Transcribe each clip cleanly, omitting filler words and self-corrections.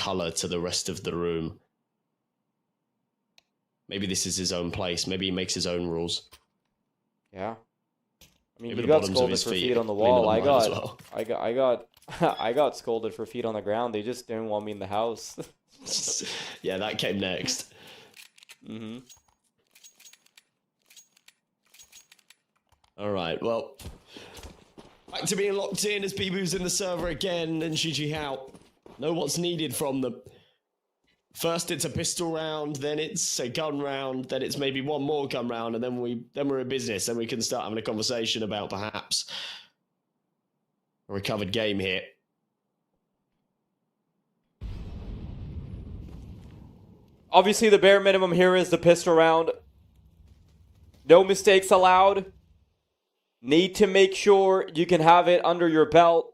colour to the rest of the room. Maybe this is his own place. Maybe he makes his own rules. Yeah. I mean, Maybe you got scolded for feet on the wall. I got scolded for feet on the ground. They just didn't want me in the house. Yeah, that came next. Mm-hmm. All right, well, back to being locked in as Bibu's in the server again, and JiJieHao. Know what's needed from them. First it's a pistol round, then it's a gun round, then it's maybe one more gun round, and then we're in business, and we can start having a conversation about perhaps a recovered game here. Obviously, the bare minimum here is the pistol round. No mistakes allowed. Need to make sure you can have it under your belt.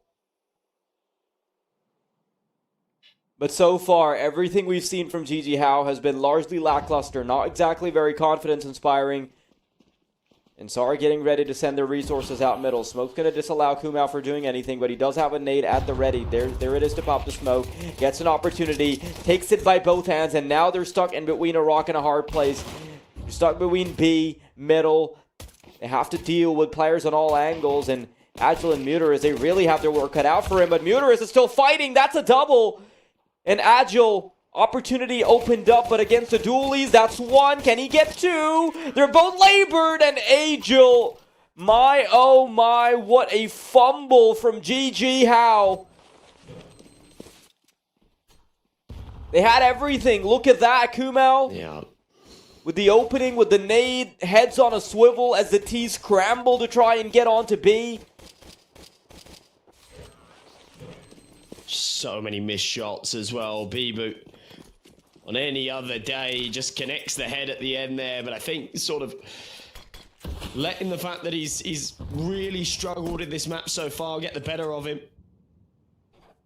But so far, everything we've seen from JiJieHao has been largely lackluster, not exactly very confidence-inspiring. And so are getting ready to send their resources out middle. Smoke's going to disallow Kumao for doing anything, but he does have a nade at the ready. There it is to pop the smoke. Gets an opportunity, takes it by both hands, and now they're stuck in between a rock and a hard place. You're stuck between B, middle. They have to deal with players on all angles, and Agile and Muterus, they really have their work cut out for him, but Muterus is still fighting. That's a double. And Agile, opportunity opened up, but against the dualies, that's one. Can he get two? They're both labored, and Agile, my oh my, what a fumble from JiJieHao. They had everything. Look at that, Kumao. Yeah. With the opening, with the nade, heads on a swivel as the T scramble to try and get onto B. So many missed shots as well. Bibu, on any other day, just connects the head at the end there. But I think sort of letting the fact that he's really struggled in this map so far get the better of him.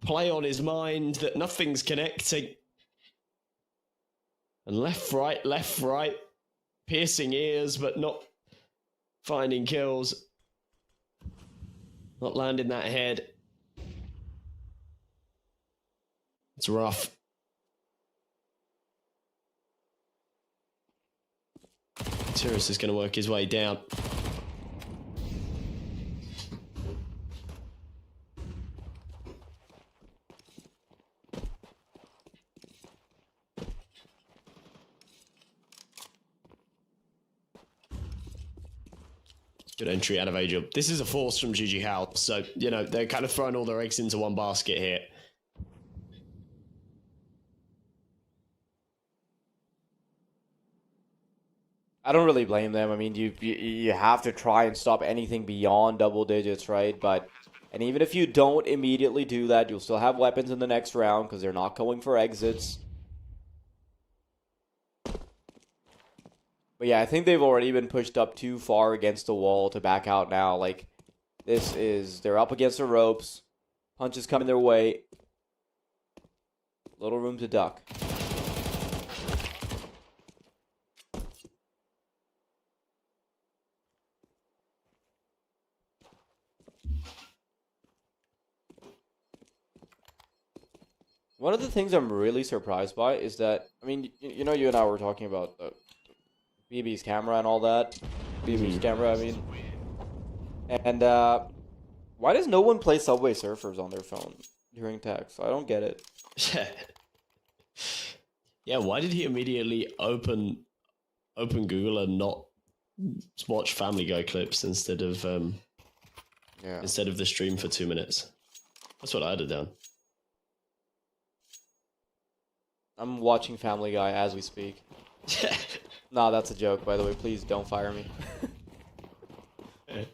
Play on his mind that nothing's connecting. And left, right. Piercing ears, but not finding kills. Not landing that head. It's rough. Tyrus is going to work his way down. Good entry out of Agile. This is a force from JiJieHao, so, you know, they're kind of throwing all their eggs into one basket here. I don't really blame them. I mean, you have to try and stop anything beyond double digits, right? And even if you don't immediately do that, you'll still have weapons in the next round because they're not going for exits. But yeah, I think they've already been pushed up too far against the wall to back out now. Like, they're up against the ropes. Punches coming their way. Little room to duck. One of the things I'm really surprised by is that, I mean, you know, you and I were talking about BB's camera and all that. BB's camera, I mean. And why does no one play Subway Surfers on their phone during text? I don't get it. Yeah, why did he immediately open Google and not watch Family Guy clips instead of the stream for 2 minutes? That's what I'd have done. I'm watching Family Guy as we speak. Nah, that's a joke, by the way. Please don't fire me. I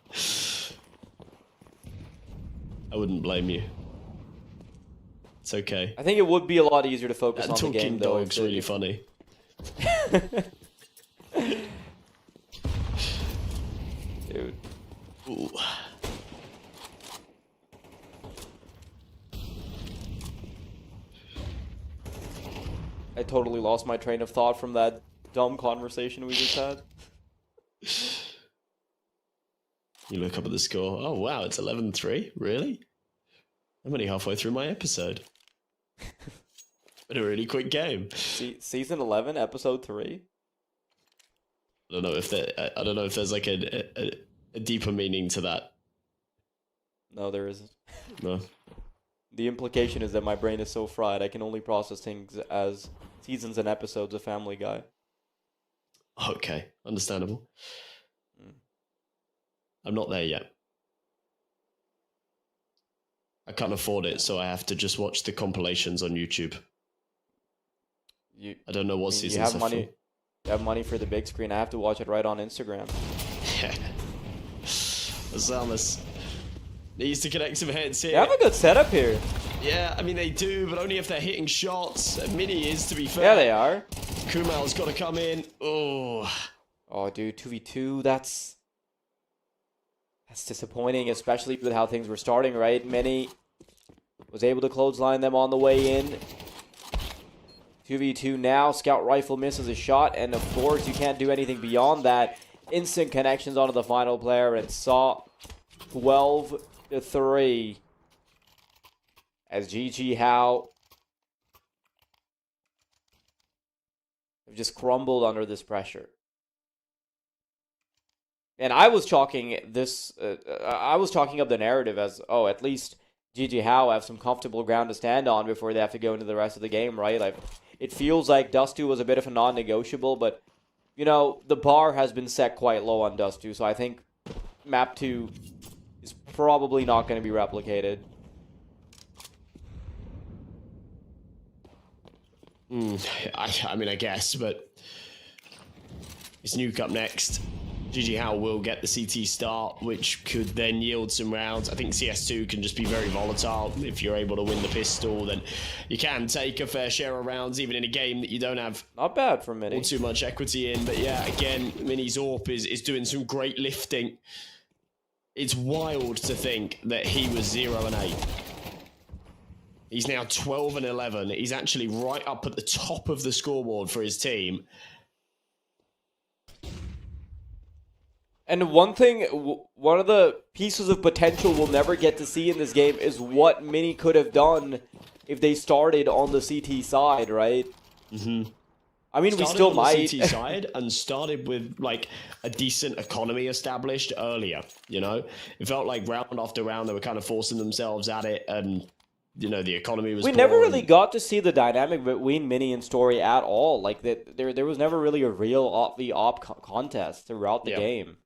wouldn't blame you. It's okay. I think it would be a lot easier to focus on the game, though. Talking dog's really funny. Dude. Ooh. I totally lost my train of thought from that dumb conversation we just had. You look up at the score. Oh, wow, it's 11-3? Really? I'm only halfway through my episode. been a really quick game. Season 11, episode 3. I don't know if there's like a deeper meaning to that. No, there isn't. No. The implication is that my brain is so fried I can only process things as seasons and episodes of Family Guy. Okay, understandable. I'm not there yet. I can't afford it, so I have to just watch the compilations on YouTube. I don't know what seasons you have are money. for. You have money for the big screen. I have to watch it right on Instagram. Yeah. Samus needs to connect some heads here. They have a good setup here. Yeah, I mean they do, but only if they're hitting shots. Mini is, to be fair. Yeah, they are. Kumail's got to come in. Oh, dude, 2v2. That's disappointing, especially with how things were starting. Right, Mini was able to clothesline them on the way in. 2v2 now. Scout Rifle misses a shot, and of course you can't do anything beyond that. Instant connections onto the final player, and saw 12-3 as JiJieHao have just crumbled under this pressure. And I was chalking this. I was chalking up the narrative as, at least JiJieHao have some comfortable ground to stand on before they have to go into the rest of the game, right? Like, it feels like Dust 2 was a bit of a non-negotiable, but the bar has been set quite low on Dust 2, so I think Map 2 is probably not going to be replicated. I mean, I guess, but it's Nuke up next. JiJieHao will get the CT start, which could then yield some rounds. I think CS2 can just be very volatile. If you're able to win the pistol, then you can take a fair share of rounds, even in a game that you don't have not bad for Mini. All too much equity in. But yeah, again, Mini's AWP is doing some great lifting. It's wild to think that he was 0-8. He's now 12-11. He's actually right up at the top of the scoreboard for his team. And one of the pieces of potential we'll never get to see in this game is what Mini could have done if they started on the CT side, right? Mm-hmm. I mean, started we still on might. The CT side and started with like a decent economy established earlier. It felt like round after round they were kind of forcing themselves at it, and the economy was. We never really got to see the dynamic between Mini and Story at all. Like that, there was never really a real op contest throughout the game.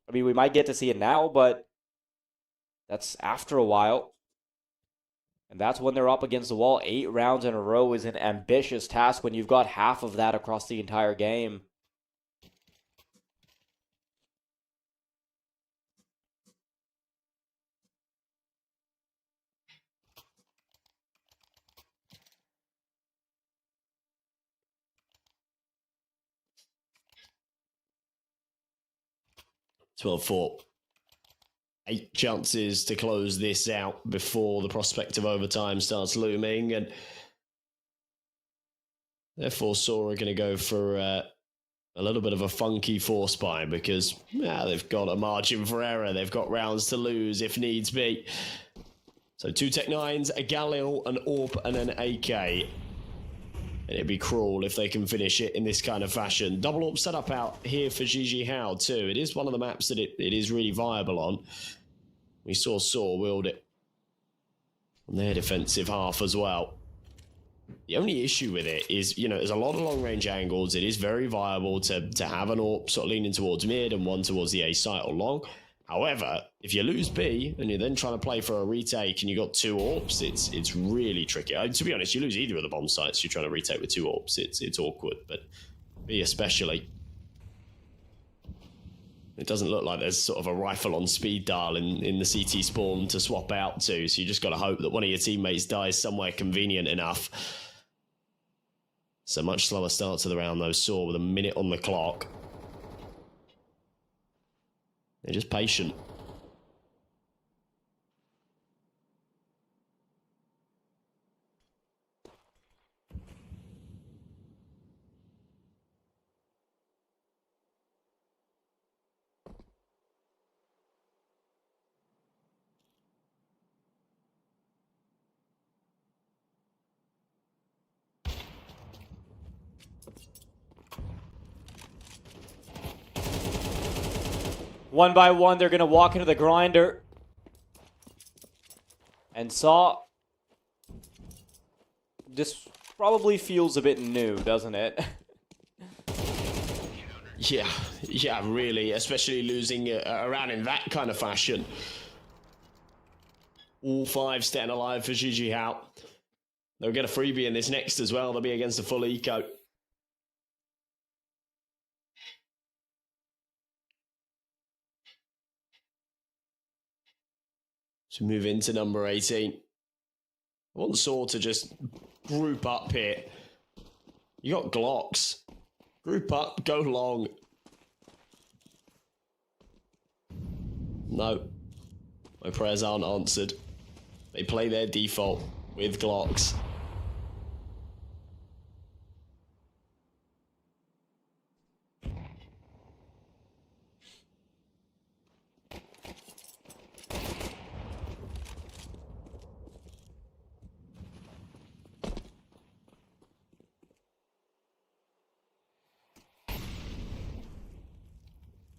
I mean, we might get to see it now, but that's after a while. And that's when they're up against the wall. 8 rounds in a row is an ambitious task when you've got half of that across the entire game. For 8 chances to close this out before the prospect of overtime starts looming, and therefore Sora are going to go for a little bit of a funky force buy because they've got a margin for error. They've got rounds to lose if needs be. So 2 Tech 9s, a Galil, an AWP, and an AK. And it'd be cruel if they can finish it in this kind of fashion. Double AWP setup out here for JiJieHao too. It is one of the maps that it is really viable on. We saw Saw wield it on their defensive half as well. The only issue with it is, there's a lot of long-range angles. It is very viable to have an AWP sort of leaning towards mid and one towards the A site or long. However, if you lose B and you're then trying to play for a retake and you got 2 AWPs, it's really tricky. To be honest, you lose either of the bomb sites, you're trying to retake with 2 AWPs. It's awkward, but B especially. It doesn't look like there's sort of a rifle on speed dial in the CT spawn to swap out to, so you just got to hope that one of your teammates dies somewhere convenient enough. So much slower start to the round though. Saw with a minute on the clock. They're just patient. One by one, they're going to walk into the grinder. And Saw... This probably feels a bit new, doesn't it? Yeah, really. Especially losing around in that kind of fashion. All 5 staying alive for JiJieHao. They'll get a freebie in this next as well. They'll be against a full eco. So move into number 18. I want Saw to just group up here. You got Glocks. Group up, go long. No. My prayers aren't answered. They play their default with Glocks.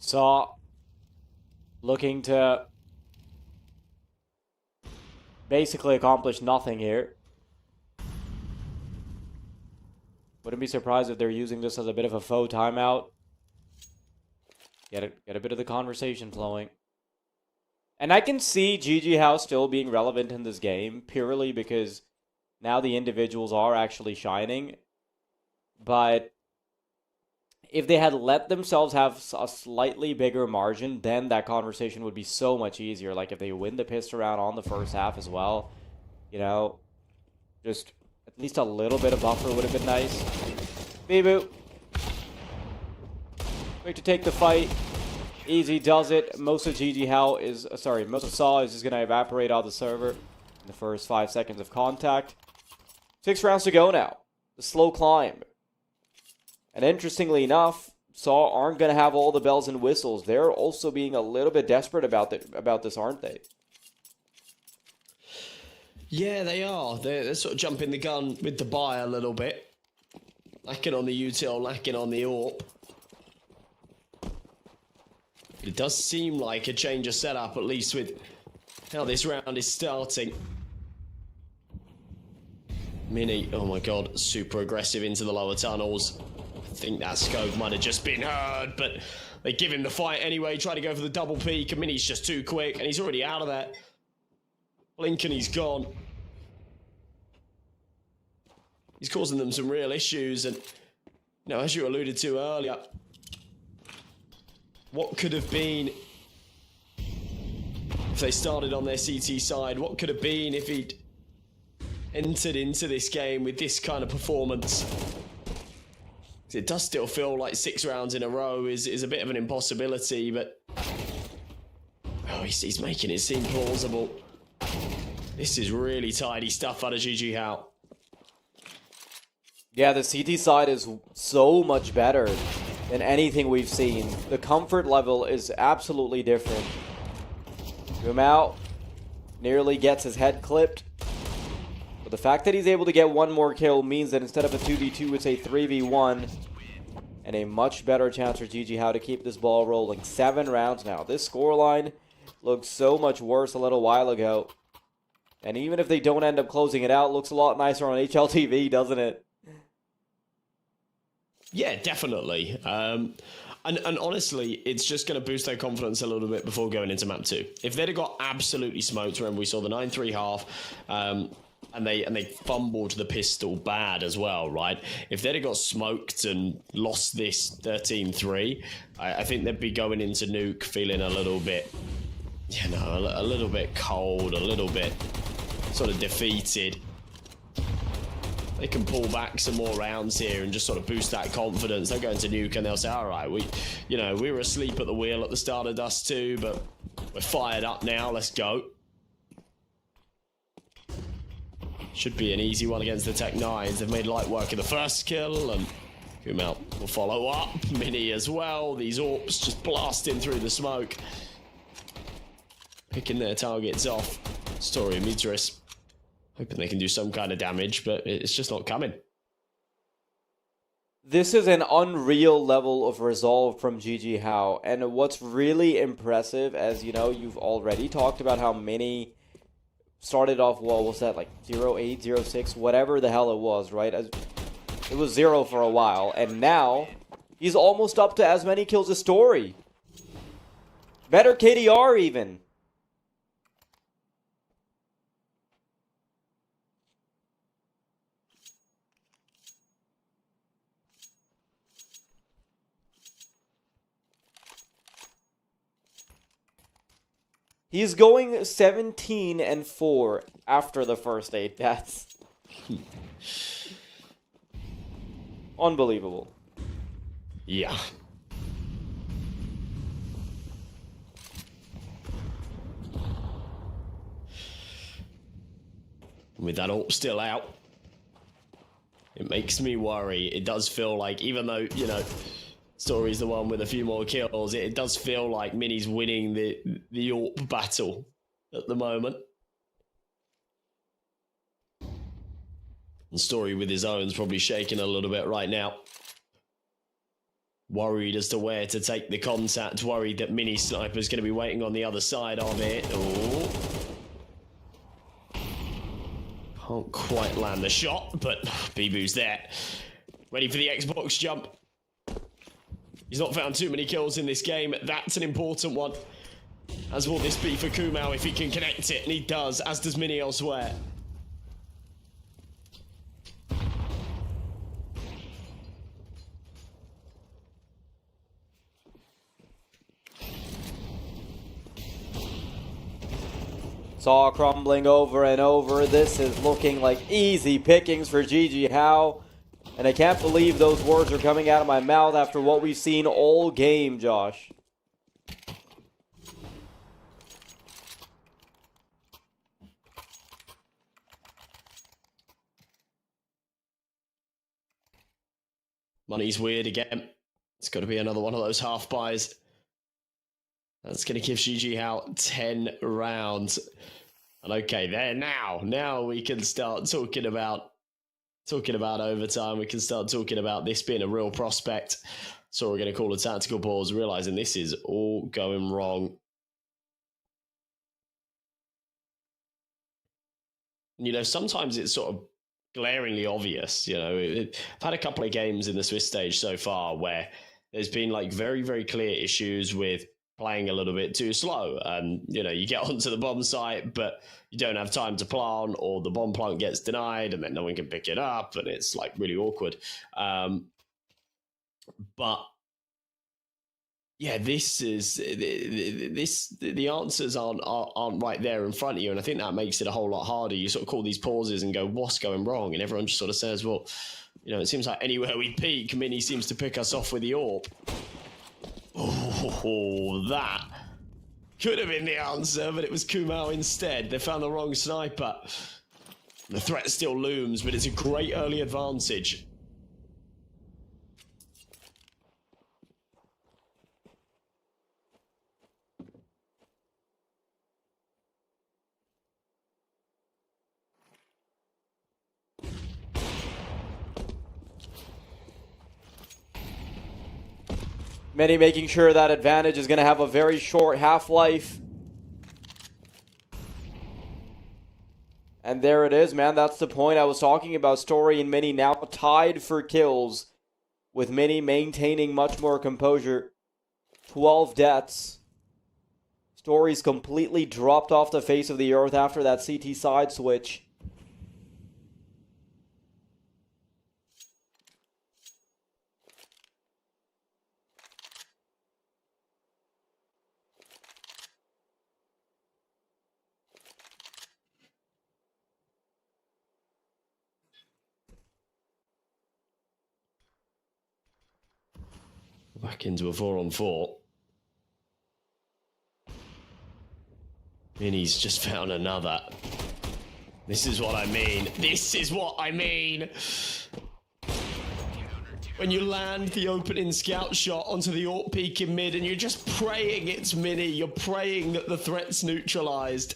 Saw looking to basically accomplish nothing here. Wouldn't be surprised if they're using this as a bit of a faux timeout. Get a bit of the conversation flowing. And I can see JiJieHao still being relevant in this game purely because now the individuals are actually shining. But if they had let themselves have a slightly bigger margin, then that conversation would be so much easier. Like if they win the pistol round on the first half as well, you know, just at least a little bit of buffer would have been nice. Bibu. Quick to take the fight. Easy does it. Most of JiJieHao is, most of Saw is just going to evaporate out of the server in the first 5 seconds of contact. 6 rounds to go now. The slow climb. And interestingly enough, Saw aren't going to have all the bells and whistles. They're also being a little bit desperate about this, aren't they? Yeah, they are. They're sort of jumping the gun with the buy a little bit. Lacking on the util, lacking on the AWP. It does seem like a change of setup, at least with how this round is starting. Mini, oh my god, super aggressive into the lower tunnels. I think that scope might have just been heard, but they give him the fight anyway. Try to go for the double peek, and Mini's just too quick, and he's already out of there. Blink and he's gone. He's causing them some real issues, and, you know, as you alluded to earlier, what could have been if they started on their CT side? What could have been if he'd entered into this game with this kind of performance? It does still feel like 6 rounds in a row is a bit of an impossibility, but oh, he's making it seem plausible. This is really tidy stuff out of JiJieHao. Yeah, the CT side is so much better than anything we've seen. The comfort level is absolutely different. Zoom out. Nearly gets his head clipped. But the fact that he's able to get one more kill means that instead of a 2v2, it's a 3v1. And a much better chance for JiJieHao to keep this ball rolling. 7 rounds now. This scoreline looked so much worse a little while ago. And even if they don't end up closing it out, it looks a lot nicer on HLTV, doesn't it? Yeah, definitely. And honestly, it's just going to boost their confidence a little bit before going into map 2. If they'd have got absolutely smoked, remember we saw the 9-3 half, and they fumbled the pistol bad as well, right? If they'd have got smoked and lost this 13-3, I think they'd be going into Nuke feeling a little bit, you know, a little bit cold, a little bit sort of defeated. They can pull back some more rounds here and just sort of boost that confidence. They'll go into Nuke and they'll say, all right, we were asleep at the wheel at the start of Dust 2, but we're fired up now. Let's go. Should be an easy one against the Tech 9s. They've made light work of the first kill, and Kumel will follow up. Mini as well. These AWPs just blasting through the smoke. Picking their targets off. Story of Mitris. Hoping they can do some kind of damage, but it's just not coming. This is an unreal level of resolve from JiJieHao, and what's really impressive, as you know, you've already talked about how Mini started off, what was that, like 0-8, 0-6, whatever the hell it was, right? It was 0 for a while, and now he's almost up to as many kills as Story. Better KDR even. He's going 17-4 after the first 8 deaths. Unbelievable. Yeah. With that AWP still out, it makes me worry. It does feel like, even though, you know, Story's the one with a few more kills, it does feel like Mini's winning the AWP battle at the moment. And Story with his own's probably shaking a little bit right now. Worried as to where to take the contact, worried that Mini Sniper's going to be waiting on the other side of it. Oh. Can't quite land the shot, but Bibu's there. Ready for the Xbox jump. He's not found too many kills in this game. That's an important one. As will this be for Kumao if he can connect it, and he does, as does Mini elsewhere. Saw crumbling over and over. This is looking like easy pickings for JiJieHao. And I can't believe those words are coming out of my mouth after what we've seen all game, Josh. Money's weird again. It's got to be another one of those half buys. That's going to give JiJieHao 10 rounds. And okay, there now we can start talking about overtime. We can start talking about this being a real prospect. So we're going to call a tactical pause, realizing this is all going wrong. You know, sometimes it's sort of glaringly obvious. You know, I've had a couple of games in the Swiss stage so far where there's been like very, very clear issues with playing a little bit too slow, and you know, you get onto the bomb site but you don't have time to plant, or the bomb plant gets denied and then no one can pick it up, and it's like really awkward. But yeah, this is the answers aren't right there in front of you, and I think that makes it a whole lot harder. You sort of call these pauses and go, what's going wrong? And everyone just sort of says, well, you know, it seems like anywhere we peak, Mini seems to pick us off with the AWP. Oh, that could have been the answer, but it was Kumao instead. They found the wrong sniper. The threat still looms, but it's a great early advantage. Many making sure that advantage is going to have a very short half-life. And there it is, man. That's the point I was talking about. Story and Mini now tied for kills, with Mini maintaining much more composure. 12 deaths. Story's completely dropped off the face of the earth after that CT side switch. Back into a 4-on-4. Mini's just found another. This is what I mean. This is what I mean. When you land the opening scout shot onto the AWP peak in mid and you're just praying it's Mini. You're praying that the threat's neutralized.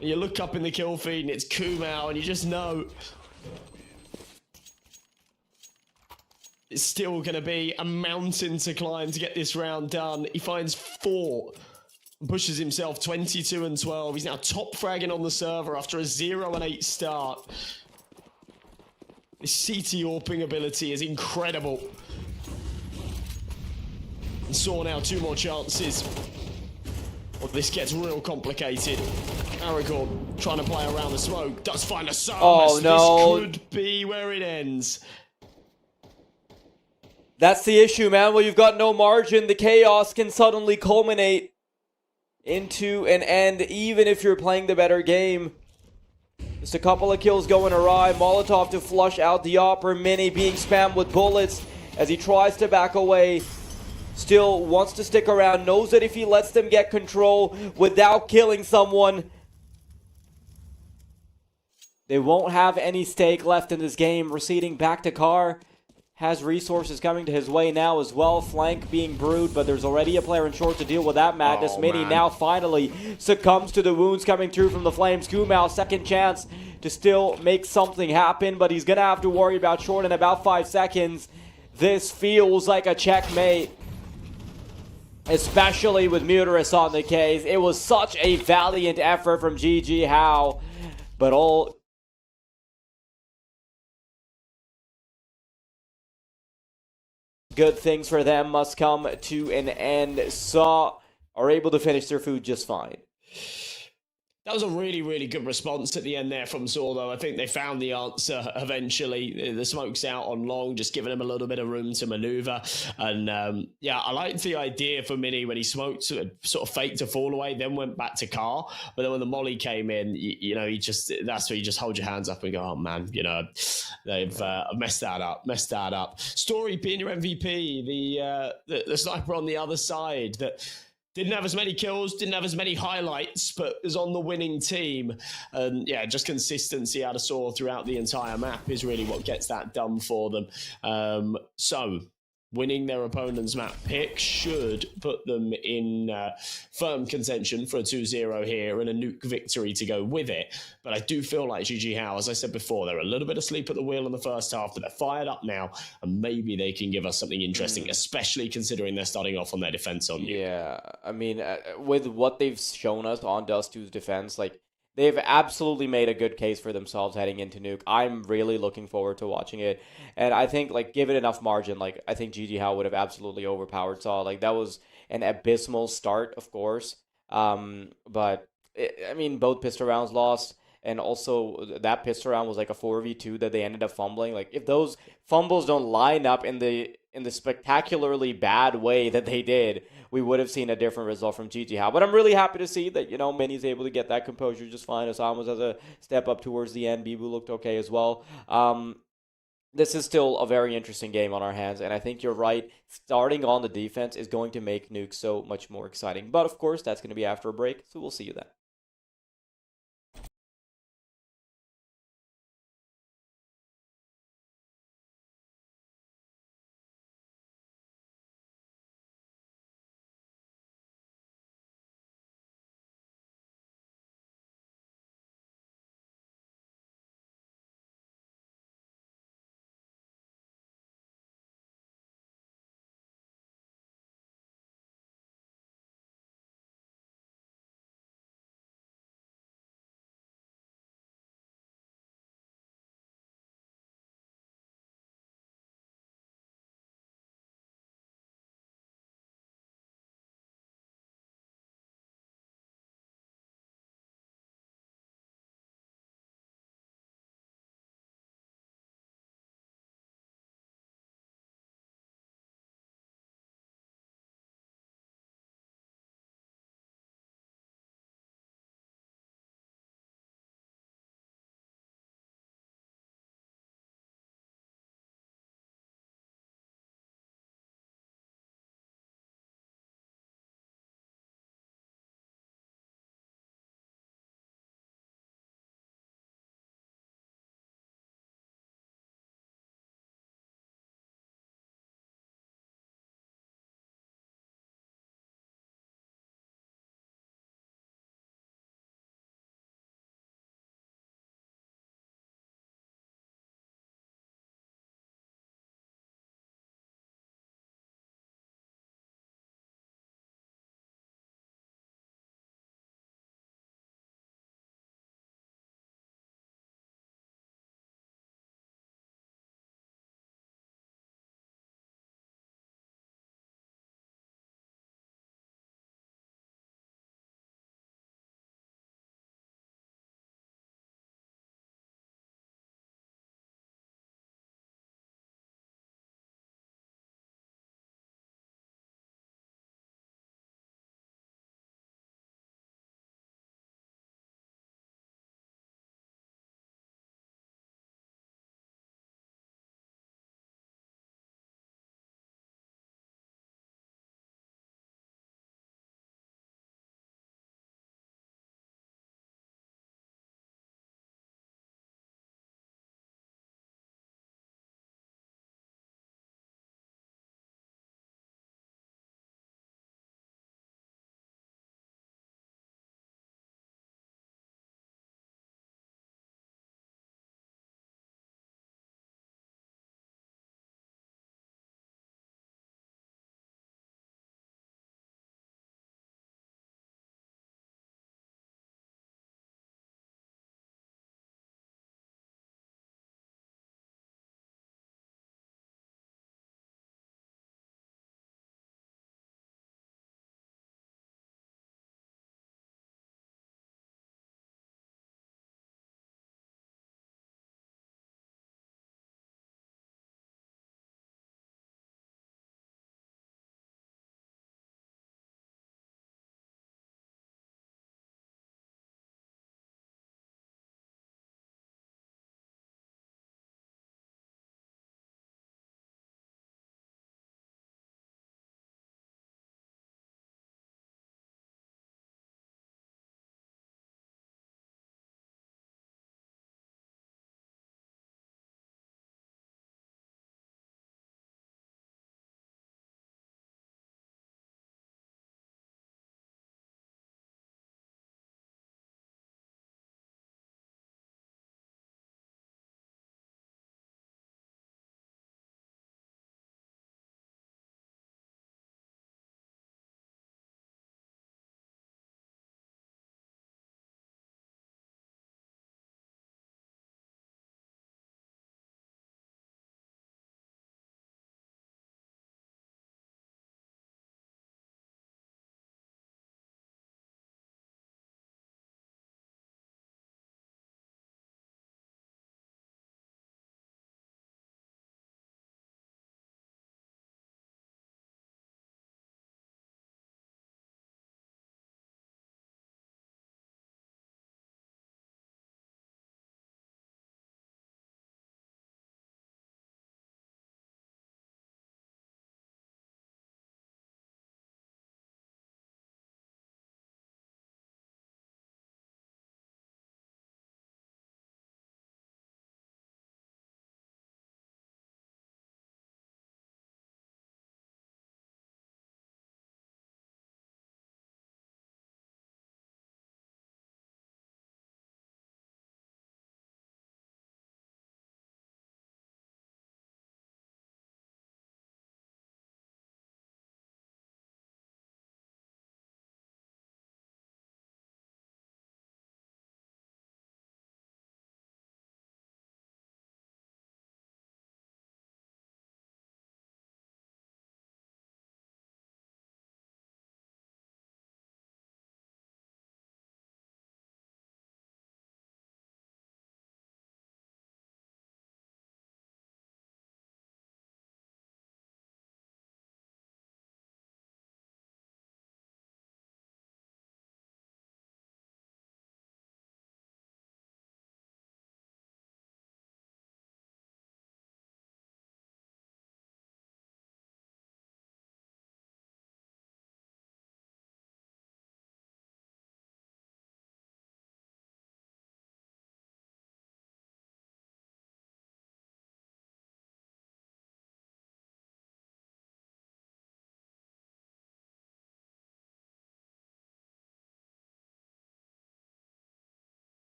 And you look up in the kill feed and it's Kumao, and you just know. It's still going to be a mountain to climb to get this round done. He finds 4. Pushes himself 22 and 12. He's now top fragging on the server after a 0 and 8 start. This CT AWPing ability is incredible. And saw now 2 more chances. Well, this gets real complicated. Aragorn trying to play around the smoke. Does find a Samus. Oh, no. This could be where it ends. That's the issue, man. Well, you've got no margin. The chaos can suddenly culminate into an end, even if you're playing the better game. Just a couple of kills going awry. Molotov to flush out the Opera Mini, being spammed with bullets as he tries to back away. Still wants to stick around, knows that if he lets them get control without killing someone, they won't have any stake left in this game. Receding back to Car. Has resources coming to his way now as well. Flank being brewed, but there's already a player in short to deal with that madness. Oh, Mini man. now finally succumbs to the wounds coming through from the Flames. Kumau, second chance to still make something happen, but he's going to have to worry about short in about 5 seconds. This feels like a checkmate, especially with Muterus on the case. It was such a valiant effort from JiJieHao, but all good things for them must come to an end. Saw are able to finish their food just fine. That was a really, really good response at the end there from Saw, though. I think they found the answer eventually. The smoke's out on long, just giving him a little bit of room to maneuver. And yeah, I liked the idea for Mini when he smoked, sort of faked a fall away, then went back to Car. But then when the molly came in, you know, that's where you just hold your hands up and go, oh man, you know, they've messed that up. Story being your MVP, the sniper on the other side that didn't have as many kills, didn't have as many highlights, but is on the winning team. And yeah, just consistency out of Saw throughout the entire map is really what gets that done for them. So winning their opponent's map pick should put them in firm contention for a 2-0 here and a Nuke victory to go with it. But I do feel like JiJieHao, as I said before, they're a little bit asleep at the wheel in the first half, but they're fired up now, and maybe they can give us something interesting, especially considering they're starting off on their defense on Nuke. Yeah, I mean, with what they've shown us on Dust2's defense, like, they've absolutely made a good case for themselves heading into Nuke. I'm really looking forward to watching it. And I think, like, give it enough margin. Like, I think JiJieHao would have absolutely overpowered Saw. Like, that was an abysmal start, of course. But, I mean, both pistol rounds lost. And also, that pistol round was like a 4v2 that they ended up fumbling. Like, if those fumbles don't line up in the spectacularly bad way that they did, we would have seen a different result from JiJieHao. But I'm really happy to see that, you know, Mini's able to get that composure just fine. Osamu's has a step up towards the end. Bibu looked okay as well. This is still a very interesting game on our hands, and I think you're right. Starting on the defense is going to make Nuke so much more exciting. But, of course, that's going to be after a break, so we'll see you then.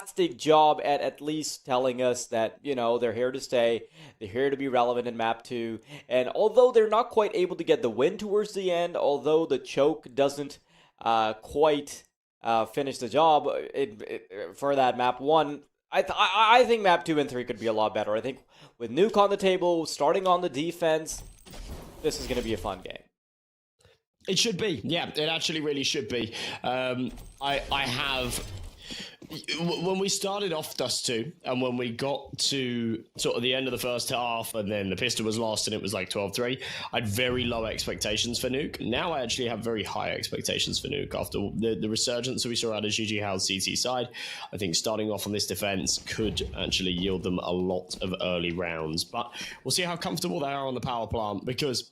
fantastic job at least telling us that, you know, they're here to stay, they're here to be relevant in map 2, and although they're not quite able to get the win towards the end, although the choke doesn't quite finish the job for that map 1, I think map 2 and 3 could be a lot better. I think with Nuke on the table, starting on the defense, this is going to be a fun game. It should be. Yeah, it actually really should be. I have... When we started off Dust 2, and when we got to sort of the end of the first half, and then the pistol was lost and it was like 12-3, I had very low expectations for Nuke. Now I actually have very high expectations for Nuke. After the resurgence that we saw out of JiJieHao's CT side, I think starting off on this defense could actually yield them a lot of early rounds. But we'll see how comfortable they are on the power plant, because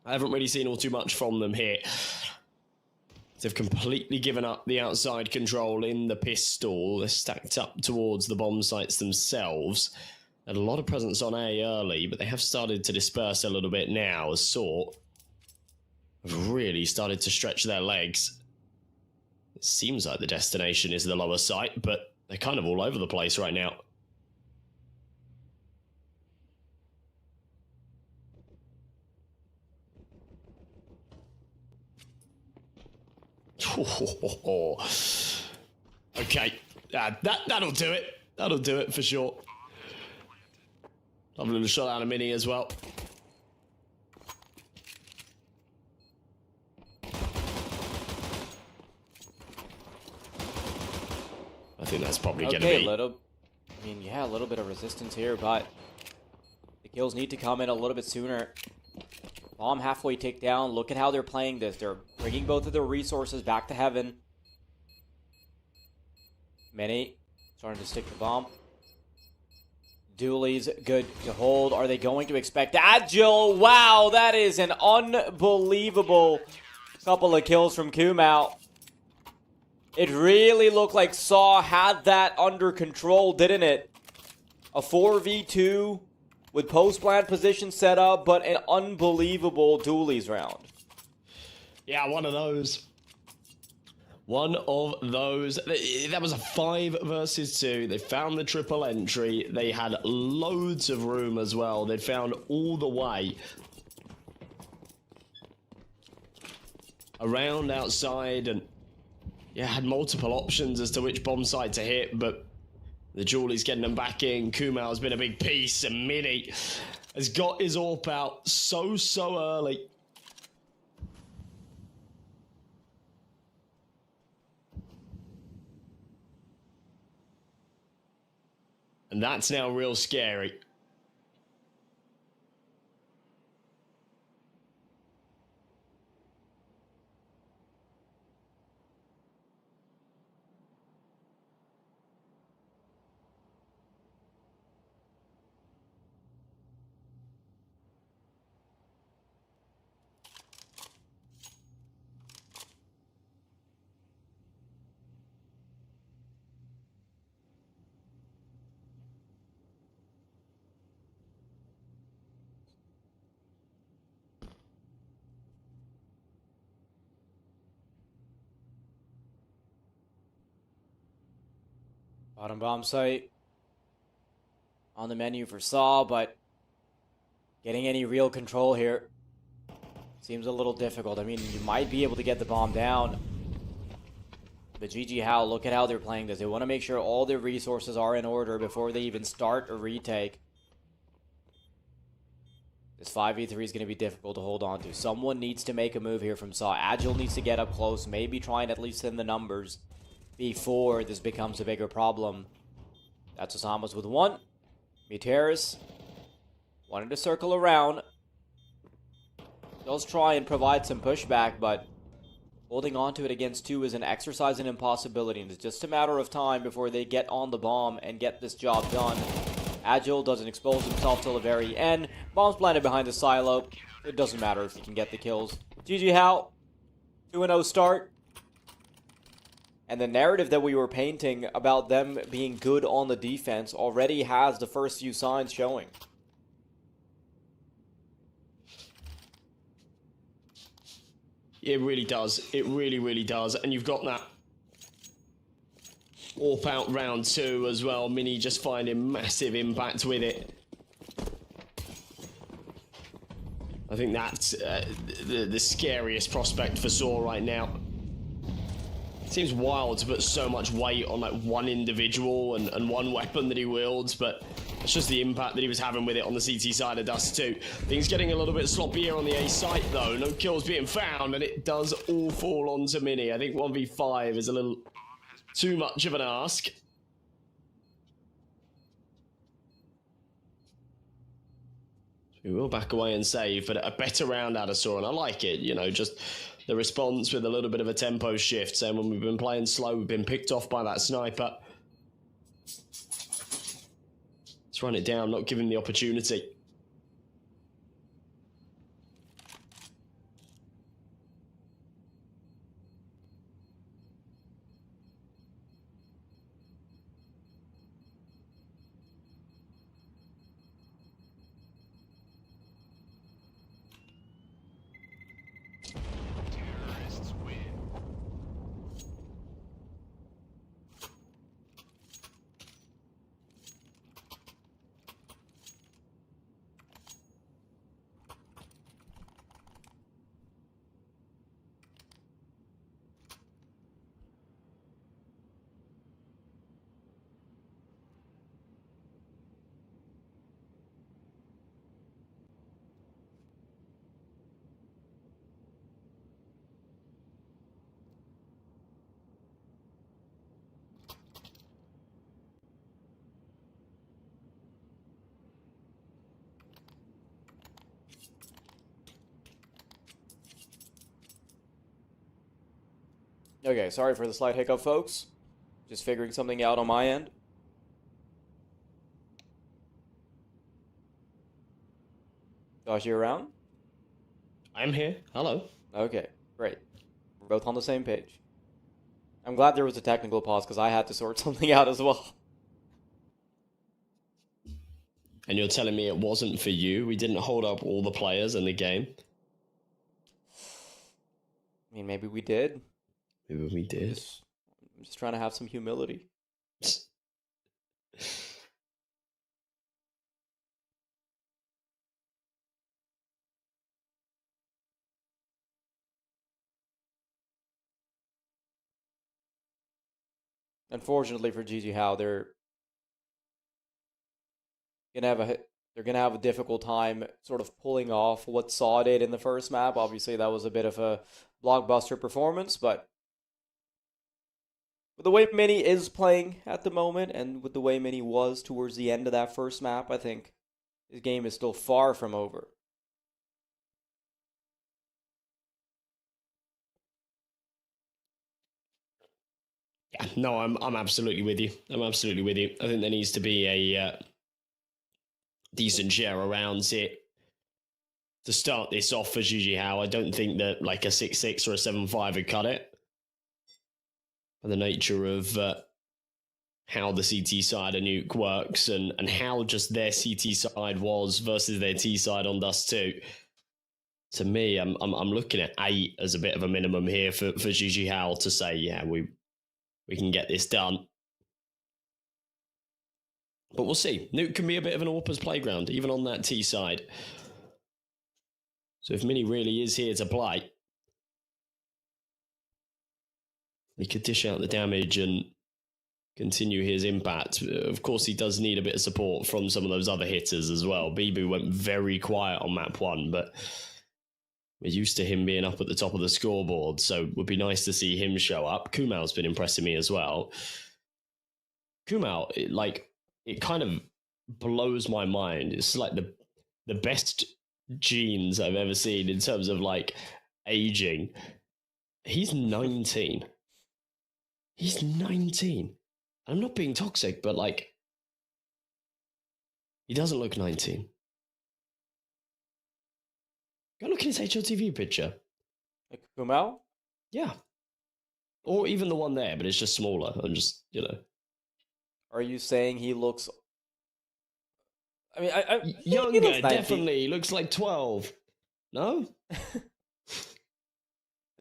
I haven't really seen all too much from them here. They've completely given up the outside control in the pistol. They're stacked up towards the bomb sites themselves. Had a lot of presence on A early, but they have started to disperse a little bit now, as Sort have really started to stretch their legs. It seems like the destination is the lower site, but they're kind of all over the place right now. Okay, that'll do it. That'll do it for sure. I've a little shot out of Mini as well. I think that's probably going to be... a little bit of resistance here, but the kills need to come in a little bit sooner. Bomb halfway tick down. Look at how they're playing this. They're bringing both of their resources back to heaven. Mini starting to stick the bomb. Dooley's good to hold. Are they going to expect Agile? Wow, that is an unbelievable couple of kills from Kumao. It really looked like Saw had that under control, didn't it? A 4v2 with post-plant position set up, but an unbelievable Dooley's round. Yeah, one of those. One of those. That was a 5 versus 2. They found the triple entry. They had loads of room as well. They found all the way around outside, and yeah, had multiple options as to which bomb site to hit, but the Julie's getting them back in. Kumao's been a big piece, and Mini has got his AWP out so early. And that's now real scary. Bottom bomb site on the menu for Saw, but getting any real control here seems a little difficult. I mean, you might be able to get the bomb down, but JiJieHao, look at how they're playing this. They want to make sure all their resources are in order before they even start a retake. This 5v3 is going to be difficult to hold on to. Someone needs to make a move here from Saw. Agile needs to get up close, maybe try and at least thin the numbers before this becomes a bigger problem. That's Osama's with 1. Miteris wanted to circle around. Does try and provide some pushback, but holding on to it against 2 is an exercise in impossibility, and it's just a matter of time before they get on the bomb and get this job done. Agile doesn't expose himself till the very end. Bomb's planted behind the silo. It doesn't matter if he can get the kills. JiJieHao, 2-0 start. And the narrative that we were painting about them being good on the defense already has the first few signs showing. It really does. It really does. And you've got that AWP out round 2 as well. Mini just finding massive impact with it. I think that's the scariest prospect for Saw right now. Seems wild to put so much weight on like one individual and one weapon that he wields, but it's just the impact that he was having with it on the CT side of Dust 2. Things getting a little bit sloppier on the A site though. No kills being found, and it does all fall onto Mini. I think 1v5 is a little too much of an ask. We will back away and save, but a better round out of Saw, and I like it, you know, just the response with a little bit of a tempo shift, saying when we've been playing slow, we've been picked off by that sniper. Let's run it down, not give him the opportunity. Okay, sorry for the slight hiccup, folks. Just figuring something out on my end. Josh, you around? I'm here. Hello. Okay, great. We're both on the same page. I'm glad there was a technical pause because I had to sort something out as well. And you're telling me it wasn't for you? We didn't hold up all the players in the game? I mean, maybe we did. Maybe we did. I'm just trying to have some humility. Unfortunately for JiJieHao, they're gonna have a difficult time sort of pulling off what Saw did in the first map. Obviously, that was a bit of a blockbuster performance, but with the way Mini is playing at the moment, and with the way Mini was towards the end of that first map, I think his game is still far from over. Yeah, no, I'm absolutely with you. I'm absolutely with you. I think there needs to be a decent share of rounds here to start this off for JiJieHao. I don't think that like a 6-6 or a 7-5 would cut it. By the nature of how the CT side of Nuke works and how just their CT side was versus their T side on Dust 2. To me, I'm looking at 8 as a bit of a minimum here for JiJieHao to say, yeah, we can get this done. But we'll see. Nuke can be a bit of an AWPer's playground, even on that T side. So if Mini really is here to play, he could dish out the damage and continue his impact. Of course, he does need a bit of support from some of those other hitters as well. Bibu went very quiet on map 1, but we're used to him being up at the top of the scoreboard, so it would be nice to see him show up. Kumail's been impressing me as well. Kumail, it kind of blows my mind. It's like the best genes I've ever seen in terms of like aging. He's 19. He's 19. I'm not being toxic, but like, he doesn't look 19. Go look at his HLTV picture. Like Kumail? Yeah. Or even the one there, but it's just smaller. I'm just, you know. Are you saying he looks... I mean, I younger, definitely. He looks like 12. No?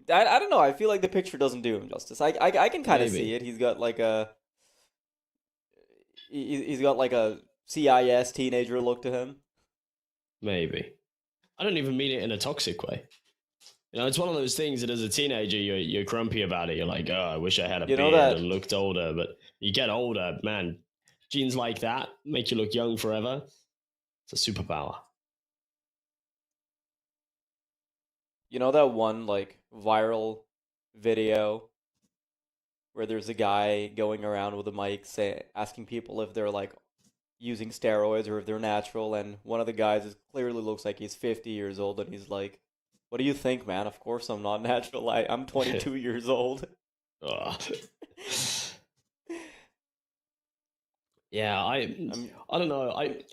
I don't know. I feel like the picture doesn't do him justice. I can kind of see it. He's got like a He's got like a CIS teenager look to him. Maybe. I don't even mean it in a toxic way. You know, it's one of those things that as a teenager, you're grumpy about it. You're like, oh, I wish I had a You know beard that and looked older. But you get older, man, genes like that make you look young forever. It's a superpower. you know that one like viral video where there's a guy going around with a mic asking people if they're like using steroids or if they're natural, and one of the guys clearly looks like he's 50 years old, and he's like, "What do you think, man? Of course I'm not natural. I'm 22 years old." Ugh. Yeah, I'm I don't know. I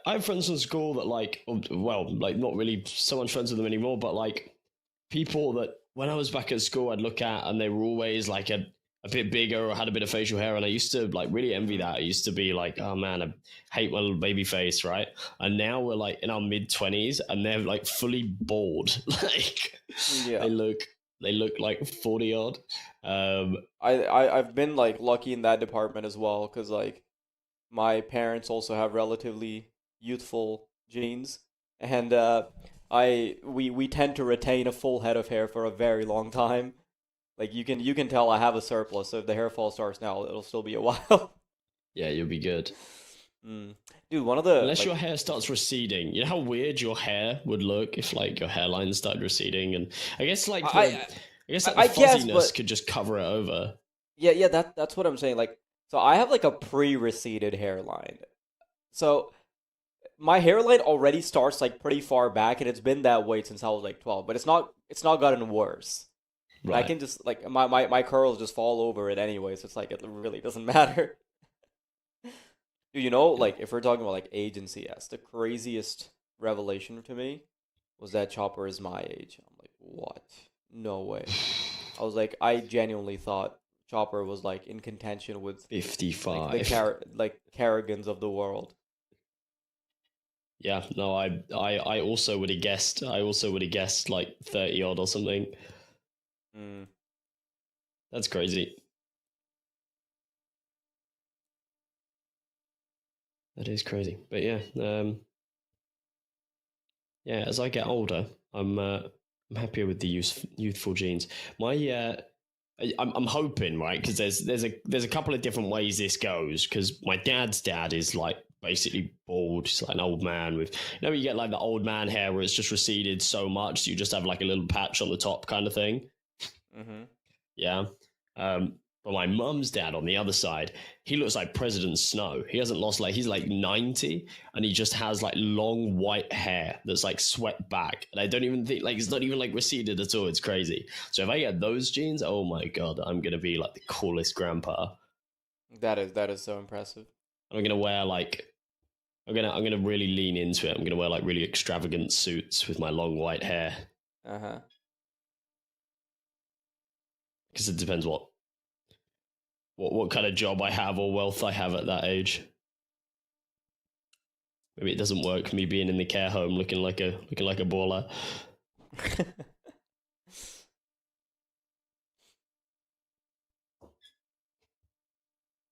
have friends from school that like, well, like not really so much friends with them anymore, but like people that when I was back at school I'd look at and they were always like a bit bigger or had a bit of facial hair, and I used to like really envy that. I used to be like, oh man, I hate my little baby face, right? And now we're like in our mid-20s and they're like fully bald. Like yeah. they look like 40 odd. I've been like lucky in that department as well, because like my parents also have relatively youthful genes, and we tend to retain a full head of hair for a very long time. Like you can tell I have a surplus, so if the hair fall starts now, it'll still be a while. Yeah, you'll be good. Mm. Dude, one of the Unless like your hair starts receding. You know how weird your hair would look if like your hairline started receding, and I guess like I guess like the I guess, fuzziness but could just cover it over. yeah, that's what I'm saying. Like, so I have like a pre-receded hairline. So my hairline already starts like pretty far back, and it's been that way since I was like 12, but it's not gotten worse. And I Right. can just like my curls just fall over it anyway, so it's like it really doesn't matter. Dude, Yeah. like if we're talking about like age and CS, the craziest revelation to me was that Chopper is my age. I'm like, what? No way. I was like, I genuinely thought Chopper was like in contention with like the 55. Carragans of the world. Yeah, no, I also would have guessed. I also would have guessed like 30 odd or something. Mm. That's crazy. That is crazy. But yeah, yeah. As I get older, I'm happier with the youthful genes. My I'm hoping, right, because there's a couple of different ways this goes. Because my dad's dad is like basically bald. He's like an old man with, you know, you get like the old man hair where it's just receded so much, so you just have like a little patch on the top kind of thing. Mm-hmm. Yeah. Um, but my mum's dad on the other side, he looks like President Snow. He hasn't lost like he's like 90 and he just has like long white hair that's like swept back. And I don't even think like it's not even like receded at all. It's crazy. So if I get those genes, oh my god, I'm gonna be like the coolest grandpa. That is so impressive. I'm gonna wear like I'm gonna really lean into it. I'm gonna wear like really extravagant suits with my long white hair. Uh-huh. Because it depends what kind of job I have or wealth I have at that age. Maybe it doesn't work me being in the care home looking like a baller.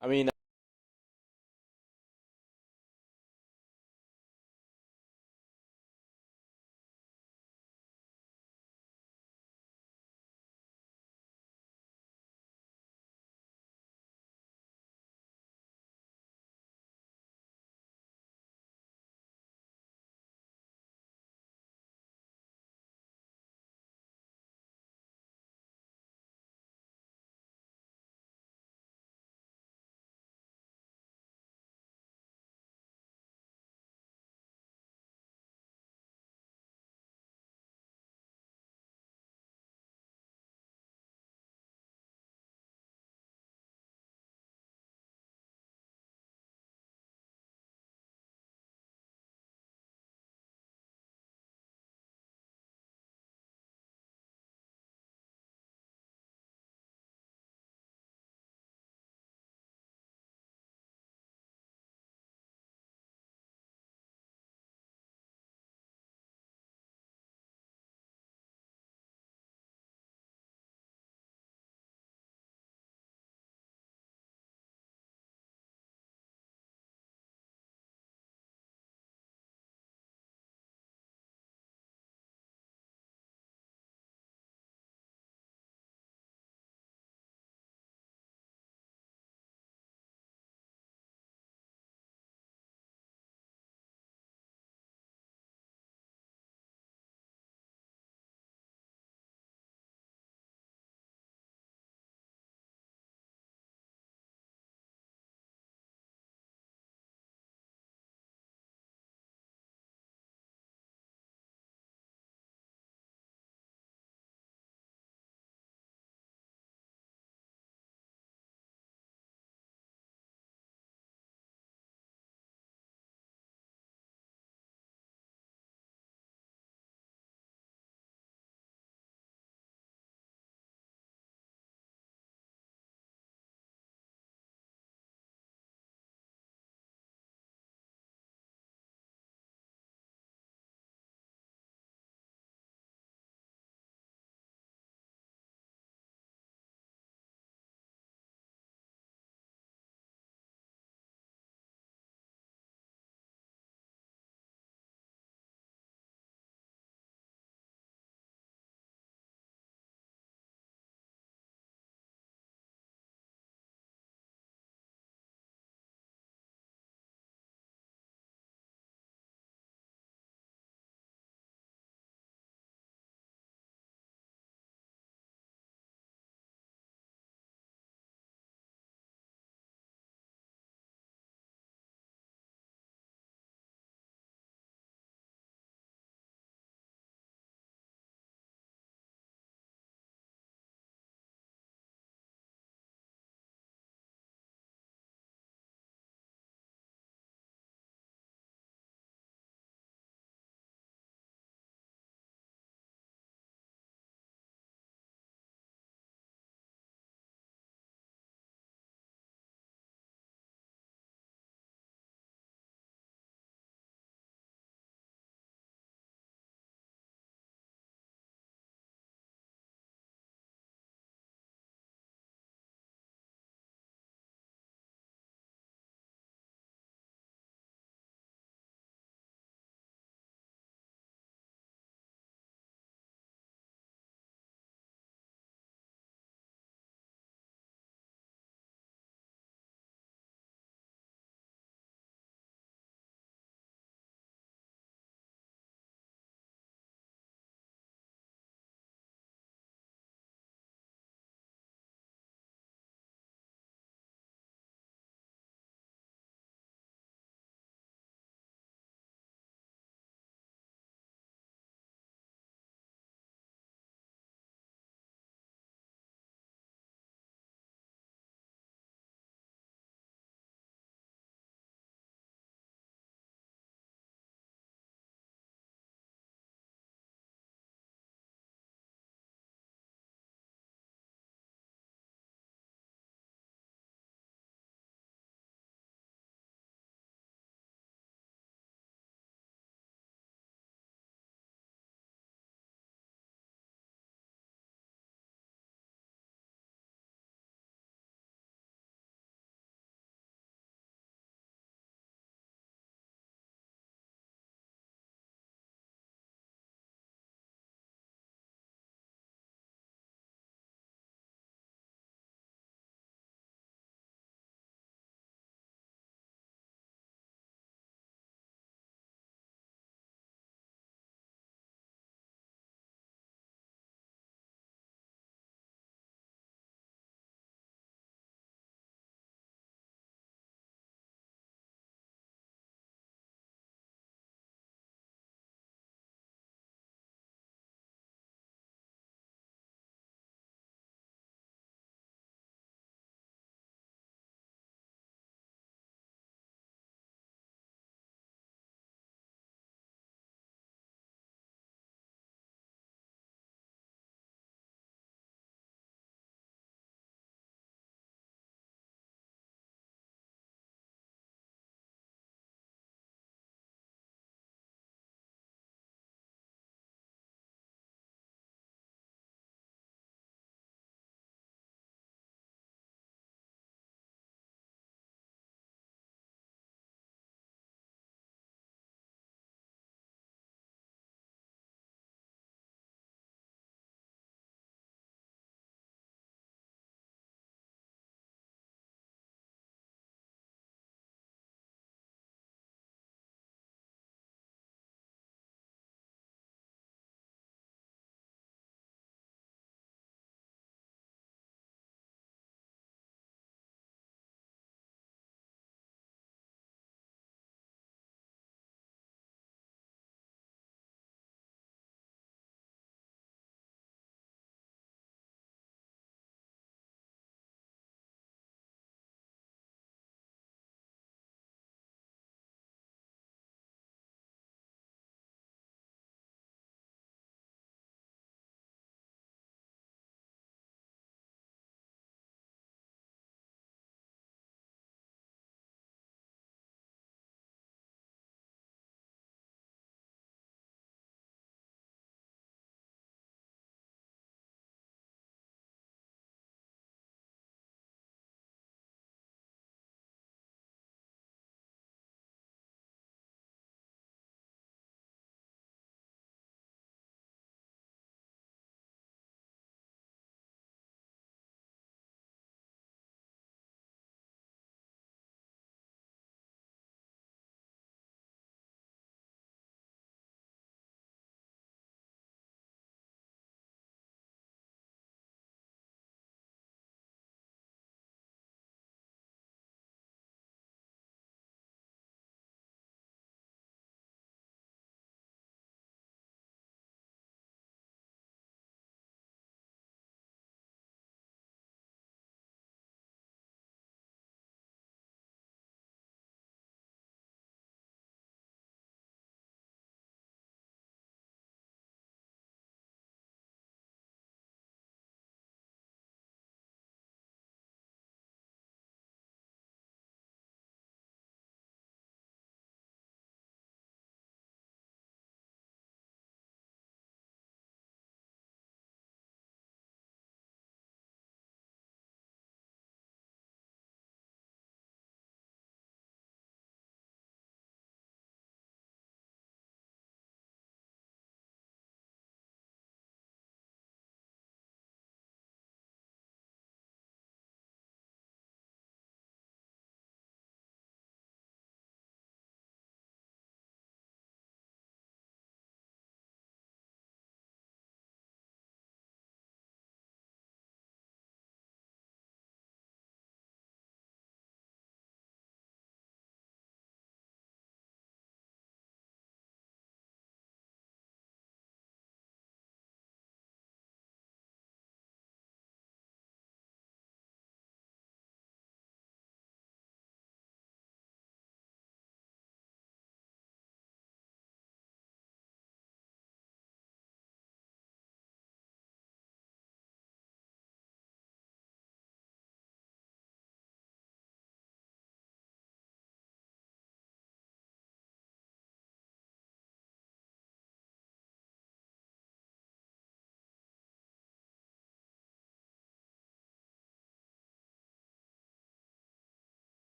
I mean,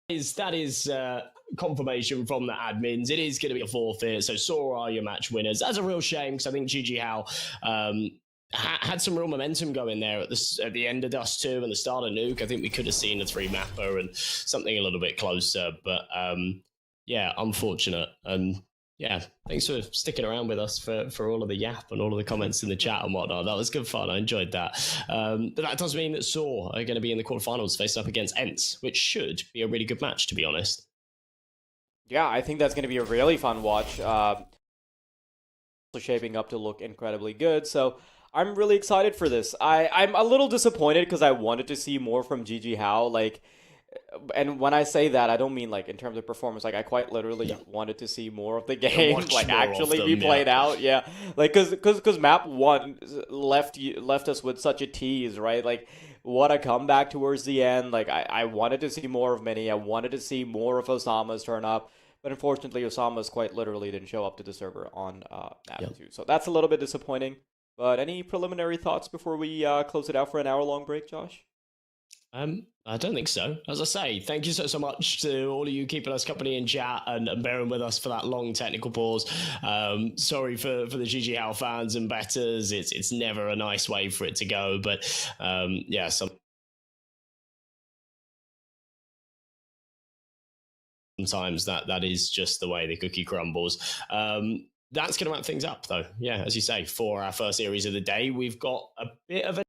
That is confirmation from the admins. It is going to be a forfeit. So Sora are your match winners. That's a real shame because I think JiJieHao had some real momentum going there at the end of Dust 2 and the start of Nuke. I think we could have seen a 3-mapper and something a little bit closer. But yeah, unfortunate. And yeah, thanks for sticking around with us for all of the yap and all of the comments in the chat and whatnot. That was good fun. I enjoyed that. But that does mean that Saw are going to be in the quarterfinals facing up against Ents, which should be a really good match, to be honest. Yeah, I think that's going to be a really fun watch. Shaping up to look incredibly good. So I'm really excited for this. I'm a little disappointed because I wanted to see more from JiJieHao. Like, and when I say that, I don't mean like in terms of performance. Like, I quite literally wanted to see more of the game, like actually be played out. Yeah, like because map 1 left us with such a tease, right? Like, what a comeback towards the end. Like, I wanted to see more of Mini. I wanted to see more of Osama's turn up. But unfortunately, Osama's quite literally didn't show up to the server on map 2. So that's a little bit disappointing. But any preliminary thoughts before we close it out for an hour-long break, Josh? I don't think so. As I say, thank you so much to all of you keeping us company in chat and bearing with us for that long technical pause. Sorry for the JiJieHao fans and betters. It's never a nice way for it to go, but yeah, sometimes that is just the way the cookie crumbles. That's going to wrap things up, though. Yeah, as you say, for our first series of the day, we've got a bit of a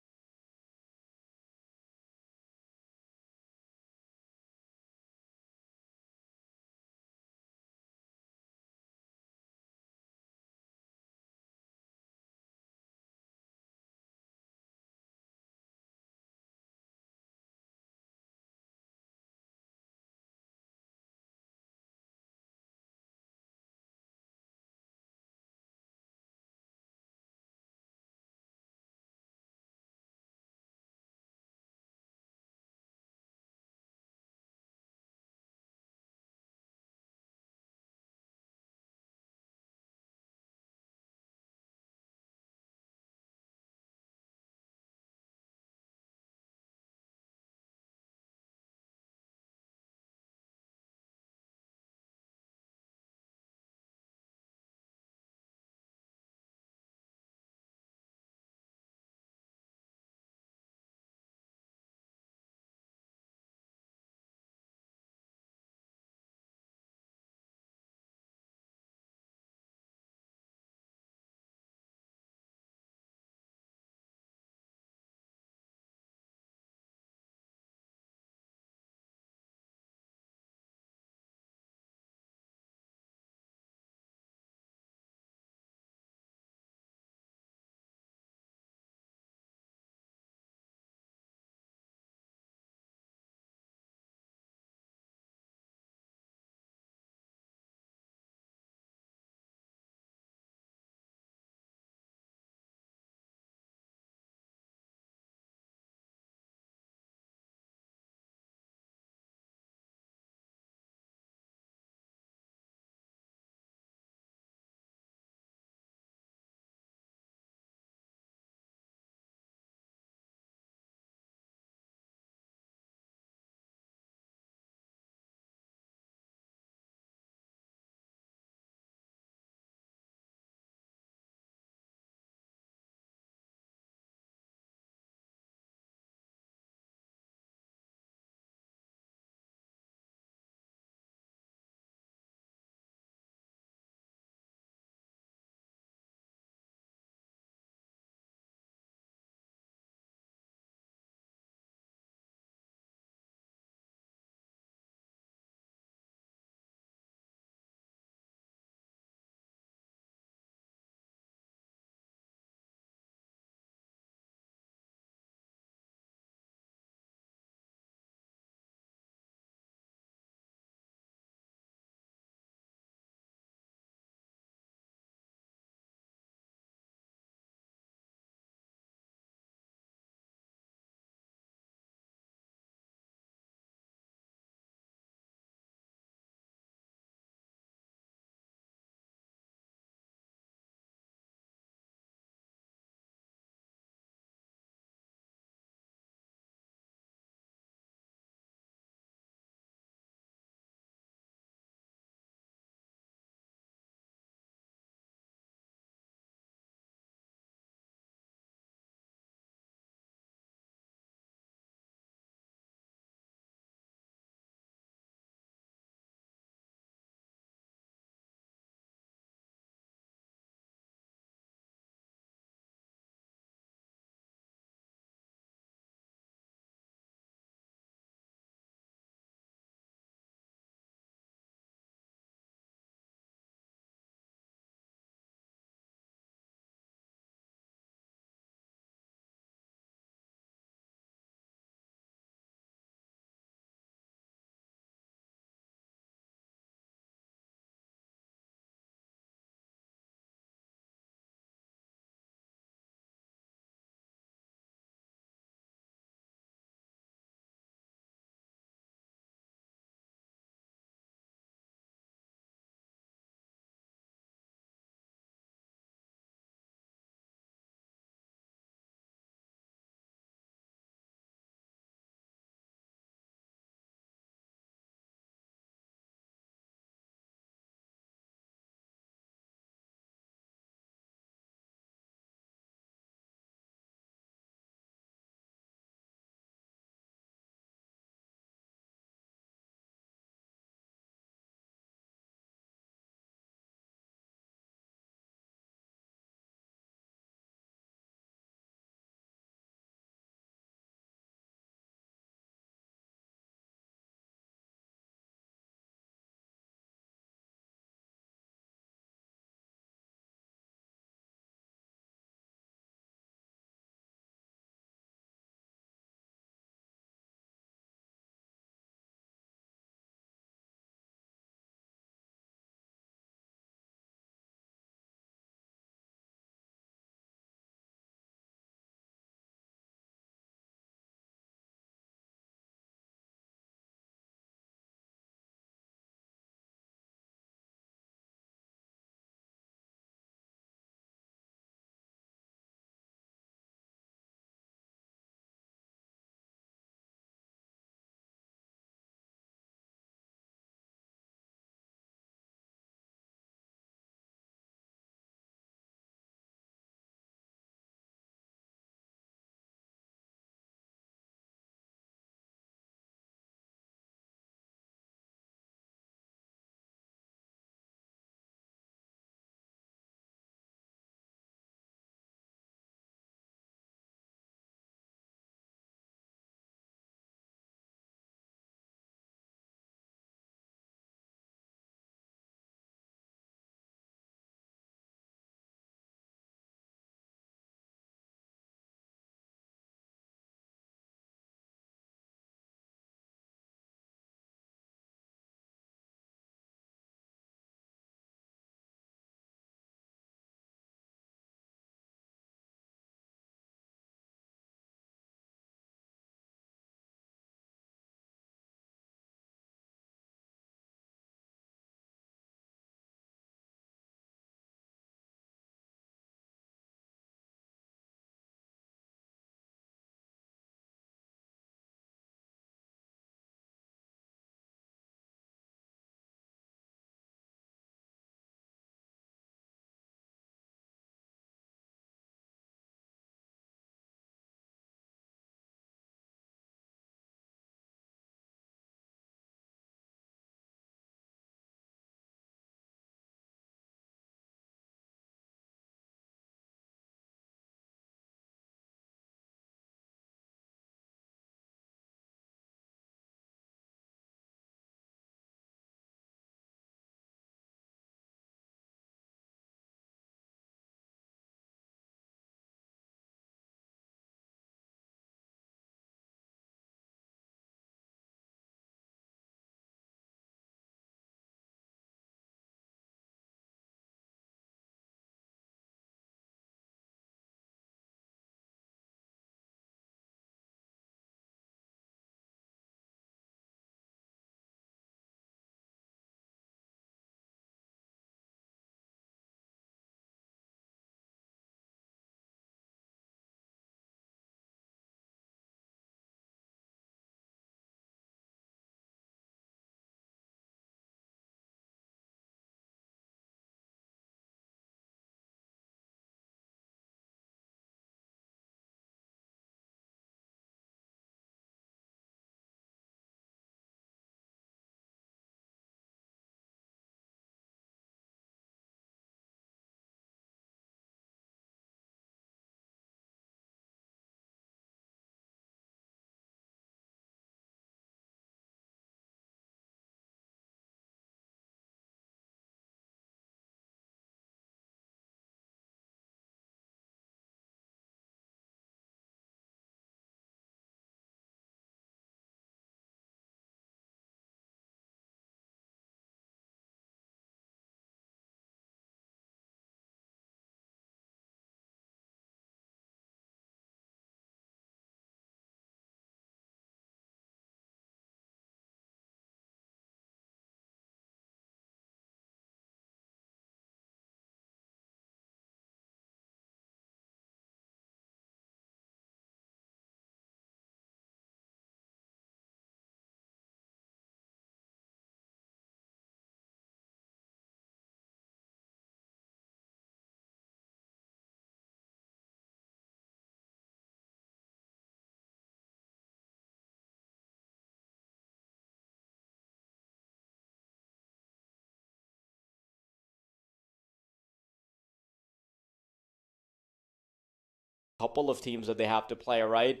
couple of teams that they have to play, right?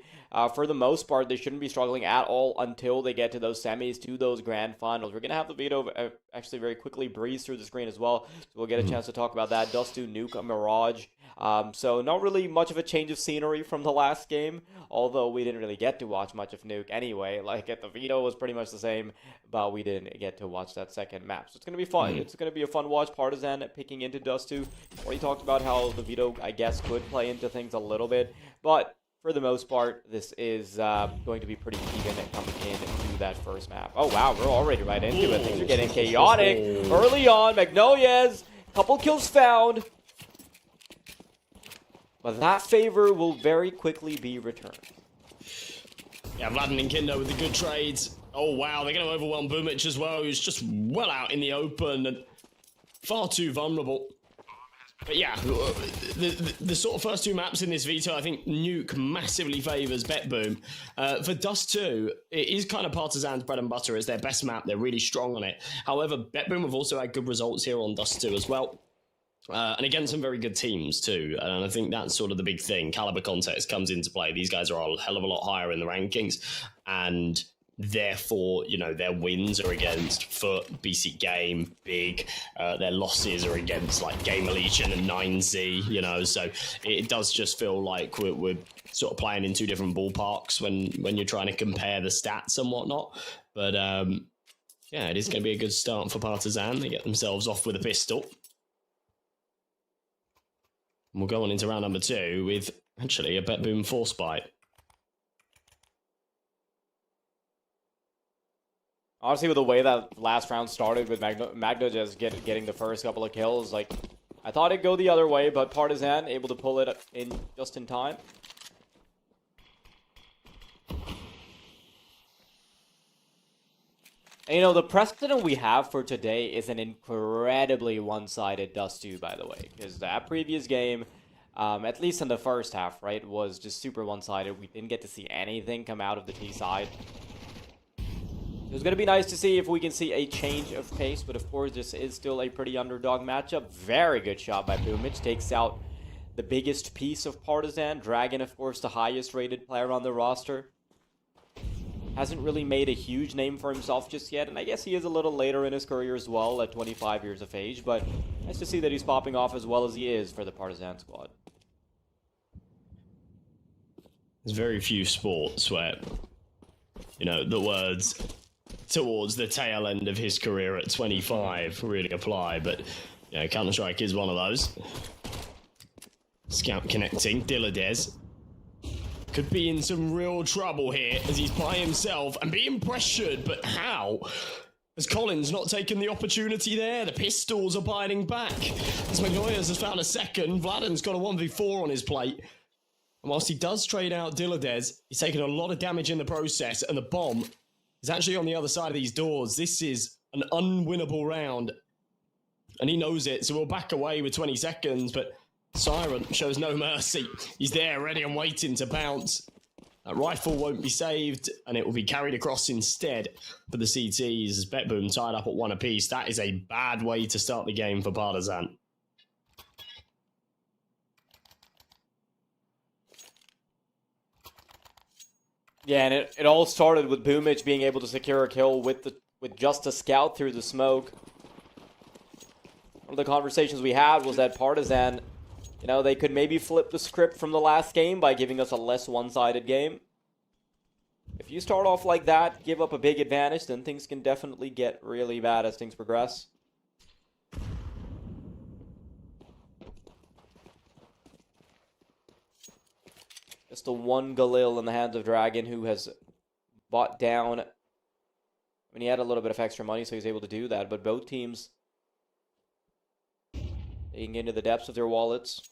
For the most part, they shouldn't be struggling at all until they get to those semis, to those grand finals. We're going to have the Vito actually very quickly breeze through the screen as well, so we'll get a chance to talk about that. Dust2, Nuke, Mirage. So not really much of a change of scenery from the last game, although we didn't really get to watch much of Nuke anyway. Like, at the Vito was pretty much the same, but we didn't get to watch that second map. So it's going to be fun. It's going to be a fun watch. Partizan picking into Dust2. Already talked about how the Vito, I guess, could play into things a little bit, but for the most part, this is going to be pretty even coming into that first map. Oh, wow, we're already right into it. Things are getting chaotic early on. Magnolia's, couple kills found. But that favor will very quickly be returned. Yeah, Vlad and Kindo with the good trades. Oh, wow, they're going to overwhelm Boomich as well, who's just well out in the open and far too vulnerable. But yeah, the sort of first two maps in this Vito, I think Nuke massively favours BetBoom. For Dust2, it is kind of Partizan's bread and butter. It's their best map. They're really strong on it. However, BetBoom have also had good results here on Dust2 as well. And against some very good teams too. And I think that's sort of the big thing. Caliber context comes into play. These guys are a hell of a lot higher in the rankings. And therefore, you know, their wins are against Foot, BC Game, Big. Their losses are against like Gamer Legion and 9Z, you know. So it does just feel like we're sort of playing in two different ballparks when you're trying to compare the stats and whatnot. But yeah, it is going to be a good start for Partizan. They get themselves off with a pistol. And we'll go on into round number 2 with actually a BetBoom force bite. Honestly, with the way that last round started with Magno just getting the first couple of kills, like, I thought it'd go the other way, but Partizan able to pull it in just in time. And, you know, the precedent we have for today is an incredibly one-sided Dust2, by the way, because that previous game, at least in the first half, right, was just super one-sided. We didn't get to see anything come out of the T side. It was going to be nice to see if we can see a change of pace, but of course this is still a pretty underdog matchup. Very good shot by Boomich. Takes out the biggest piece of Partizan. Dragon, of course, the highest rated player on the roster. Hasn't really made a huge name for himself just yet, and I guess he is a little later in his career as well, at 25 years of age, but nice to see that he's popping off as well as he is for the Partizan squad. There's very few sports where, you know, the words towards the tail end of his career at 25 really apply, but you know, Counter-Strike is one of those. Scout connecting, Dilladez could be in some real trouble here as he's by himself and being pressured, but how? Has Collins not taken the opportunity there? The pistols are biting back. As Magnolias has found a second, Vladden's got a 1v4 on his plate. And whilst he does trade out Dilladez, he's taken a lot of damage in the process, and the bomb is actually on the other side of these doors. This is an unwinnable round, and he knows it, so we'll back away with 20 seconds, but Siren shows no mercy. He's there, ready and waiting to bounce. That rifle won't be saved, and it will be carried across instead for the CTs as BetBoom tied up at 1 apiece. That is a bad way to start the game for Partizan. Yeah, and it all started with Boomich being able to secure a kill with just a scout through the smoke. One of the conversations we had was that Partizan, you know, they could maybe flip the script from the last game by giving us a less one-sided game. If you start off like that, give up a big advantage, then things can definitely get really bad as things progress. Just the one Galil in the hands of Dragon, who has bought down. I mean, he had a little bit of extra money, so he's able to do that. But both teams digging into the depths of their wallets.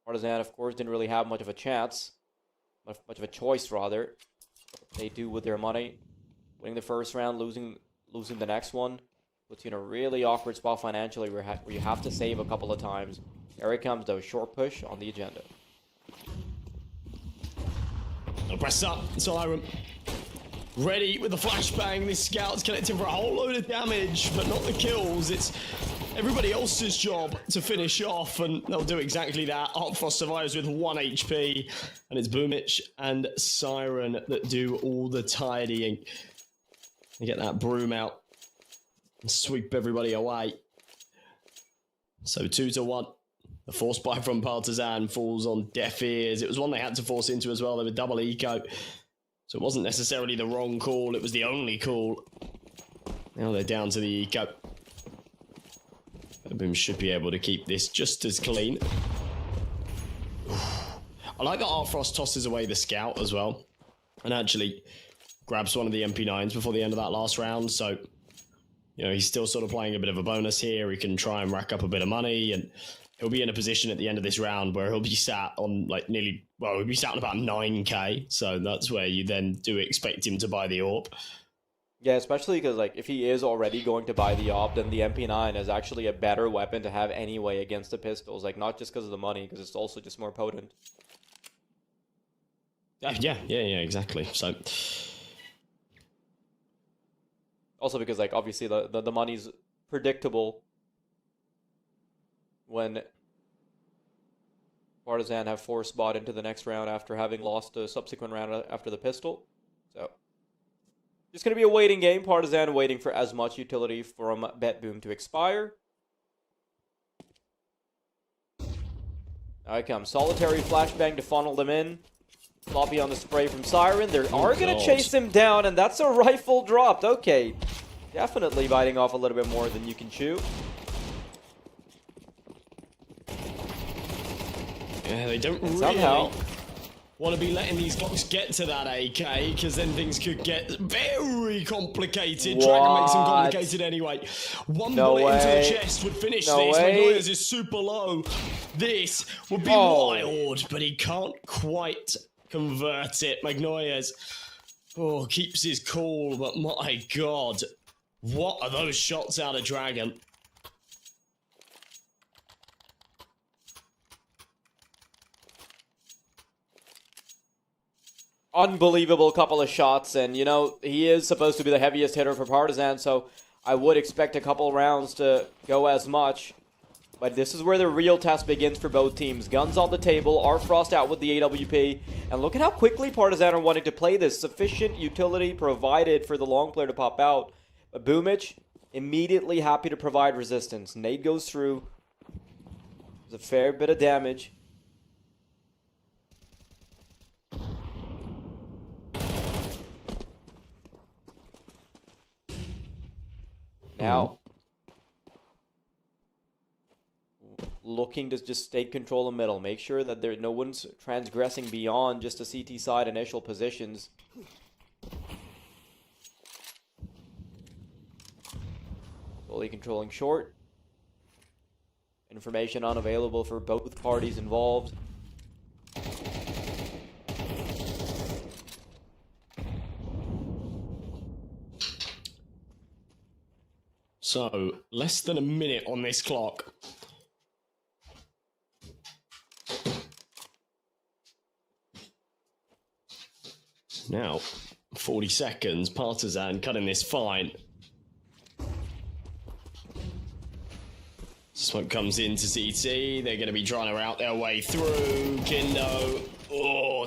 Partizan, of course, didn't really have much of a chance. Much of a choice, rather. They do with their money. Winning the first round, losing the next one. Puts you in a really awkward spot financially where you have to save a couple of times. Here it comes, though. Short push on the agenda. No press up, Siren. Ready with the flashbang. This scout's connecting for a whole load of damage, but not the kills. It's everybody else's job to finish off, and they'll do exactly that. Artfrost survives with 1 HP, and it's Boomich and Siren that do all the tidying. They get that broom out and sweep everybody away. So 2-1. The force buy from Partizan falls on deaf ears. It was one they had to force into as well. They were double eco. So it wasn't necessarily the wrong call. It was the only call. Now they're down to the eco. Boom should be able to keep this just as clean. I like that Artfrost tosses away the scout as well. And actually grabs one of the MP9s before the end of that last round. So, you know, he's still sort of playing a bit of a bonus here. He can try and rack up a bit of money, and he'll be in a position at the end of this round where he'll be sat on like nearly, well, he'll be sat on about 9k. So that's where you then do expect him to buy the AWP. Yeah, especially because like if he is already going to buy the AWP, then the MP9 is actually a better weapon to have anyway against the pistols. Like not just because of the money, because it's also just more potent. Yeah, exactly. So also because like obviously the money's predictable when Partizan have force bought into the next round after having lost a subsequent round after the pistol. So just going to be a waiting game. Partizan waiting for as much utility from BetBoom to expire. Now it comes. Solitary flashbang to funnel them in. Floppy on the spray from Siren. They are going to chase him down, and that's a rifle dropped. Okay. Definitely biting off a little bit more than you can chew. Yeah, they don't really somehow want to be letting these blocks get to that AK, because then things could get very complicated. Dragon makes them complicated anyway. One bullet into the chest would finish this. Magnolia's is super low. This would be wild, but he can't quite convert it. Magnolia's keeps his cool, but my god, what are those shots out of Dragon? Unbelievable couple of shots, and you know, he is supposed to be the heaviest hitter for Partizan, so I would expect a couple rounds to go as much. But this is where the real test begins for both teams. Guns on the table, Artfrost out with the AWP, and look at how quickly Partizan are wanting to play this. Sufficient utility provided for the long player to pop out. But Boomich, immediately happy to provide resistance. Nade goes through. There's a fair bit of damage. Now, looking to just stay control in middle. Make sure that no one's transgressing beyond just the CT side initial positions. Fully controlling short. Information unavailable for both parties involved. So, less than a minute on this clock. Now, 40 seconds, Partizan cutting this fine. Smoke comes into CT, they're going to be trying to route their way through. Kindo,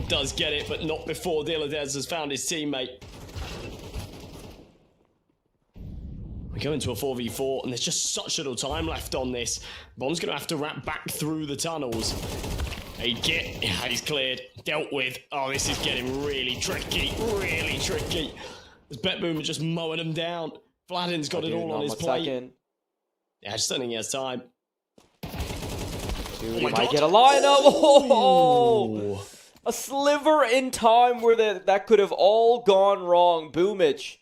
does get it, but not before Diladez has found his teammate. We go into a 4v4, and there's just such little time left on this. Bond's going to have to wrap back through the tunnels. He's cleared, dealt with. Oh, this is getting really tricky, really tricky. This BetBoom just mowing him down. Vladin's got it all on his plate. Yeah, I just don't think he has time. Dude, he might get a lineup. Oh, a sliver in time where that could have all gone wrong. Boomich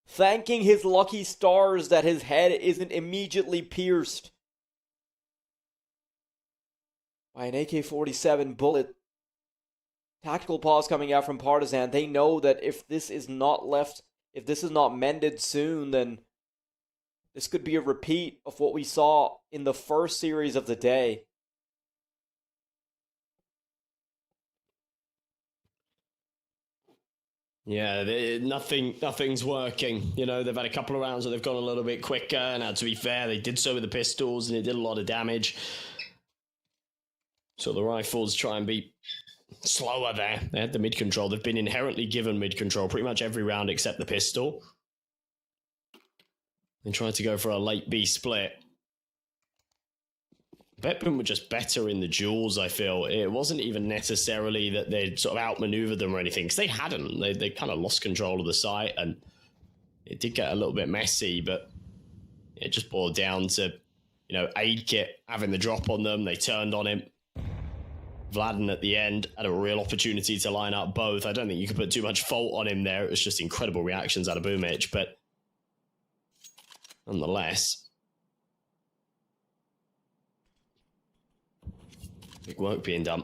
thanking his lucky stars that his head isn't immediately pierced by an AK-47 bullet. Tactical pause coming out from Partizan. They know that if this is not mended soon, then this could be a repeat of what we saw in the first series of the day. Yeah, nothing's working. You know, they've had a couple of rounds where they've gone a little bit quicker. Now, to be fair, they did so with the pistols, and it did a lot of damage. So the rifles try and be slower there. They had the mid-control. They've been inherently given mid-control pretty much every round except the pistol. They tried to go for a late B split. Betboom were just better in the duels, I feel. It wasn't even necessarily that they'd sort of outmaneuvered them or anything, because they hadn't. They kind of lost control of the site, and it did get a little bit messy, but it just boiled down to, you know, Aid Kit having the drop on them. They turned on him. Vladden at the end had a real opportunity to line up both. I don't think you could put too much fault on him there. It was just incredible reactions out of Boomich, but nonetheless, big work being done.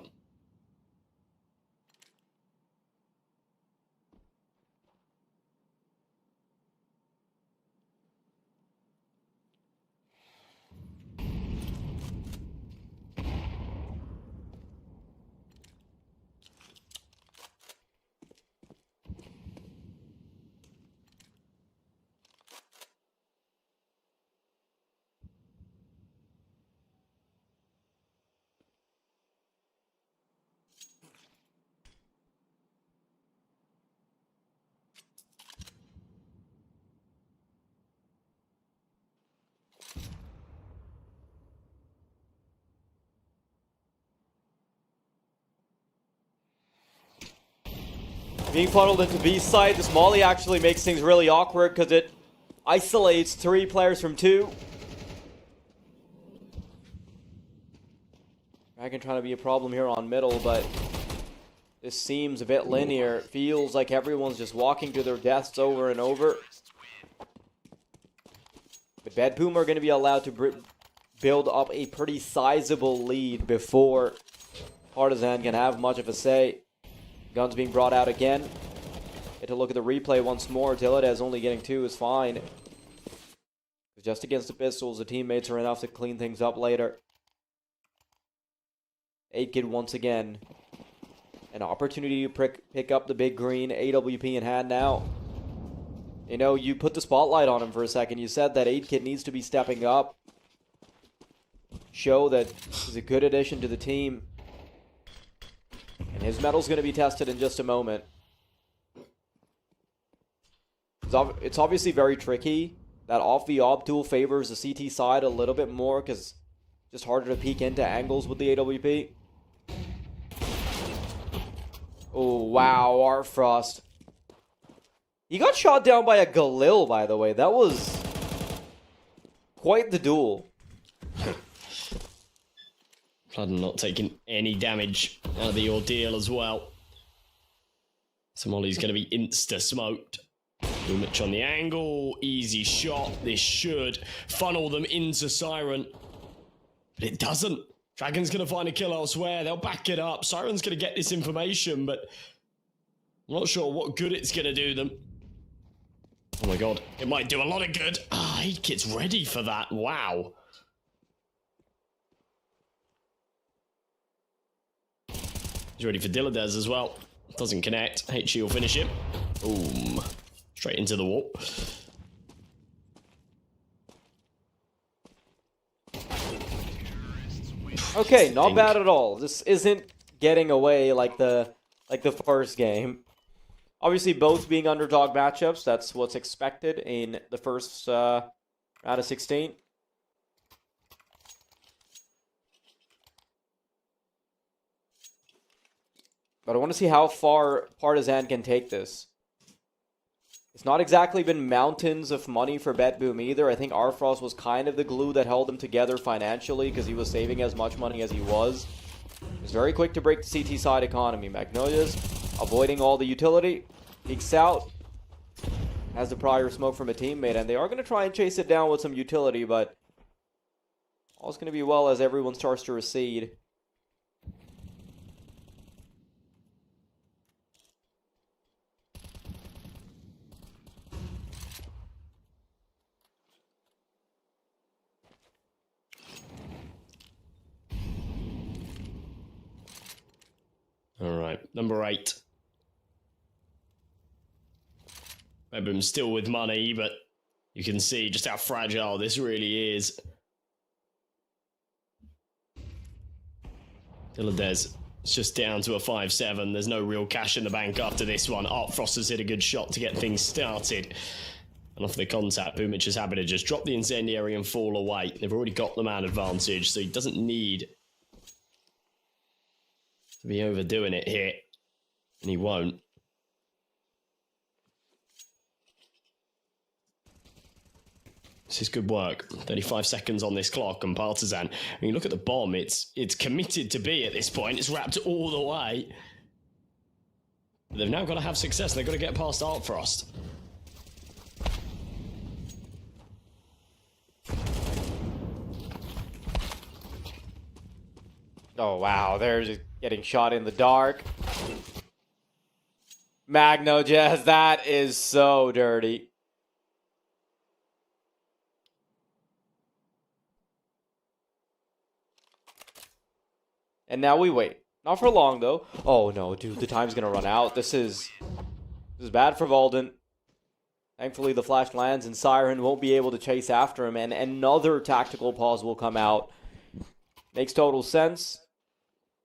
Being funneled into B side, this molly actually makes things really awkward because it isolates 3 players from 2. Dragon trying to be a problem here on middle, but this seems a bit linear. It feels like everyone's just walking to their deaths over and over. But Betboom are going to be allowed to build up a pretty sizable lead before Partizan can have much of a say. Guns being brought out again. Get to look at the replay once more. Tilladez only getting 2 is fine. Just against the pistols, the teammates are enough to clean things up later. 8-Kid once again. An opportunity to pick up the big green. AWP in hand now. You know, you put the spotlight on him for a second. You said that 8-Kid needs to be stepping up. Show that he's a good addition to the team. And his metal's going to be tested in just a moment. It's obviously very tricky. That off the ob tool favors the CT side a little bit more because it's just harder to peek into angles with the AWP. Oh, wow, Artfrost. He got shot down by a Galil, by the way. That was quite the duel. Vladden not taking any damage out of the ordeal as well. Somali's going to be insta-smoked. Boomich on the angle. Easy shot. This should funnel them into Siren. But it doesn't. Dragon's going to find a kill elsewhere. They'll back it up. Siren's going to get this information, but I'm not sure what good it's going to do them. Oh my god. It might do a lot of good. Ah, he gets ready for that. Wow. He's ready for Dilladez as well. Doesn't connect. HE will finish him. Boom. Straight into the wall. Okay, not bad at all. This isn't getting away like the first game. Obviously, both being underdog matchups. That's what's expected in the first round of 16. But I want to see how far Partizan can take this. It's not exactly been mountains of money for Betboom either. I think Artfrost was kind of the glue that held them together financially because he was saving as much money as he was. He was very quick to break the CT side economy. Magnolia's avoiding all the utility. Peeks out. Has the prior smoke from a teammate, and they are going to try and chase it down with some utility, but all's going to be well as everyone starts to recede. All right, number 8. Redboom's still with money, but you can see just how fragile this really is. Dilladez, it's just down to a 5-7. There's no real cash in the bank after this one. Frost has hit a good shot to get things started. And off the contact, Boomic is happy to just drop the incendiary and fall away. They've already got the man advantage, so he doesn't need to be overdoing it here. And he won't. This is good work. 35 seconds on this clock, and Partizan, when you look at the bomb, it's committed to be at this point. It's wrapped all the way. But they've now got to have success. They've got to get past Frost. Oh, wow. They're just getting shot in the dark. Magno Jazz, that is so dirty. And now we wait. Not for long, though. Oh, no, dude, the time's gonna run out. This is bad for Valden. Thankfully, the flash lands, and Siren won't be able to chase after him, and another tactical pause will come out. Makes total sense.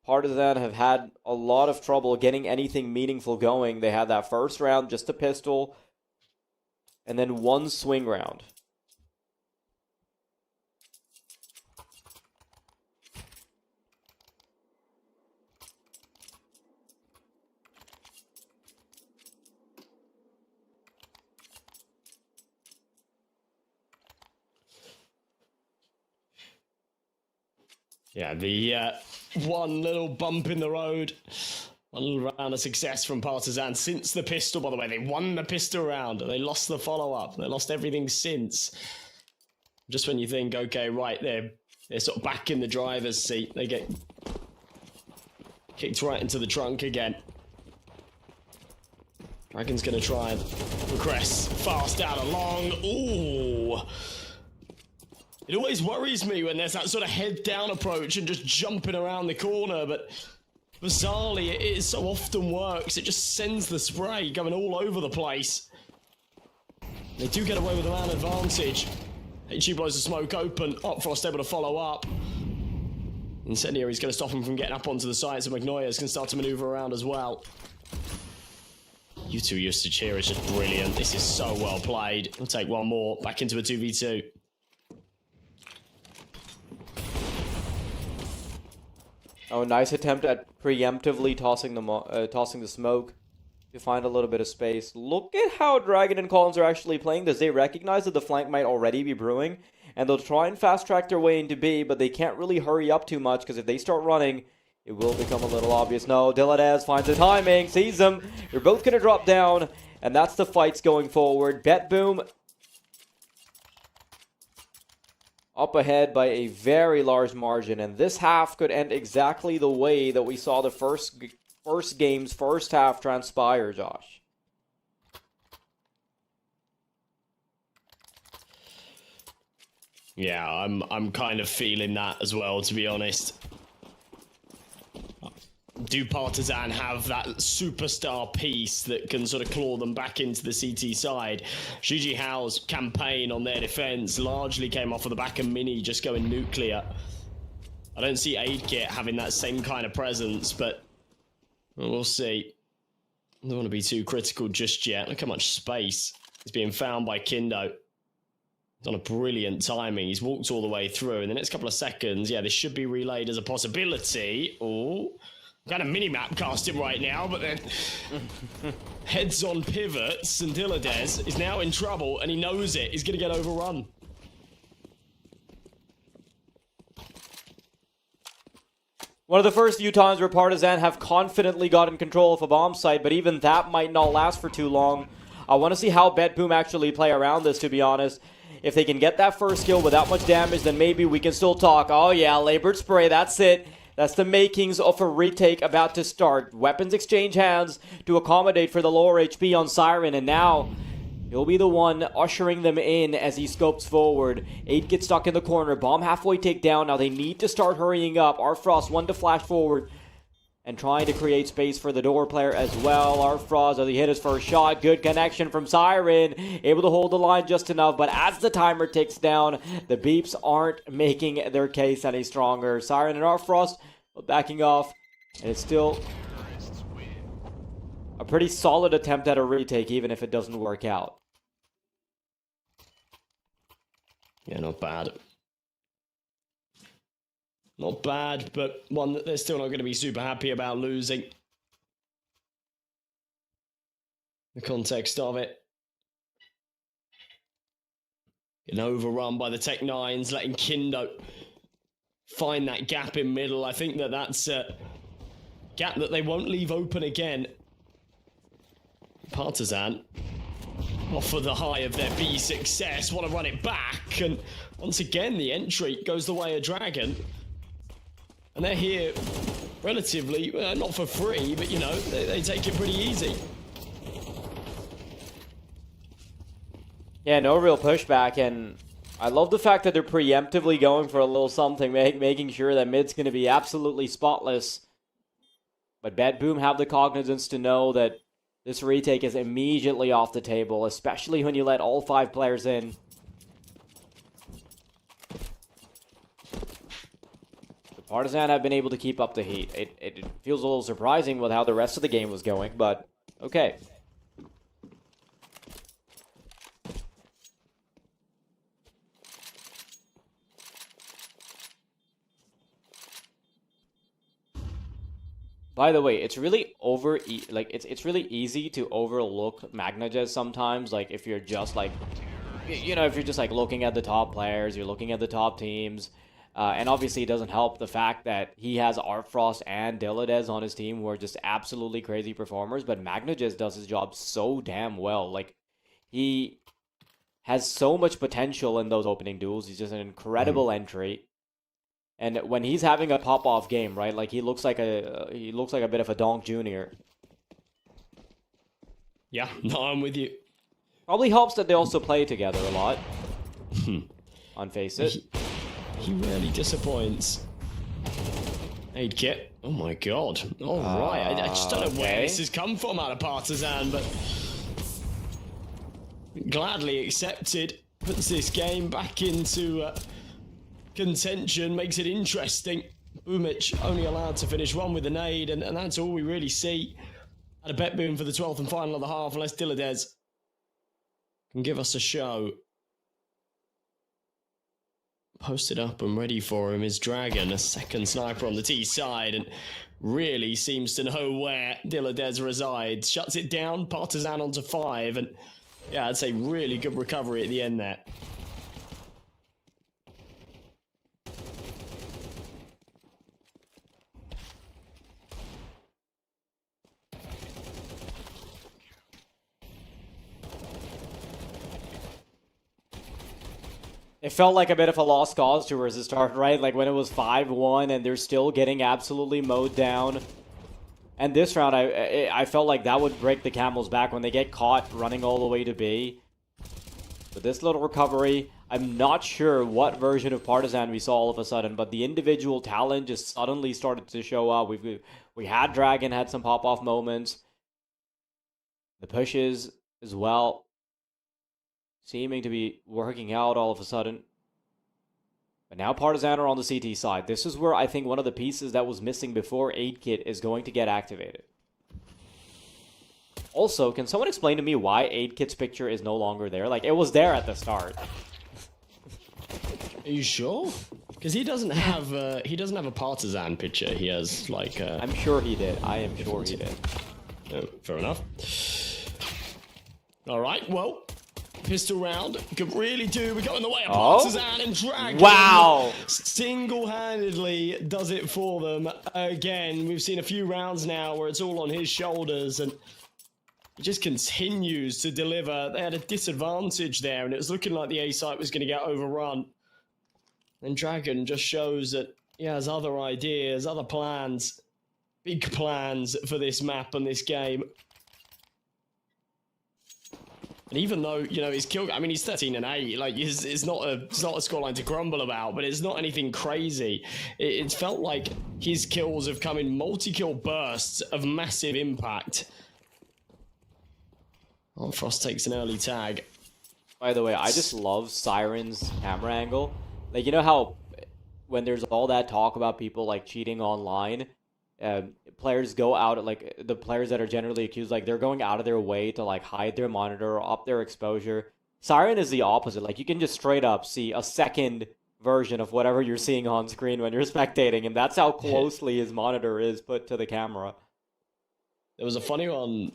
Partizan have had a lot of trouble getting anything meaningful going. They had that first round, just a pistol, and then one swing round. Yeah, the one little bump in the road. One little round of success from Partizan since the pistol, by the way. They won the pistol round. They lost the follow-up. They lost everything since. Just when you think, okay, right, they're sort of back in the driver's seat. They get kicked right into the trunk again. Dragon's going to try and progress fast out along. Ooh. It always worries me when there's that sort of head-down approach and just jumping around the corner, but bizarrely, it so often works. It just sends the spray going all over the place. They do get away with a man advantage. HG blows the smoke open. Frost able to follow up. Incendiary's going to stop him from getting up onto the side, so Magnoia's can start to maneuver around as well. You two used to cheer is just brilliant. This is so well played. We'll take one more. Back into a 2v2. Oh, nice attempt at preemptively tossing the smoke to find a little bit of space. Look at how Dragon and Collins are actually playing this. They recognize that the flank might already be brewing, and they'll try and fast-track their way into B, but they can't really hurry up too much, because if they start running, it will become a little obvious. No, Dilladez finds the timing, sees them. They're both going to drop down, and that's the fights going forward. BetBoom up ahead by a very large margin, and this half could end exactly the way that we saw the first game's first half transpire, Josh. Yeah, I'm kind of feeling that as well, to be honest. Do Partizan have that superstar piece that can sort of claw them back into the CT side? JiJieHao's campaign on their defense largely came off of the back of Mini just going nuclear. I don't see AidKit having that same kind of presence, but we'll see. I don't want to be too critical just yet. Look how much space is being found by Kindo. He's on a brilliant timing. He's walked all the way through. In the next couple of seconds, yeah, this should be relayed as a possibility. Oh. Kind of mini-map casting right now, but then heads on pivots, and Dilladez is now in trouble, and he knows it. He's going to get overrun. One of the first few times where Partizan have confidently gotten control of a bomb site, but even that might not last for too long. I want to see how BetBoom actually play around this, to be honest. If they can get that first kill without much damage, then maybe we can still talk. Oh yeah, labored spray, that's it. That's the makings of a retake about to start. Weapons exchange hands to accommodate for the lower HP on Siren, and now he'll be the one ushering them in as he scopes forward. 8 gets stuck in the corner. Bomb halfway takedown. Now they need to start hurrying up. Frost one to flash forward. and trying to create space for the door player as well. Arfrost, he hit his first shot. Good connection from Siren. Able to hold the line just enough, but as the timer ticks down, the beeps aren't making their case any stronger. Siren and Arfrost backing off, and it's still a pretty solid attempt at a retake, even if it doesn't work out. Yeah, not bad. Not bad, but one that they're still not going to be super happy about losing. The context of it. An overrun by the Tech Nines, letting Kindo find that gap in middle. I think that's a gap that they won't leave open again. Partizan, off for the high of their B success, want to run it back, and once again the entry goes the way of Dragon. And they're here relatively, not for free, but you know, they take it pretty easy. Yeah, no real pushback, and I love the fact that they're preemptively going for a little something, making sure that mid's going to be absolutely spotless. But Bad Boom have the cognizance to know that this retake is immediately off the table, especially when you let all 5 players in. Partizan have been able to keep up the heat. It feels a little surprising with how the rest of the game was going, but okay. By the way, it's really it's really easy to overlook Magnajez sometimes. Like if you're just like, you know, if you're just like looking at the top players, you're looking at the top teams. And obviously it doesn't help the fact that he has Artfrost and Diladez on his team who are just absolutely crazy performers, but Magnajez does his job so damn well. Like, he has so much potential in those opening duels. He's just an incredible entry. And when he's having a pop-off game, right, like he looks like a bit of a Donk Jr. Yeah, no, I'm with you. Probably helps that they also play together a lot. On Face It. He really disappoints. Aid kit. Oh my god. Alright. I just don't know where this has come from out of Partizan, but gladly accepted. Puts this game back into contention, makes it interesting. Boomic only allowed to finish one with an aid, and that's all we really see. Had a bet boom for the 12th and final of the half, unless Diladez can give us a show. Posted up and ready for him is Dragon, a second sniper on the T side, and really seems to know where Diladez resides. Shuts it down, Partizan onto 5, and yeah, I'd say really good recovery at the end there. It felt like a bit of a lost cause towards the start, right? Like when it was 5-1 and they're still getting absolutely mowed down. And this round, I felt like that would break the camel's back when they get caught running all the way to B. But this little recovery, I'm not sure what version of Partizan we saw all of a sudden, but the individual talent just suddenly started to show up. We had Dragon, had some pop-off moments. The pushes as well seeming to be working out all of a sudden. But now Partizan are on the CT side. This is where I think one of the pieces that was missing before Aid Kit is going to get activated. Also, can someone explain to me why Aid Kit's picture is no longer there? Like, it was there at the start. Are you sure? Because he doesn't have a Partizan picture. He has like I'm sure he did. I am sure he did. Oh, fair enough. Alright, well, pistol round could really do. We got in the way of Partizan and Dragon. Wow! Single-handedly does it for them again. We've seen a few rounds now where it's all on his shoulders, and he just continues to deliver. They had a disadvantage there, and it was looking like the A site was going to get overrun. And Dragon just shows that he has other ideas, other plans, big plans for this map and this game. And even though, you know, his kill, I mean, he's 13-8, like, it's not a scoreline to grumble about, but it's not anything crazy. It felt like his kills have come in multi-kill bursts of massive impact. Oh, Frost takes an early tag. By the way, I just love Siren's camera angle. Like, you know how when there's all that talk about people, like, cheating online, players go out, like, the players that are generally accused, like, they're going out of their way to, like, hide their monitor or up their exposure. Siren is the opposite. Like, you can just straight up see a second version of whatever you're seeing on screen when you're spectating, and that's how closely his monitor is put to the camera. There was a funny one,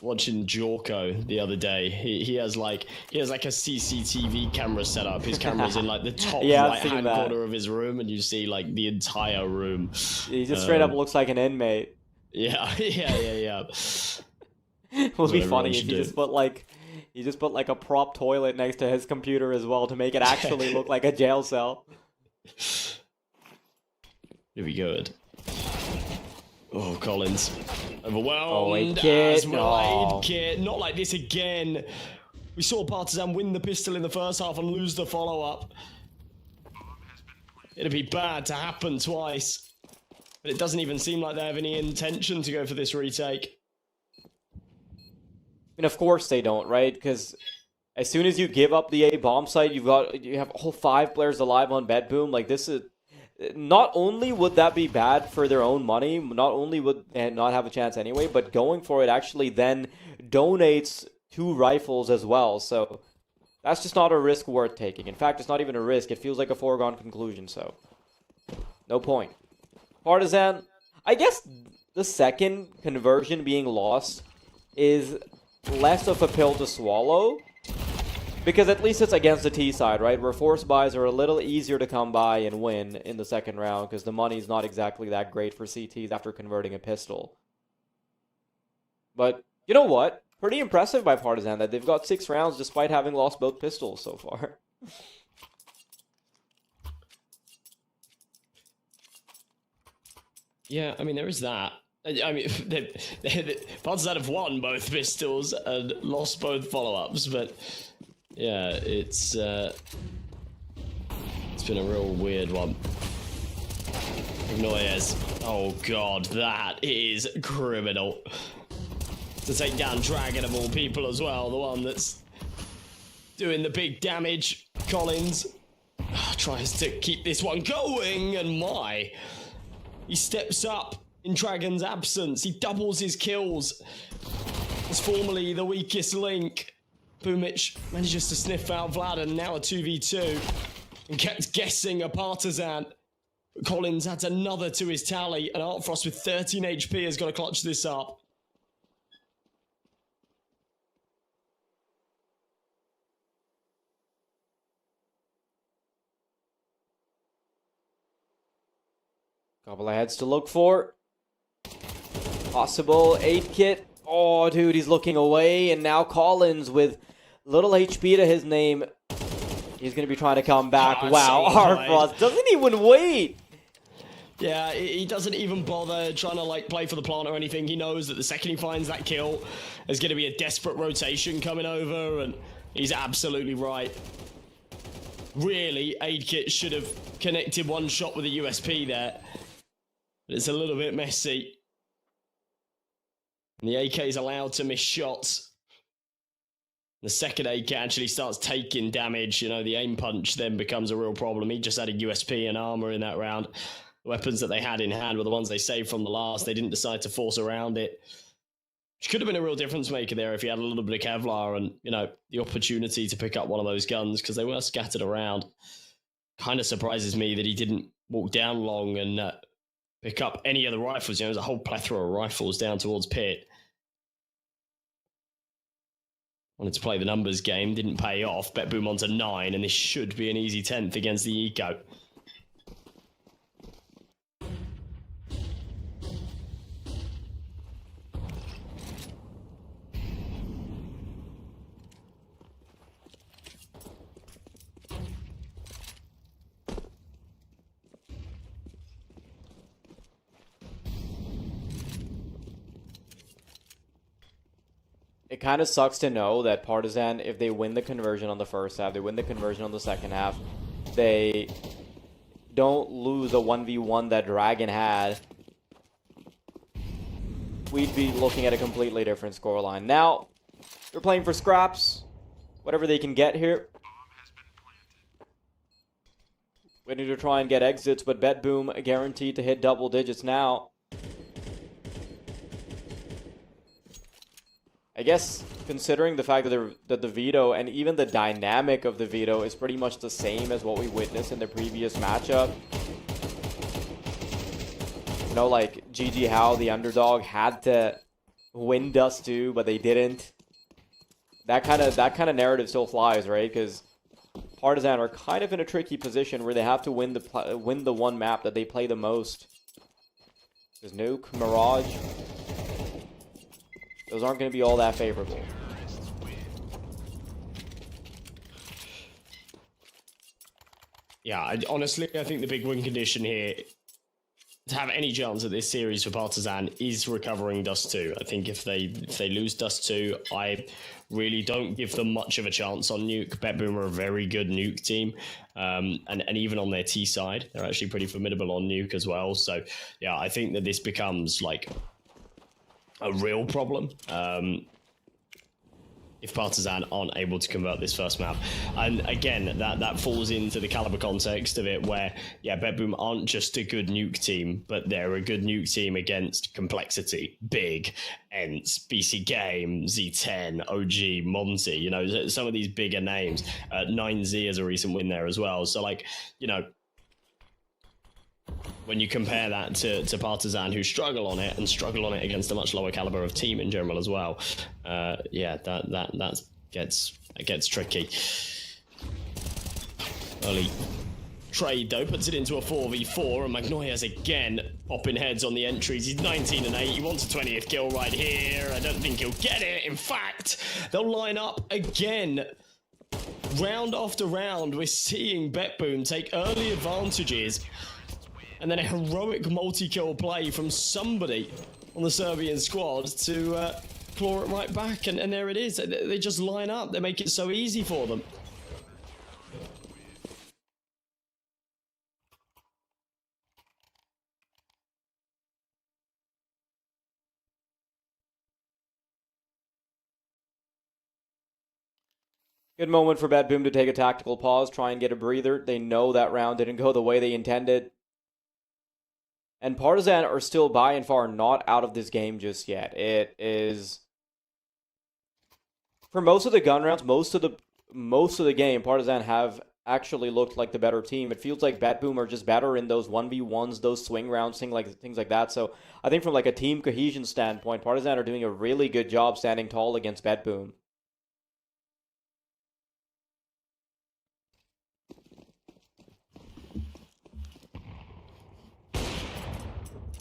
watching Jorko the other day. He has like a CCTV camera set up. His camera's in like the top right-hand corner of his room, and you see like the entire room. He just straight up looks like an inmate. Yeah. It would be funny if he just put like a prop toilet next to his computer as well to make it actually look like a jail cell. It'd be good. Oh, Collins. Overwhelmed. Oh, 8-kit. No. 8-kit. Not like this again. We saw Partizan win the pistol in the first half and lose the follow-up. It'd be bad to happen twice. But it doesn't even seem like they have any intention to go for this retake. And of course they don't, right? Because as soon as you give up the A bomb site, you have all 5 players alive on BetBoom. Like, this is... Not only would that be bad for their own money, not only would they not have a chance anyway, but going for it actually then donates 2 rifles as well. So that's just not a risk worth taking. In fact, it's not even a risk. It feels like a foregone conclusion, so no point. Partizan, I guess the second conversion being lost is less of a pill to swallow, because at least it's against the T side, right? Where force buys are a little easier to come by and win in the second round, because the money's not exactly that great for CTs after converting a pistol. But, you know what? Pretty impressive by Partizan that they've got 6 rounds despite having lost both pistols so far. Yeah, I mean, there is that. I mean, Partizan have won both pistols and lost both follow-ups, but... Yeah, it's been a real weird one. Noyes. Oh god, that is criminal. To take down Dragon of all people as well, the one that's doing the big damage. Collins tries to keep this one going, and my, he steps up in Dragon's absence. He doubles his kills. It's formerly the weakest link. Boomic manages to sniff out Vlad, and now a 2v2. And kept guessing a Partizan. But Collins adds another to his tally, and Artfrost with 13 HP has got to clutch this up. Couple of heads to look for. Possible 8-kit. Oh, dude, he's looking away, and now Collins with little HP to his name. He's going to be trying to come back. Wow, Artfrost doesn't even wait. Yeah, he doesn't even bother trying to, like, play for the plant or anything. He knows that the second he finds that kill, there's going to be a desperate rotation coming over, and he's absolutely right. Really, 8-kit should have connected one shot with a USP there. But it's a little bit messy. And the AK is allowed to miss shots. The second AK actually starts taking damage. You know, the aim punch then becomes a real problem. He just had a USP and armor in that round. The weapons that they had in hand were the ones they saved from the last. They didn't decide to force around it. Which could have been a real difference maker there if he had a little bit of Kevlar and, you know, the opportunity to pick up one of those guns, because they were scattered around. Kind of surprises me that he didn't walk down long and pick up any of the rifles. You know, there's a whole plethora of rifles down towards pit. Wanted to play the numbers game, didn't pay off. BetBoom onto 9, and this should be an easy 10th against the Eco. it kind of sucks to know that Partizan, if they win the conversion on the first half, they win the conversion on the second half, they don't lose a 1v1 that Dragon had, we'd be looking at a completely different scoreline. Now, they're playing for scraps, whatever they can get here. We need to try and get exits, but BetBoom guaranteed to hit double digits now. I guess, considering the fact that the veto and even the dynamic of the veto is pretty much the same as what we witnessed in the previous matchup. You know, like, JiJieHao, the underdog, had to win Dust 2, but they didn't. That kind of narrative still flies, right? Because Partizan are kind of in a tricky position where they have to win the one map that they play the most. There's Nuke, Mirage. Those aren't going to be all that favorable. Yeah, honestly, I think the big win condition here to have any chance at this series for Partizan is recovering Dust 2. I think if they lose Dust 2, I really don't give them much of a chance on Nuke. BetBoom are a very good Nuke team, and even on their T side, they're actually pretty formidable on Nuke as well. So yeah, I think that this becomes like a real problem if Partizan aren't able to convert this first map. And again, that falls into the caliber context of it where, yeah, BetBoom aren't just a good Nuke team, but they're a good Nuke team against complexity, Big, ENCE, BC Game, Z10, OG, Monty, you know, some of these bigger names. 9Z has a recent win there as well. So, like, you know, when you compare that to Partizan, who struggle on it and struggle on it against a much lower caliber of team in general as well, yeah, that gets tricky. Early trade though puts it into a 4v4, and Magnoia's again popping heads on the entries. He's 19 and 8. He wants a 20th kill right here. I don't think he'll get it. In fact, they'll line up again. Round after round, we're seeing BetBoom take early advantages. And then a heroic multi-kill play from somebody on the Serbian squad to claw it right back. And there it is. They just line up. They make it so easy for them. Good moment for BetBoom to take a tactical pause, try and get a breather. They know that round didn't go the way they intended. And Partizan are still by and far not out of this game just yet. It is, for most of the gun rounds, most of the game, Partizan have actually looked like the better team. It feels like BetBoom are just better in those 1v1s, those swing rounds, things like that. So I think from like a team cohesion standpoint, Partizan are doing a really good job standing tall against BetBoom.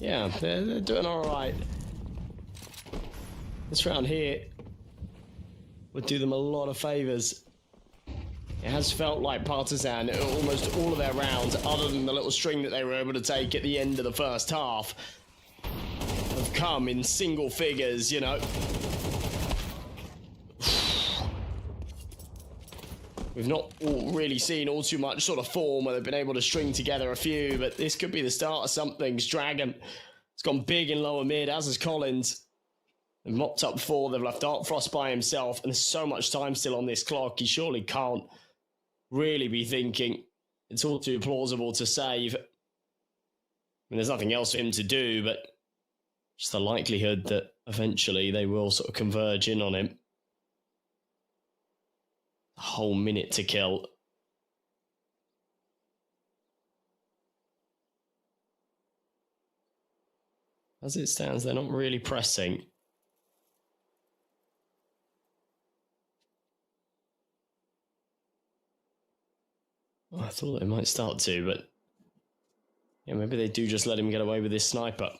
Yeah, they're doing all right. This round here would do them a lot of favors. It has felt like Partizan, almost all of their rounds, other than the little string that they were able to take at the end of the first half, have come in single figures, you know. We've not really seen all too much sort of form where they've been able to string together a few, but this could be the start of something. Dragon has gone big in lower mid, as has Collins. They've mopped up 4, they've left Dark Frost by himself, and there's so much time still on this clock, he surely can't really be thinking it's all too plausible to save. I mean, there's nothing else for him to do, but just the likelihood that eventually they will sort of converge in on him. A whole minute to kill. As it stands, they're not really pressing. Oh, I thought they might start to, but yeah, maybe they do just let him get away with this sniper.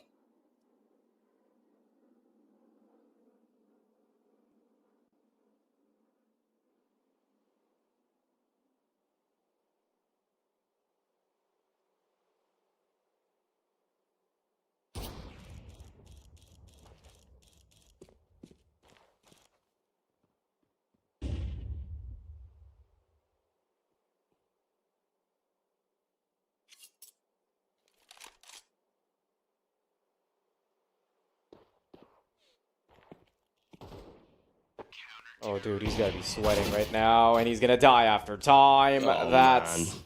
Oh, dude, he's gotta be sweating right now, and he's gonna die after time. Oh, That's... man.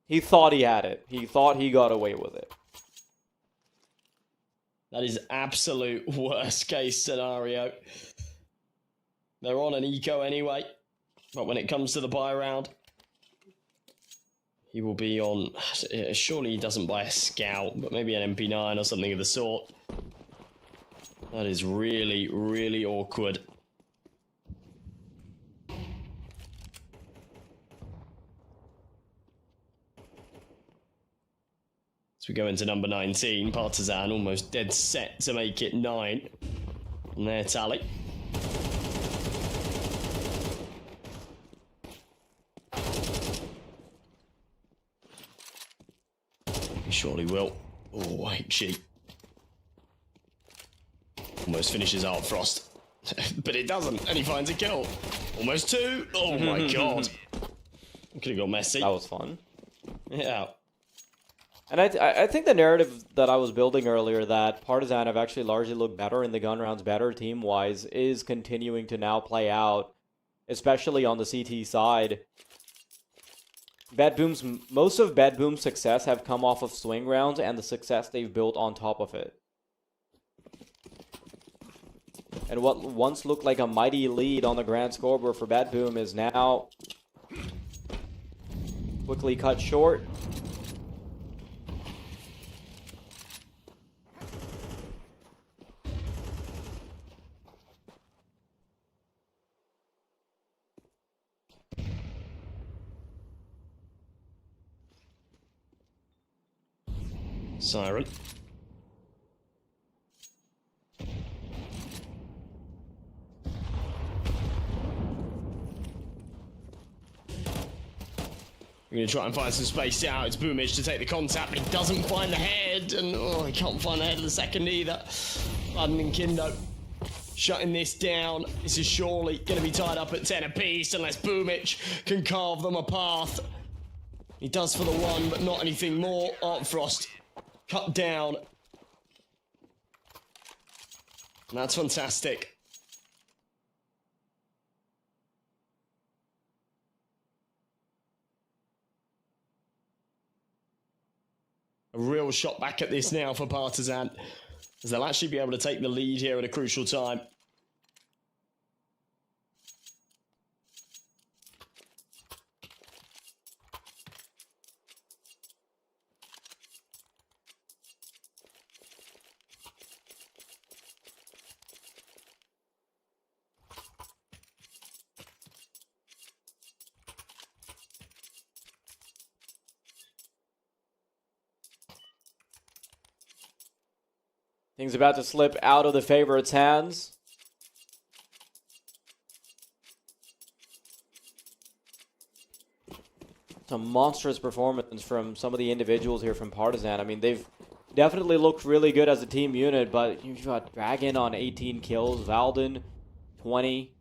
He thought he had it. He thought he got away with it. That is absolute worst case scenario. They're on an eco anyway. But when it comes to the buy round, he will be on... Surely he doesn't buy a scout, but maybe an MP9 or something of the sort. That is really, really awkward. As we go into number 19, Partizan almost dead set to make it 9 on their tally. He surely will. Oh, white sheep. Almost finishes Art Frost. But it doesn't, and he finds a kill. Almost 2. Oh my god. Could have got messy. That was fun. Yeah. And I think the narrative that I was building earlier, that Partizan have actually largely looked better in the gun rounds, better team-wise, is continuing to now play out, especially on the CT side. Most of Bad Boom's success have come off of swing rounds and the success they've built on top of it. And what once looked like a mighty lead on the grand scoreboard for Bad Boom is now quickly cut short. Siren. We're going to try and find some space out. It's Boomage to take the contact, but he doesn't find the head. And oh, he can't find the head of the second either. Button and Kindo shutting this down. This is surely going to be tied up at 10 apiece unless Boomage can carve them a path. He does for the one, but not anything more. Art Frost cut down. And that's fantastic. A real shot back at this now for Partizan, as they'll actually be able to take the lead here at a crucial time. Things about to slip out of the favorites' hands. It's a monstrous performance from some of the individuals here from Partizan. I mean, they've definitely looked really good as a team unit, but you've got Dragon on 18 kills, Valden 20.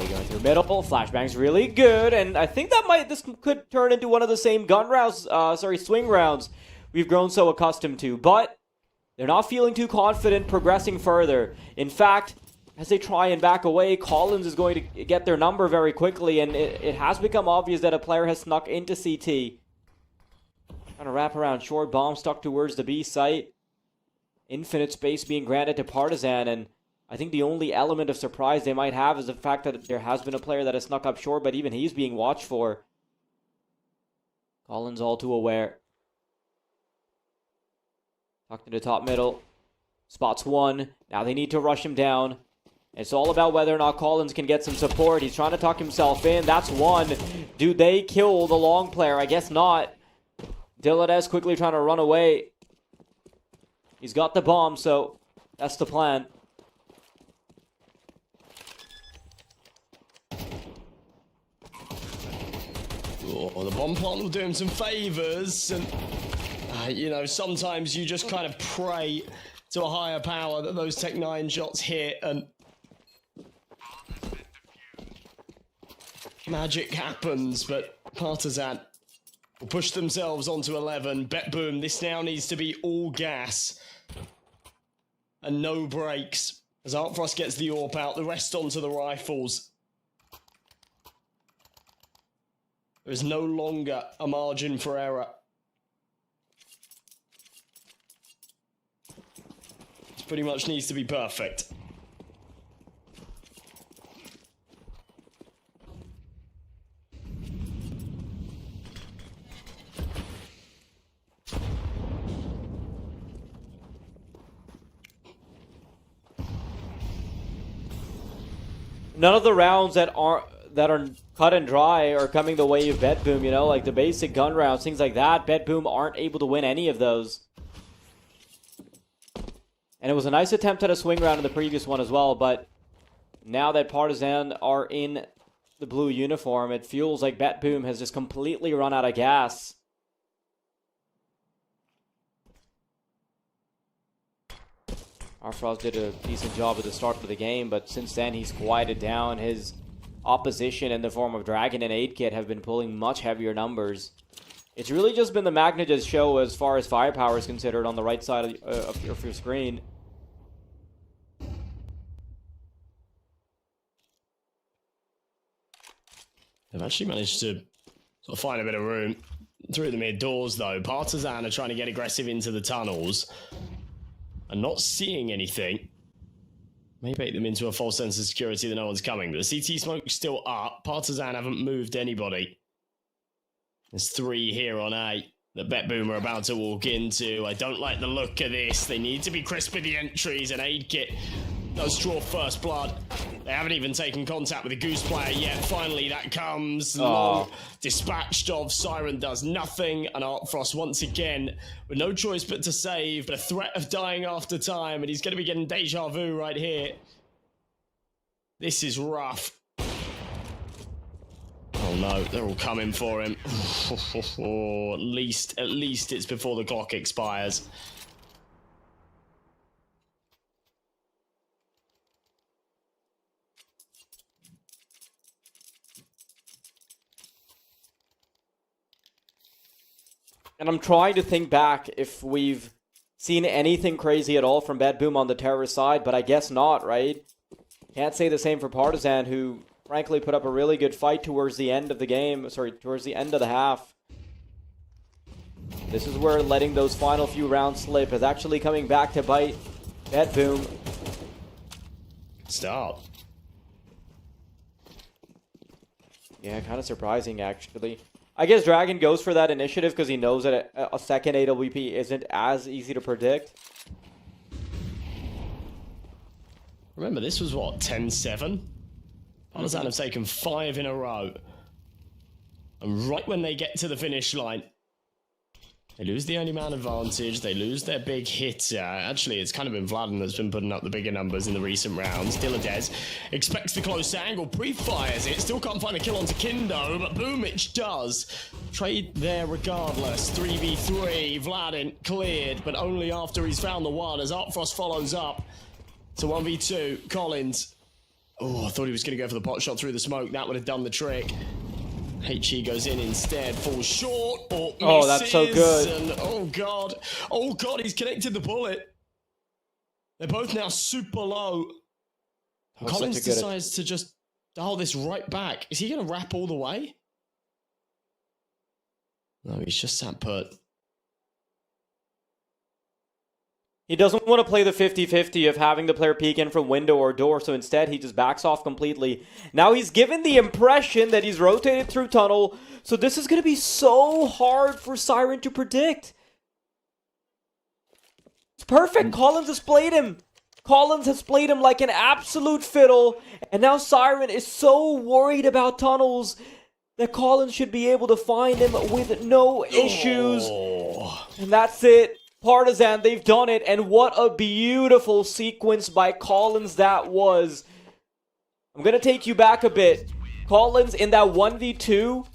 Going through middle, flashbang's really good, and I think this could turn into one of the same swing rounds we've grown so accustomed to, but they're not feeling too confident progressing further. In fact, as they try and back away, Collins is going to get their number very quickly, and it has become obvious that a player has snuck into CT. Trying to wrap around short, bomb stuck towards the B site. Infinite space being granted to Partizan, and I think the only element of surprise they might have is the fact that there has been a player that has snuck up short, but even he's being watched for. Collins all too aware. Tucked into top middle. Spots one. Now they need to rush him down. It's all about whether or not Collins can get some support. He's trying to tuck himself in. That's one. Do they kill the long player? I guess not. Diladez quickly trying to run away. He's got the bomb, so that's the plan. Oh, the bomb plant will do him some favours, and you know, sometimes you just kind of pray to a higher power that those Tech 9 shots hit, and magic happens, but Partizan will push themselves onto 11. Bet Boom, this now needs to be all gas and no brakes. As Artfrost gets the AWP out, the rest onto the rifles. There is no longer a margin for error. It pretty much needs to be perfect. None of the rounds that are cut and dry are coming the way of Bet Boom, you know, like the basic gun rounds, things like that. Bet Boom aren't able to win any of those. And it was a nice attempt at a swing round in the previous one as well, but now that Partizan are in the blue uniform, it feels like Bet Boom has just completely run out of gas. Artfrost did a decent job at the start of the game, but since then he's quieted down. His opposition in the form of Dragon and 8-Kit have been pulling much heavier numbers. It's really just been the Magnitude's show as far as firepower is considered on the right side of your screen. They've actually managed to sort of find a bit of room through the mid doors, though. Partizan are trying to get aggressive into the tunnels and not seeing anything. May bait them into a false sense of security that no one's coming, but the CT smoke's still up. Partizan haven't moved anybody. There's 3 here on A that Bet Boom are about to walk into. I don't like the look of this. They need to be crisp with the entries, and 8-Kit does draw first blood. They haven't even taken contact with the Goose player yet. Finally, that comes. Long dispatched of. Siren does nothing, and Artfrost once again with no choice but to save, but a threat of dying after time, and he's going to be getting deja vu right here. This is rough. Oh no, they're all coming for him. At least it's before the clock expires. And I'm trying to think back if we've seen anything crazy at all from Bet Boom on the terrorist side, but I guess not, right? Can't say the same for Partizan, who frankly put up a really good fight towards the end of the game. Towards the end of the half. This is where letting those final few rounds slip is actually coming back to bite Bet Boom. Start. Yeah, kind of surprising, actually. I guess Dragon goes for that initiative because he knows that a second AWP isn't as easy to predict. Remember, this was what, 10-7? Partizan have taken 5 in a row. And right when they get to the finish line, they lose the only man advantage, they lose their big hitter. Actually, it's kind of been Vladen that's been putting up the bigger numbers in the recent rounds. Dilladez expects the close angle, pre-fires it, still can't find the kill onto Kindo, but Boomich does. Trade there regardless, 3v3, Vladen cleared, but only after he's found the one, as Artfrost follows up to 1v2, Collins. Oh, I thought he was going to go for the pot shot through the smoke, that would have done the trick. HE goes in instead, falls short, or misses, oh, that's so good. And oh god, he's connected the bullet. They're both now super low. Collins decides to just dial this right back. Is he going to wrap all the way? No, he's just sat put. He doesn't want to play the 50-50 of having the player peek in from window or door, so instead he just backs off completely. Now he's given the impression that he's rotated through tunnel, so this is going to be so hard for Siren to predict. It's perfect. Collins has played him. Collins has played him like an absolute fiddle, and now Siren is so worried about tunnels that Collins should be able to find him with no issues. Oh. And that's it. Partizan, they've done it, and what a beautiful sequence by Collins that was. I'm going to take you back a bit. Collins, in that 1v2,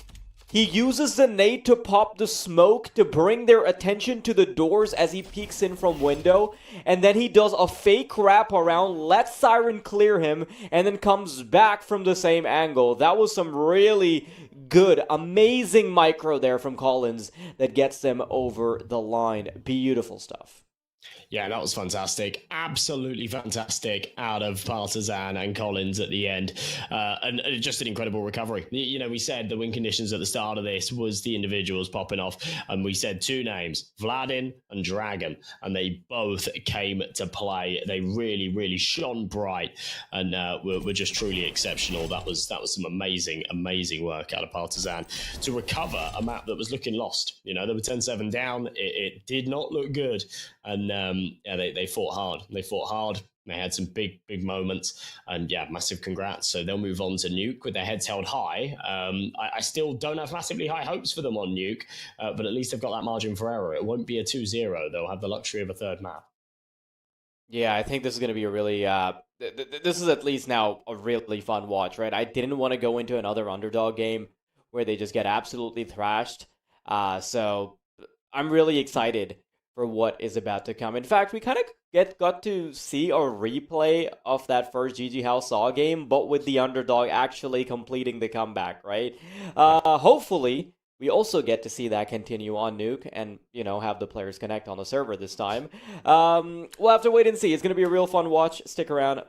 He uses the nade to pop the smoke to bring their attention to the doors as he peeks in from window, and then he does a fake wrap around, lets Siren clear him, and then comes back from the same angle. That was some really good, amazing micro there from Collins that gets them over the line. Beautiful stuff. Yeah, that was fantastic. Absolutely fantastic out of Partizan and Collins at the end. And just an incredible recovery. You know, we said the win conditions at the start of this was the individuals popping off. And we said two names, Vladin and Dragon. And they both came to play. They really, really shone bright and were just truly exceptional. That was some amazing, amazing work out of Partizan to recover a map that was looking lost. You know, they were 10-7 down. It did not look good. And yeah, they fought hard. They fought hard. They had some big moments, and yeah, massive congrats. So they'll move on to Nuke with their heads held high. I still don't have massively high hopes for them on Nuke, but at least they've got that margin for error. It won't be a 2-0. They'll have the luxury of a third map. Yeah, I think this is going to be a really, this is at least now a really fun watch, right? I didn't want to go into another underdog game where they just get absolutely thrashed. So I'm really excited for what is about to come. In fact, we kind of got to see a replay of that first JiJieHao Saw game, but with the underdog actually completing the comeback, right? Hopefully, we also get to see that continue on Nuke and, you know, have the players connect on the server this time. We'll have to wait and see. It's going to be a real fun watch. Stick around.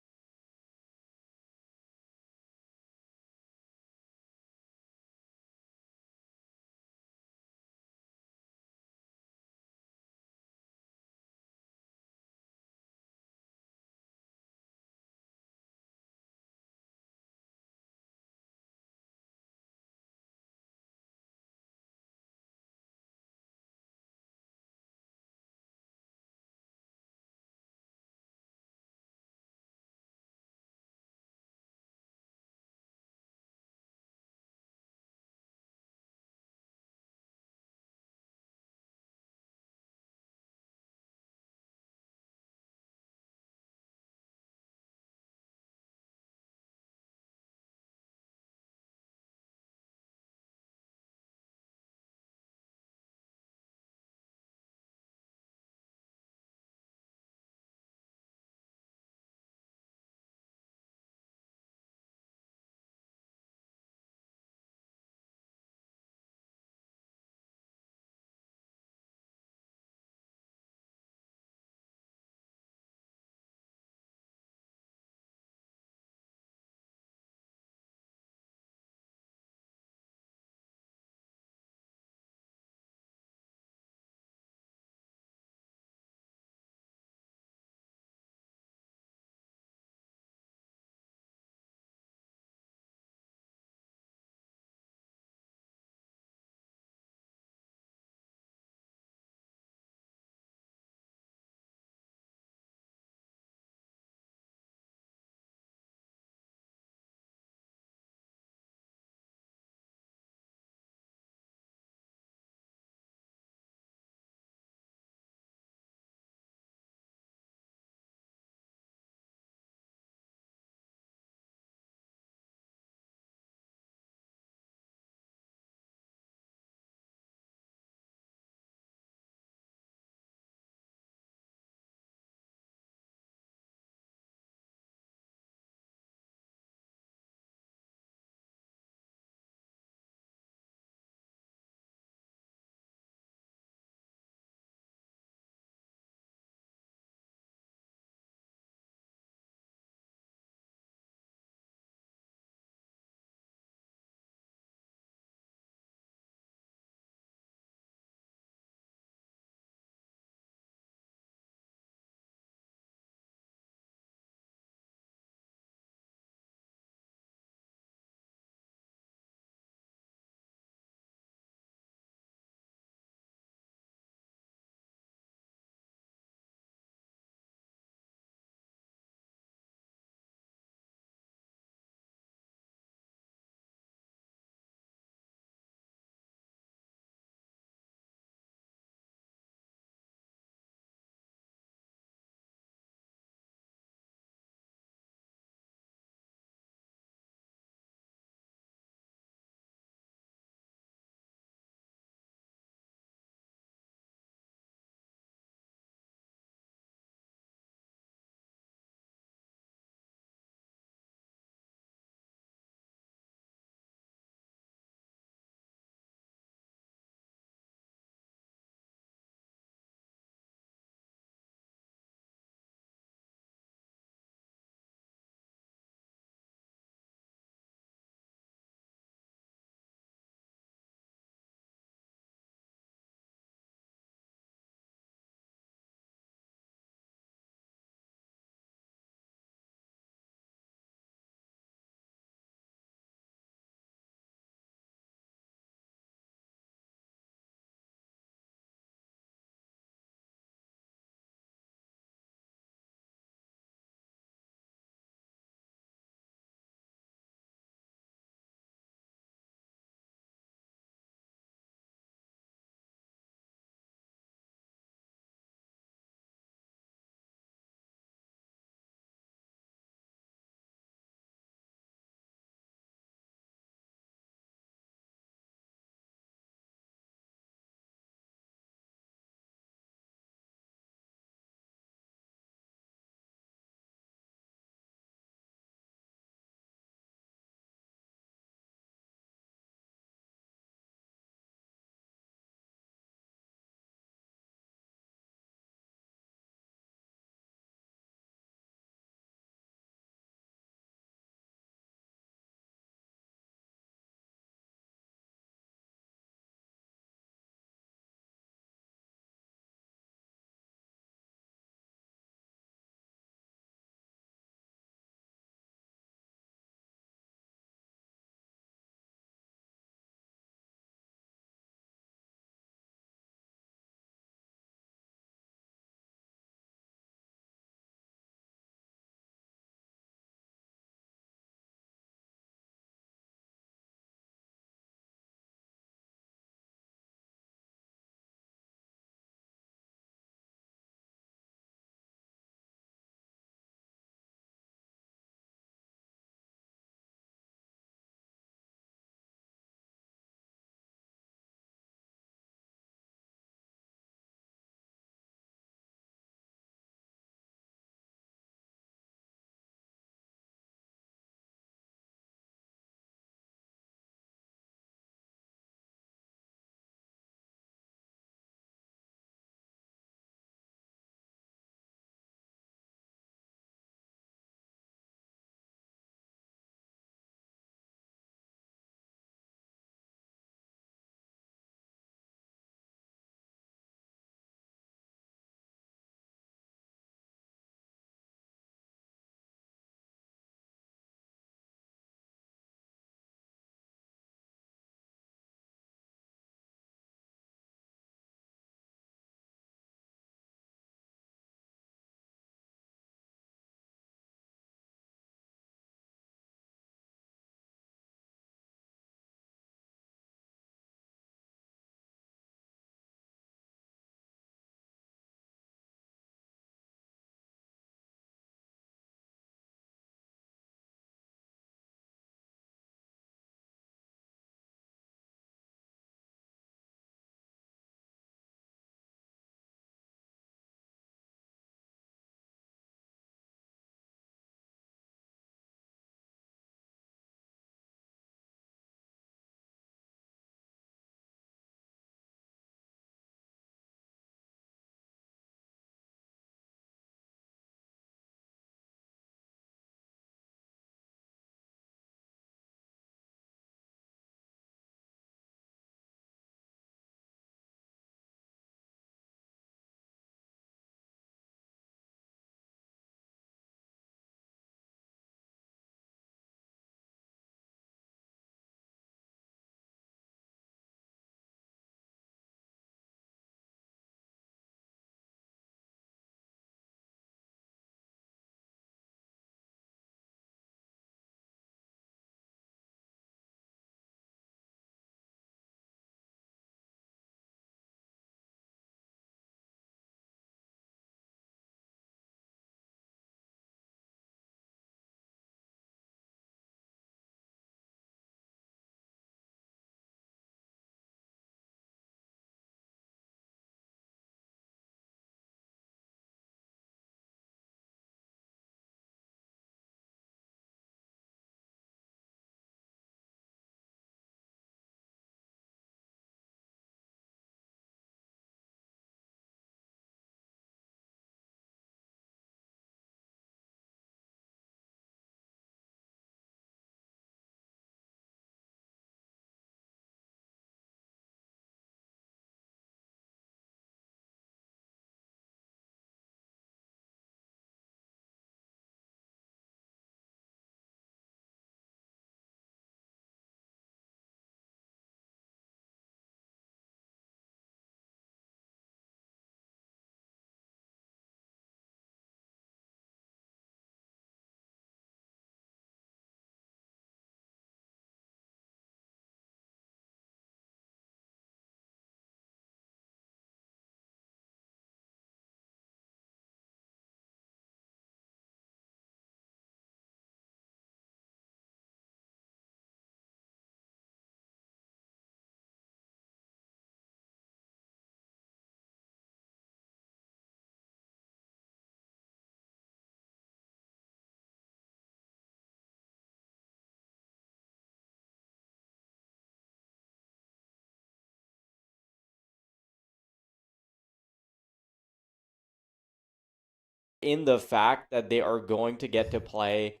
in the fact that they are going to get to play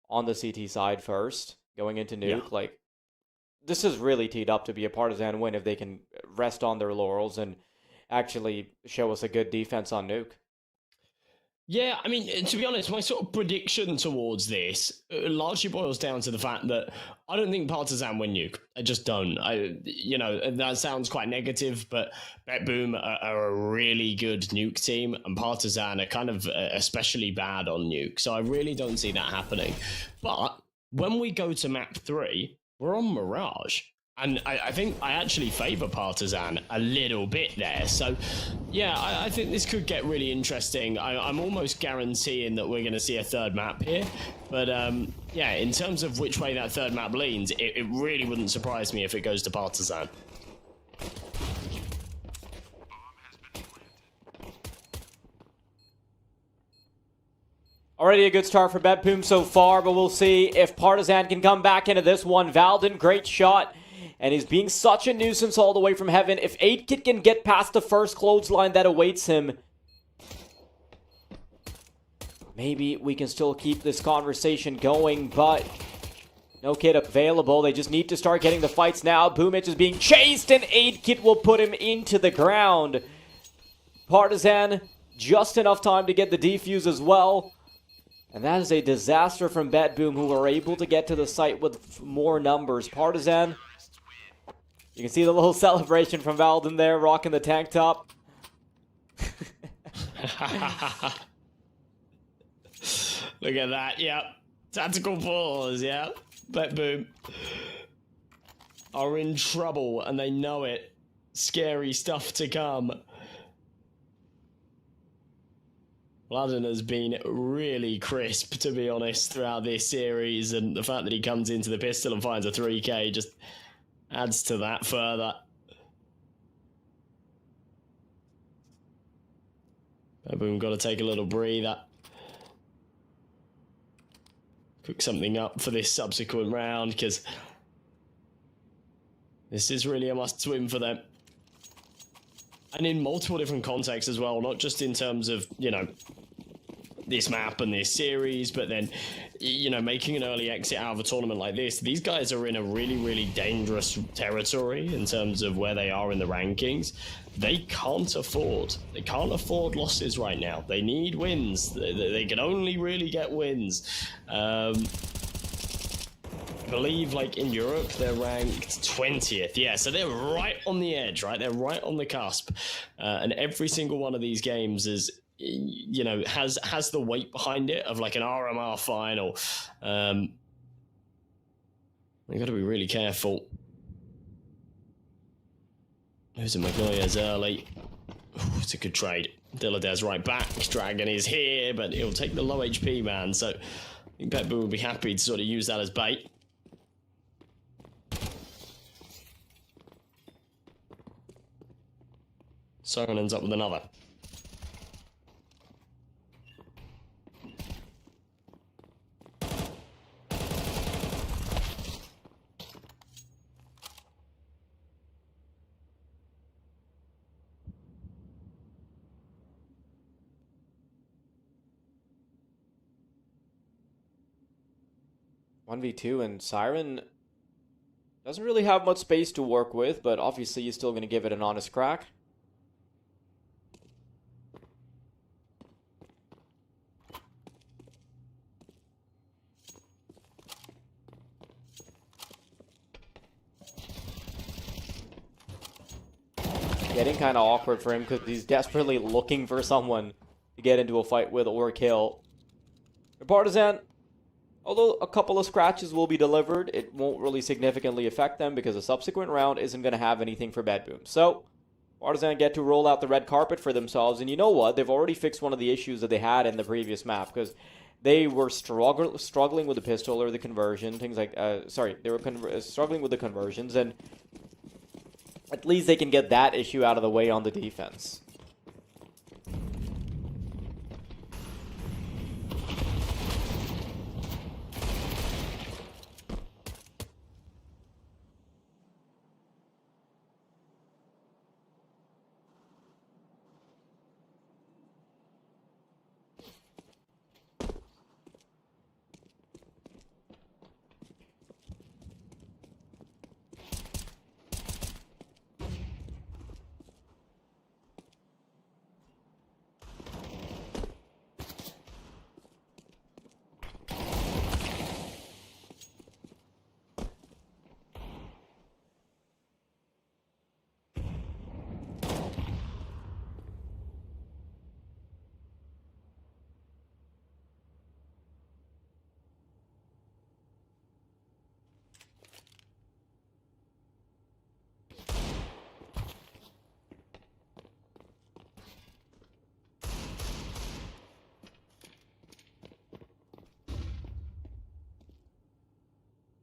on the CT side first, going into Nuke. Yeah. Like, this is really teed up to be a Partizan win if they can rest on their laurels and actually show us a good defense on Nuke. Yeah, I mean, to be honest, my sort of prediction towards this largely boils down to the fact that I don't think Partizan win Nuke. I just don't. That sounds quite negative, but BetBoom are a really good Nuke team, and Partizan are kind of especially bad on Nuke. So I really don't see that happening. But when we go to map 3, we're on Mirage. And I think I actually favour Partizan a little bit there. So, yeah, I think this could get really interesting. I'm almost guaranteeing that we're going to see a third map here. But, yeah, in terms of which way that third map leans, it really wouldn't surprise me if it goes to Partizan. Already a good start for BetBoom so far, but we'll see if Partizan can come back into this one. Valden, great shot. And he's being such a nuisance all the way from heaven. If 8kit can get past the first clothesline that awaits him, maybe we can still keep this conversation going, but no kit available. They just need to start getting the fights now. Boomich is being chased, and 8kit will put him into the ground. Partizan, just enough time to get the defuse as well. And that is a disaster from BetBoom, who were able to get to the site with more numbers. Partizan, you can see the little celebration from Valden there, rocking the tank top. Look at that, yep. Tactical pause, yep. BetBoom are in trouble, and they know it. Scary stuff to come. Valden has been really crisp, to be honest, throughout this series, and the fact that he comes into the pistol and finds a 3k just adds to that further. BetBoom got to take a little breather. Cook something up for this subsequent round, because this is really a must-win for them. And in multiple different contexts as well, not just in terms of, this map and this series, but then, making an early exit out of a tournament like this. These guys are in a really, really dangerous territory in terms of where they are in the rankings. They can't afford losses right now. They need wins. They can only really get wins. I believe, in Europe, they're ranked 20th. Yeah, so they're right on the edge, right? They're right on the cusp. And every single one of these games is, has the weight behind it of an RMR final. We've got to be really careful. Losing Magnolia's early. Ooh, it's a good trade. Dilladez right back. Dragon is here, but he'll take the low HP man. So I think BetBoom will be happy to sort of use that as bait. Siren ends up with another. One v 2, and Siren doesn't really have much space to work with, but obviously he's still going to give it an honest crack. Getting kind of awkward for him because he's desperately looking for someone to get into a fight with or kill. The Partizan, although a couple of scratches will be delivered, it won't really significantly affect them because a subsequent round isn't going to have anything for BetBoom. So, Partizan get to roll out the red carpet for themselves, and you know what? They've already fixed one of the issues that they had in the previous map, because they were struggling with the pistol or the conversion, things like, they were struggling with the conversions, and at least they can get that issue out of the way on the defense.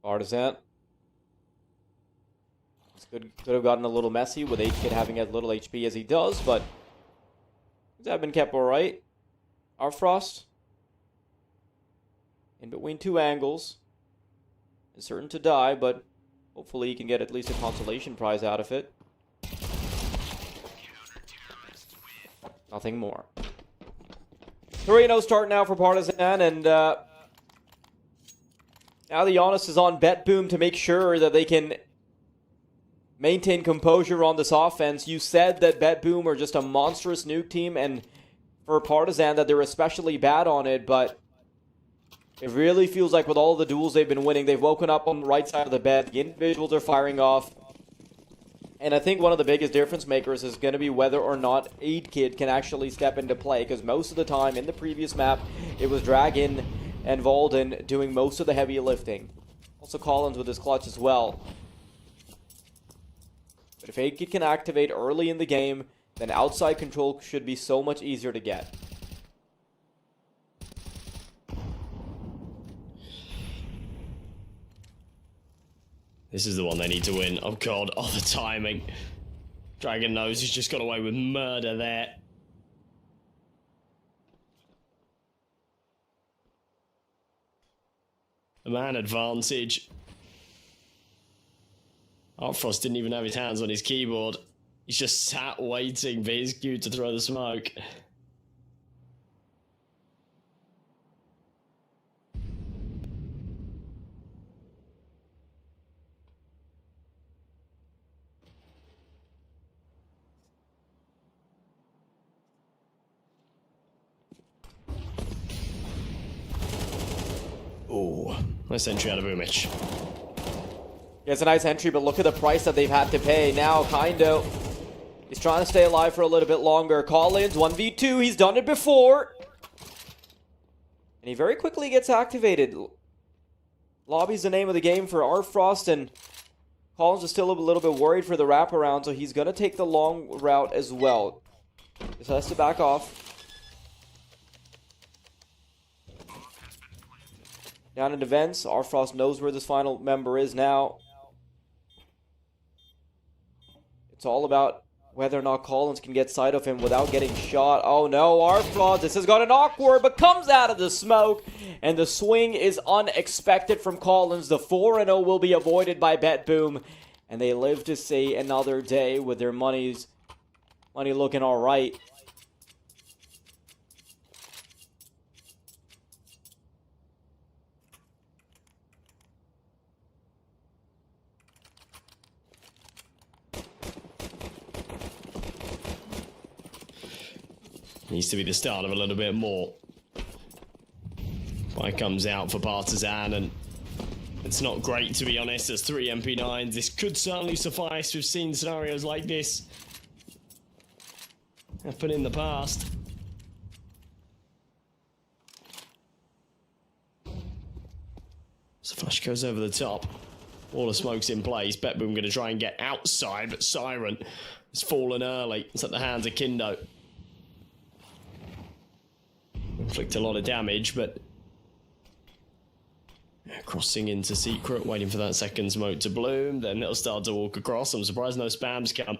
Partizan. This could have gotten a little messy with 8kid having as little HP as he does, but things have been kept alright. Our Frost, in between two angles, is certain to die, but hopefully he can get at least a consolation prize out of it. Nothing more. 3-0 start now for Partizan, and now the onus is on BetBoom to make sure that they can maintain composure on this offense. You said that BetBoom are just a monstrous nuke team, and for Partizan that they're especially bad on it, but it really feels like with all the duels they've been winning, they've woken up on the right side of the bed. The individuals are firing off. And I think one of the biggest difference makers is going to be whether or not 8kid can actually step into play, because most of the time in the previous map, it was Dragon and Valden doing most of the heavy lifting. Also Collins with his clutch as well. But if 8kid can activate early in the game, then outside control should be so much easier to get. This is the one they need to win. Oh god, oh the timing. Dragon knows he's just got away with murder there. A man advantage. Artfrost didn't even have his hands on his keyboard. He's just sat waiting for his cue to throw the smoke. Oh, nice entry out of Umich. Yeah, it's a nice entry, but look at the price that they've had to pay. Now, Kindo is trying to stay alive for a little bit longer. Collins, 1v2, he's done it before. And he very quickly gets activated. Lobby's the name of the game for Artfrost, and Collins is still a little bit worried for the wraparound, so he's going to take the long route as well. Just has to back off. Down in defense, Artfrost knows where this final member is now. It's all about whether or not Collins can get sight of him without getting shot. Oh no, Artfrost, this has gotten awkward, but comes out of the smoke. And the swing is unexpected from Collins. The 4-0 will be avoided by BetBoom. And they live to see another day with their money looking alright. Needs to be the start of a little bit more. Fight comes out for Partizan, and it's not great, to be honest. There's 3 MP9s. This could certainly suffice. We've seen scenarios like this happen in the past. So Flash goes over the top. All the smoke's in place. BetBoom going to try and get outside, but Siren has fallen early. It's at the hands of Kindo. Inflict a lot of damage, but crossing into secret, waiting for that second smoke to bloom. Then it'll start to walk across. I'm surprised no spams come.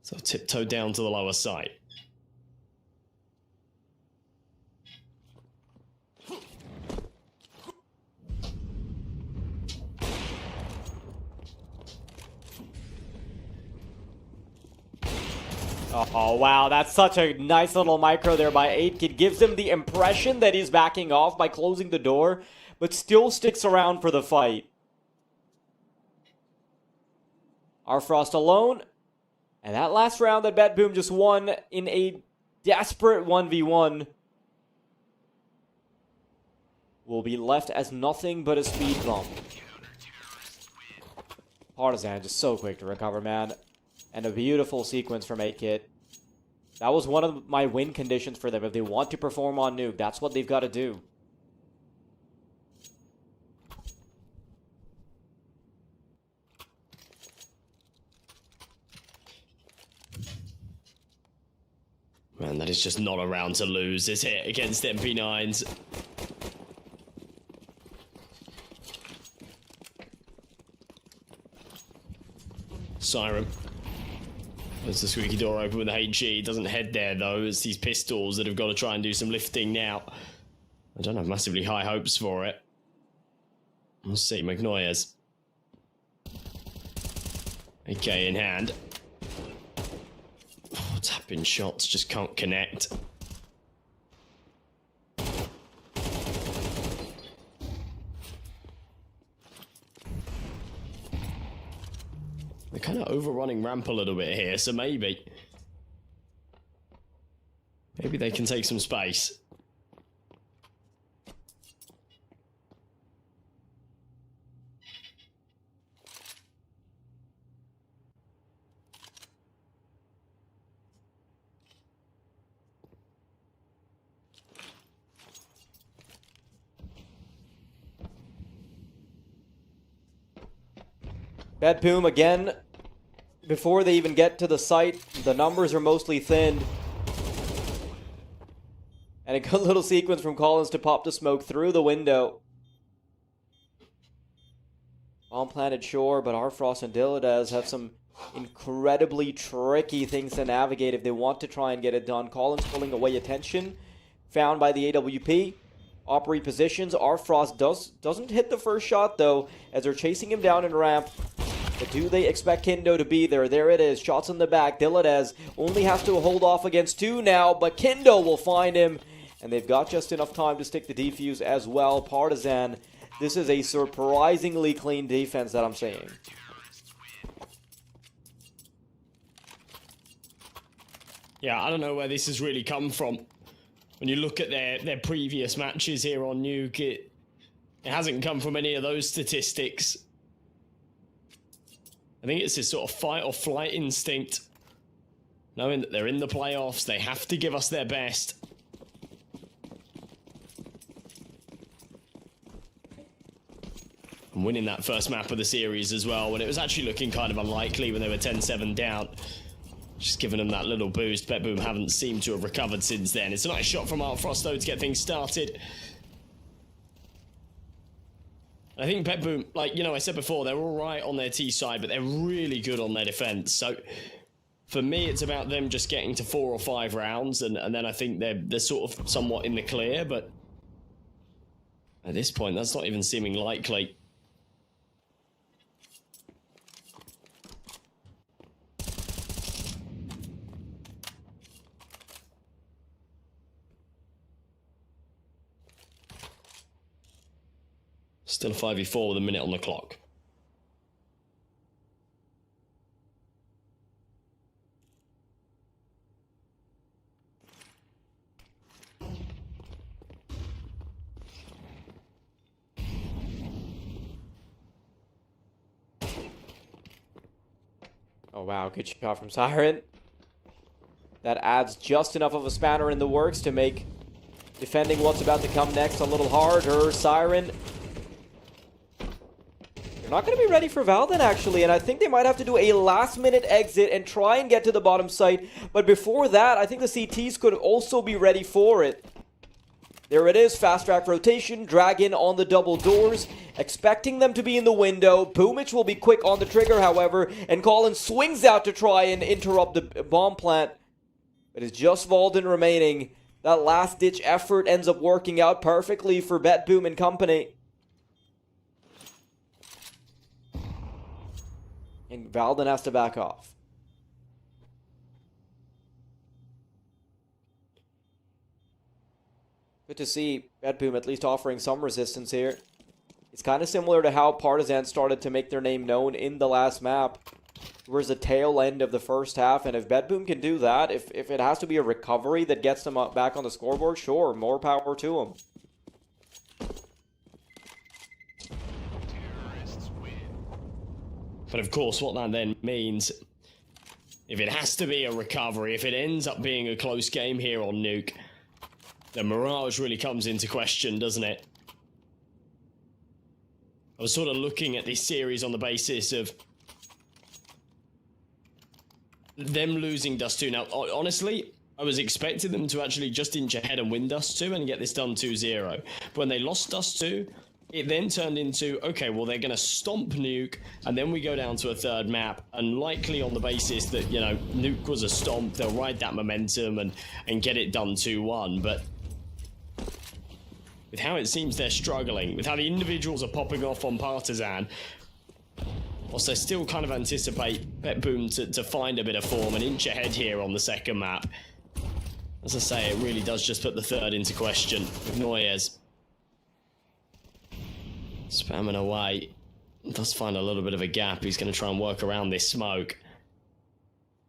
So tiptoe down to the lower side. Oh, wow, that's such a nice little micro there by 8kid. Gives him the impression that he's backing off by closing the door, but still sticks around for the fight. Artfrost alone. And that last round that BetBoom just won in a desperate 1v1 will be left as nothing but a speed bump. Partizan just so quick to recover, man. And a beautiful sequence from 8kid. That was one of my win conditions for them. If they want to perform on Nuke, that's what they've got to do. Man, that is just not a round to lose, is it? Against MP9s. Siren. There's the squeaky door open with the HE. Doesn't head there though. It's these pistols that have got to try and do some lifting now. I don't have massively high hopes for it. We'll see. Magnoyers. AK in hand. Oh, tapping shots just can't connect. They're kind of overrunning ramp a little bit here, so maybe they can take some space. BetBoom again. Before they even get to the site, the numbers are mostly thinned. And a good little sequence from Collins to pop the smoke through the window. Bomb planted, sure, but Arfrost and Diladez have some incredibly tricky things to navigate if they want to try and get it done. Collins pulling away attention, found by the AWP. Opry positions. Arfrost doesn't hit the first shot, though, as they're chasing him down in ramp. But do they expect Kindo to be there? There it is. Shots in the back. Diladez only has to hold off against two now, but Kindo will find him. And they've got just enough time to stick the defuse as well. Partizan, this is a surprisingly clean defense that I'm seeing. Yeah, I don't know where this has really come from. When you look at their previous matches here on Nuke, it hasn't come from any of those statistics. I think it's this sort of fight or flight instinct. Knowing that they're in the playoffs, they have to give us their best. And winning that first map of the series as well, when it was actually looking kind of unlikely when they were 10-7 down. Just giving them that little boost. BetBoom haven't seemed to have recovered since then. It's a nice shot from Arfrost though to get things started. I think BetBoom, like, you know, I said before, they're all right on their T side, but they're really good on their defense. So for me, it's about them just getting to 4 or 5 rounds, and then I think they're sort of somewhat in the clear, but at this point, that's not even seeming likely. Still a 5v4 with a minute on the clock. Oh wow, good shot from Siren. That adds just enough of a spanner in the works to make defending what's about to come next a little harder. Siren, they're not going to be ready for Valden, actually, and I think they might have to do a last-minute exit and try and get to the bottom site. But before that, I think the CTs could also be ready for it. There it is, fast-track rotation, Dragon on the double doors, expecting them to be in the window. Boomich will be quick on the trigger, however, and Collins swings out to try and interrupt the bomb plant. But it's just Valden remaining. That last-ditch effort ends up working out perfectly for BetBoom and company. And Valden has to back off. Good to see BetBoom at least offering some resistance here. It's kind of similar to how Partizan started to make their name known in the last map. Towards the tail end of the first half, and if BetBoom can do that, if it has to be a recovery that gets them up back on the scoreboard, sure, more power to them. But of course, what that then means, if it has to be a recovery, if it ends up being a close game here on Nuke, then Mirage really comes into question, doesn't it? I was sort of looking at this series on the basis of them losing Dust 2. Now, honestly, I was expecting them to actually just inch ahead and win Dust 2 and get this done 2-0. But when they lost Dust 2, it then turned into, okay, well, they're going to stomp Nuke, and then we go down to a third map, and likely on the basis that, you know, Nuke was a stomp, they'll ride that momentum and get it done 2-1, but with how it seems they're struggling, with how the individuals are popping off on Partizan, whilst I still kind of anticipate BetBoom to find a bit of form, an inch ahead here on the second map. As I say, it really does just put the third into question with Noyes spamming away. Does find a little bit of a gap. He's going to try and work around this smoke.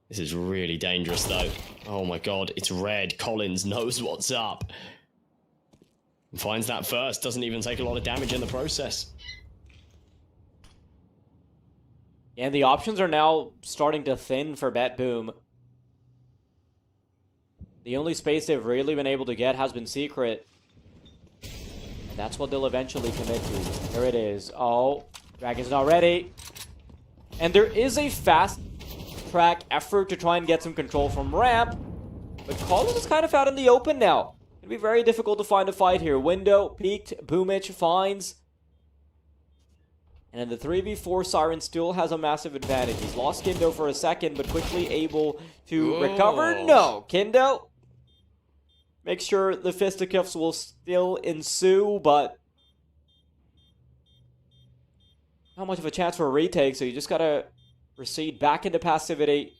This is really dangerous, though. Oh my god, it's red. Collins knows what's up. Finds that first. Doesn't even take a lot of damage in the process. And the options are now starting to thin for BetBoom. The only space they've really been able to get has been Secret. And that's what they'll eventually commit to. There it is. Oh, Dragon's not ready. And there is a fast track effort to try and get some control from ramp. But Collins is kind of out in the open now. It'll be very difficult to find a fight here. Window, peeked, Boomich finds. And in the 3v4, Siren still has a massive advantage. He's lost Kindo for a second, but quickly able to recover. No, Kindo. Make sure the fisticuffs will still ensue, but not much of a chance for a retake, so you just gotta recede back into passivity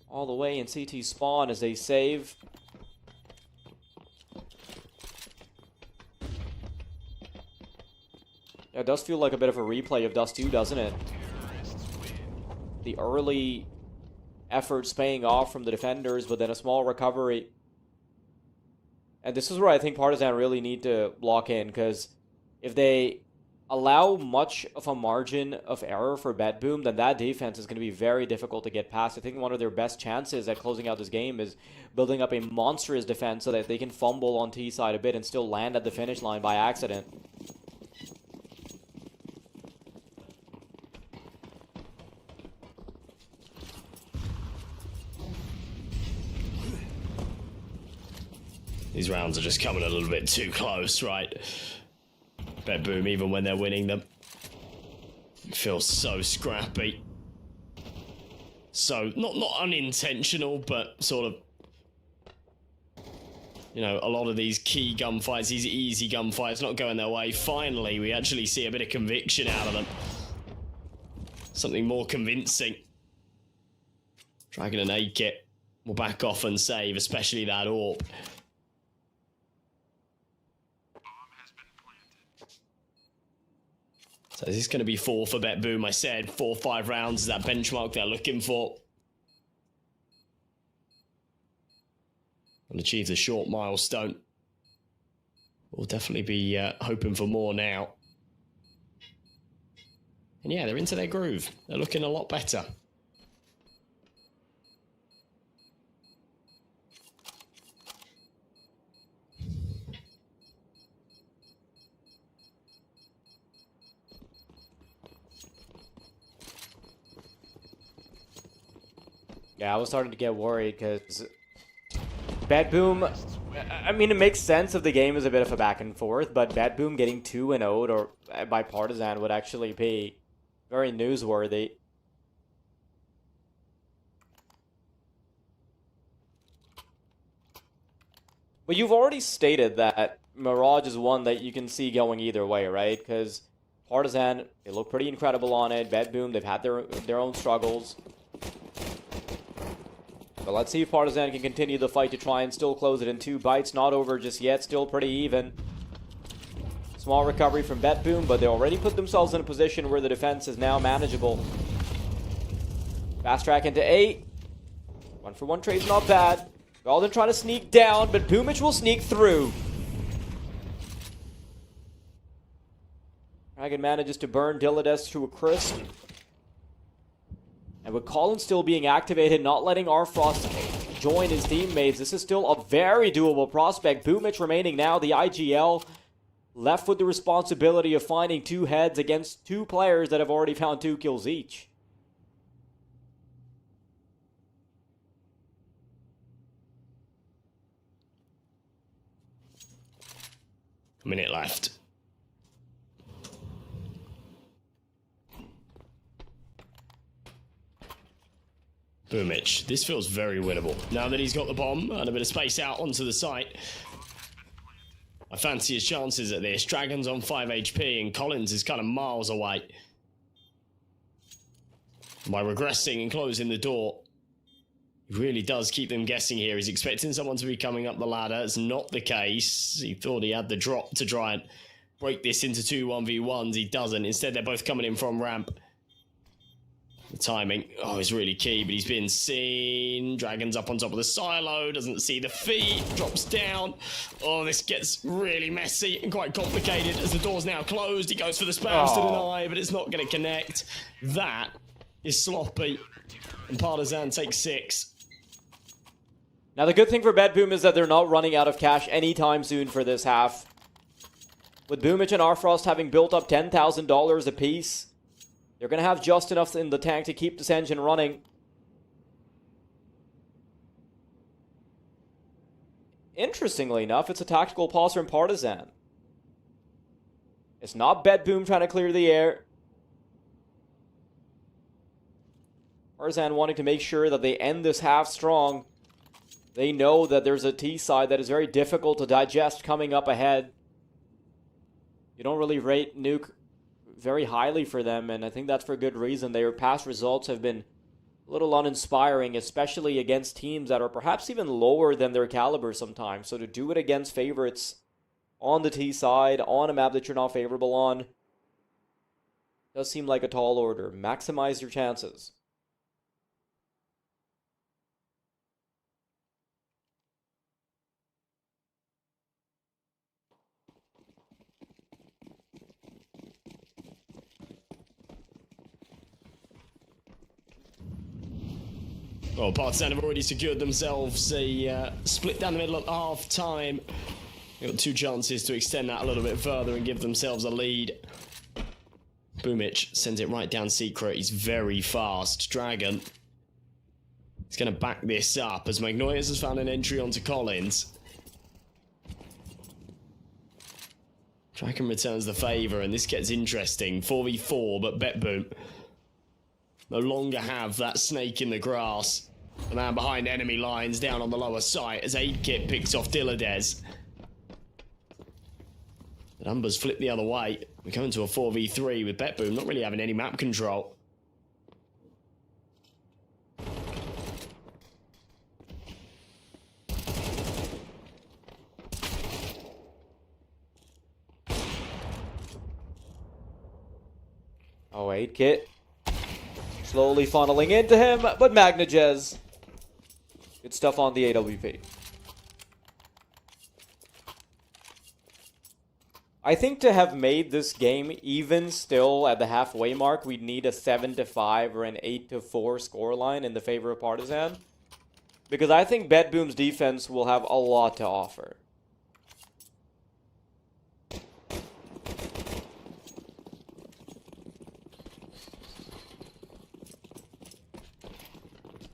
all the way in CT spawn as they save. Yeah, it does feel like a bit of a replay of Dust 2, doesn't it? The early efforts paying off from the defenders, but then a small recovery. And this is where I think Partizan really need to lock in, because if they allow much of a margin of error for BetBoom, then that defense is going to be very difficult to get past. I think one of their best chances at closing out this game is building up a monstrous defense so that they can fumble on T side a bit and still land at the finish line by accident. These rounds are just coming a little bit too close, right? BetBoom, even when they're winning them, it feels so scrappy. So, not unintentional, but sort of, you know, a lot of these key gunfights, these easy gunfights, not going their way. Finally, we actually see a bit of conviction out of them. Something more convincing. Dragon and A-Kit will back off and save, especially that AWP. So this is going to be 4 for BetBoom. I said 4-5 rounds is that benchmark they're looking for. And achieve the short milestone. We'll definitely be hoping for more now. And yeah, they're into their groove. They're looking a lot better. Yeah, I was starting to get worried because BetBoom, I mean, it makes sense if the game is a bit of a back and forth, but BetBoom getting 2-0'd or by Partizan would actually be very newsworthy. But you've already stated that Mirage is one that you can see going either way, right? Because Partizan, they look pretty incredible on it. BetBoom, they've had their own struggles. But let's see if Partizan can continue the fight to try and still close it in 2 bites. Not over just yet, still pretty even. Small recovery from BetBoom, but they already put themselves in a position where the defense is now manageable. Fast track into 8. 1-for-1 trade's not bad. Golden trying to sneak down, but Boomich will sneak through. Dragon manages to burn Dillades to a crisp. And with Collins still being activated, not letting Arfrost join his teammates, this is still a very doable prospect. Boomich remaining now, the IGL, left with the responsibility of finding 2 heads against 2 players that have already found 2 kills each. A minute left. Boomich, this feels very winnable. Now that he's got the bomb and a bit of space out onto the site, I fancy his chances at this. Dragon's on 5 HP and Collins is kind of miles away. By regressing and closing the door, he really does keep them guessing here. He's expecting someone to be coming up the ladder. It's not the case. He thought he had the drop to try and break this into 2 1v1s. He doesn't. Instead, they're both coming in from ramp. The timing, is really key, but he's been seen. Dragon's up on top of the silo, doesn't see the feet, drops down. Oh, this gets really messy and quite complicated as the door's now closed. He goes for the spams to deny, but it's not going to connect. That is sloppy, and Partizan takes 6. Now, the good thing for BetBoom is that they're not running out of cash anytime soon for this half. With Boomich and Arfrost having built up $10,000 apiece, they're going to have just enough in the tank to keep this engine running. Interestingly enough, it's a tactical pause from Partizan. It's not BetBoom trying to clear the air. Partizan wanting to make sure that they end this half strong. They know that there's a T side that is very difficult to digest coming up ahead. You don't really rate Nuke very highly for them, and I think that's for good reason. Their past results have been a little uninspiring, especially against teams that are perhaps even lower than their caliber sometimes. So to do it against favorites on the T side, on a map that you're not favorable on, does seem like a tall order. Maximize your chances. Well, Partizan have already secured themselves a split down the middle at half time. They've got 2 chances to extend that a little bit further and give themselves a lead. Boomich sends it right down secret. He's very fast. Dragon is going to back this up as Magnoias has found an entry onto Collins. Dragon returns the favour, and this gets interesting. 4v4, but BetBoom no longer have that snake in the grass. The man behind enemy lines down on the lower site as 8kit picks off Dilladez. The numbers flip the other way. We're going to a 4v3 with BetBoom not really having any map control. Oh, 8kit. Slowly funneling into him, but Magnajez. Good stuff on the AWP. I think to have made this game even still at the halfway mark, we'd need a 7-5 or an 8-4 scoreline in the favor of Partizan. Because I think BetBoom's defense will have a lot to offer.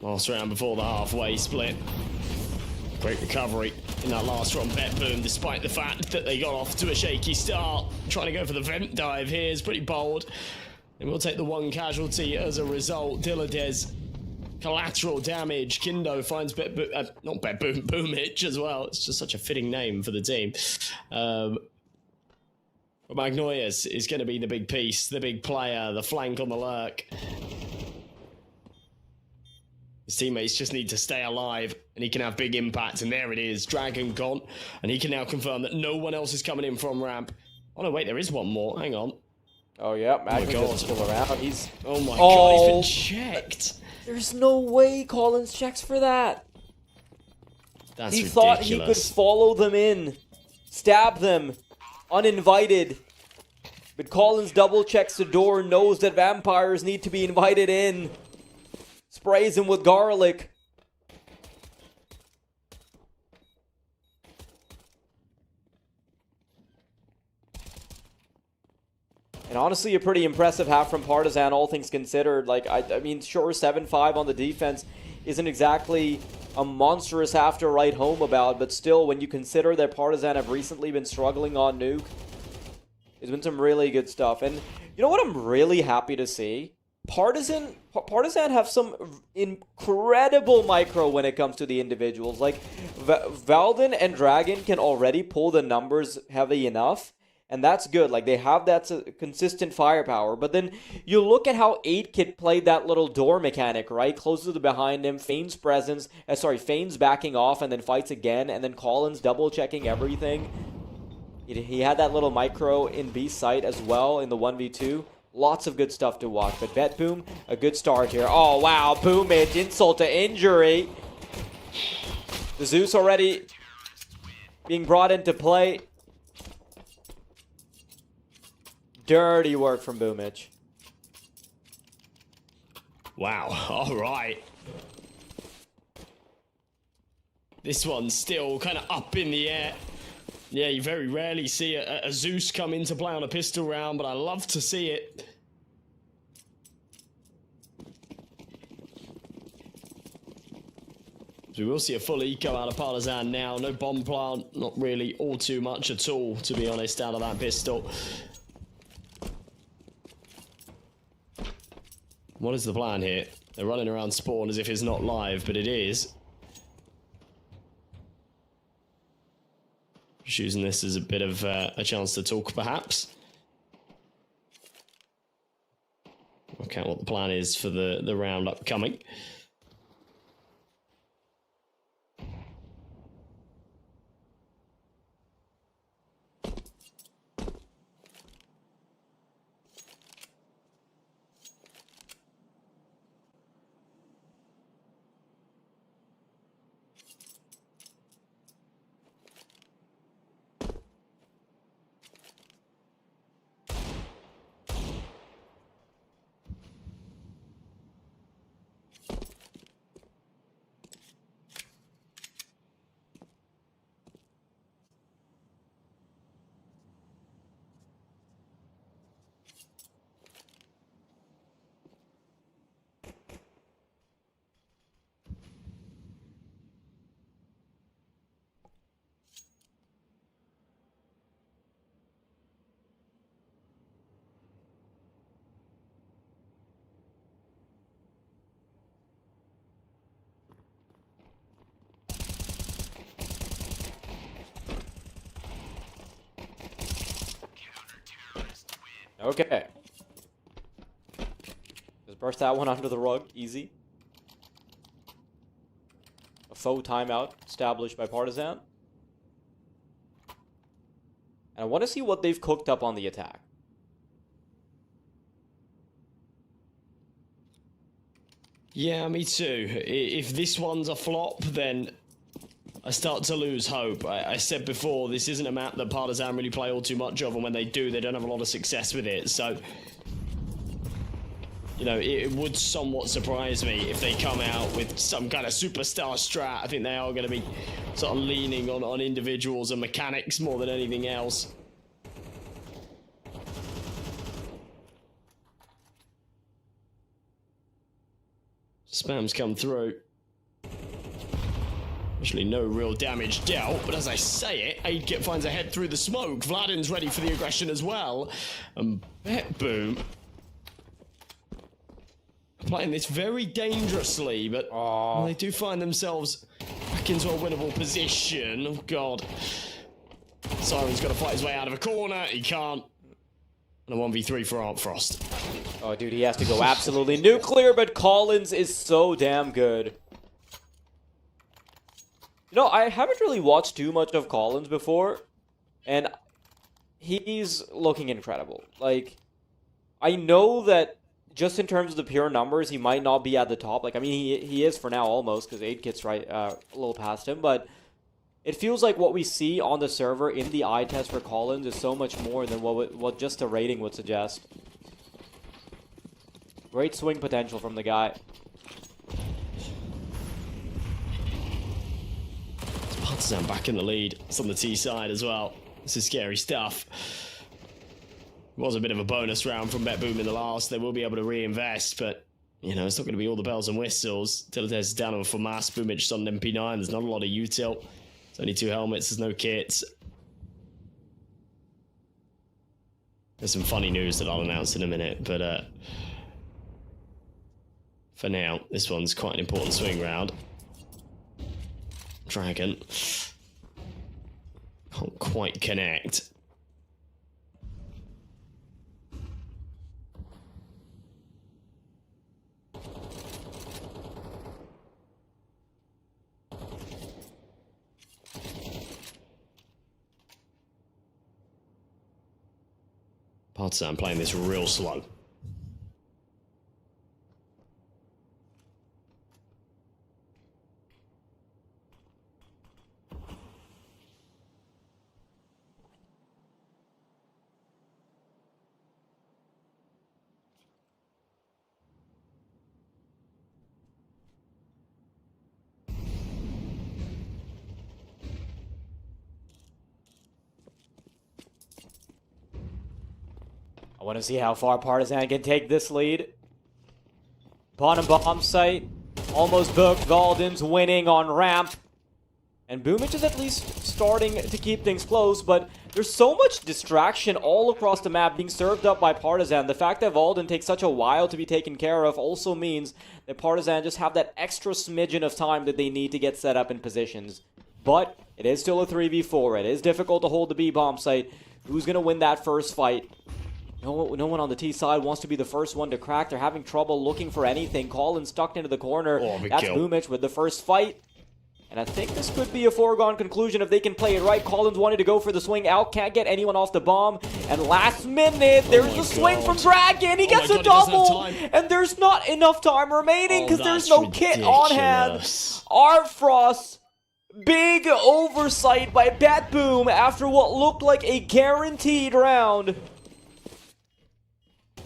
Last round before the halfway split. Great recovery in that last round. BetBoom, despite the fact that they got off to a shaky start. Trying to go for the vent dive here is pretty bold. And we'll take the 1 casualty as a result. Dilladez, collateral damage. Kindo finds not BetBoom, Boomich as well. It's just such a fitting name for the team. But Magnoias is going to be the big piece, the big player, the flank on the lurk. His teammates just need to stay alive, and he can have big impact, and there it is, Dragon gone, and he can now confirm that no one else is coming in from ramp. Oh no, wait, there is one more, hang on. Oh yeah, Magnus is still around. Oh my god, he's been checked. There's no way Collins checks for that. That's he ridiculous. Thought he could follow them in, stab them, uninvited. But Collins double checks the door, knows that vampires need to be invited in. Sprays him with garlic. And honestly, a pretty impressive half from Partizan, all things considered. Like, I mean, sure, 7-5 on the defense isn't exactly a monstrous half to write home about, but still, when you consider that Partizan have recently been struggling on Nuke, there's been some really good stuff. And you know what I'm really happy to see? Partizan have some incredible micro when it comes to the individuals. Like, Valden and Dragon can already pull the numbers heavy enough, and that's good. Like, they have that consistent firepower. But then you look at how 8-Kit played that little door mechanic, right? Closes to behind him, feigns presence, feigns backing off, and then fights again, and then Collins double-checking everything. He had that little micro in B site as well in the 1v2. Lots of good stuff to watch. But BetBoom, a good start here. Oh, wow. Boomage, insult to injury. The Zeus already being brought into play. Dirty work from Boomage. Wow. All right. This one's still kind of up in the air. Yeah, you very rarely see a Zeus come into play on a pistol round, but I love to see it. So we will see a full eco out of Partizan now. No bomb plant, not really all too much at all, to be honest, out of that pistol. What is the plan here? They're running around spawn as if it's not live, but it is. Just using this as a bit of a chance to talk, perhaps. Work out what the plan is for the round upcoming. Okay. Just burst that one under the rug. Easy. A faux timeout established by Partizan. And I want to see what they've cooked up on the attack. Yeah, me too. If this one's a flop, then I start to lose hope. I said before, this isn't a map that Partizan really play all too much of, and when they do, they don't have a lot of success with it. So, you know, it would somewhat surprise me if they come out with some kind of superstar strat. I think they are going to be sort of leaning on individuals and mechanics more than anything else. Spam's come through. Actually, no real damage dealt, but as I say it, 8-Kit finds a head through the smoke. Vladin's ready for the aggression as well. And BetBoom playing this very dangerously, but well, they do find themselves back into a winnable position. Oh, God. Siren's got to fight his way out of a corner. He can't. And a 1v3 for Art Frost. Oh, dude, he has to go absolutely nuclear, but Collins is so damn good. You know, I haven't really watched too much of Collins before, and he's looking incredible. Like, I know that just in terms of the pure numbers, he might not be at the top. Like, I mean, he is for now almost, because 8-Kit's right a little past him, but it feels like what we see on the server in the eye test for Collins is so much more than what just a rating would suggest. Great swing potential from the guy. Partizan back in the lead. It's on the T side as well. This is scary stuff. Was a bit of a bonus round from BetBoom in the last. They will be able to reinvest, but you know, it's not going to be all the bells and whistles. Tildes down on for mass. Boomage just on MP9. There's not a lot of util. There's only 2 helmets. There's no kits. There's some funny news that I'll announce in a minute, but for now. This one's quite an important swing round. Dragon. Can't quite connect. Partizan playing this real slow. I want to see how far Partizan can take this lead. Bottom bomb site. Almost booked. Valden's winning on ramp. And Boomich is at least starting to keep things close, but there's so much distraction all across the map being served up by Partizan. The fact that Valden takes such a while to be taken care of also means that Partizan just have that extra smidgen of time that they need to get set up in positions. But it is still a 3v4. It is difficult to hold the B bomb site. Who's going to win that first fight? No one on the T side wants to be the first one to crack. They're having trouble looking for anything. Colin stuck into the corner. That's Boomich with the first fight. And I think this could be a foregone conclusion if they can play it right. Collins wanted to go for the swing out. Can't get anyone off the bomb. And last minute, there's the swing from Dragon. He gets a double. And there's not enough time remaining because there's no kit on hand. Artfrost. Big oversight by BetBoom after what looked like a guaranteed round.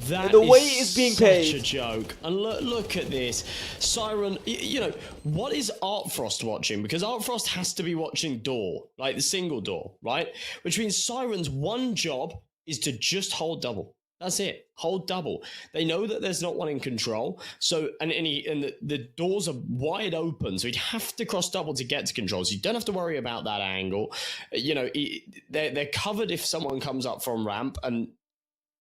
That the way is being paid. Such a joke. And look at this. Siren, you know, what is Artfrost watching? Because Artfrost has to be watching door, like the single door, right? Which means Siren's one job is to just hold double. That's it. Hold double. They know that there's not one in control. So, and the doors are wide open. So he'd have to cross double to get to control. So you don't have to worry about that angle. You know, they're covered if someone comes up from ramp, and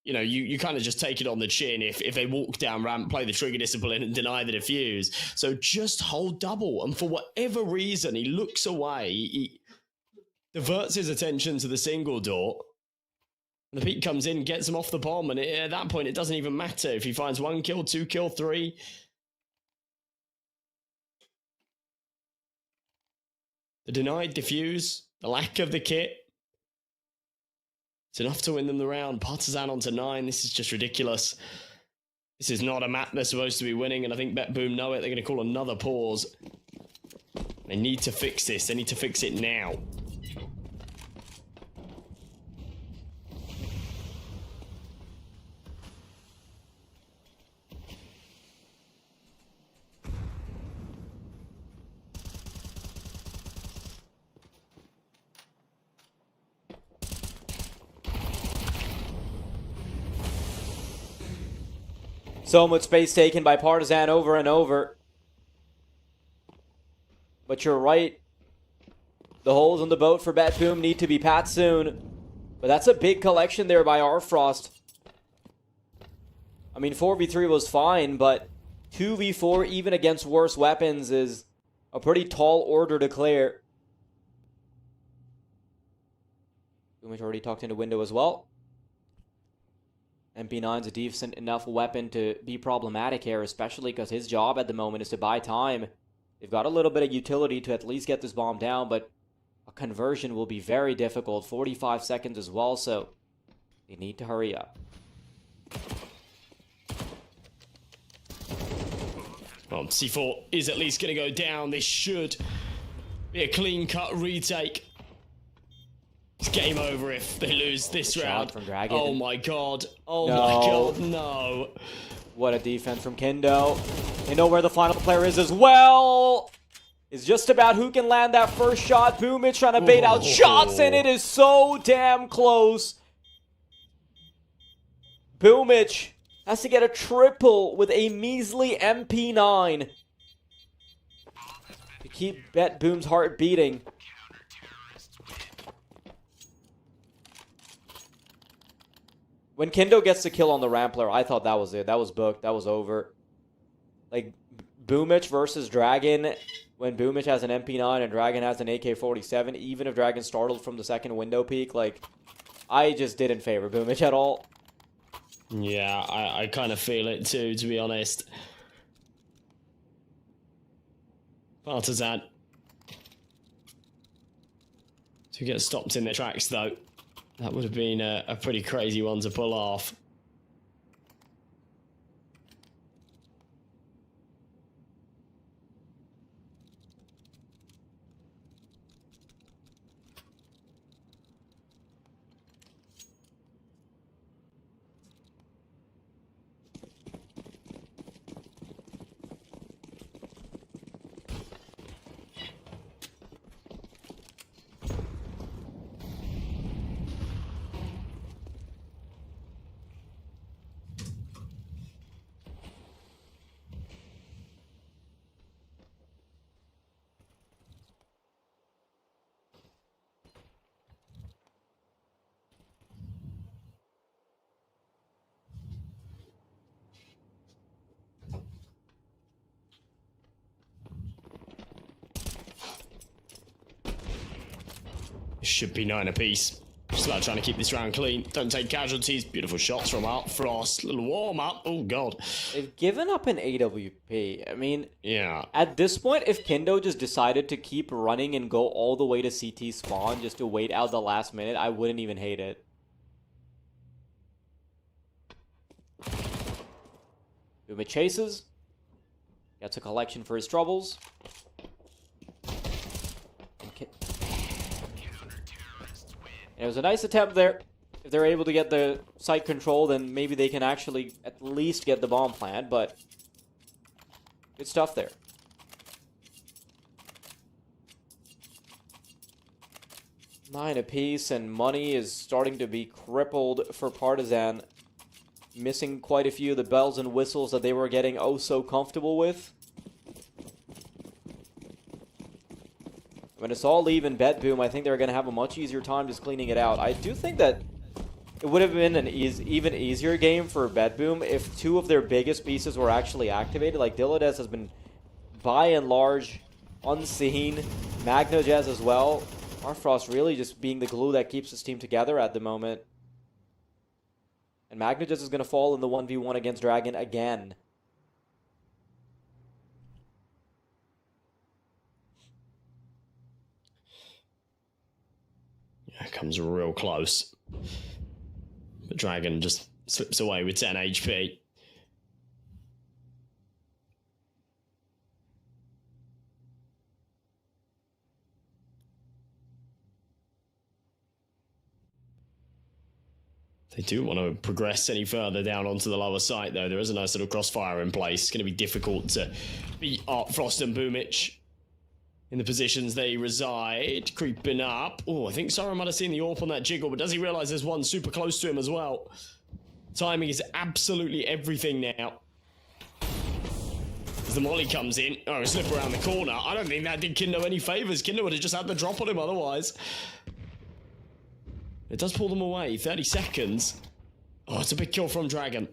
you know, you kind of just take it on the chin if they walk down ramp, play the trigger discipline and deny the defuse. So just hold double. And for whatever reason, he looks away. He diverts his attention to the single door. And the peak comes in, gets him off the bomb. And at that point, it doesn't even matter if he finds 1 kill, 2 kill, 3. The denied defuse, the lack of the kit. It's enough to win them the round. Partizan onto 9. This is just ridiculous. This is not a map they're supposed to be winning, and I think BetBoom know it. They're going to call another pause. They need to fix this. They need to fix it now. So much space taken by Partizan over and over. But you're right. The holes in the boat for BetBoom need to be pat soon. But that's a big collection there by Artfrost. I mean, 4v3 was fine, but 2v4 even against worse weapons is a pretty tall order to clear. Boomich already talked into window as well. MP9's a decent enough weapon to be problematic here, especially because his job at the moment is to buy time. They've got a little bit of utility to at least get this bomb down, but a conversion will be very difficult. 45 seconds as well, so they need to hurry up. Well, C4 is at least going to go down. This should be a clean-cut retake. It's game over if they lose this round. From Dragon. Oh my god. Oh my god, no. What a defense from Kendo. They know where the final player is as well. It's just about who can land that first shot. Boomich trying to bait out shots, and it is so damn close. Boomich has to get a triple with a measly MP9 to keep BetBoom's heart beating. When Kendo gets the kill on the Rampler, I thought that was it. That was booked. That was over. Like, Boomich versus Dragon, when Boomich has an MP9 and Dragon has an AK-47, even if Dragon startled from the second window peak, like, I just didn't favor Boomich at all. Yeah, I kind of feel it too, to be honest. Partizan to get stopped in their tracks, though. That would have been a pretty crazy one to pull off. Should be 9 apiece. Just about trying to keep this round clean. Don't take casualties. Beautiful shots from Art Frost. Little warm up. Oh, God. They've given up an AWP. I mean, yeah. At this point, if Kindo just decided to keep running and go all the way to CT spawn just to wait out the last minute, I wouldn't even hate it. Boomich chases. Gets a collection for his troubles. And it was a nice attempt there. If they're able to get the site control, then maybe they can actually at least get the bomb plant, but good stuff there. Nine apiece, and money is starting to be crippled for Partizan. Missing quite a few of the bells and whistles that they were getting oh so comfortable with. When it's all even bet boom, I think they're going to have a much easier time just cleaning it out. I do think that it would have been an even easier game for bet boom if two of their biggest pieces were actually activated. Like Dilodes has been, by and large, unseen. Magnojazz as well. Arfrost really just being the glue that keeps this team together at the moment. And Magnojazz is going to fall in the 1v1 against Dragon again. Yeah, comes real close. But Dragon just slips away with 10 HP. They do want to progress any further down onto the lower site, though. There is a nice little crossfire in place. It's going to be difficult to beat Art Frost and Boomich in the positions they reside. Creeping up. Oh, I think Sora might have seen the AWP on that jiggle, but does he realize there's one super close to him as well? Timing is absolutely everything now. As the molly comes in. Oh, a slip around the corner. I don't think that did Kindo any favors. Kindo would have just had the drop on him otherwise. It does pull them away. 30 seconds. Oh, it's a big kill from Dragon.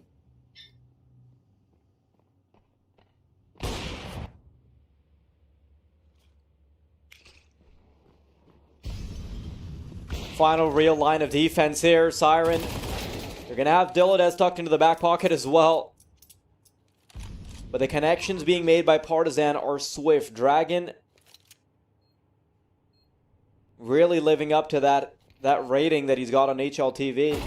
Final real line of defense here. Siren. They're going to have Dilodes tucked into the back pocket as well. But the connections being made by Partizan are swift. Dragon really living up to that rating that he's got on HLTV.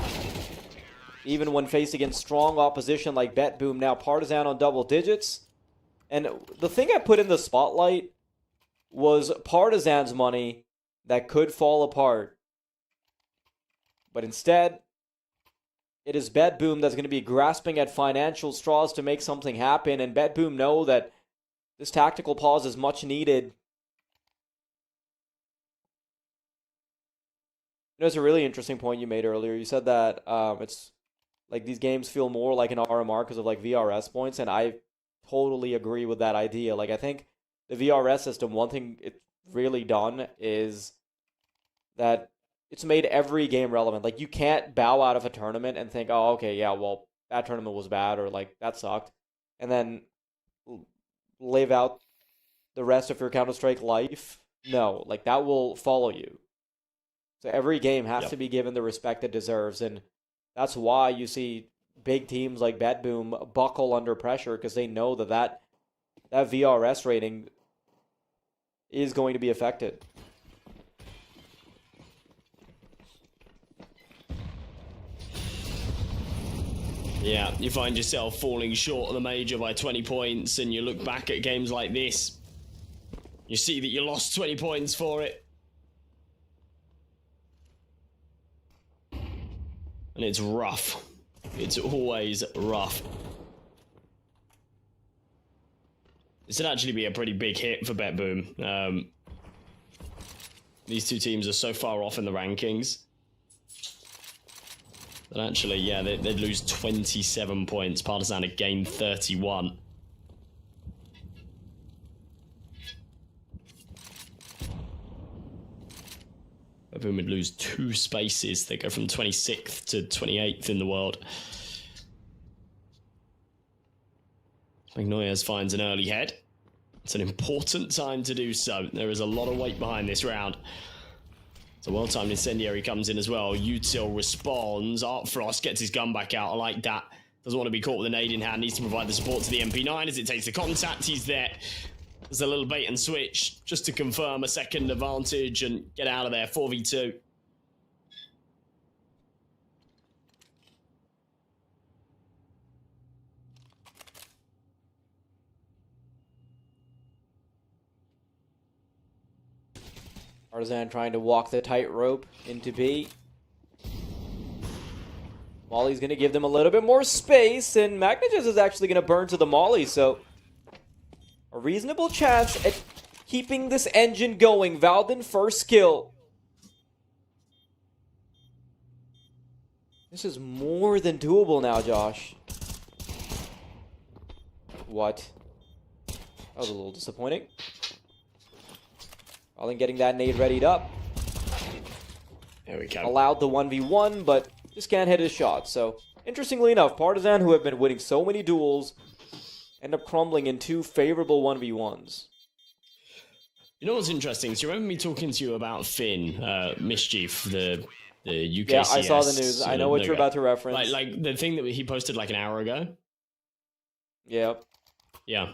Even when faced against strong opposition like Bet Boom, now Partizan on double digits. And the thing I put in the spotlight was Partizan's money that could fall apart. But instead, it is Bet Boom that's going to be grasping at financial straws to make something happen. And Bet Boom know that this tactical pause is much needed. You know, it's a really interesting point you made earlier. You said that it's like these games feel more like an RMR because of like VRS points, and I totally agree with that idea. Like, I think the VRS system, one thing it's really done is that it's made every game relevant. Like, you can't bow out of a tournament and think, oh, okay, yeah, well, that tournament was bad, or like that sucked, and then live out the rest of your Counter-Strike life? No, like, that will follow you. So every game has to be given the respect it deserves, and that's why you see big teams like BetBoom buckle under pressure, because they know that VRS rating is going to be affected. Yeah, you find yourself falling short of the major by 20 points, and you look back at games like this. You see that you lost 20 points for it. And it's rough. It's always rough. This would actually be a pretty big hit for BetBoom. These two teams are so far off in the rankings that actually, yeah, they'd lose 27 points. Partizan had gained 31. BetBoom would lose 2 spaces. They go from 26th to 28th in the world. Magnoyas finds an early head. It's an important time to do so. There is a lot of weight behind this round. So well-timed incendiary comes in as well. Util responds. Artfrost gets his gun back out. I like that. Doesn't want to be caught with a nade in hand. Needs to provide the support to the MP9 as it takes the contact. He's there. There's a little bait and switch just to confirm a second advantage and get out of there. 4v2. Partizan trying to walk the tightrope into B. Molly's going to give them a little bit more space, and Magnus is actually going to burn to the Molly, so a reasonable chance at keeping this engine going. Valden first kill. This is more than doable now, Josh. What? That was a little disappointing. Valden getting that nade readied up. There we go. Allowed the 1v1, but just can't hit his shot. So, interestingly enough, Partizan, who have been winning so many duels, end up crumbling in 2 favorable 1v1s. You know what's interesting? So you remember me talking to you about Finn, Mischief, the UKCS? Yeah, I saw the news. I know what you're about to reference. Like the thing that he posted like an hour ago? Yep. Yeah.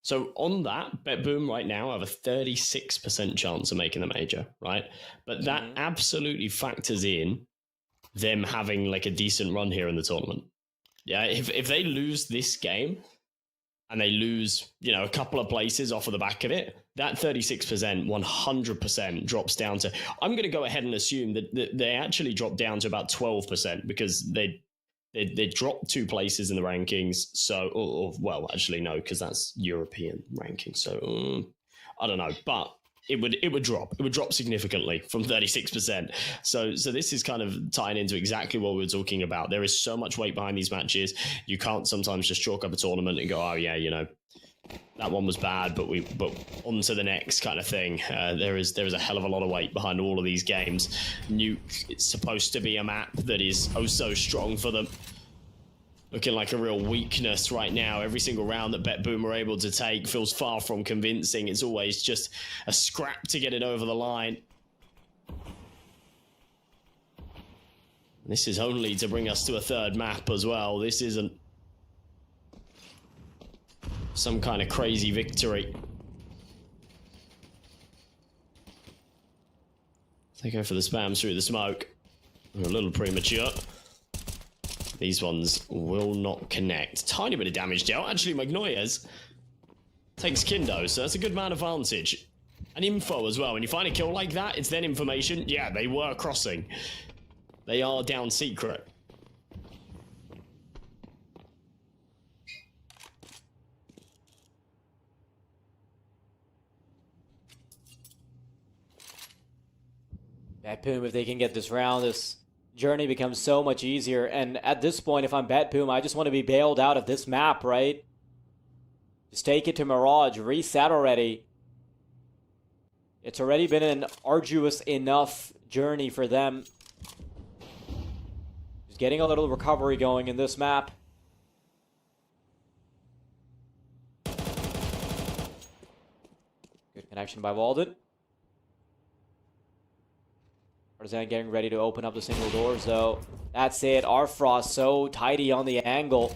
So on that, BetBoom right now have a 36% chance of making the major, right? But that absolutely factors in them having like a decent run here in the tournament. Yeah, if they lose this game and they lose, you know, a couple of places off of the back of it, that 36% 100% drops down to, I'm going to go ahead and assume that they actually drop down to about 12% because they dropped 2 places in the rankings. So, well, actually no, because that's European ranking. So I don't know, but it would drop. It would drop significantly from 36%. So this is kind of tying into exactly what we were talking about. There is so much weight behind these matches. You can't sometimes just chalk up a tournament and go, oh yeah, you know, that one was bad, but on to the next kind of thing. There is a hell of a lot of weight behind all of these games. Nuke, it's supposed to be a map that is oh so strong for them. Looking like a real weakness right now. Every single round that BetBoom are able to take feels far from convincing. It's always just a scrap to get it over the line. This is only to bring us to a 3rd map as well. This isn't some kind of crazy victory. They go for the spams through the smoke. They're a little premature. These ones will not connect. Tiny bit of damage dealt. Actually, Magnoyas takes Kindo, so that's a good man advantage. And info as well. When you find a kill like that, it's then information. Yeah, they were crossing. They are down secret. BetBoom, if they can get this round, this journey becomes so much easier. And at this point, if I'm BetBoom, I just want to be bailed out of this map, right? Just take it to Mirage, reset already. It's already been an arduous enough journey for them. Just getting a little recovery going in this map. Connection by Walden. Partizan getting ready to open up the single doors, though. That's it. Arfrost so tidy on the angle.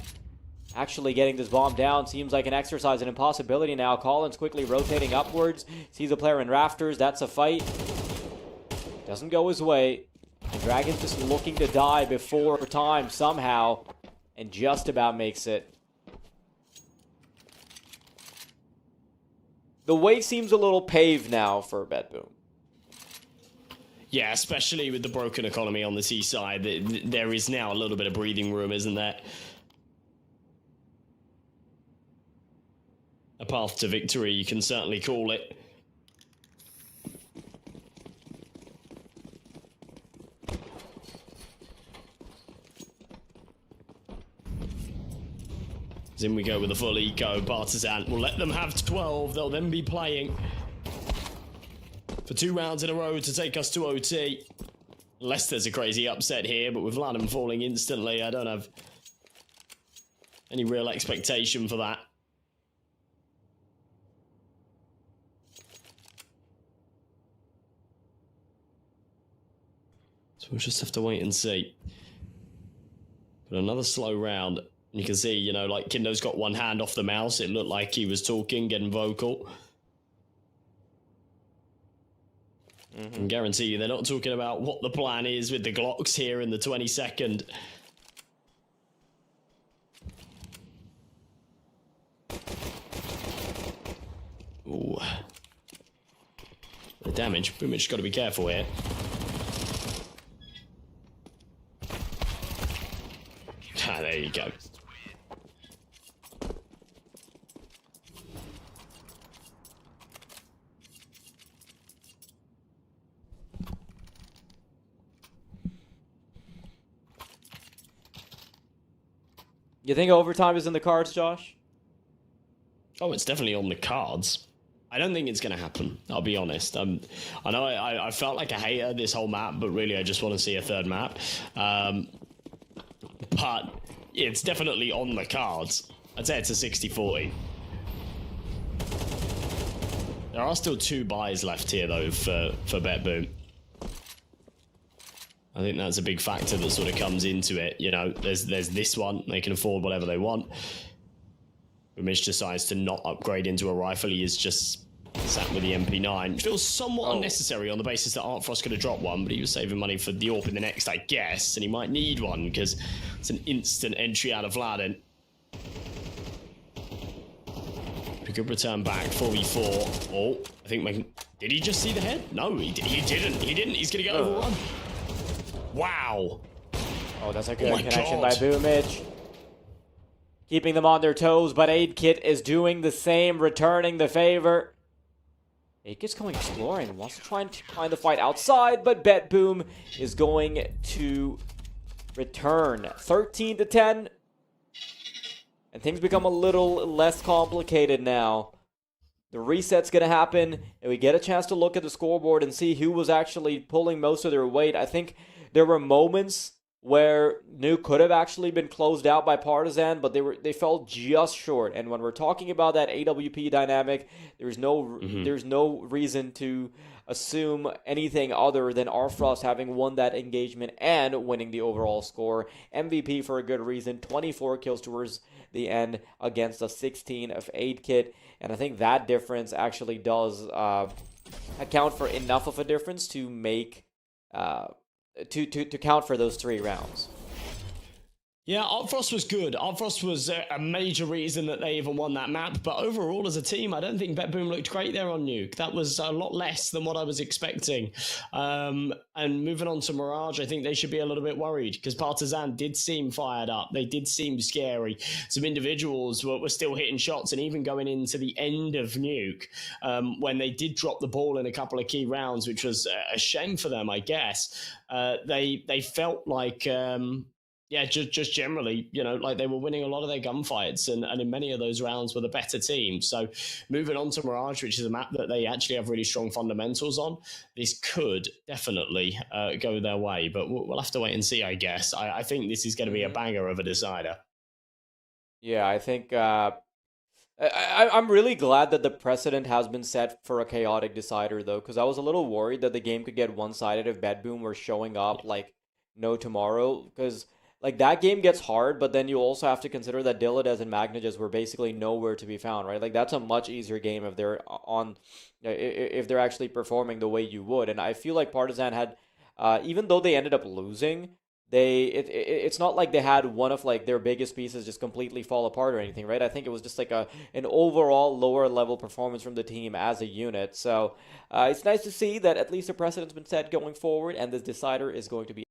Actually getting this bomb down seems like an exercise in impossibility now. Collins quickly rotating upwards. Sees a player in rafters. That's a fight. Doesn't go his way. And Dragon's just looking to die before time somehow. And just about makes it. The way seems a little paved now for BetBoom. Yeah, especially with the broken economy on the seaside. There is now a little bit of breathing room, isn't there? A path to victory, you can certainly call it. As in we go with a full eco. Partizan will let them have 12. They'll then be playing for 2 rounds in a row to take us to OT. Unless there's a crazy upset here, but with Lanham falling instantly, I don't have any real expectation for that. So we'll just have to wait and see. But another slow round. You can see, you know, like Kindo's got one hand off the mouse. It looked like he was talking, getting vocal. I can guarantee you they're not talking about what the plan is with the Glocks here in the 22nd. Ooh. The damage. Boomich got to be careful here. Ah, there you go. You think overtime is in the cards, Josh? Oh, it's definitely on the cards. I don't think it's going to happen, I'll be honest. I know I felt like a hater this whole map, but really I just want to see a third map. But it's definitely on the cards. I'd say it's a 60-40. There are still 2 buys left here, though, for BetBoom. I think that's a big factor that sort of comes into it. You know, there's this one. They can afford whatever they want. But Mitch decides to not upgrade into a rifle. He is just sat with the MP9. Feels somewhat unnecessary on the basis that Artfrost could have dropped one, but he was saving money for the AWP in the next, I guess. And he might need one, because it's an instant entry out of Vladen. A good return back, 4v4. Oh, I think... Did he just see the head? No, he didn't. He didn't. He's going to get overrun. Wow. Oh, that's a good connection by Boomich. Keeping them on their toes, but Aid Kit is doing the same, returning the favor. Aid Kit's going exploring, wants to try and find the fight outside, but BetBoom is going to return. 13-10. And things become a little less complicated now. The reset's going to happen, and we get a chance to look at the scoreboard and see who was actually pulling most of their weight. I think there were moments where Nuke could have actually been closed out by Partizan, but they fell just short. And when we're talking about that AWP dynamic, there's no reason to assume anything other than Arfrost having won that engagement and winning the overall score. MVP for a good reason, 24 kills towards the end against a 16 of Aid Kit. And I think that difference actually does account for enough of a difference to make to count for those 3 rounds. Yeah, Artfrost was good. Artfrost was a major reason that they even won that map. But overall, as a team, I don't think BetBoom looked great there on Nuke. That was a lot less than what I was expecting. And moving on to Mirage, I think they should be a little bit worried because Partizan did seem fired up. They did seem scary. Some individuals were still hitting shots, and even going into the end of Nuke, when they did drop the ball in a couple of key rounds, which was a shame for them, I guess. They felt like... yeah, just generally, you know, like they were winning a lot of their gunfights and in many of those rounds were the better team. So moving on to Mirage, which is a map that they actually have really strong fundamentals on, this could definitely go their way. But we'll have to wait and see, I guess. I think this is going to be a banger of a decider. Yeah, I think I'm really glad that the precedent has been set for a chaotic decider, though, because I was a little worried that the game could get one-sided if Bedboom were showing up like no tomorrow. Because like that game gets hard, but then you also have to consider that Dilladas and Magnages were basically nowhere to be found, right? Like that's a much easier game if they're on, if they're actually performing the way you would. And I feel like Partizan had, even though they ended up losing, it's not like they had one of like their biggest pieces just completely fall apart or anything, right? I think it was just like an overall lower level performance from the team as a unit. So it's nice to see that at least a precedent's been set going forward, and this decider is going to be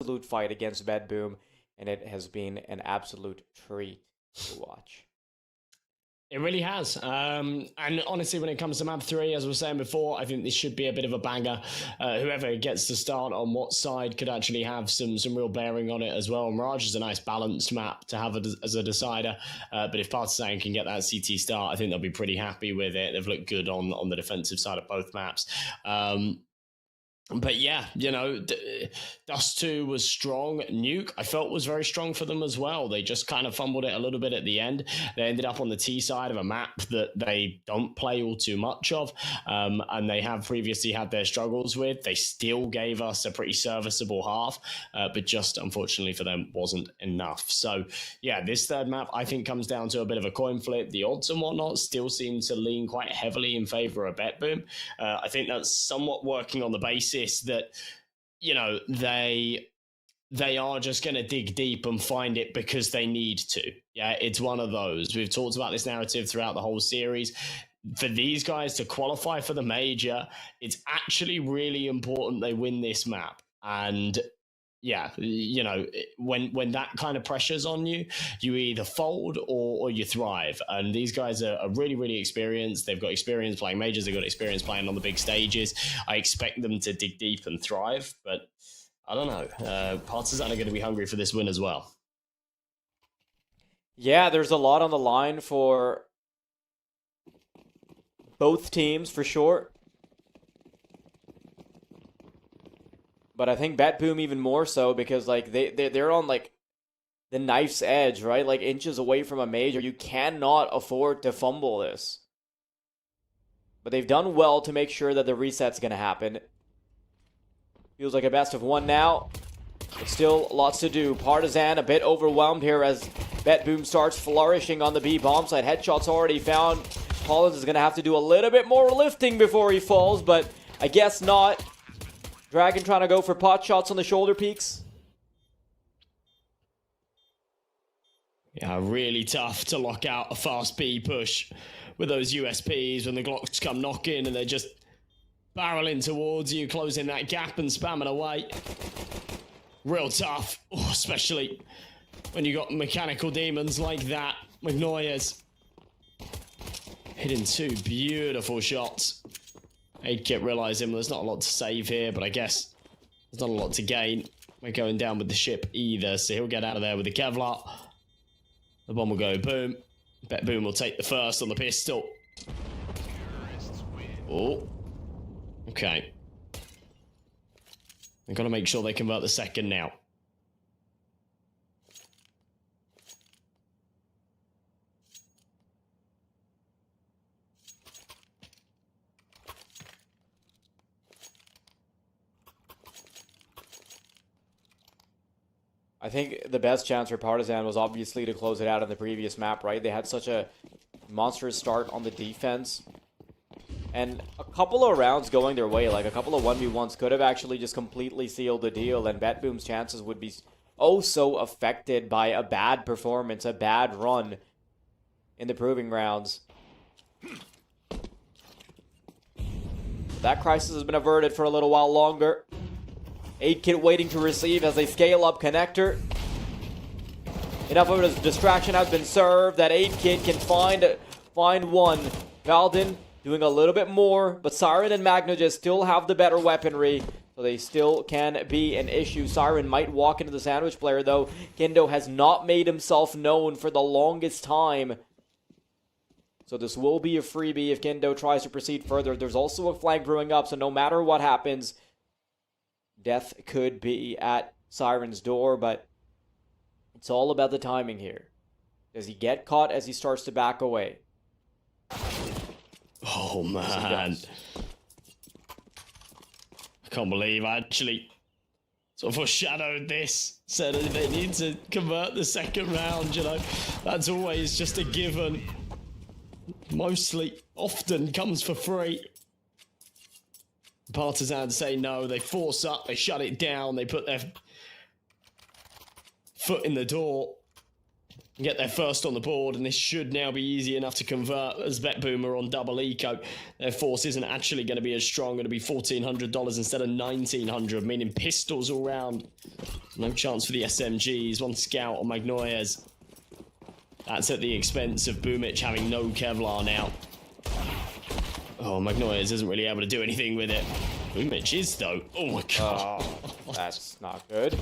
absolute fight against Bedboom, and it has been an absolute treat to watch. It really has. And honestly, when it comes to map 3, as I was saying before, I think this should be a bit of a banger. Whoever gets to start on what side could actually have some real bearing on it as well. Mirage is a nice balanced map to have as a decider. But if Partizan can get that CT start, I think they'll be pretty happy with it. They've looked good on the defensive side of both maps. But yeah, you know, Dust 2 was strong. Nuke, I felt, was very strong for them as well. They just kind of fumbled it a little bit at the end. They ended up on the T side of a map that they don't play all too much of, and they have previously had their struggles with. They still gave us a pretty serviceable half, but just unfortunately for them wasn't enough. So yeah, this third map I think comes down to a bit of a coin flip. The odds and whatnot still seem to lean quite heavily in favor of Bedboom. I think that's somewhat working on the basis that, you know, they are just going to dig deep and find it because they need to. Yeah, it's one of those. We've talked about this narrative throughout the whole series. For these guys to qualify for the major, it's actually really important they win this map. And yeah, you know, when that kind of pressure's on you, you either fold or you thrive. And these guys are really, really experienced. They've got experience playing majors. They've got experience playing on the big stages. I expect them to dig deep and thrive. But I don't know. Partizan are going to be hungry for this win as well. Yeah, there's a lot on the line for both teams, for sure. But I think Bedboom even more so because like they're on like the knife's edge, right? Like inches away from a major. You cannot afford to fumble this. But they've done well to make sure that the reset's going to happen. Feels like a best of one now. But still lots to do. Partizan a bit overwhelmed here as Bedboom starts flourishing on the B bomb side. Headshots already found. Collins is going to have to do a little bit more lifting before he falls, but I guess not. Dragon trying to go for pot shots on the shoulder peaks. Yeah, really tough to lock out a fast B push with those USPs when the Glocks come knocking and they're just barreling towards you, closing that gap and spamming away. Real tough, especially when you got mechanical demons like that. Magnoyas hitting 2 beautiful shots. 8kit realizing there's not a lot to save here, but I guess there's not a lot to gain. We're going down with the ship either, so he'll get out of there with the Kevlar. The bomb will go boom. Bedboom will take the first on the pistol. Oh. Okay. They've got to make sure they convert the second now. I think the best chance for Partizan was obviously to close it out in the previous map, right? They had such a monstrous start on the defense. And a couple of rounds going their way, like a couple of 1v1s could have actually just completely sealed the deal, and Bedboom's chances would be oh so affected by a bad performance, a bad run in the proving rounds. That crisis has been averted for a little while longer. 8kit waiting to receive as they scale up connector. Enough of a distraction has been served that 8kit can find one. Valdin doing a little bit more, but Siren and Magna still have the better weaponry, so they still can be an issue. Siren might walk into the sandwich player though. Kendo has not made himself known for the longest time. So this will be a freebie if Kendo tries to proceed further. There's also a flank brewing up, so no matter what happens, death could be at Siren's door, but it's all about the timing here. Does he get caught as he starts to back away? Oh, man. I can't believe I actually sort of foreshadowed this. Said they need to convert the second round, you know. That's always just a given. Mostly, often comes for free. Partizan say no, they force up, they shut it down, they put their foot in the door. get their first on the board, and this should now be easy enough to convert as BetBoom are on double eco. Their force isn't actually going to be as strong. Going to be $1,400 instead of $1,900, meaning pistols all round. No chance for the SMGs. One scout on Magnoyes. That's at the expense of Boomich having no Kevlar now. Oh, Magnoyes isn't really able to do anything with it. Boomich is, though. Oh my god. Oh, that's not good.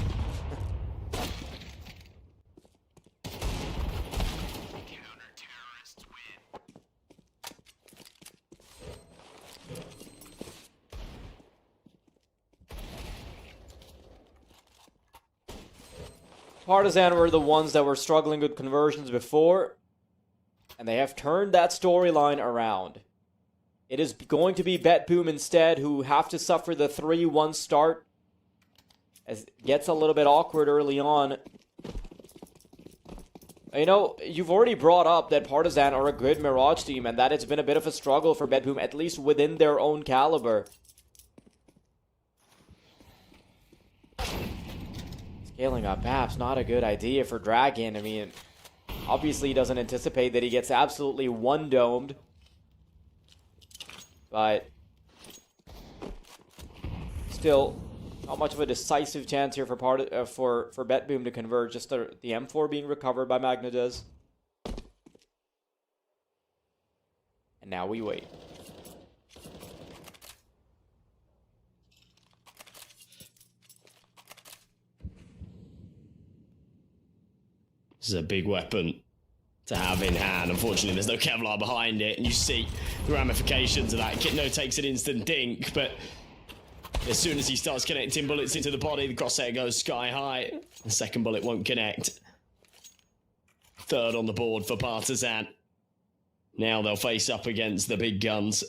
Partizan were the ones that were struggling with conversions before, and they have turned that storyline around. It is going to be BetBoom instead, who have to suffer the 3-1 start, as it gets a little bit awkward early on. You know, you've already brought up that Partizan are a good Mirage team, and that it's been a bit of a struggle for BetBoom, at least within their own caliber. Scaling up perhaps not a good idea for Dragon. I mean, obviously he doesn't anticipate that he gets absolutely one-domed. But still, not much of a decisive chance here for BetBoom to convert. Just the M4 being recovered by Magnadez. And now we wait. This is a big weapon to have in hand. Unfortunately, there's no Kevlar behind it, and you see the ramifications of that. Kitno takes an instant dink, but as soon as he starts connecting bullets into the body, the crosshair goes sky high. The second bullet won't connect. Third on the board for Partizan. Now they'll face up against the big guns.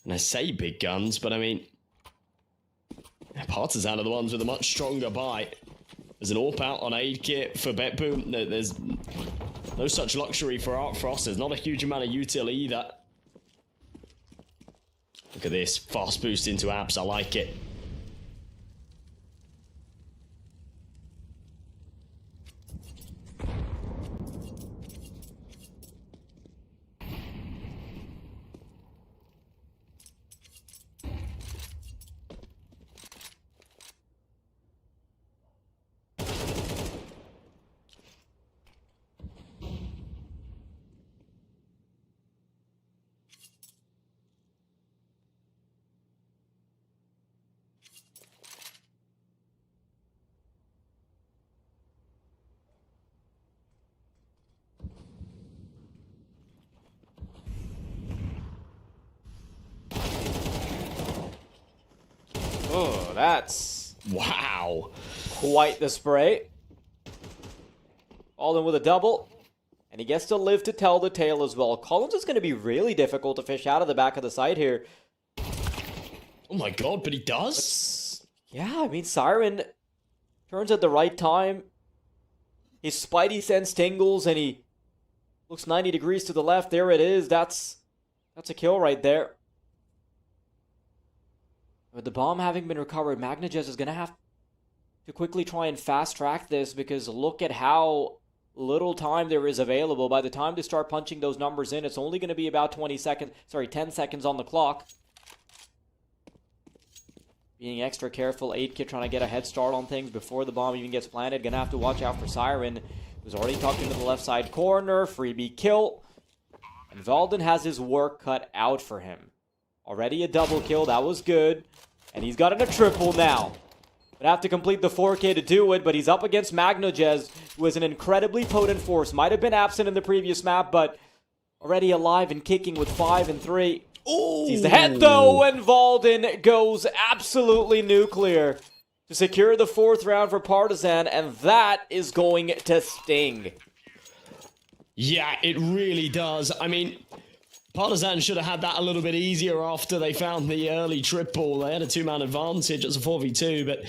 And I say big guns, but I mean, Partizan are the ones with a much stronger buy. There's an AWP out on aid kit for BetBoom. There's no such luxury for Arc Frost. There's not a huge amount of util either. Look at this, fast boost into apps, I like it. Oh, that's Wow. quite the spray. All in with a double. And he gets to live to tell the tale as well. Collins is going to be really difficult to fish out of the back of the site here. Oh my god, but he does? Yeah, I mean, Siren turns at the right time. His spidey sense tingles and he looks 90 degrees to the left. There it is. That's a kill right there. With the bomb having been recovered, Magnajez is going to have to quickly try and fast-track this, because look at how little time there is available. By the time to start punching those numbers in, it's only going to be about 10 seconds on the clock. Being extra careful, 8-Kit trying to get a head start on things before the bomb even gets planted. Gonna have to watch out for Siren, who's already tucked into the left side corner. Freebie kill. And Valden has his work cut out for him. Already a double kill, that was good. And he's got a triple now. Would have to complete the 4K to do it, but he's up against Magnojez, who is an incredibly potent force. Might have been absent in the previous map, but already alive and kicking with 5 and 3. Ooh. Sees the head though, and Valden goes absolutely nuclear to secure the 4th round for Partizan, and that is going to sting. Yeah, it really does. I mean, Partizan should have had that a little bit easier after they found the early triple. They had a 2-man advantage. It's a 4v2, but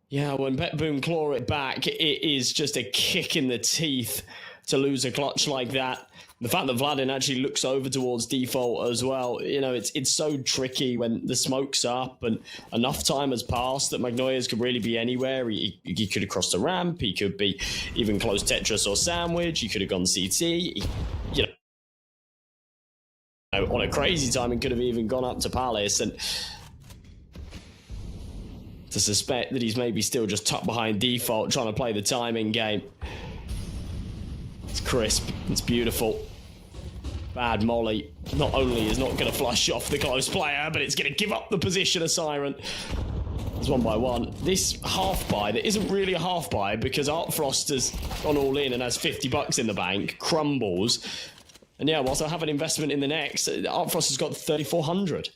yeah, when BetBoom claw it back, it is just a kick in the teeth to lose a clutch like that. The fact that Vladin actually looks over towards default as well, you know, it's so tricky when the smoke's up and enough time has passed that Magnoyas could really be anywhere. He could have crossed the ramp, he could be even close Tetris or Sandwich, he could have gone CT, you know, on a crazy time and could have even gone up to Palace. And to suspect that he's maybe still just tucked behind default trying to play the timing game. It's crisp, it's beautiful. Bad molly. Not only is not going to flush off the close player, but it's going to give up the position of Siren. It's 1 by 1. This half buy, that isn't really a half buy because Art Frost has gone all in and has 50 bucks in the bank, crumbles. And yeah, whilst I have an investment in the next, Art Frost has got 3,400.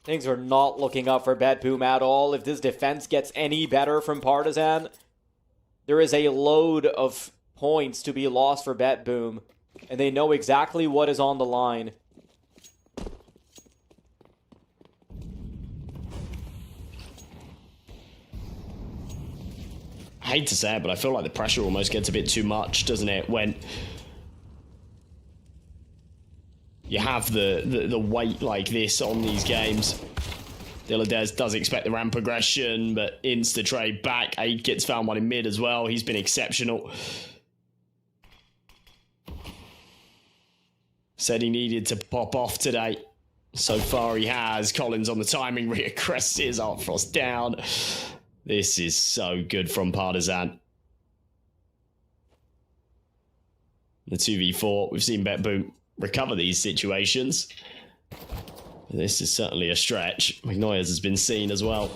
Things are not looking up for BetBoom at all. If this defense gets any better from Partizan, there is a load of points to be lost for BetBoom, and they know exactly what is on the line. I hate to say it, but I feel like the pressure almost gets a bit too much, doesn't it? When you have the weight like this on these games. Dilladez does expect the ramp progression, but insta trade back. Aid gets found one in mid as well. He's been exceptional. Said he needed to pop off today. So far he has. Collins on the timing, reaggresses, Art Frost down. This is so good from Partizan. The 2v4, we've seen BetBoom recover these situations. This is certainly a stretch. Magnoyas has been seen as well.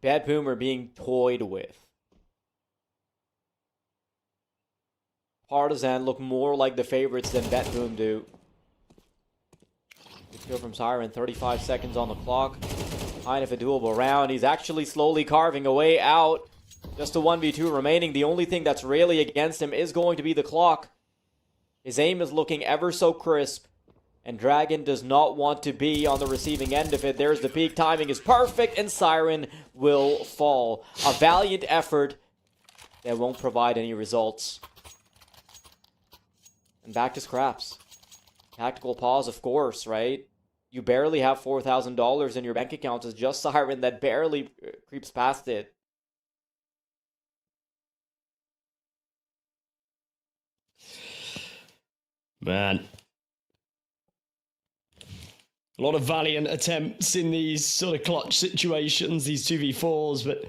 BetBoom are being toyed with. Partizan look more like the favorites than BetBoom do. Good kill from Siren, 35 seconds on the clock. Kind of a doable round. He's actually slowly carving a way out. Just a 1v2 remaining. The only thing that's really against him is going to be the clock. His aim is looking ever so crisp. And Dragon does not want to be on the receiving end of it. There's the peak. Timing is perfect, and Siren will fall. A valiant effort that won't provide any results. And back to scraps. Tactical pause, of course, right? You barely have $4,000 in your bank account. It's just Siren that barely creeps past it. Man. A lot of valiant attempts in these sort of clutch situations, these 2v4s, but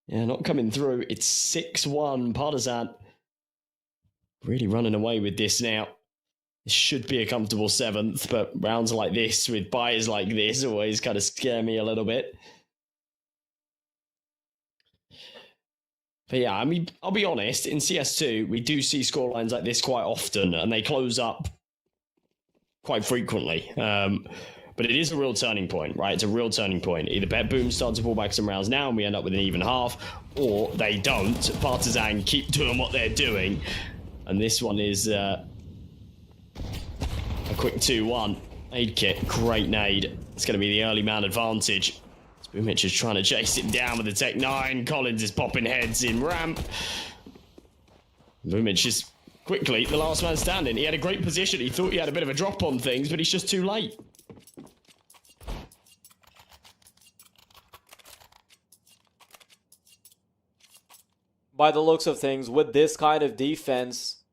yeah, not coming through. It's 6-1, Partizan. Really running away with this now. This should be a comfortable 7th, but rounds like this, with buys like this, always kind of scare me a little bit. But yeah, I mean, I'll be honest, in CS2, we do see scorelines like this quite often, and they close up quite frequently. But it is a real turning point, right? It's a real turning point. Either BetBoom starts to pull back some rounds now and we end up with an even half, or they don't. Partizan keep doing what they're doing. And this one is a quick 2-1. Aid kit, great nade. It's going to be the early man advantage. Spoomich is trying to chase it down with the Tech 9. Collins is popping heads in ramp. Spoomich is quickly the last man standing. He had a great position. He thought he had a bit of a drop on things, but he's just too late. By the looks of things, with this kind of defense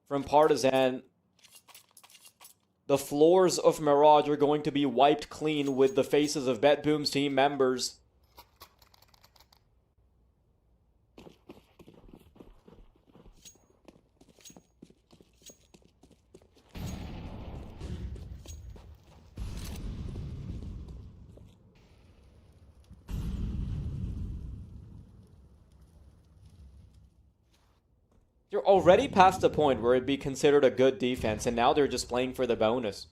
from Partizan, the floors of Mirage are going to be wiped clean with the faces of BetBoom's team members. You're already past the point where it'd be considered a good defense, and now they're just playing for the bonus.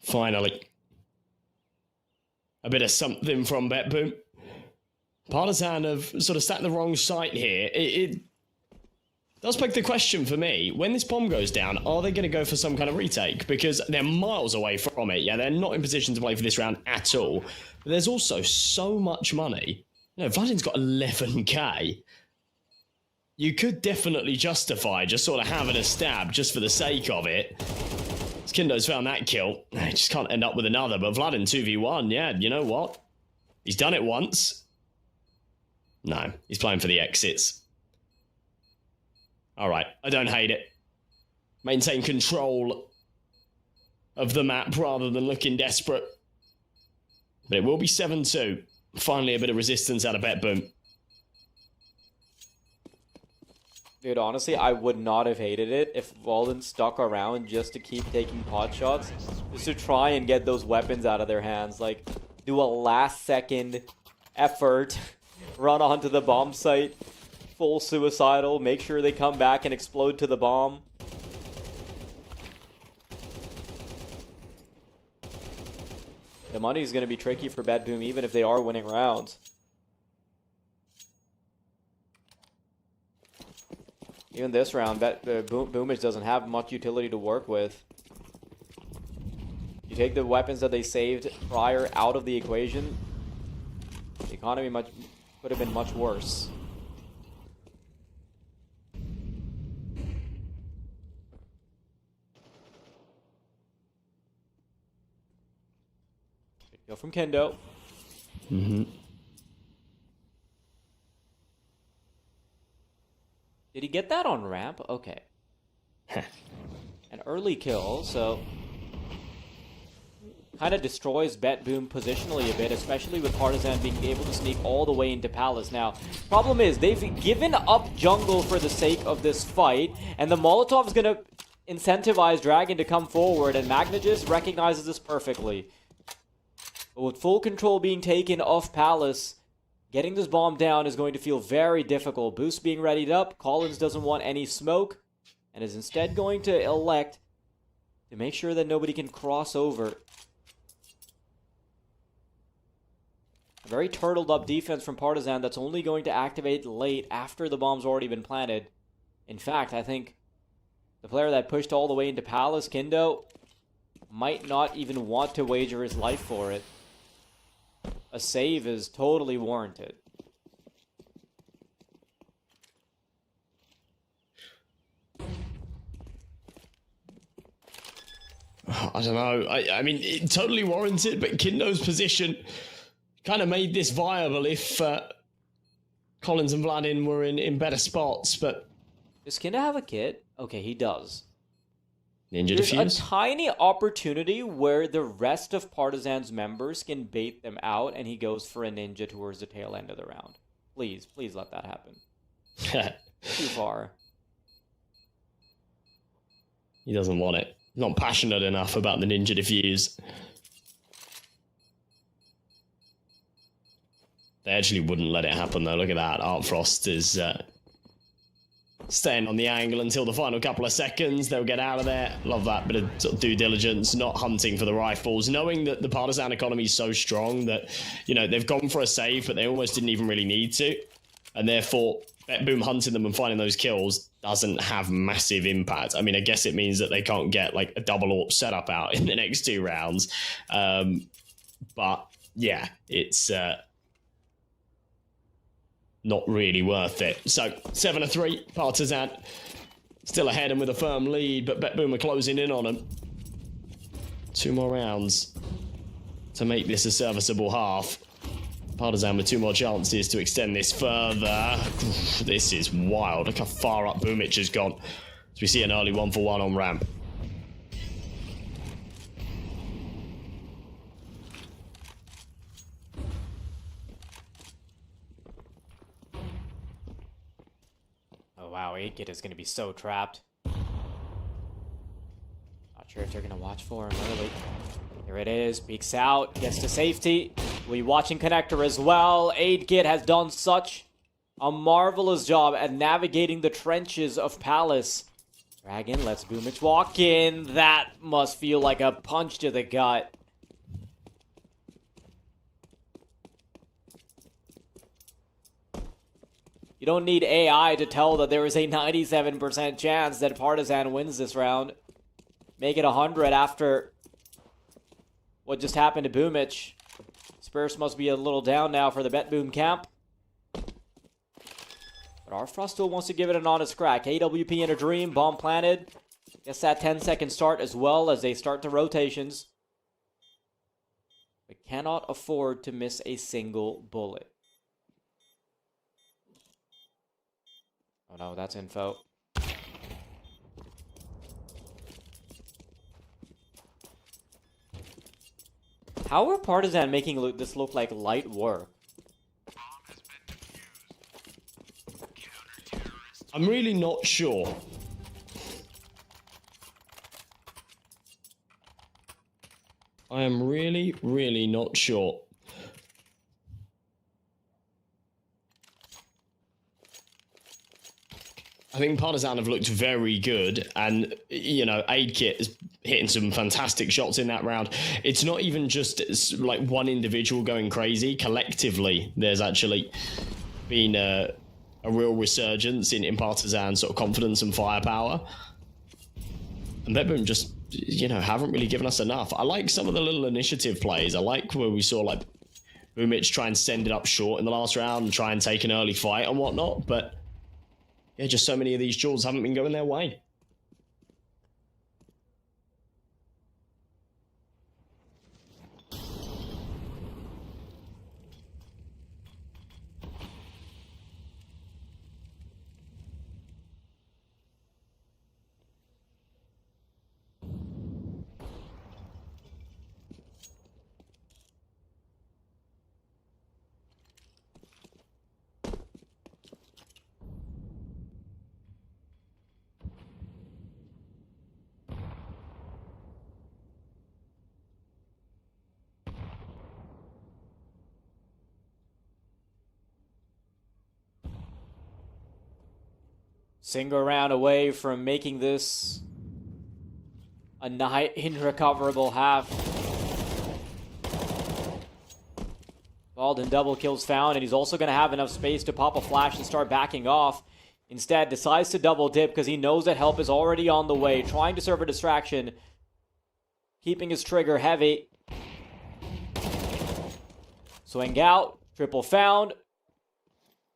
Finally. A bit of something from BetBoom. Partizan have sort of sat in the wrong site here. It does beg the question for me, when this bomb goes down, are they going to go for some kind of retake? Because they're miles away from it. Yeah, they're not in position to play for this round at all. But there's also so much money. No, Vladin's got 11k. You could definitely justify just sort of having a stab just for the sake of it. Kindo's found that kill. He just can't end up with another, but Vladin 2v1, yeah, you know what? He's done it once. No, he's playing for the exits. Alright, I don't hate it. Maintain control of the map rather than looking desperate. But it will be 7-2. Finally a bit of resistance out of BetBoom. Dude, honestly, I would not have hated it if Walden stuck around just to keep taking pot shots, just to try and get those weapons out of their hands. Like, do a last-second effort, run onto the bomb site, full suicidal, make sure they come back and explode to the bomb. The money is going to be tricky for BetBoom even if they are winning rounds. Even this round, Boomage doesn't have much utility to work with. You take the weapons that they saved prior out of the equation, the economy could have been much worse. Go from Kendo. Mm-hmm. Did he get that on ramp? Okay. An early kill, so kind of destroys BetBoom positionally a bit, especially with Partizan being able to sneak all the way into Palace. Now, problem is, they've given up jungle for the sake of this fight, and the Molotov's going to incentivize Dragon to come forward, and Magnagis recognizes this perfectly. But with full control being taken off Palace, getting this bomb down is going to feel very difficult. Boost being readied up, Collins doesn't want any smoke, and is instead going to elect to make sure that nobody can cross over. A very turtled up defense from Partizan that's only going to activate late after the bomb's already been planted. In fact, I think the player that pushed all the way into Palace, Kendo, might not even want to wager his life for it. A save is totally warranted. I don't know. I mean, it totally warranted, but Kindo's position kind of made this viable if Collins and Vladin were in better spots, but... Does Kendo have a kit? Okay, he does. Ninja There's defuse? a tiny opportunity where the rest of Partizan's members can bait them out, and he goes for a ninja towards the tail end of the round. Please, please let that happen. Too far. He doesn't want it. Not passionate enough about the ninja defuse. They actually wouldn't let it happen though. Look at that. Art Frost is staying on the angle until the final couple of seconds. They'll get out of there. Love that bit of, sort of due diligence, not hunting for the rifles, knowing that the Partizan economy is so strong that, you know, they've gone for a save, but they almost didn't even really need to. And therefore, BetBoom hunting them and finding those kills doesn't have massive impact. I mean, I guess it means that they can't get like a double AWP setup out in the next 2 rounds. But yeah, it's not really worth it. So 7-3, Partizan still ahead and with a firm lead, but BetBoom are closing in on them. 2 more rounds to make this a serviceable half. Partizan with 2 more chances to extend this further. This is wild. Look how far up Boomich has gone. As we see an early 1-for-1 on ramp. Oh wow, 8-Git is going to be so trapped. Not sure if they're going to watch for him early. Here it is, peeks out, gets to safety. We watching Connector as well. 8-Git has done such a marvelous job at navigating the trenches of Palace. Dragon lets Boomich walk in. That must feel like a punch to the gut. You don't need AI to tell that there is a 97% chance that Partizan wins this round. Make it 100 after what just happened to Boomich. Spurs must be a little down now for the BetBoom camp. But Arfrost still wants to give it an honest crack. AWP in a dream, bomb planted. Gets that 10-second start as well as they start the rotations. But cannot afford to miss a single bullet. Oh no, that's info. How are Partizan making this look like light work? I'm really not sure. I am really, really not sure. I think Partizan have looked very good, and, you know, AidKit is hitting some fantastic shots in that round. It's not even just like one individual going crazy. Collectively, there's actually been a real resurgence in Partizan sort of confidence and firepower. And BetBoom just, you know, haven't really given us enough. I like some of the little initiative plays. I like where we saw, like, Boomich try and send it up short in the last round and try and take an early fight and whatnot, but yeah, just so many of these duels haven't been going their way. Single round away from making this a nigh irrecoverable half. Walden double kills found, and he's also going to have enough space to pop a flash and start backing off. Instead, decides to double dip because he knows that help is already on the way, trying to serve a distraction, keeping his trigger heavy. Swing out, triple found.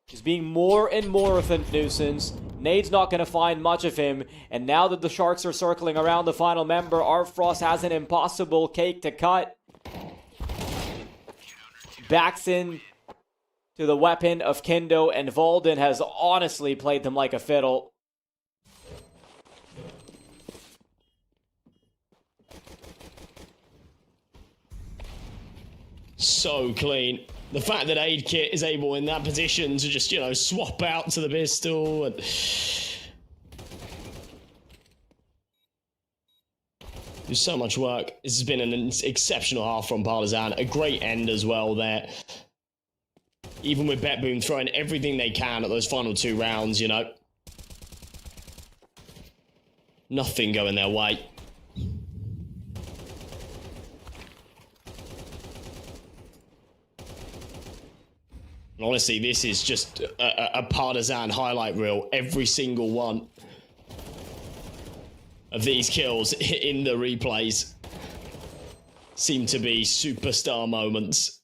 He's being more and more of a nuisance. Nade's not going to find much of him, and now that the Sharks are circling around the final member, Arfrost has an impossible cake to cut. Backs in to the weapon of Kendo, and Valden has honestly played them like a fiddle. So clean. The fact that AidKit is able in that position to just, you know, swap out to the pistol and do so much work. This has been an exceptional half from Partizan. A great end as well there. Even with BetBoom throwing everything they can at those final 2 rounds, you know. Nothing going their way. Honestly, this is just a Partizan highlight reel. Every single one of these kills in the replays seem to be superstar moments.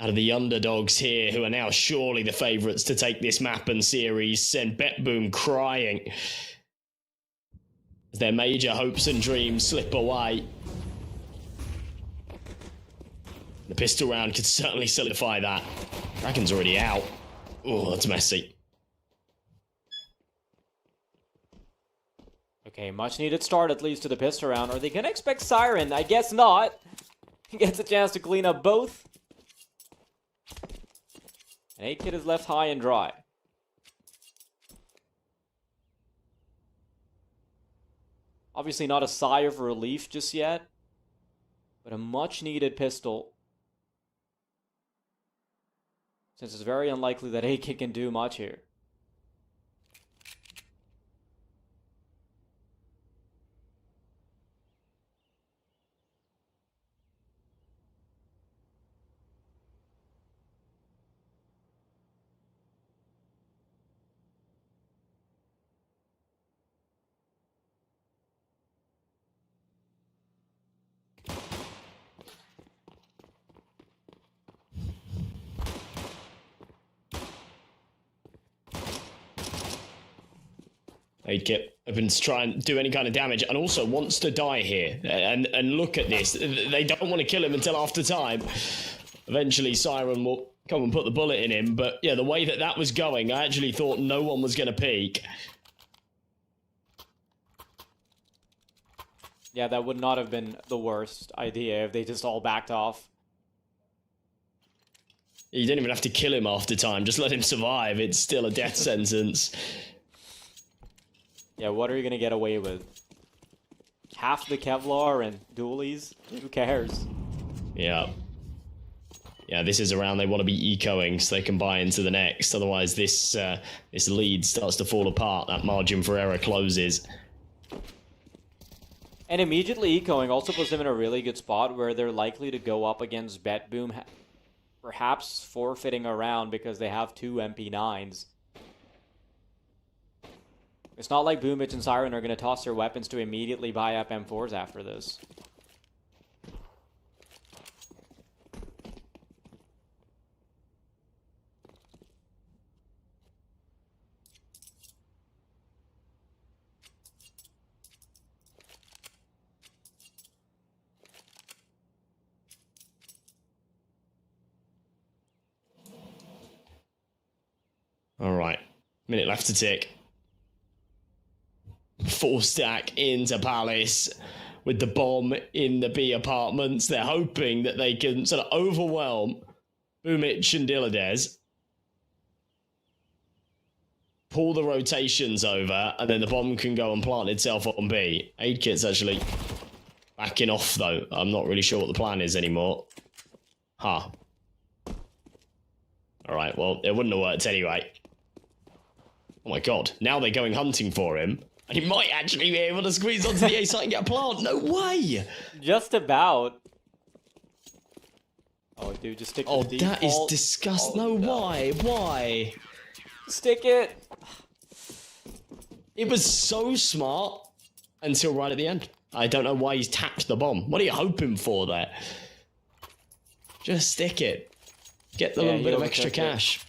Out of the underdogs here, who are now surely the favourites to take this map and series, send BetBoom crying as their major hopes and dreams slip away. The pistol round could certainly solidify that. Dragon's already out. Oh, that's messy. Okay, much needed start at least to the pistol round. Are they going to expect Siren? I guess not. He gets a chance to clean up both. And AidKit is left high and dry. Obviously not a sigh of relief just yet, but a much needed pistol. Since it's very unlikely that AidKit can do much here. Aidkit hoping to try and do any kind of damage, and also wants to die here. And look at this. They don't want to kill him until after time. Eventually, Siren will come and put the bullet in him. But yeah, the way that that was going, I actually thought no one was going to peek. Yeah, that would not have been the worst idea if they just all backed off. You didn't even have to kill him after time. Just let him survive. It's still a death sentence. Yeah, what are you going to get away with? Half the Kevlar and dualies? Who cares? Yeah. Yeah, this is a round they want to be ecoing so they can buy into the next. Otherwise, this lead starts to fall apart. That margin for error closes. And immediately ecoing also puts them in a really good spot where they're likely to go up against BetBoom, perhaps forfeiting a round because they have 2 MP9s. It's not like Boomich and Siren are going to toss their weapons to immediately buy up M4s after this. All right. Minute left to tick. 4 stack into Palace with the bomb in the B apartments. They're hoping that they can sort of overwhelm Boomich and Dilladez, pull the rotations over, and then the bomb can go and plant itself on B. Aidkit's actually backing off, though. I'm not really sure what the plan is anymore. Huh. Alright, well, it wouldn't have worked anyway. Oh my god, now they're going hunting for him. And he might actually be able to squeeze onto the A site and get a plant. No way! Just about. Oh, dude, just stick to the default. That is disgusting. Oh, no, why? Why? Stick it! It was so smart until right at the end. I don't know why he's tapped the bomb. What are you hoping for there? Just stick it. Get the little bit of extra cash.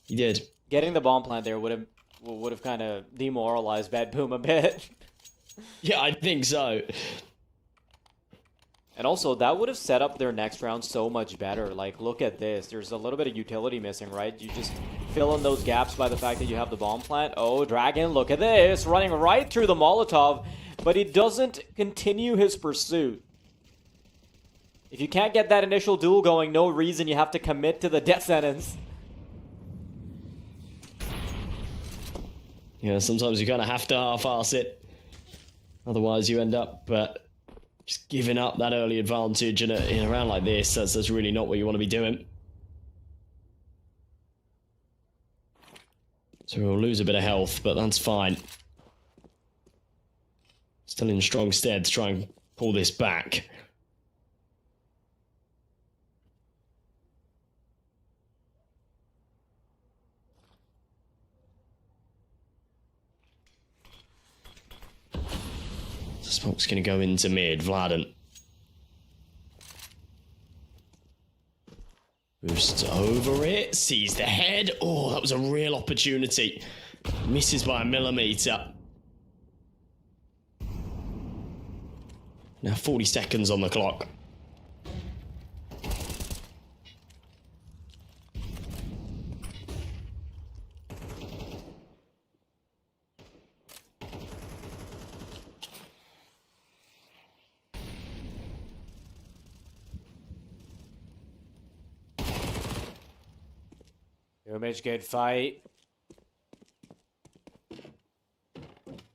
He did. Getting the bomb plant there would have kind of demoralized BetBoom a bit. Yeah, I think so. And also, that would have set up their next round so much better. Like, look at this. There's a little bit of utility missing, right? You just fill in those gaps by the fact that you have the bomb plant. Oh, Dragon, look at this. Running right through the Molotov, but he doesn't continue his pursuit. If you can't get that initial duel going, no reason you have to commit to the death sentence. Yeah, sometimes you kind of have to half-ass it. Otherwise, you end up just giving up that early advantage in a round like this. That's really not what you want to be doing. So we'll lose a bit of health, but that's fine. Still in strong stead to try and pull this back. Smoke's going to go into mid. Vladen. Boosts over it. Sees the head. Oh, that was a real opportunity. Misses by a millimeter. Now 40 seconds on the clock. Boomich, good fight.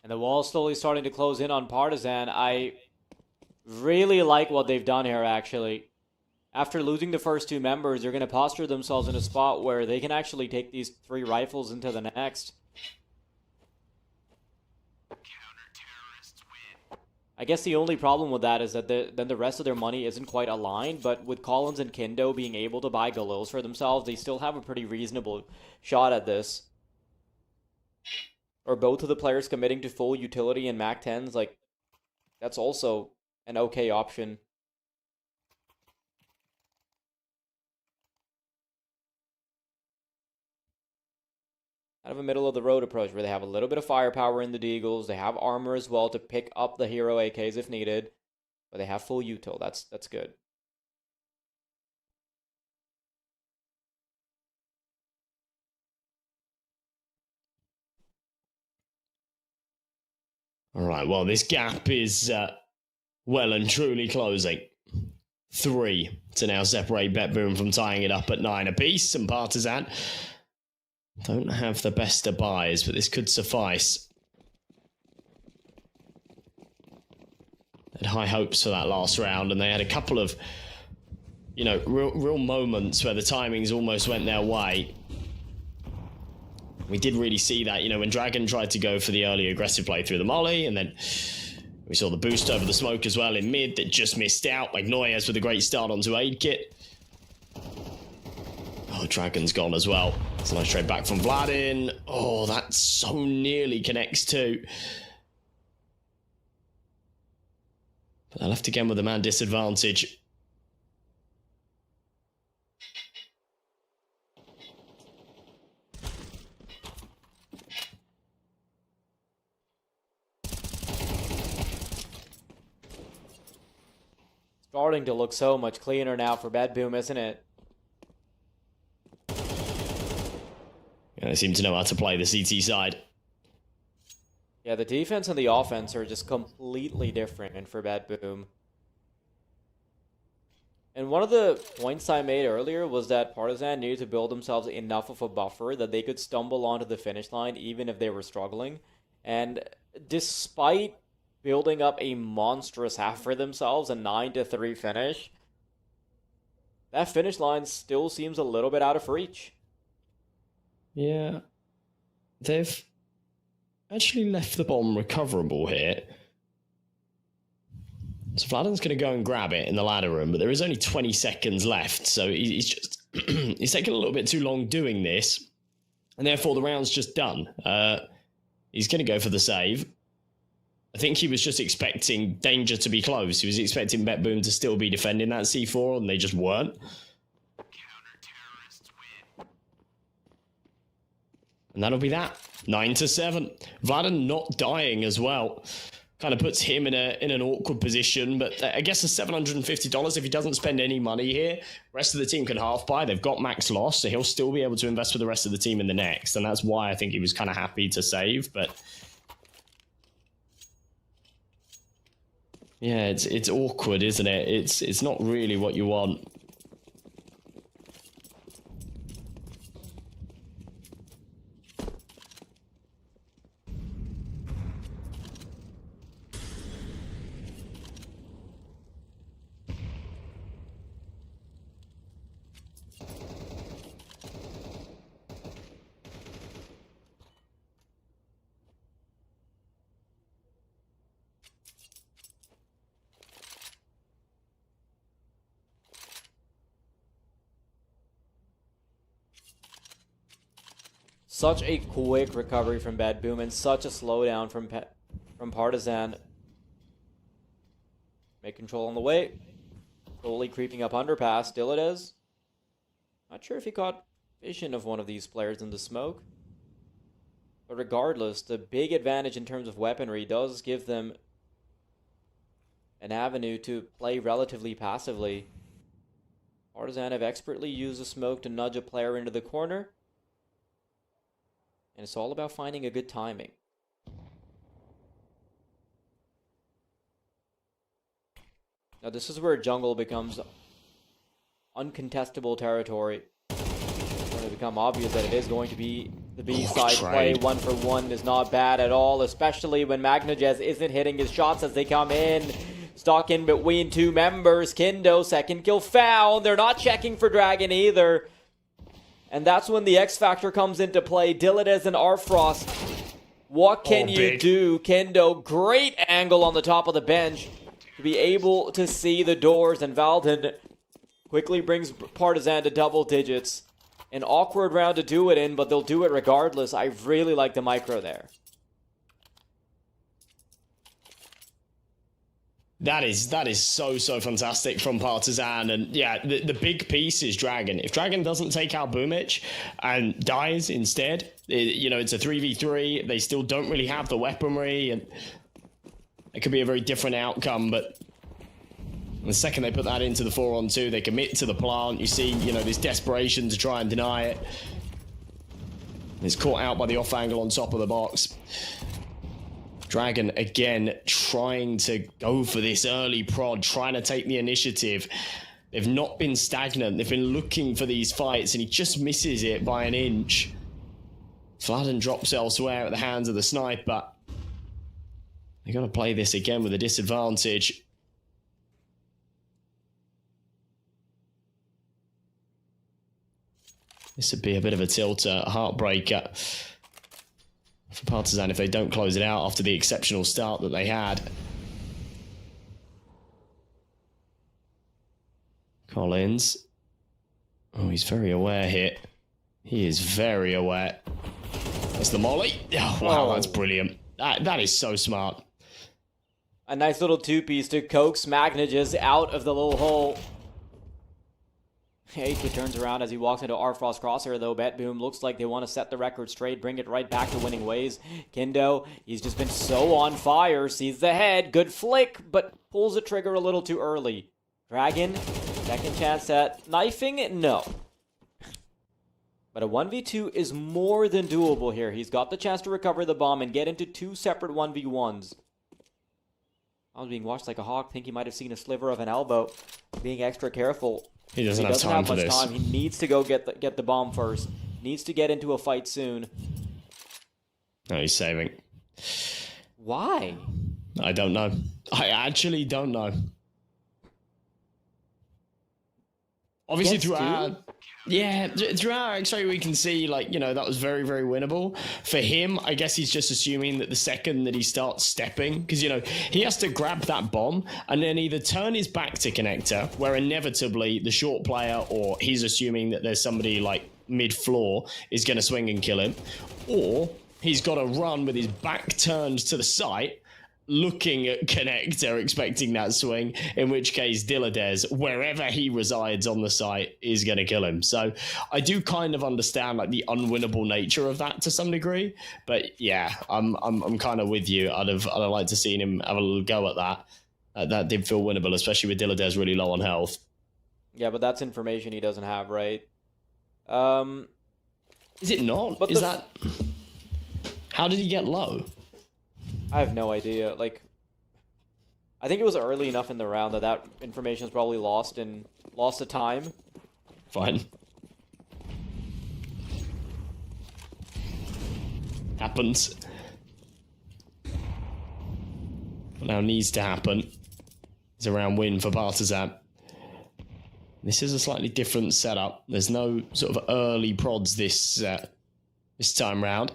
And the wall's slowly starting to close in on Partizan. I really like what they've done here, actually. After losing the first 2 members, they're going to posture themselves in a spot where they can actually take these 3 rifles into the next. I guess the only problem with that is that then the rest of their money isn't quite aligned, but with Collins and Kindo being able to buy Galils for themselves, they still have a pretty reasonable shot at this. Or both of the players committing to full utility and MAC-10s, like, that's also an okay option. I kind of a middle-of-the-road approach where they have a little bit of firepower in the Deagles. They have armor as well to pick up the hero AKs if needed. But they have full util. That's good. All right, well, this gap is well and truly closing. 3 to now separate BetBoom from tying it up at 9 apiece, and Partizan don't have the best of buys, but this could suffice. They had high hopes for that last round, and they had a couple of, you know, real moments where the timings almost went their way. We did really see that, you know, when Dragon tried to go for the early aggressive play through the molly, and then we saw the boost over the smoke as well in mid that just missed out. Like Noyes with a great start onto aid kit. Oh, Dragon's gone as well. It's a nice trade back from Vladin. Oh, that so nearly connects too. But they're left again with a man disadvantage. Starting to look so much cleaner now for BetBoom, isn't it? Yeah, they seem to know how to play the CT side. Yeah, the defense and the offense are just completely different for BetBoom. And one of the points I made earlier was that Partizan needed to build themselves enough of a buffer that they could stumble onto the finish line even if they were struggling. And despite building up a monstrous half for themselves, a 9-3 finish, that finish line still seems a little bit out of reach. Yeah. They've actually left the bomb recoverable here. So Vladin's going to go and grab it in the ladder room, but there is only 20 seconds left, so he's just he's taking a little bit too long doing this, and therefore the round's just done. He's going to go for the save. I think he was just expecting danger to be close. He was expecting BetBoom to still be defending that C4, and they just weren't. And that'll be that. 9-7. Vladin not dying as well. Kind of puts him in an awkward position, but I guess it's $750 if he doesn't spend any money here. Rest of the team can half buy. They've got max loss, so he'll still be able to invest with the rest of the team in the next, and that's why I think he was kind of happy to save, but yeah, it's awkward, isn't it? It's not really what you want. Such a quick recovery from BetBoom and such a slowdown from Partizan. Make control on the way. Slowly creeping up underpass. Still it is. Not sure if he caught vision of one of these players in the smoke. But regardless, the big advantage in terms of weaponry does give them an avenue to play relatively passively. Partizan have expertly used the smoke to nudge a player into the corner. And it's all about finding a good timing. Now this is where jungle becomes uncontestable territory. It's going to become obvious that it is going to be the B-side play. 1-for-1 is not bad at all, especially when Magnajez isn't hitting his shots as they come in. Stuck in between two members. Kindo, second kill found. They're not checking for Dragon either. And that's when the X Factor comes into play. Diladez and Arfrost. What can you do? Kendo, great angle on the top of the bench to be able to see the doors. And Valdin quickly brings Partizan to double digits. An awkward round to do it in, but they'll do it regardless. I really like the micro there. That is so fantastic from Partizan, and yeah, the big piece is Dragon. If Dragon doesn't take out Boomich and dies instead, You know, it's a 3v3. They still don't really have the weaponry, and it could be a very different outcome, but the second they put that into the 4-on-2, they commit to the plant. You see, you know, this desperation to try and deny it. He's caught out by the off angle on top of the box. Dragon, again, trying to go for this early prod, trying to take the initiative. They've not been stagnant. They've been looking for these fights, and he just misses it by an inch. Fladden drops elsewhere at the hands of the sniper. They've got to play this again with a disadvantage. This would be a bit of a tilter, a heartbreaker for Partizan if they don't close it out after the exceptional start that they had. Collins. Oh, he's very aware here. He is very aware. That's the molly. Oh, wow, that's brilliant. That is so smart. A nice little two-piece to coax Magnages out of the little hole. 8-Kit turns around as he walks into Arfrost crosshair, though. BetBoom looks like they want to set the record straight, bring it right back to winning ways. Kindo, he's just been so on fire, sees the head, good flick, but pulls the trigger a little too early. Dragon, second chance at knifing? No. But a 1v2 is more than doable here. He's got the chance to recover the bomb and get into 2 separate 1v1s. I was being watched like a hawk. Think he might have seen a sliver of an elbow. Being extra careful. He doesn't have time for this. He needs to go get the bomb first. Needs to get into a fight soon. No, he's saving. Why? I don't know. I actually don't know. Obviously throughout our X-ray we can see, like, you know, that was very, very winnable. For him, I guess he's just assuming that the second that he starts stepping, because, you know, he has to grab that bomb and then either turn his back to connector, where inevitably the short player, or he's assuming that there's somebody like mid-floor, is going to swing and kill him, or he's got to run with his back turned to the site, looking at connector, expecting that swing, in which case Dilladez, wherever he resides on the site, is going to kill him. So I do kind of understand, like, the unwinnable nature of that to some degree, but yeah, I'm kind of with you. I'd have liked to seen him have a little go at that. That did feel winnable, especially with Dilladez really low on health. Yeah, but that's information he doesn't have, right? Is it not? But is that... How did he get low? I have no idea. Like, I think it was early enough in the round that information is probably lost to time. Fine. Happens. What now needs to happen is a round win for Partizan. This is a slightly different setup. There's no sort of early prods this time round.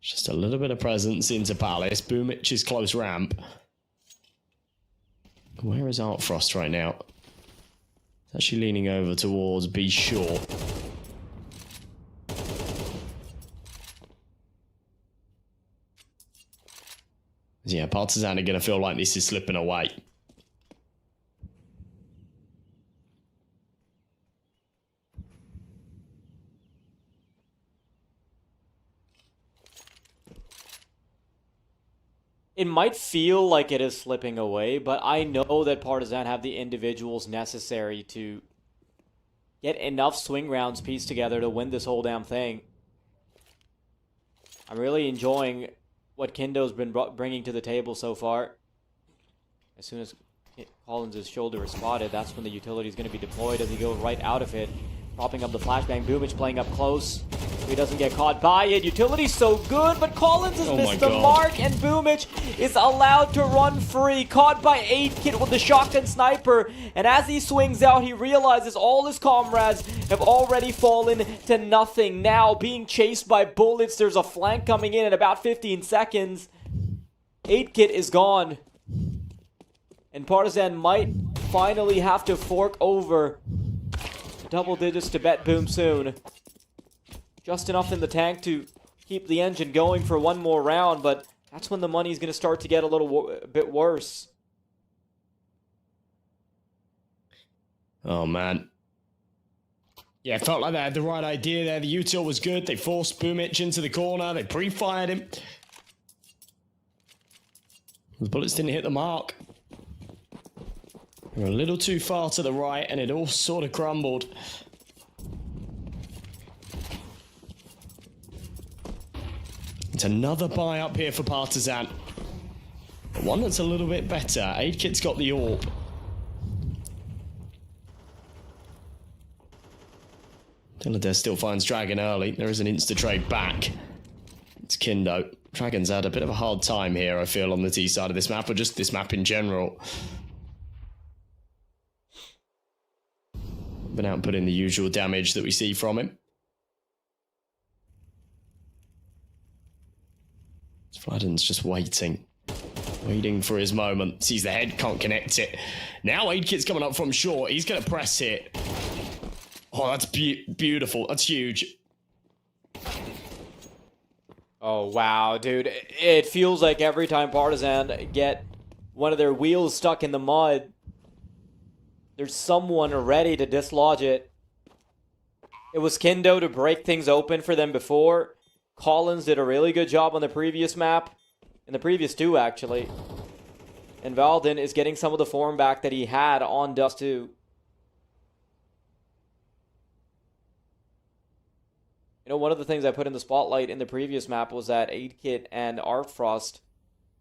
Just a little bit of presence into Palace. Boomich's close ramp. Where is Artfrost right now? It's actually leaning over towards Be Sure. Yeah, Partizan are going to feel like this is slipping away. It might feel like it is slipping away, but I know that Partizan have the individuals necessary to get enough swing rounds pieced together to win this whole damn thing. I'm really enjoying what Kindo's been bringing to the table so far. As soon as Collins' shoulder is spotted, that's when the utility is going to be deployed as he goes right out of it. Propping up the flashbang. Boomich playing up close. He doesn't get caught by it. Utility's so good, but Collins has missed the mark, and Boomich is allowed to run free. Caught by 8-Kit with the shotgun sniper, and as he swings out, he realizes all his comrades have already fallen to nothing. Now, being chased by bullets, there's a flank coming in about 15 seconds. 8-Kit is gone, and Partizan might finally have to fork over double digits to BetBoom soon. Just enough in the tank to keep the engine going for one more round, but that's when the money's going to start to get a bit worse. Oh, man. Yeah, it felt like they had the right idea there. The util was good. They forced Boomic into the corner. They pre-fired him. The bullets didn't hit the mark. They were a little too far to the right, and it all sort of crumbled. It's another buy up here for Partizan. But one that's a little bit better. Aidkit's got the AWP. Dilladez still finds Dragon early. There is an insta-trade back. It's Kindo. Dragon's had a bit of a hard time here, I feel, on the T side of this map, or just this map in general. Been outputting the usual damage that we see from him. Fladden's just waiting. Waiting for his moment. Sees the head, can't connect it. Now Aidkit's coming up from short. He's going to press it. Oh, that's beautiful. That's huge. Oh, wow, dude. It feels like every time Partizan get one of their wheels stuck in the mud, there's someone ready to dislodge it. It was Kindo to break things open for them before. Collins did a really good job on the previous map. In the previous two, actually. And Valden is getting some of the form back that he had on Dust 2. You know, one of the things I put in the spotlight in the previous map was that Aidkit and Artfrost,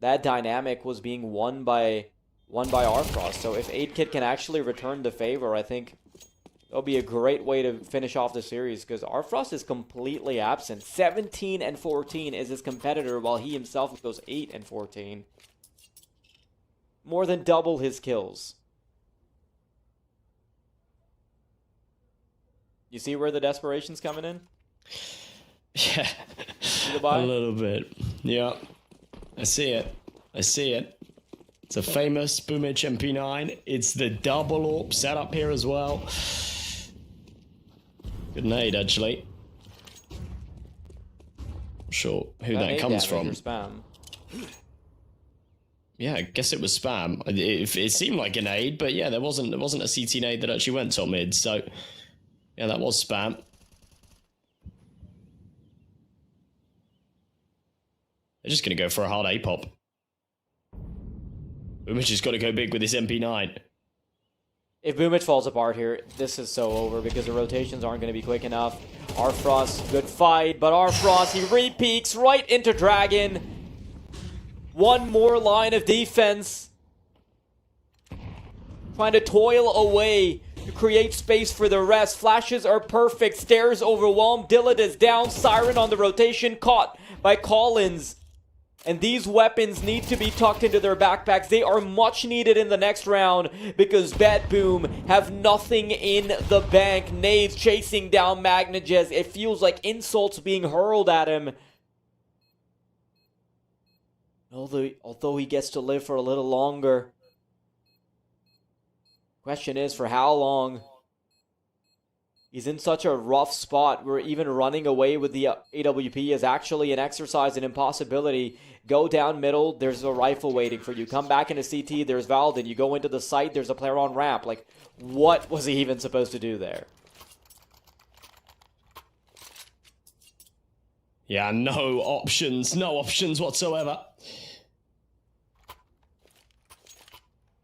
that dynamic was being won by Artfrost. So if Aidkit can actually return the favor, I think that'll be a great way to finish off the series, because Artfrost is completely absent. 17 and 14 is his competitor, while he himself goes 8 and 14. More than double his kills. You see where the desperation's coming in? Yeah, a little bit. Yeah, I see it. I see it. It's a famous Boomich MP9. It's the double AWP setup here as well. Good nade, actually. Not sure who that comes from. Spam. Yeah, I guess it was spam. It seemed like a nade, but yeah, there wasn't a CT nade that actually went top mid. So yeah, that was spam. They're just going to go for a hard A-pop. Boomich has got to go big with this MP9. If Boomich falls apart here, this is so over because the rotations aren't going to be quick enough. Artfrost, good fight, but Artfrost, he re-peeks right into Dragon. One more line of defense. Trying to toil away to create space for the rest. Flashes are perfect. Stairs overwhelmed. Dillard is down. Siren on the rotation. Caught by Collins. And these weapons need to be tucked into their backpacks. They are much needed in the next round because Bad Boom have nothing in the bank. Nades chasing down Magnajez. It feels like insults being hurled at him. Although he gets to live for a little longer. Question is, for how long? He's in such a rough spot where even running away with the AWP is actually an exercise, an impossibility. Go down middle, there's a rifle waiting for you. Come back into CT, there's Valden. You go into the site, there's a player on ramp. Like, what was he even supposed to do there? Yeah, no options whatsoever.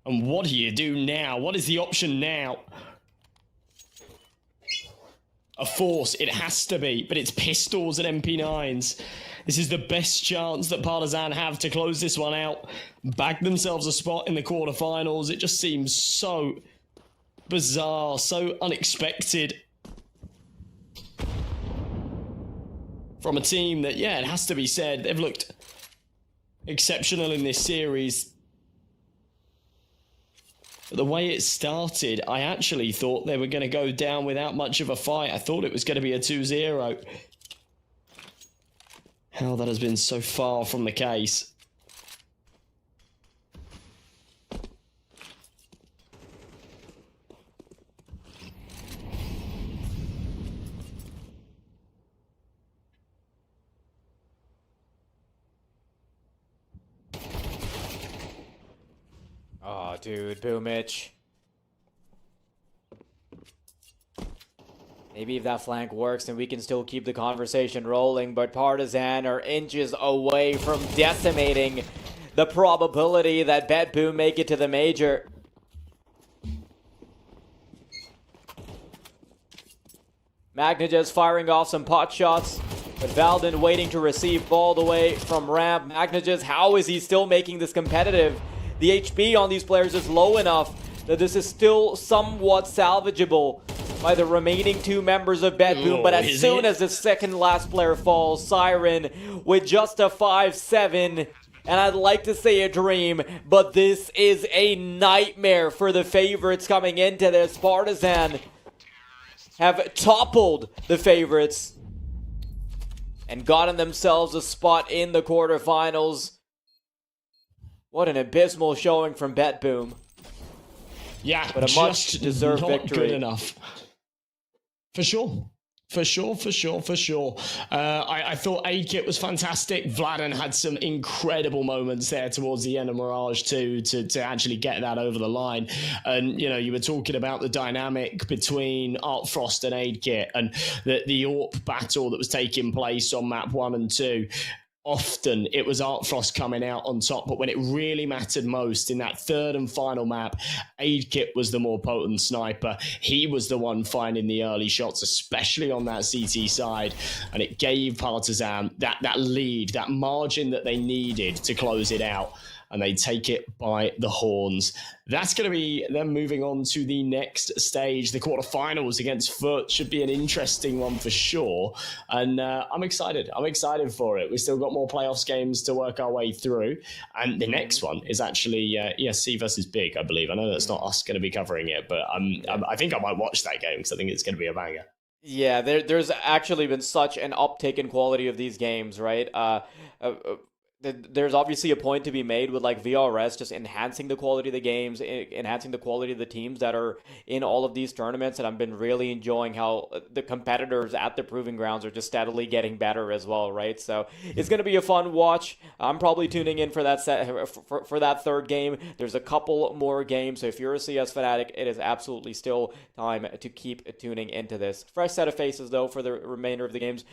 And what do you do now? What is the option now? A force, it has to be, but it's pistols and MP9s. This is the best chance that Partizan have to close this one out, bag themselves a spot in the quarterfinals. It just seems so bizarre, so unexpected. From a team that, yeah, it has to be said, they've looked exceptional in this series. But the way it started, I actually thought they were going to go down without much of a fight. I thought it was going to be a 2-0. How that has been so far from the case. Oh, dude, Boomich. Maybe if that flank works, then we can still keep the conversation rolling, but Partizan are inches away from decimating the probability that BetBoom make it to the major. Magnajez firing off some pot shots, but Valden waiting to receive ball the way from ramp. Magnajez, how is he still making this competitive? The HP on these players is low enough that this is still somewhat salvageable by the remaining two members of BetBoom, but as soon as the second last player falls, Siren with just a 5-7, and I'd like to say a dream, but this is a nightmare for the favorites coming into this. Partizan have toppled the favorites and gotten themselves a spot in the quarterfinals. What an abysmal showing from BetBoom. Yeah, but a much deserved not victory. Good enough. For sure. I thought AidKit was fantastic. Vladen had some incredible moments there towards the end of Mirage 2 to actually get that over the line. And, you know, you were talking about the dynamic between Artfrost and AidKit and the AWP battle that was taking place on map 1 and 2. Often it was Artfrost coming out on top, but when it really mattered most in that third and final map, AidKit was the more potent sniper. He was the one finding the early shots, especially on that CT side, and it gave Partizan that lead, that margin that they needed to close it out, and they take it by the horns. That's going to be them moving on to the next stage. The quarterfinals against Foot should be an interesting one for sure. And I'm excited. I'm excited for it. We've still got more playoffs games to work our way through. And the next one is actually ESC versus Big, I believe. I know that's not us going to be covering it, but I think I might watch that game because I think it's going to be a banger. Yeah, there's actually been such an uptick in quality of these games, right? There's obviously a point to be made with like VRS just enhancing the quality of the games, enhancing the quality of the teams that are in all of these tournaments, and I've been really enjoying how the competitors at the Proving Grounds are just steadily getting better as well, right? So it's going to be a fun watch. I'm probably tuning in for that for that third game. There's a couple more games, so if you're a CS fanatic, it is absolutely still time to keep tuning into this. Fresh set of faces though for the remainder of the games.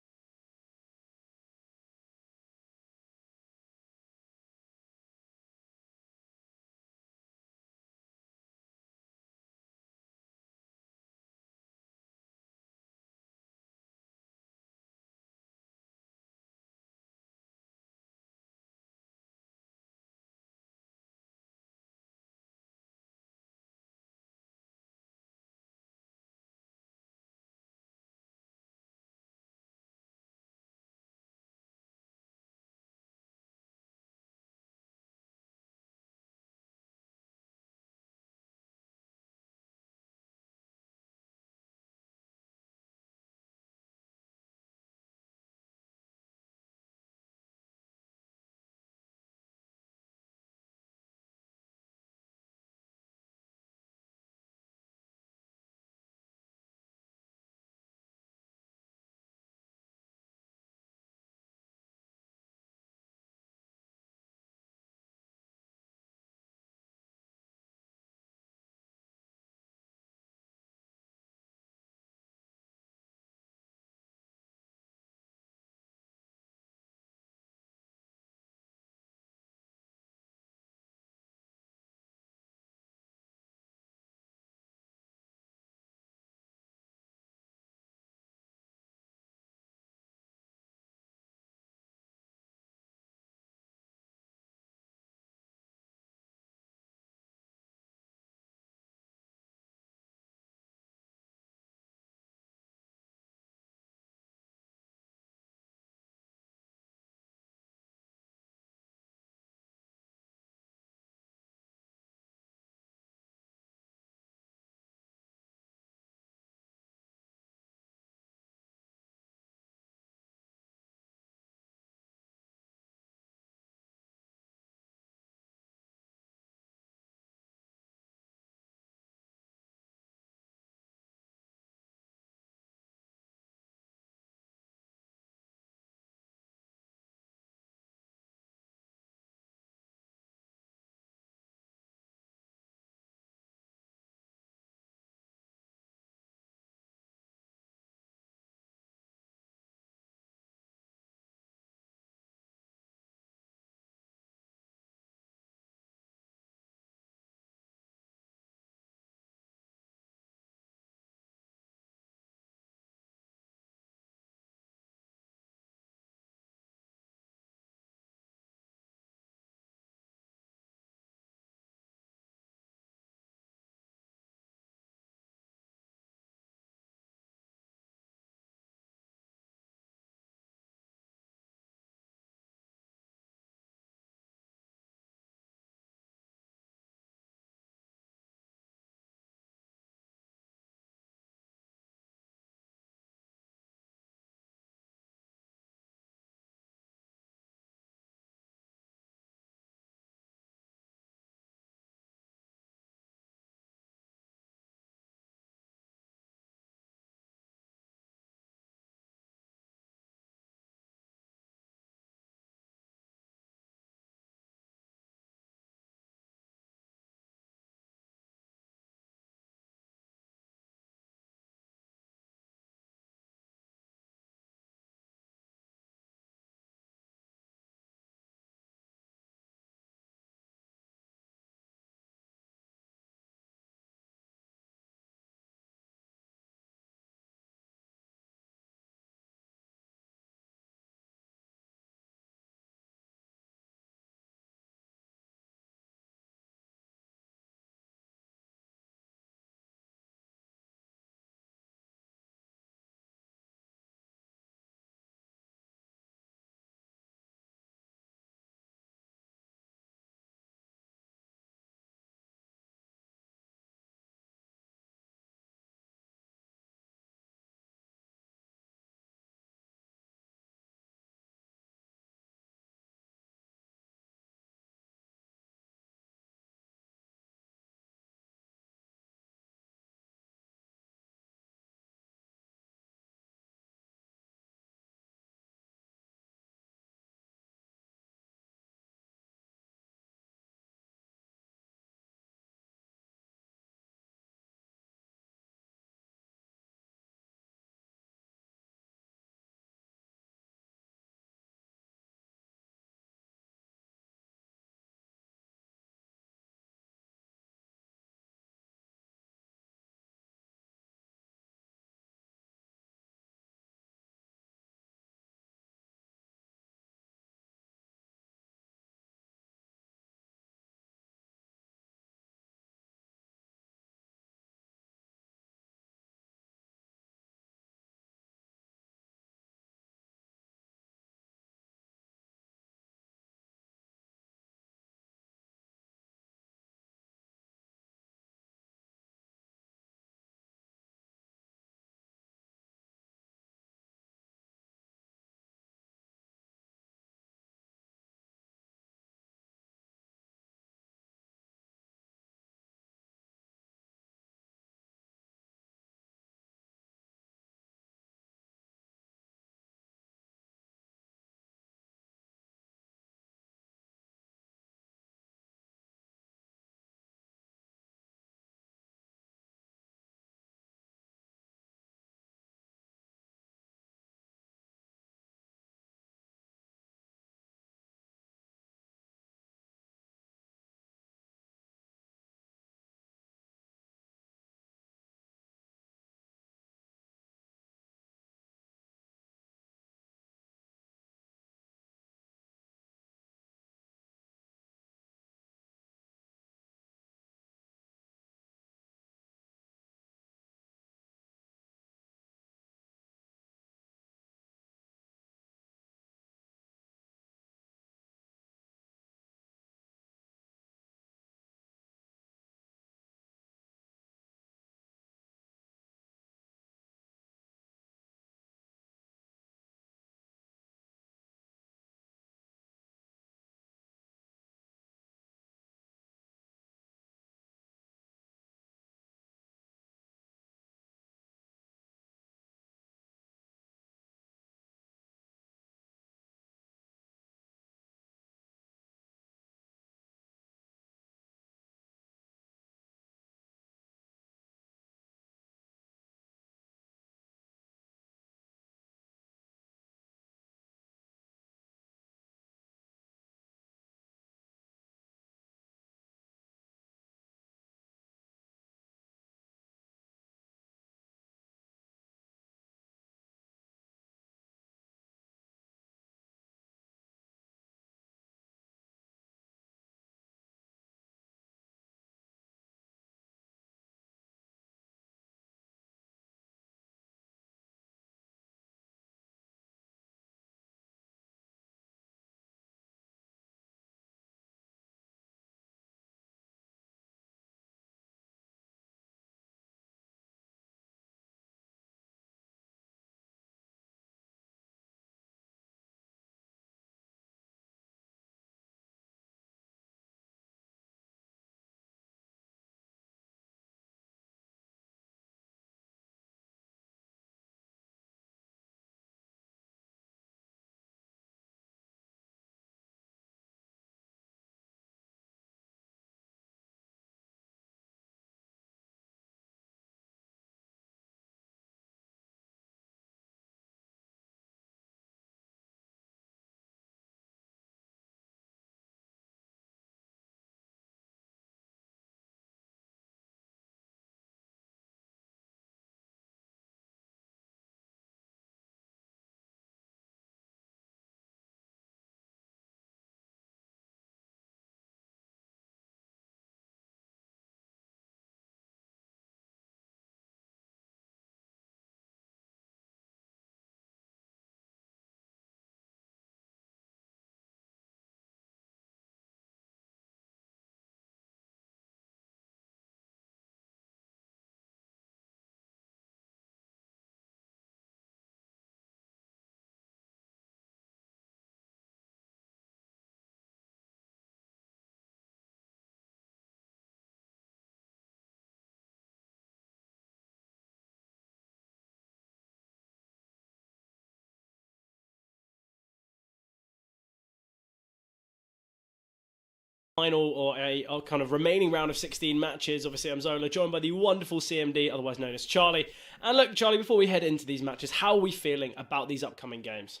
final or a kind of remaining round of 16 matches. Obviously, I'm Zola, joined by the wonderful CMD, otherwise known as Charlie. And look, Charlie, before we head into these matches, how are we feeling about these upcoming games?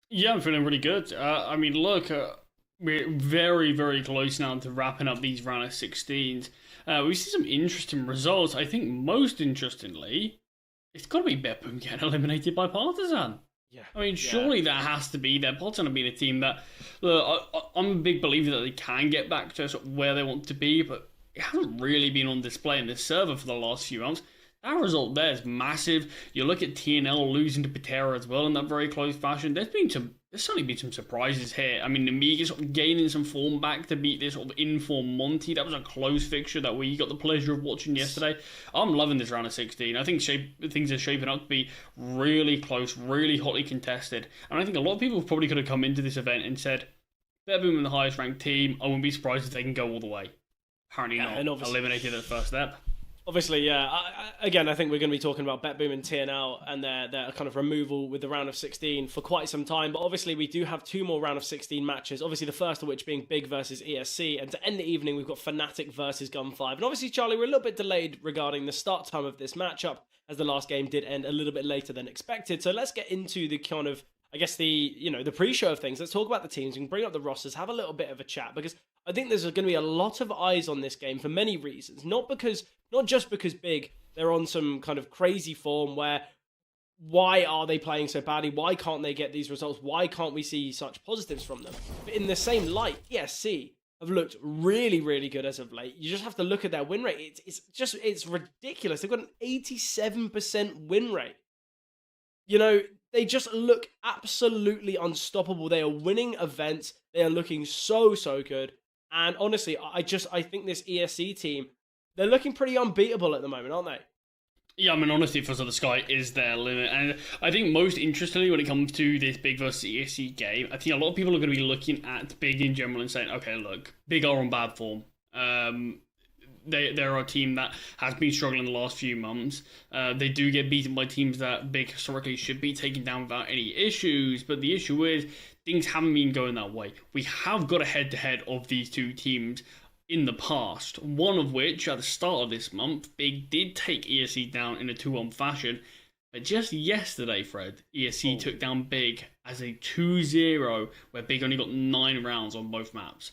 Yeah, I'm feeling really good. I mean, look, we're very, very close now to wrapping up these round of 16s. We see some interesting results. I think most interestingly, it's got to be Beppoon getting eliminated by Partizan. Yeah. I mean, surely that has to be there. Partizan have been a team that, look, I'm a big believer that they can get back to sort of where they want to be, but it hasn't really been on display in this server for the last few months. That result there is massive. You look at TNL losing to Patera as well in that very close fashion. There's certainly been some surprises here. I mean, Amiga sort of gaining some form back to beat this sort of inform Monty. That was a close fixture that we got the pleasure of watching yesterday. I'm loving this round of 16. I think things are shaping up to be really close, really hotly contested. And I think a lot of people probably could have come into this event and said, Beppoon the highest ranked team. I wouldn't be surprised if they can go all the way. Apparently not. And eliminated at the first step. Obviously, yeah. I think we're going to be talking about Beppoon and TNL and their kind of removal with the round of 16 for quite some time. But obviously, we do have 2 more round of 16 matches. Obviously, the first of which being Big versus ESC. And to end the evening, we've got Fnatic versus Gun5. And obviously, Charlie, we're a little bit delayed regarding the start time of this matchup, as the last game did end a little bit later than expected. So let's get into the kind of, I guess, the pre-show of things. Let's talk about the teams. We can bring up the rosters, have a little bit of a chat, because I think there's going to be a lot of eyes on this game for many reasons. Not just because Big, they're on some kind of crazy form where why are they playing so badly? Why can't they get these results? Why can't we see such positives from them? But in the same light, ESC have looked really, really good as of late. You just have to look at their win rate. It's ridiculous. They've got an 87% win rate. You know, they just look absolutely unstoppable. They are winning events. They are looking so, so good. And honestly, I think this ESC team, they're looking pretty unbeatable at the moment, aren't they? Yeah, I mean, honestly, it feels like the sky is their limit. And I think most interestingly, when it comes to this Big versus ESC game, I think a lot of people are going to be looking at Big in general and saying, okay, look, Big are on bad form. They're a team that has been struggling the last few months. They do get beaten by teams that Big historically should be taken down without any issues. But the issue is, things haven't been going that way. We have got a head-to-head of these two teams in the past, one of which, at the start of this month, Big did take ESC down in a 2-1 fashion. But just yesterday, Fred, ESC took down Big as a 2-0, where Big only got 9 rounds on both maps.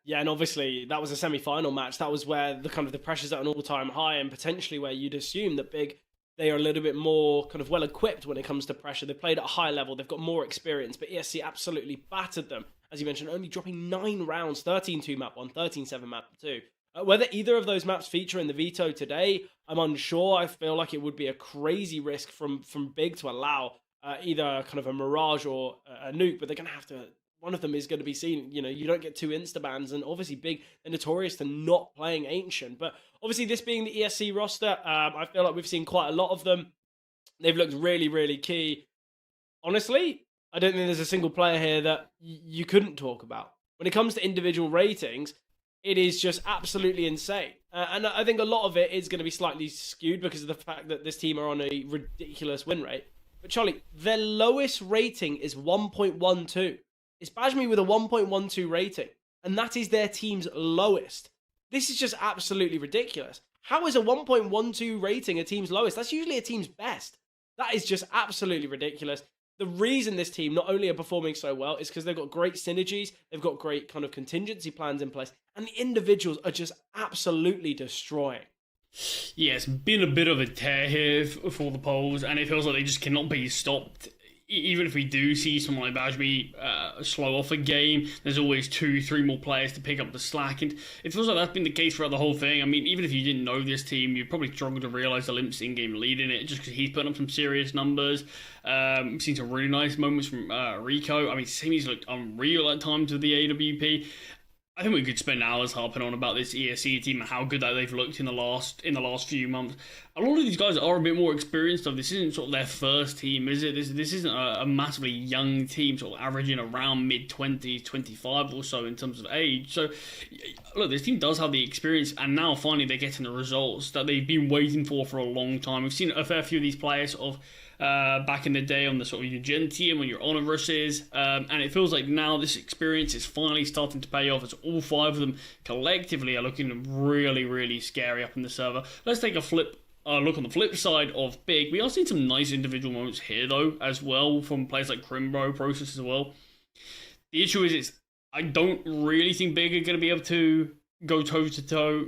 Yeah, and obviously that was a semi-final match. That was where the pressure's at an all-time high, and potentially where you'd assume that Big, they are a little bit more kind of well-equipped when it comes to pressure. They played at a high level. They've got more experience, but ESC absolutely battered them. As you mentioned, only dropping 9 rounds, 13-2 map 1, 13-7 map 2. Whether either of those maps feature in the veto today, I'm unsure. I feel like it would be a crazy risk from Big to allow either kind of a Mirage or a Nuke, but they're going to have to... One of them is going to be seen. You know, you don't get 2 insta-bans, and obviously Big are notorious for not playing Ancient. But obviously this being the ESC roster, I feel like we've seen quite a lot of them. They've looked really, really key. Honestly, I don't think there's a single player here that you couldn't talk about. When it comes to individual ratings, it is just absolutely insane. And I think a lot of it is going to be slightly skewed because of the fact that this team are on a ridiculous win rate. But Charlie, their lowest rating is 1.12. It's Bajmi with a 1.12 rating, and that is their team's lowest. This is just absolutely ridiculous. How is a 1.12 rating a team's lowest? That's usually a team's best. That is just absolutely ridiculous. The reason this team not only are performing so well is because they've got great synergies, they've got great kind of contingency plans in place, and the individuals are just absolutely destroying. Yeah, it's been a bit of a tear here for the polls, and it feels like they just cannot be stopped. Even if we do see someone like Bajmi slow off a game, there's always 2-3 more players to pick up the slack, and it feels like that's been the case throughout the whole thing. I mean, even if you didn't know this team, you'd probably struggle to realise the Limp's in-game lead in it, just because he's putting up some serious numbers. We've seen some really nice moments from Rico. I mean, Simi's looked unreal at times with the AWP. I think we could spend hours harping on about this ESC team and how good that they've looked in the last few months. a lot of these guys are a bit more experienced. Though this isn't sort of their first team, is it? This isn't a massively young team, sort of averaging around mid-20s, 25 or so in terms of age. So, look, this team does have the experience, and now finally they're getting the results that they've been waiting for a long time. We've seen a fair few of these players sort of back in the day on the sort of your Gen team, on your Honor versus, and it feels like now this experience is finally starting to pay off as all 5 of them collectively are looking really, really scary up in the server. Let's take a look on the flip side of Big. We are seeing some nice individual moments here though as well from players like Crimbo, Process as well. The issue is I don't really think Big are going to be able to go toe to toe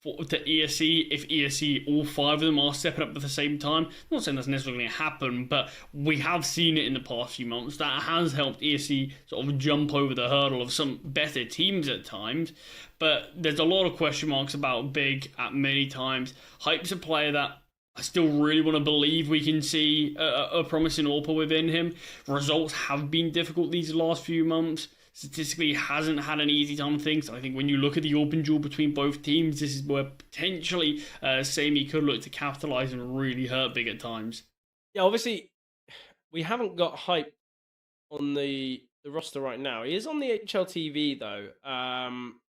to ESC if ESC, all 5 of them are stepping up at the same time. I'm not saying that's necessarily going to happen, but we have seen it in the past few months. That has helped ESC sort of jump over the hurdle of some better teams at times. But there's a lot of question marks about Big at many times. Hype's a player that I still really want to believe we can see a promising AWPer within him. Results have been difficult these last few months. Statistically, hasn't had an easy time of things. I think when you look at the open duel between both teams, this is where potentially Sammy could look to capitalise and really hurt Big at times. Yeah, obviously, we haven't got Hype on the roster right now. He is on the HLTV, though.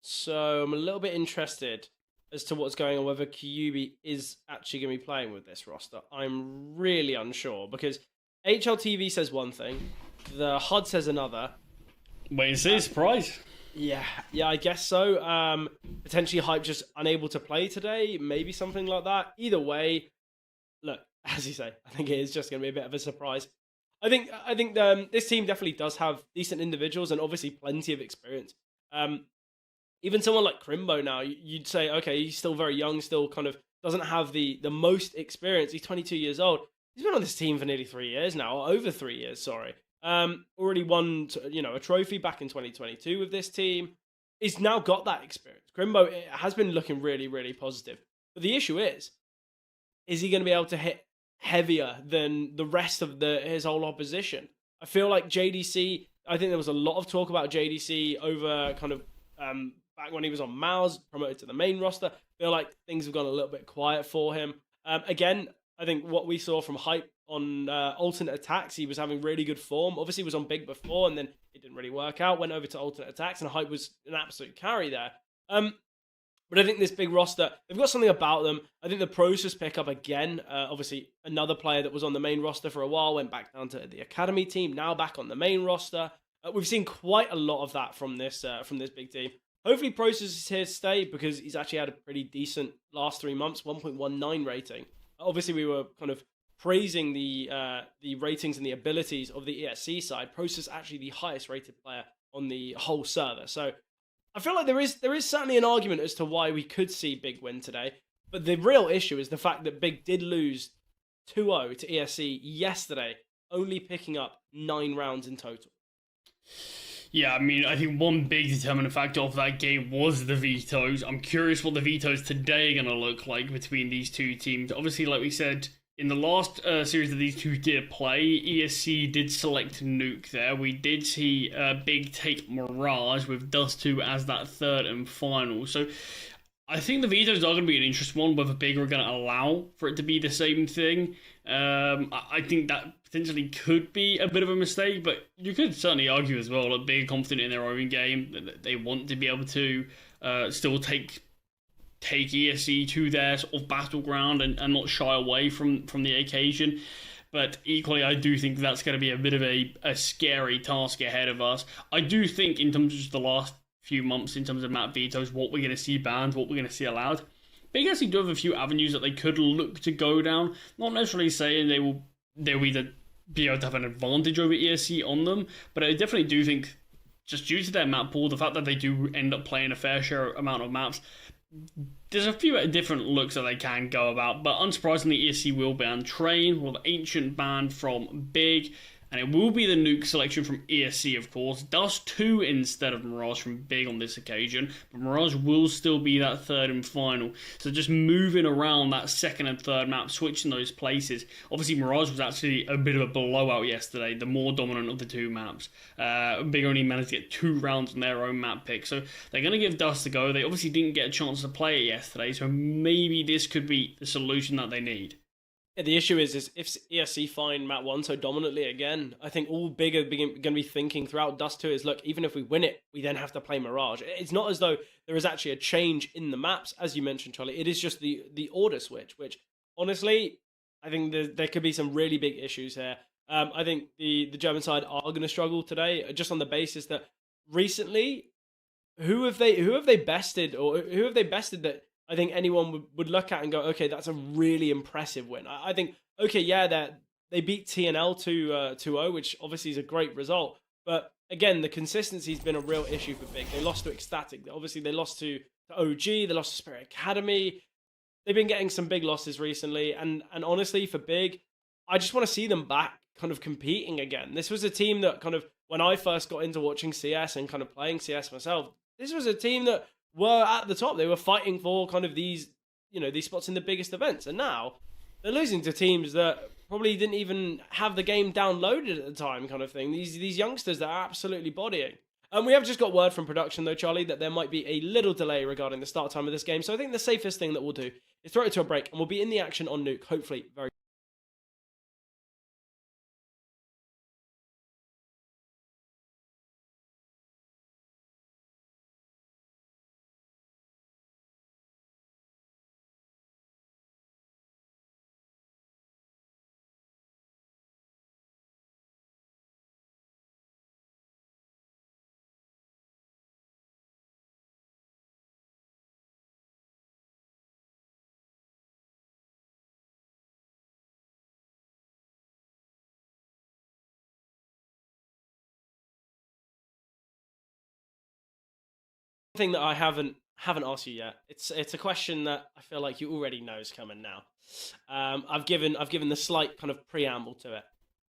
So I'm a little bit interested as to what's going on, whether Kyubi is actually going to be playing with this roster. I'm really unsure, because HLTV says one thing, the HUD says another. Wait and see, surprise. Yeah, I guess so. Potentially Hype just unable to play today, maybe something like that. Either way, look, as you say, I think it is just going to be a bit of a surprise. I think this team definitely does have decent individuals and obviously plenty of experience. Even someone like Crimbo now, you'd say, okay, he's still very young, still kind of doesn't have the most experience. He's 22 years old. He's been on this team for nearly 3 years now, or over 3 years, sorry. Already won, a trophy back in 2022 with this team. He's now got that experience. Crimbo has been looking really, really positive. But the issue is he going to be able to hit heavier than the rest of his whole opposition? I feel like JDC, I think there was a lot of talk about JDC over kind of back when he was on Mouse, promoted to the main roster. I feel like things have gone a little bit quiet for him. Again, I think what we saw from Hype on alternate attacks, he was having really good form. Obviously, he was on Big before, and then it didn't really work out. Went over to alternate attacks, and Hype was an absolute carry there. But I think this Big roster, they've got something about them. I think the Process pick up again. Obviously, another player that was on the main roster for a while, went back down to the academy team, now back on the main roster. We've seen quite a lot of that from this Big team. Hopefully, Process is here to stay, because he's actually had a pretty decent last 3 months, 1.19 rating. Obviously, we were kind of praising the ratings and the abilities of the ESC side. Process actually the highest rated player on the whole server. So I feel like there is certainly an argument as to why we could see Big win today. But the real issue is the fact that Big did lose 2-0 to ESC yesterday, only picking up 9 rounds in total. Yeah, I mean, I think one big determining factor of that game was the vetoes. I'm curious what the vetoes today are going to look like between these two teams. Obviously, like we said, in the last series that these two did play, ESC did select Nuke there. We did see Big take Mirage with Dust 2 as that third and final. So I think the vetoes are going to be an interesting one, whether Big are going to allow for it to be the same thing. I think that potentially could be a bit of a mistake, but you could certainly argue as well that Big are confident in their own game, that they want to be able to still take ESC to their sort of battleground and not shy away from the occasion. But equally, I do think that's going to be a bit of a scary task ahead of us. I do think in terms of just the last few months, in terms of map vetoes, what we're going to see banned, what we're going to see allowed, Big actually do have a few avenues that they could look to go down. Not necessarily saying they'll either be able to have an advantage over ESC on them, but I definitely do think, just due to their map pool, the fact that they do end up playing a fair share amount of maps, there's a few different looks that they can go about. But unsurprisingly, ESC will ban Train, will have Ancient banned from Big, and it will be the Nuke selection from ESC, of course. Dust 2 instead of Mirage from Big on this occasion, but Mirage will still be that third and final. So just moving around that second and third map, switching those places. Obviously, Mirage was actually a bit of a blowout yesterday, the more dominant of the two maps. Big only managed to get 2 rounds on their own map pick, so they're going to give Dust a go. They obviously didn't get a chance to play it yesterday, so maybe this could be the solution that they need. Yeah, the issue is if ESC find map 1 so dominantly again, I think all Big are going to be thinking throughout Dust 2 is, look, even if we win it, we then have to play Mirage. It's not as though there is actually a change in the maps, as you mentioned, Charlie. It is just the order switch, which, honestly, I think there could be some really big issues here. I think the German side are going to struggle today, just on the basis that recently, who have they bested, or who have they bested that I think anyone would look at and go, okay, that's a really impressive win. I think, okay, yeah, they beat TNL 2-0, which obviously is a great result. But again, the consistency's been a real issue for Big. They lost to Ecstatic. Obviously, they lost to OG. They lost to Spirit Academy. They've been getting some big losses recently. And honestly, for Big, I just want to see them back kind of competing again. This was a team that kind of, when I first got into watching CS and kind of playing CS myself, this was a team that were at the top. They were fighting for kind of these spots in the biggest events. And now they're losing to teams that probably didn't even have the game downloaded at the time, kind of thing. These youngsters that are absolutely bodying. And we have just got word from production, though, Charlie, that there might be a little delay regarding the start time of this game. So I think the safest thing that we'll do is throw it to a break, and we'll be in the action on Nuke, hopefully very thing that I haven't asked you yet. It's a question that I feel like you already know is coming now. I've given the slight kind of preamble to it.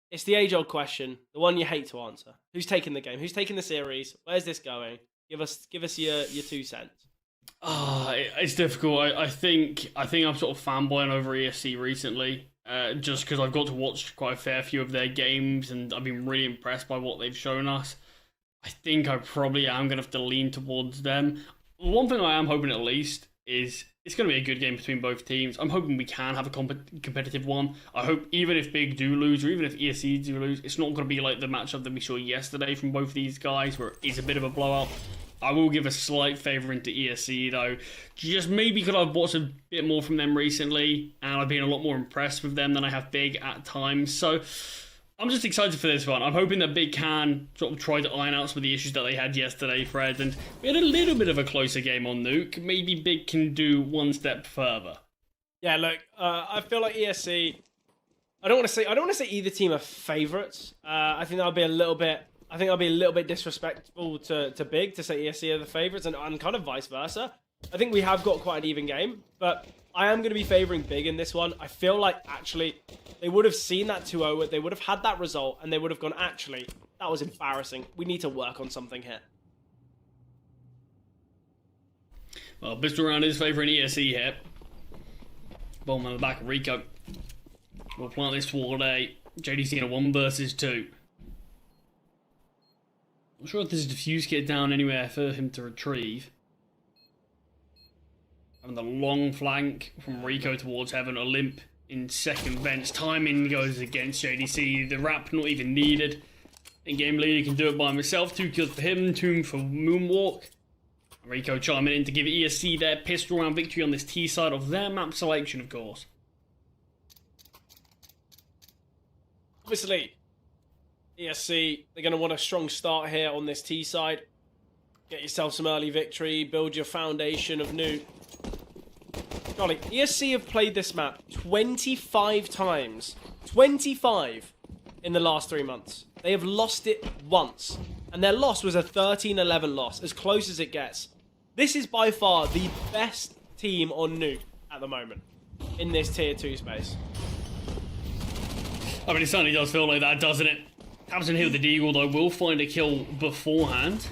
It's the age-old question, the one you hate to answer. Who's taking the game? Who's taking the series? Where's this going? Give us your 2 cents. It's difficult. I think I'm sort of fanboying over ESC recently, just because I've got to watch quite a fair few of their games, and I've been really impressed by what they've shown us. I think I probably am going to have to lean towards them. One thing I am hoping at least is it's going to be a good game between both teams. I'm hoping we can have a competitive one. I hope even if Big do lose, or even if ESC do lose, it's not going to be like the matchup that we saw yesterday from both these guys, where it's a bit of a blowout. I will give a slight favour into ESC, though. Just maybe because I've watched a bit more from them recently, and I've been a lot more impressed with them than I have Big at times. So I'm just excited for this one. I'm hoping that Big can sort of try to iron out some of the issues that they had yesterday, Fred. And we had a little bit of a closer game on Nuke. Maybe Big can do one step further. Yeah, look, I feel like ESC. I don't want to say either team are favourites. I think that'll be a little bit disrespectful to Big to say ESC are the favourites, and kind of vice versa. I think we have got quite an even game, but I am going to be favouring Big in this one. I feel like, actually, they would have seen that 2-0, they would have had that result, and they would have gone, actually, that was embarrassing. We need to work on something here. Well, Pistol Round is favouring ESC here. Bomb on the back of Rico. We'll plant this toward A. JDC in a 1 versus 2. I'm sure if there's a defuse kit down anywhere for him to retrieve. And the long flank from Rico towards Heaven. Olymp in second vents. Timing goes against JDC. The wrap not even needed. In-game leader can do it by himself. 2 kills for him, 2 for Moonwalk. Rico chiming in to give ESC their pistol round victory on this T side of their map selection, of course. Obviously, ESC, they're going to want a strong start here on this T side. Get yourself some early victory, build your foundation of Nuke. Golly, ESC have played this map 25 times. 25 in the last 3 months. They have lost it once. And their loss was a 13-11 loss, as close as it gets. This is by far the best team on Nuke at the moment in this Tier 2 space. I mean, it certainly does feel like that, doesn't it? Tabson here with the Deagle, though, will find a kill beforehand.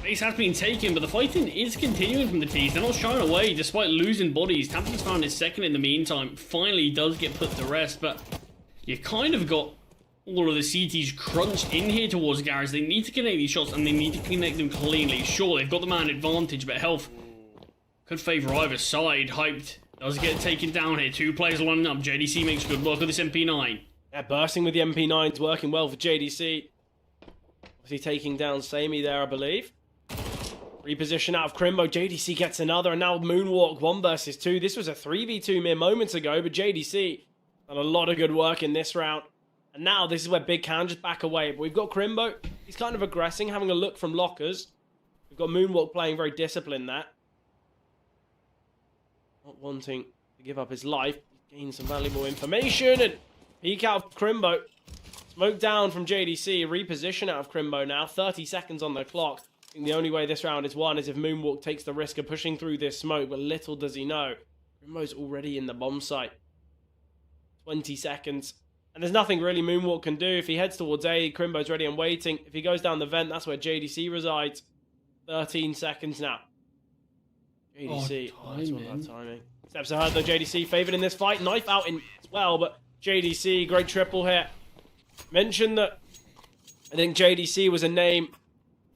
Base has been taken, but the fighting is continuing from the T's. They're not shying away despite losing bodies. Tabson's found his second in the meantime. Finally does get put to rest, but you've kind of got all of the CTs crunched in here towards Garage. They need to connect these shots, and they need to connect them cleanly. Sure, they've got the man advantage, but health could favour either side. Hyped does get taken down here. 2 players lining up. JDC makes good work of this MP9. Yeah, bursting with the MP9's working well for JDC. Obviously taking down Samey there, I believe. Reposition out of Crimbo. JDC gets another, and now Moonwalk 1 versus 2. This was a 3v2 mere moments ago, but JDC done a lot of good work in this round. And now this is where Big can just back away. But we've got Crimbo. He's kind of aggressing, having a look from lockers. We've got Moonwalk playing very disciplined there. Not wanting to give up his life. He's gained some valuable information, and peek out of Crimbo. Smoke down from JDC. Reposition out of Crimbo now. 30 seconds on the clock. I think the only way this round is won is if Moonwalk takes the risk of pushing through this smoke, but little does he know. Crimbo's already in the bomb site. 20 seconds. And there's nothing really Moonwalk can do. If he heads towards A, Crimbo's ready and waiting. If he goes down the vent, that's where JDC resides. 13 seconds now. JDC, that's all about timing. Steps ahead though, JDC favoured in this fight. Knife out in as well, but JDC, great triple here. Mentioned that I think JDC was a name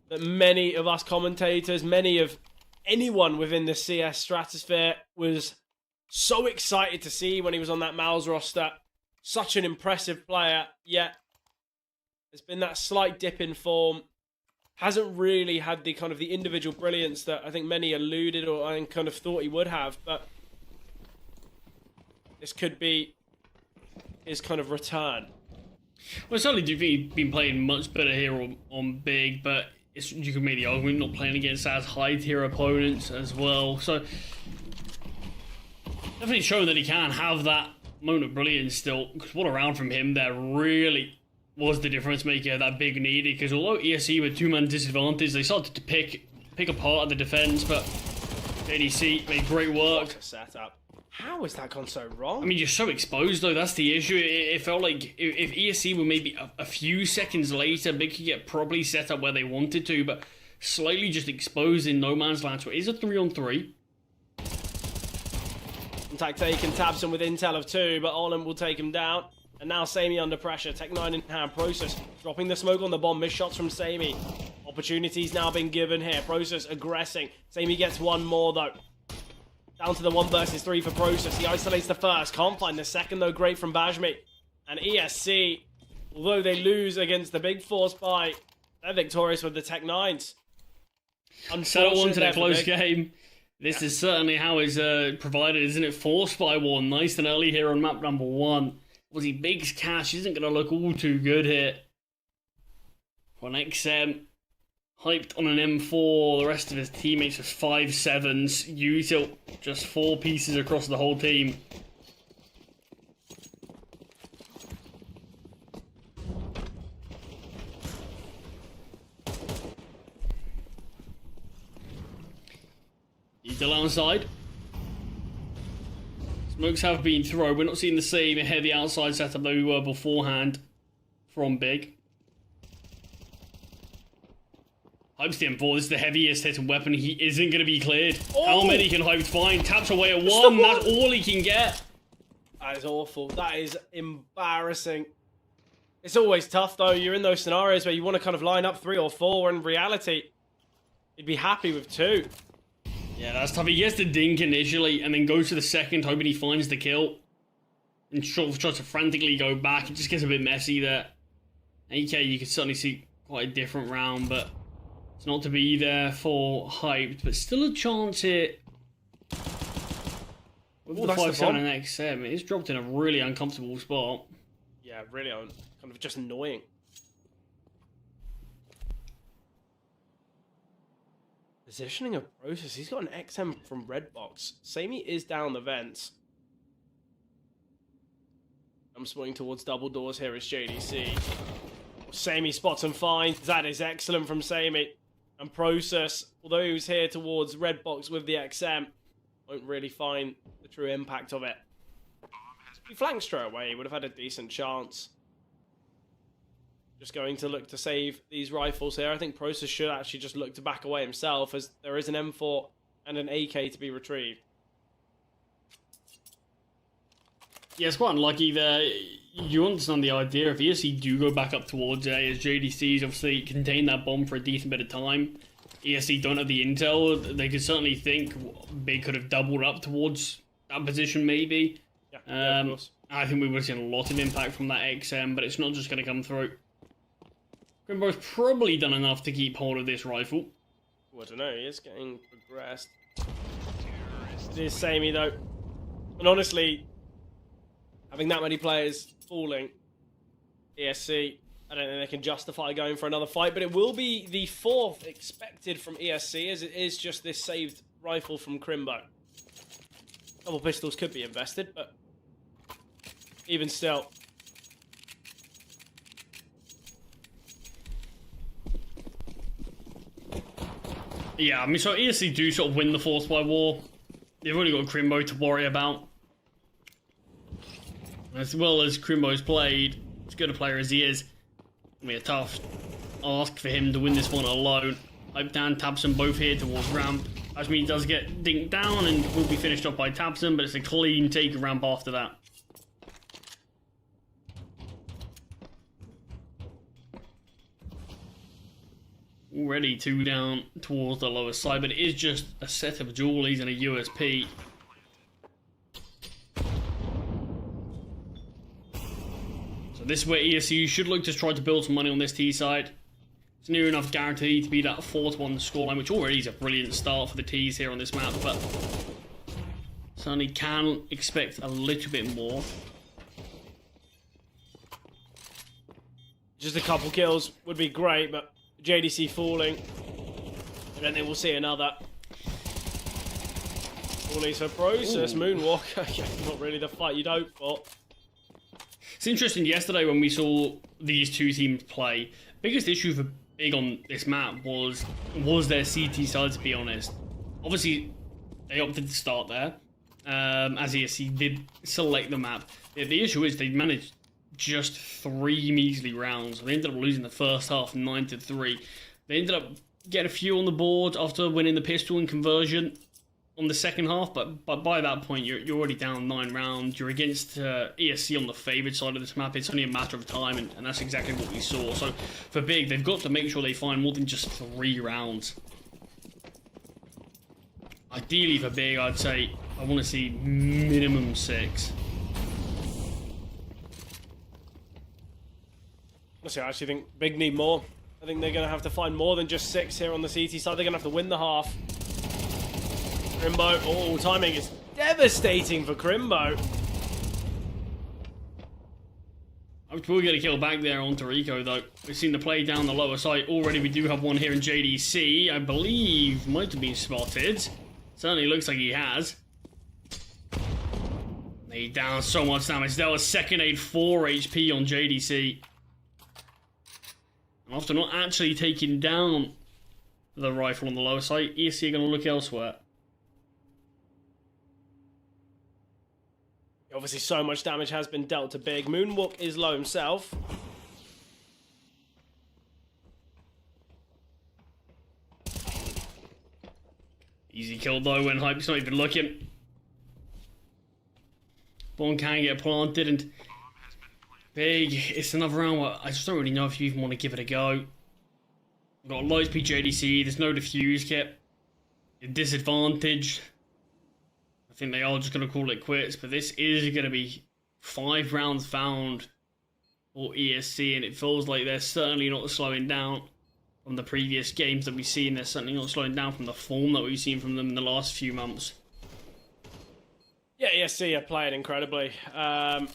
that many of us commentators, many of anyone within the CS stratosphere was so excited to see when he was on that Mouse roster. Such an impressive player, yet there's been that slight dip in form. Hasn't really had the kind of the individual brilliance that I think many alluded or I kind of thought he would have, but this could be his kind of return. Well, I certainly do think he's been playing much better here on Big, but you can make the argument not playing against as high tier opponents as well. So definitely showing that he can have that moment of brilliance still. Because what a round from him there really was the difference maker that Big needed. Because although ESC were 2-man disadvantage, they started to pick apart the defense, but JDC made great work. What a setup. How has that gone so wrong? I mean, you're so exposed, though. That's the issue. It felt like if ESC were maybe a few seconds later, Big could get properly set up where they wanted to, but slightly just exposed in no man's land. So it is a 3-on-3. Contact taken, Tabson with intel of 2, but Olin will take him down. And now Samey under pressure. Tech 9 in hand. Process dropping the smoke on the bomb. Missed shots from Samey. Opportunities now being given here. Process aggressing. Samey gets one more, though. Down to the 1 versus 3 for Process. He isolates the first. Can't find the second, though. Great from Bajmi. And ESC, although they lose against the Big Force by, they're victorious with the Tech 9s. Settle on to that close game. This is certainly how it's provided, isn't it? Forced by 1. Nice and early here on map number 1. Obviously, Big's cash isn't going to look all too good here. For an XM. Hyped on an M4, the rest of his teammates with 5.7s. Util just 4 pieces across the whole team. Util outside. Smokes have been thrown. We're not seeing the same heavy outside setup that we were beforehand from Big. Hype's the M4, this is the heaviest hitting weapon. He isn't going to be cleared. Oh. How many can Hype find? Taps away at 1, that's all he can get. That is awful. That is embarrassing. It's always tough, though. You're in those scenarios where you want to kind of line up 3 or 4, and in reality, you'd be happy with 2. Yeah, that's tough. He gets the dink initially, and then goes to the second, hoping he finds the kill. And tries to frantically go back. It just gets a bit messy there. AK, you can certainly see quite a different round, but it's not to be there for Hyped, but still a chance here. With the 5-7 and XM, it's dropped in a really uncomfortable spot. Yeah, really kind of just annoying. Positioning of Process. He's got an XM from Redbox. Samey is down the vents. I'm swinging towards double doors here as JDC. Samey spots and finds. That is excellent from Samey. And Process, although he was here towards Redbox with the XM, won't really find the true impact of it. If he flanked straight away, he would have had a decent chance. just going to look to save these rifles here. I think Process should actually just look to back away himself, as there is an M4 and an AK to be retrieved. Yeah, it's quite unlucky there. You understand the idea. If ESC do go back up towards A, as JDC's obviously contained that bomb for a decent bit of time, ESC don't have the intel. They could certainly think they could have doubled up towards that position, maybe. Yeah, of course. I think we would have seen a lot of impact from that XM, but it's not just going to come through. Grimbo's probably done enough to keep hold of this rifle. I don't know, he is getting progressed. It is samey though. And honestly, having that many players falling, ESC, I don't think they can justify going for another fight, but it will be the 4th expected from ESC, as it is just this saved rifle from Crimbo. Double pistols could be invested, but even still. Yeah, I mean, so ESC do sort of win the Force by War. They've only got Crimbo to worry about. As well as Crimbo's played, as good a player as he is, it'll be a tough ask for him to win this one alone. Hope Dan taps them both here towards ramp. Ashmi does get dinked down and will be finished off by Tabson, but it's a clean take of ramp after that. Already 2 down towards the lower side, but it is just a set of jewelries and a USP. So this is where ESU should look to try to build some money on this T side. It's near enough guaranteed to be that 4-1 scoreline, which already is a brilliant start for the T's here on this map, but certainly can expect a little bit more. Just a couple kills would be great, but JDC falling. I don't think we'll see another. Falling for Process, Moonwalker. Not really the fight you'd hope for. It's interesting, yesterday when we saw these two teams play, biggest issue for Big on this map was their CT side, to be honest. Obviously, they opted to start there, as ESC did select the map. The issue is they managed just 3 measly rounds. They ended up losing the first half 9-3. They ended up getting a few on the board after winning the pistol and conversion on the second half, but by that point you're already down 9 rounds. You're against ESC on the favoured side of this map. It's only a matter of time, and that's exactly what we saw. So for Big, they've got to make sure they find more than just 3 rounds. Ideally for Big, I'd say I want to see minimum 6. I actually think Big need more. I think they're going to have to find more than just 6 here on the CT side. They're going to have to win the half. Crimbo, oh, timing is devastating for Crimbo. We'll get a kill back there on Rico, though. We've seen the play down the lower side already. We do have one here in JDC. I believe might have been spotted. Certainly looks like he has. He down so much damage. That was second aid 4 HP on JDC. And after not actually taking down the rifle on the lower side, ESC are going to look elsewhere. Obviously, so much damage has been dealt to Big. Moonwalk is low himself. Easy kill though when Hype's not even looking. Bomb can get planted, and Big, it's another round where I just don't really know if you even want to give it a go. We've got a low speed JDC, there's no defuse kit. Disadvantage. I think they are just going to call it quits, but this is going to be 5 rounds found for ESC, and it feels like they're certainly not slowing down from the previous games that we've seen. They're certainly not slowing down from the form that we've seen from them in the last few months. Yeah, ESC are playing incredibly. And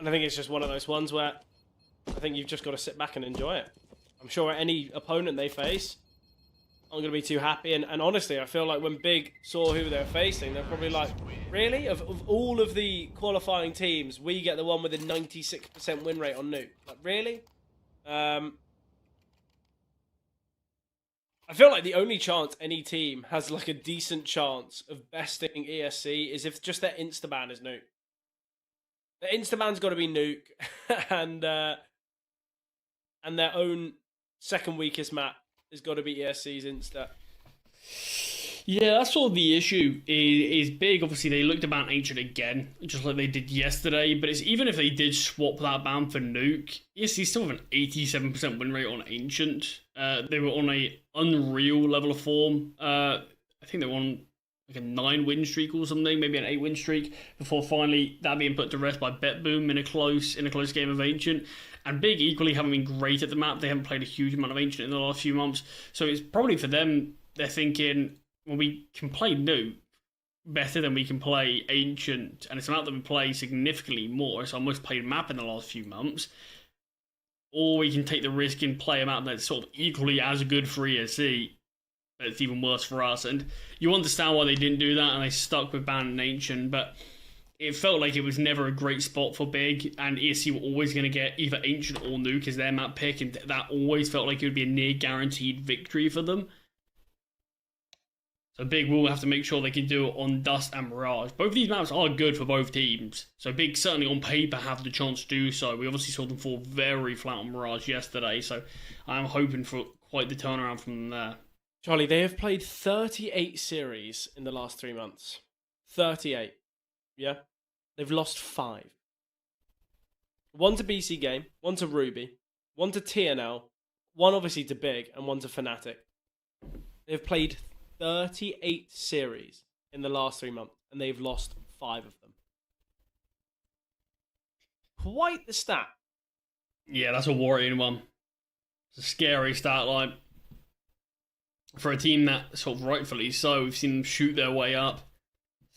I think it's just one of those ones where I think you've just got to sit back and enjoy it. I'm sure any opponent they face aren't going to be too happy. And honestly, I feel like when Big saw who they're facing, they're probably like, really? Of all of the qualifying teams, we get the one with a 96% win rate on Nuke. Like, really? I feel like the only chance any team has like a decent chance of besting ESC is if just their Instaban is Nuke. The Instaban's got to be Nuke, and and their own second weakest map has got to be ESC's Insta. Yeah, that's sort of the issue. Is big. Obviously, they looked about Ancient again, just like they did yesterday. But it's even if they did swap that ban for Nuke, ESC still have an 87% win rate on Ancient. They were on a unreal level of form. I think they were on like a 9 win streak or something, maybe an 8 win streak, before finally that being put to rest by BetBoom in a close game of Ancient. And Big equally haven't been great at the map. They haven't played a huge amount of Ancient in the last few months. So it's probably for them, they're thinking, well, we can play Nuke better than we can play Ancient. And it's a map that we play significantly more. It's our most played map in the last few months. Or we can take the risk and play a map that's sort of equally as good for ESC, but it's even worse for us. And you understand why they didn't do that, and they stuck with Ban and Ancient, but it felt like it was never a great spot for Big, and ESC were always going to get either Ancient or Nuke as their map pick, and that always felt like it would be a near guaranteed victory for them. So Big will have to make sure they can do it on Dust and Mirage. Both of these maps are good for both teams. So Big certainly on paper have the chance to do so. We obviously saw them fall very flat on Mirage yesterday. So I'm hoping for quite the turnaround from them there. Charlie, they have played 38 series in the last 3 months. 38. Yeah? They've lost 5. 1 to BC Game, 1 to Ruby, 1 to TNL, 1 obviously to Big, and 1 to Fnatic. They've played 38 series in the last 3 months, and they've lost 5 of them. Quite the stat. Yeah, that's a worrying one. It's a scary stat line. For a team that, sort of rightfully so, we've seen them shoot their way up.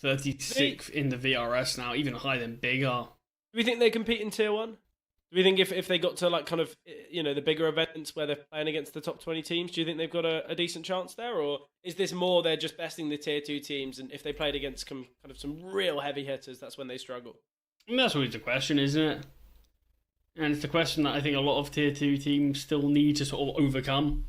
36th in the VRS now, even higher than Big are. Do we think they compete in Tier 1? Do we think if they got to like kind of, you know, the bigger events where they're playing against the top 20 teams, do you think they've got a decent chance there? Or is this more they're just besting the Tier 2 teams, and if they played against kind of some real heavy hitters, that's when they struggle? I mean, that's always the question, isn't it? And it's the question that I think a lot of Tier 2 teams still need to sort of overcome.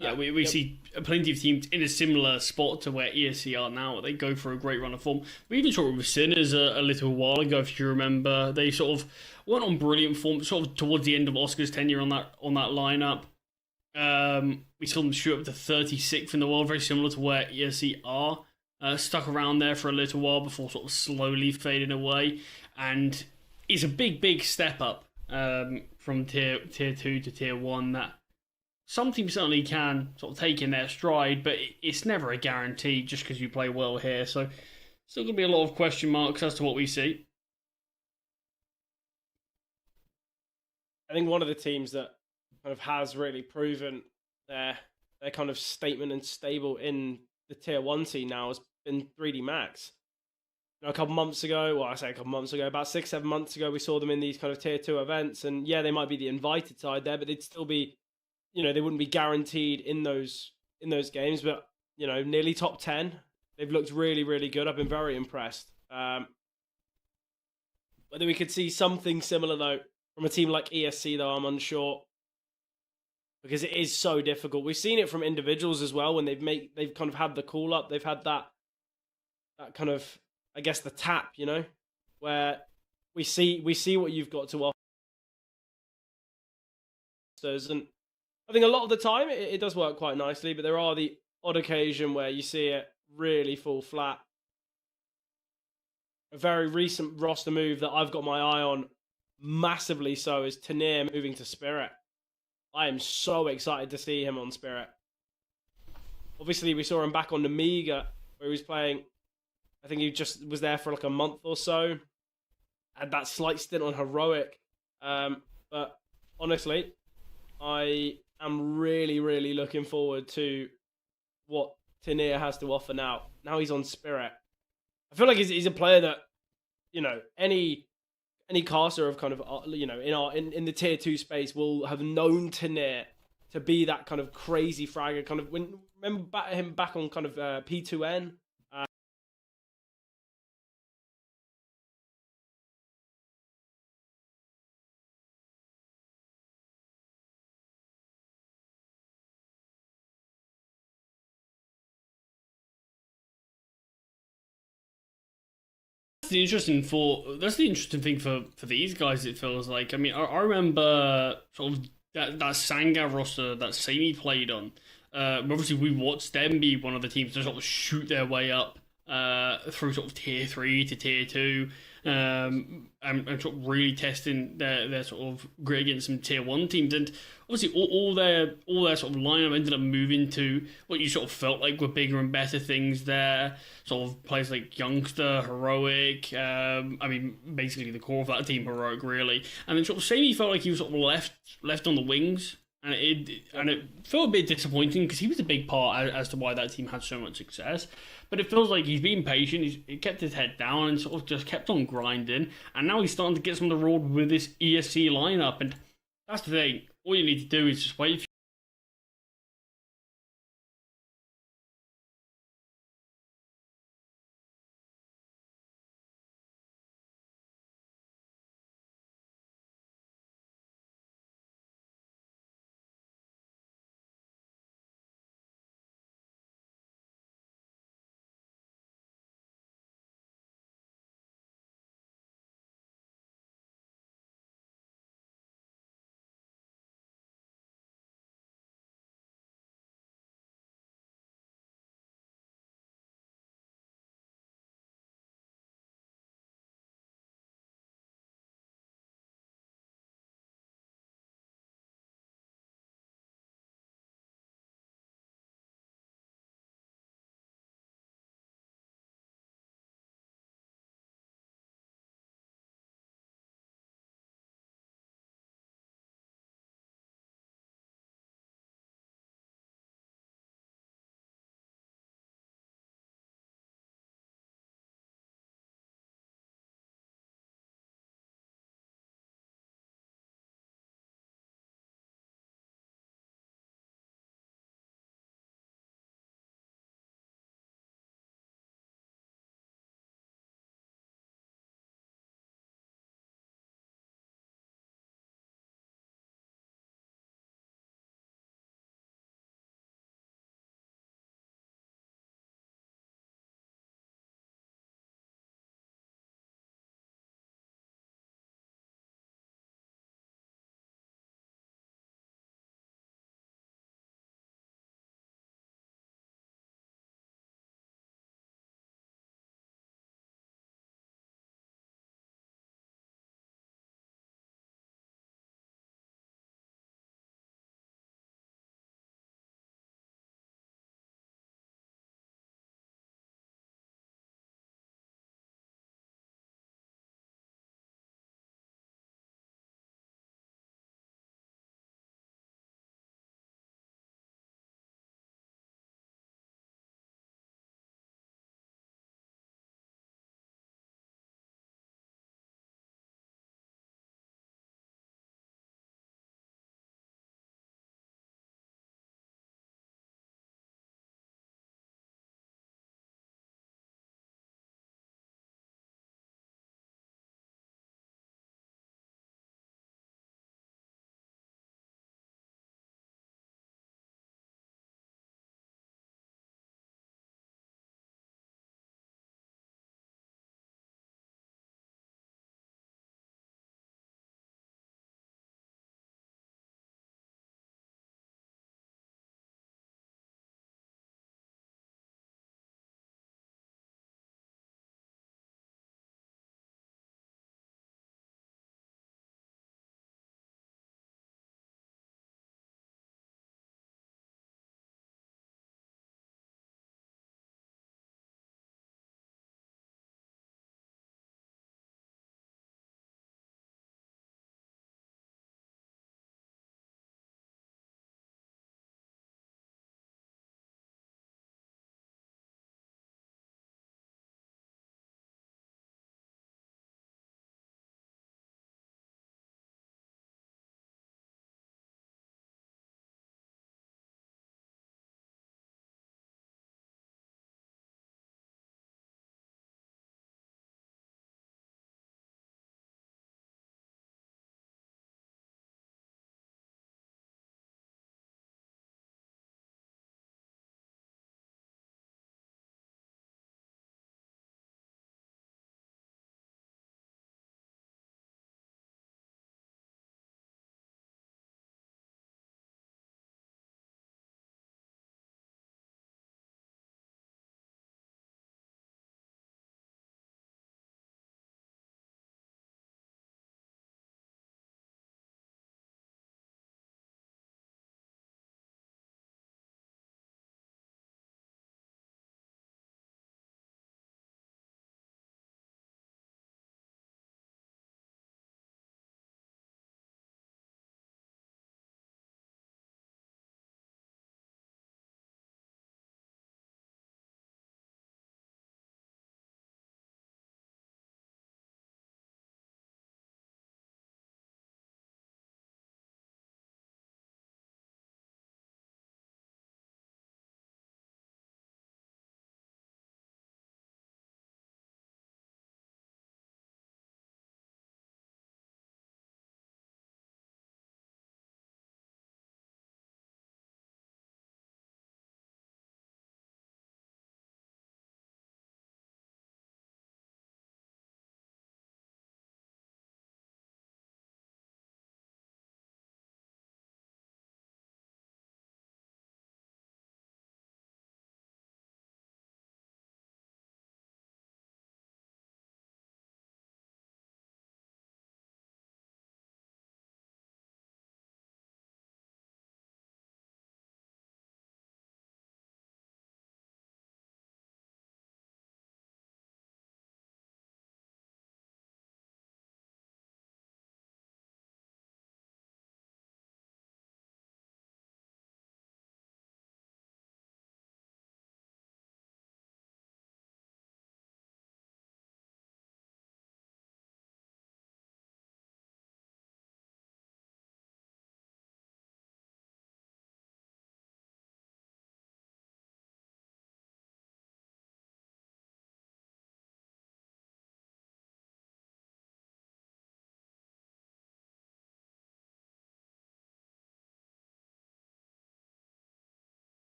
Yeah, we see plenty of teams in a similar spot to where ESC are now. They go for a great run of form. We even saw it with Sinners a little while ago, if you remember. They sort of went on brilliant form, sort of towards the end of Oscar's tenure on that lineup. We saw them shoot up to 36th in the world, very similar to where ESC are. Stuck around there for a little while before sort of slowly fading away. And it's a big step up from tier 2 to Tier 1 that some teams certainly can sort of take in their stride, but it's never a guarantee just because you play well here. So still going to be a lot of question marks as to what we see. I think one of the teams that kind of has really proven their kind of statement and stable in the Tier 1 scene now has been 3D Max. You know, a couple months ago, well, I say a couple months ago, about 6-7 months ago, we saw them in these kind of Tier 2 events, and yeah, they might be the invited side there, but they'd still be, you know, they wouldn't be guaranteed in those games, but, you know, nearly top 10. They've looked really, really good. I've been very impressed. Whether we could see something similar, though, from a team like ESC, though, I'm unsure. Because it is so difficult. We've seen it from individuals as well when they've kind of had the call up. They've had that kind of, I guess, the tap, you know, where we see what you've got to offer. And I think a lot of the time it does work quite nicely, but there are the odd occasion where you see it really fall flat. A very recent roster move that I've got my eye on massively so is Tanir moving to Spirit. I am so excited to see him on Spirit. Obviously, we saw him back on Amiga, where he was playing. I think he just was there for like a month or so. Had that slight stint on Heroic. But honestly, I am really, really looking forward to what Tanir has to offer now. Now he's on Spirit. I feel like he's a player that, you know, any caster of kind of, you know, in the Tier 2 space will have known Tanir to be that kind of crazy fragger. Kind of remember him back on kind of P2N. That's the interesting thing for these guys, it feels like. I mean, I remember sort of that Sanga roster that Sammy played on. Obviously, we watched them be one of the teams to sort of shoot their way up through sort of tier 3 to tier 2, and sort of really testing their sort of grit against some tier 1 teams. And obviously, all their sort of lineup ended up moving to what you sort of felt like were bigger and better things there. Sort of players like Youngster, Heroic. I mean, basically the core of that team, Heroic, really. And then sort of Sammy felt like he was sort of left on the wings. And it felt a bit disappointing because he was a big part as to why that team had so much success. But it feels like he's been patient, he kept his head down and sort of just kept on grinding. And now he's starting to get some of the reward with this ESC lineup. And that's the thing. All you need to do is just wait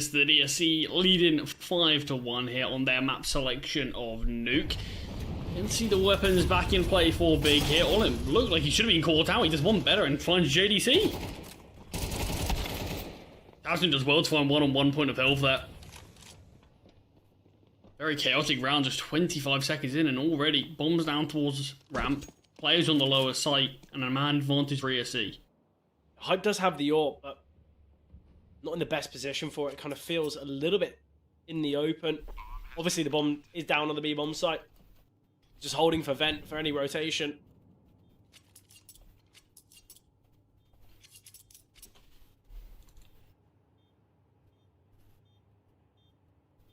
The DSC leading 5-1 here on their map selection of Nuke. You can see the weapons back in play for Big here. All him looked like he should have been caught out. He does one better and finds JDC. Partizan does well to find 1-on-1 point of health there. Very chaotic round, just 25 seconds in and already bombs down towards ramp. Players on the lower site and a man advantage for ESC. Hype does have the AWP, but not in the best position for it. Kind of feels a little bit in the open. Obviously, the bomb is down on the B bomb site. Just holding for vent for any rotation.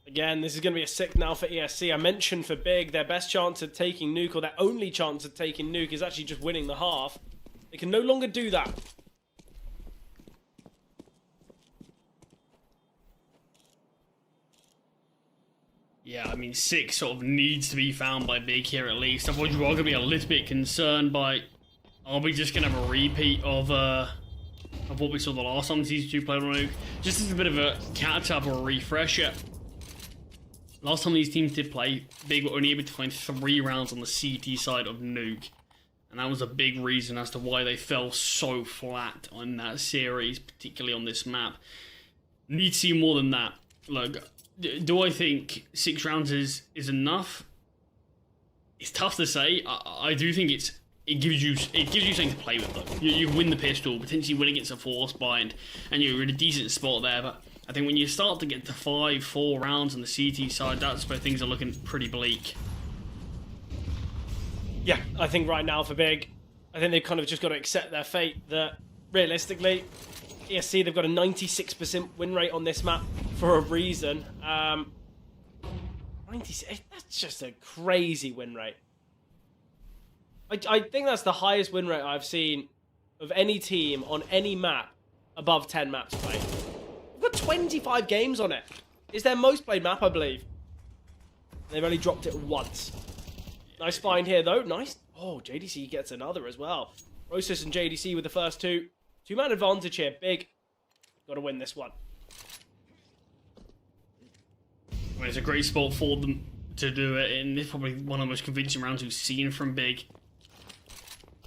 Again, this is going to be a 6 now for ESC. I mentioned for Big, their best chance of taking Nuke, or their only chance of taking Nuke, is actually just winning the half. They can no longer do that. Yeah, I mean, 6 sort of needs to be found by Big here at least. Otherwise, you are going to be a little bit concerned by, are we just going to have a repeat of what we saw the last time these two played on Nuke? Just as a bit of a catch-up or a refresher. Last time these teams did play, Big were only able to find 3 rounds on the CT side of Nuke. And that was a big reason as to why they fell so flat on that series, particularly on this map. Need to see more than that. Look, do I think 6 rounds is enough? It's tough to say. I do think it gives you something to play with though. You win the pistol, potentially win against a force bind, and you're in a decent spot there. But I think when you start to get to 5-4 rounds on the CT side, that's where things are looking pretty bleak. Yeah, I think right now for Big, I think they've kind of just got to accept their fate that realistically, ESC, they've got a 96% win rate on this map for a reason. 96, that's just a crazy win rate. I think that's the highest win rate I've seen of any team on any map above 10 maps played. We've got 25 games on it. It's their most played map, I believe. They've only dropped it once. Nice find here, though. Nice. Oh, JDC gets another as well. Rosis and JDC with the first 2. 2-man advantage here. Big. Got to win this one. I mean, it's a great spot for them to do it, and it's probably one of the most convincing rounds we've seen from Big.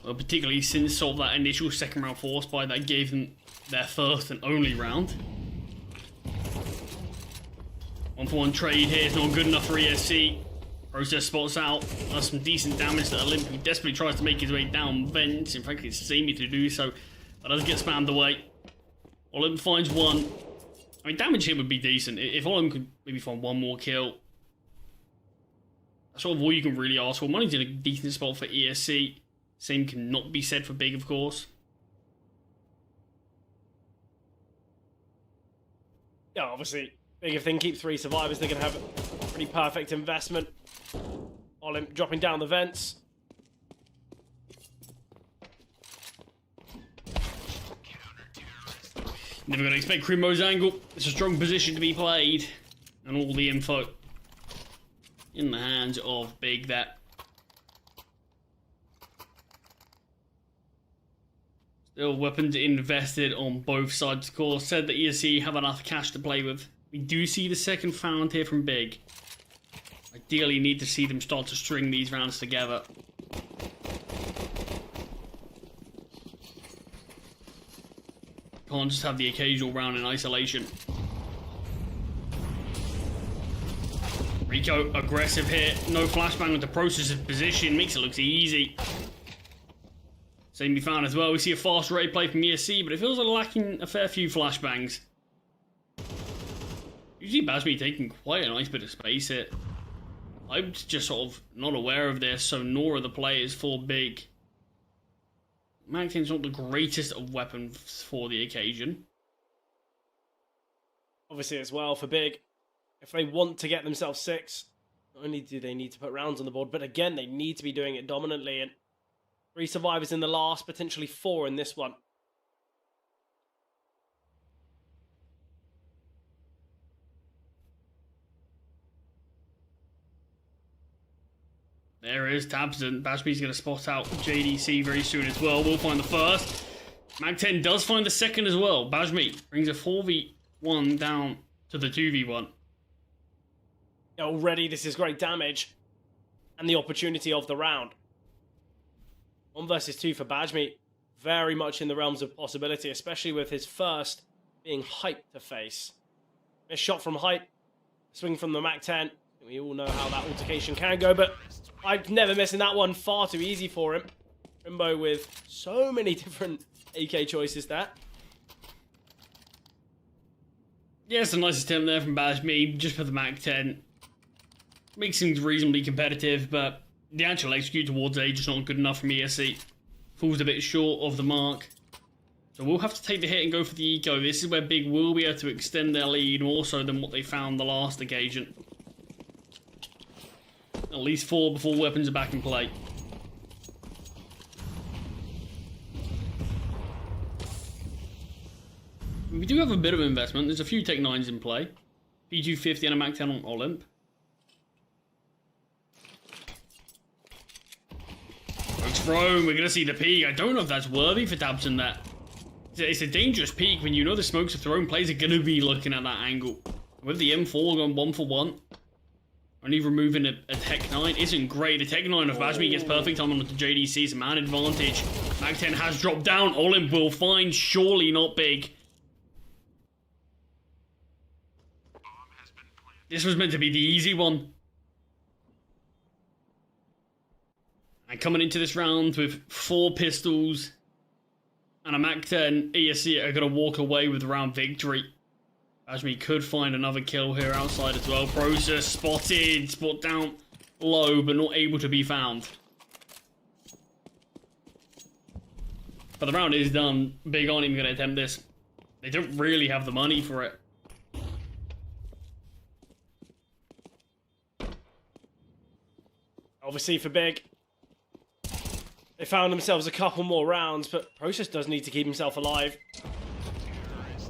Well, particularly since sort of that initial second round force buy that gave them their first and only round. 1-for-1 trade here is not good enough for ESC. Process spots out, does some decent damage to Olymp, who desperately tries to make his way down vents. In fact, it's Sammy to do so. That doesn't get spammed away. Olymp finds 1. I mean, damage here would be decent. If Olymp could maybe find 1 more kill, that's sort of all you can really ask for. Money's in a decent spot for ESC. Same cannot be said for Big, of course. Yeah, obviously, Big, if they can keep 3 survivors, they're going to have a pretty perfect investment. Olymp dropping down the vents. Never going to expect Crimo's angle. It's a strong position to be played. And all the info in the hands of Big there. Still weapons invested on both sides, of course. Said that ESC have enough cash to play with. We do see the second found here from Big. Ideally need to see them start to string these rounds together. Can't just have the occasional round in isolation. Rico aggressive here. No flashbang with the process of position. Makes it look easy. Same be found as well. We see a fast rate play from ESC, but it feels like lacking a fair few flashbangs. Usually Basmi taking quite a nice bit of space here. I'm just sort of not aware of this, so nor are the players for Big. Mag-10's not the greatest of weapons for the occasion. Obviously, as well, for Big, if they want to get themselves 6, not only do they need to put rounds on the board, but again, they need to be doing it dominantly. And 3 survivors in the last, potentially 4 in this one. There is Tabson. Bashmi's going to spot out JDC very soon as well. We'll find the first. Mag-10 does find the second as well. Bashmi brings a 4v1 down to the 2v1. Already, this is great damage. And the opportunity of the round. 1 versus 2 for Bajmi. Very much in the realms of possibility, especially with his first being hyped to face. Missed shot from height. Swing from the Mac-10. We all know how that altercation can go, but I'm never missing that one. Far too easy for him. Rimbo with so many different AK choices there. Yeah, it's a nice attempt there from Bajmi, just for the Mac-10. Makes things reasonably competitive, but the actual execute towards A just not good enough from ESC. Falls a bit short of the mark. So we'll have to take the hit and go for the eco. This is where Big will be able to extend their lead more so than what they found the last occasion. At least 4 before weapons are back in play. We do have a bit of investment. There's a few Tech 9s in play. P250 and a Mac 10 on Olymp. Thrown, we're going to see the peak. I don't know if that's worthy for Tabson there. It's a dangerous peak when you know the smokes are thrown. Players are going to be looking at that angle. With the M4 going 1 for 1. Only removing a Tech 9 isn't great. The Tech 9 of Bajmi gets perfect time on the JDC. It's a man advantage. Mac 10 has dropped down. Olymp will find, surely not Big. This was meant to be the easy one. And coming into this round with 4 pistols and a Mac-10, ESC are going to walk away with round victory. Bajmi could find another kill here outside as well. Process spotted, spot down low, but not able to be found. But the round is done. Big aren't even going to attempt this. They don't really have the money for it. Obviously for Big, they found themselves a couple more rounds, but Process does need to keep himself alive.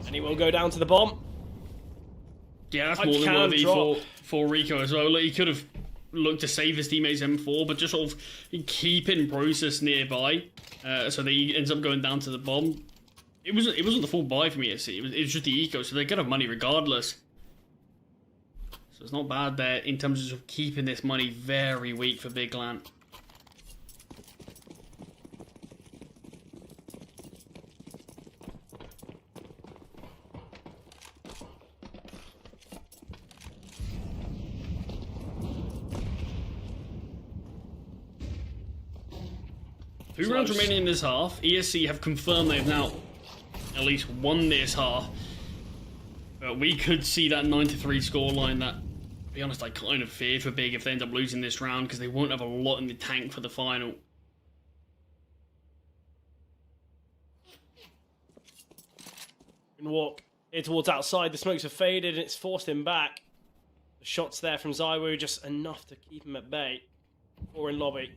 And he will go down to the bomb. Yeah, that's more than worthy for Rico as well. Like, he could have looked to save his teammates M4, but just sort of keeping Process nearby, so that he ends up going down to the bomb. It wasn't the full buy from ESC. It was just the eco, so they're gonna have money regardless. So it's not bad there in terms of keeping this money very weak for Big Lan. Two rounds remaining in this half. ESC have confirmed they've now at least won this half. But we could see that 9-3 scoreline that, to be honest, I kind of feared for Big if they end up losing this round because they won't have a lot in the tank for the final. Can walk here towards outside. The smokes have faded and it's forced him back. The shots there from Zywoo just enough to keep him at bay. Or in lobby.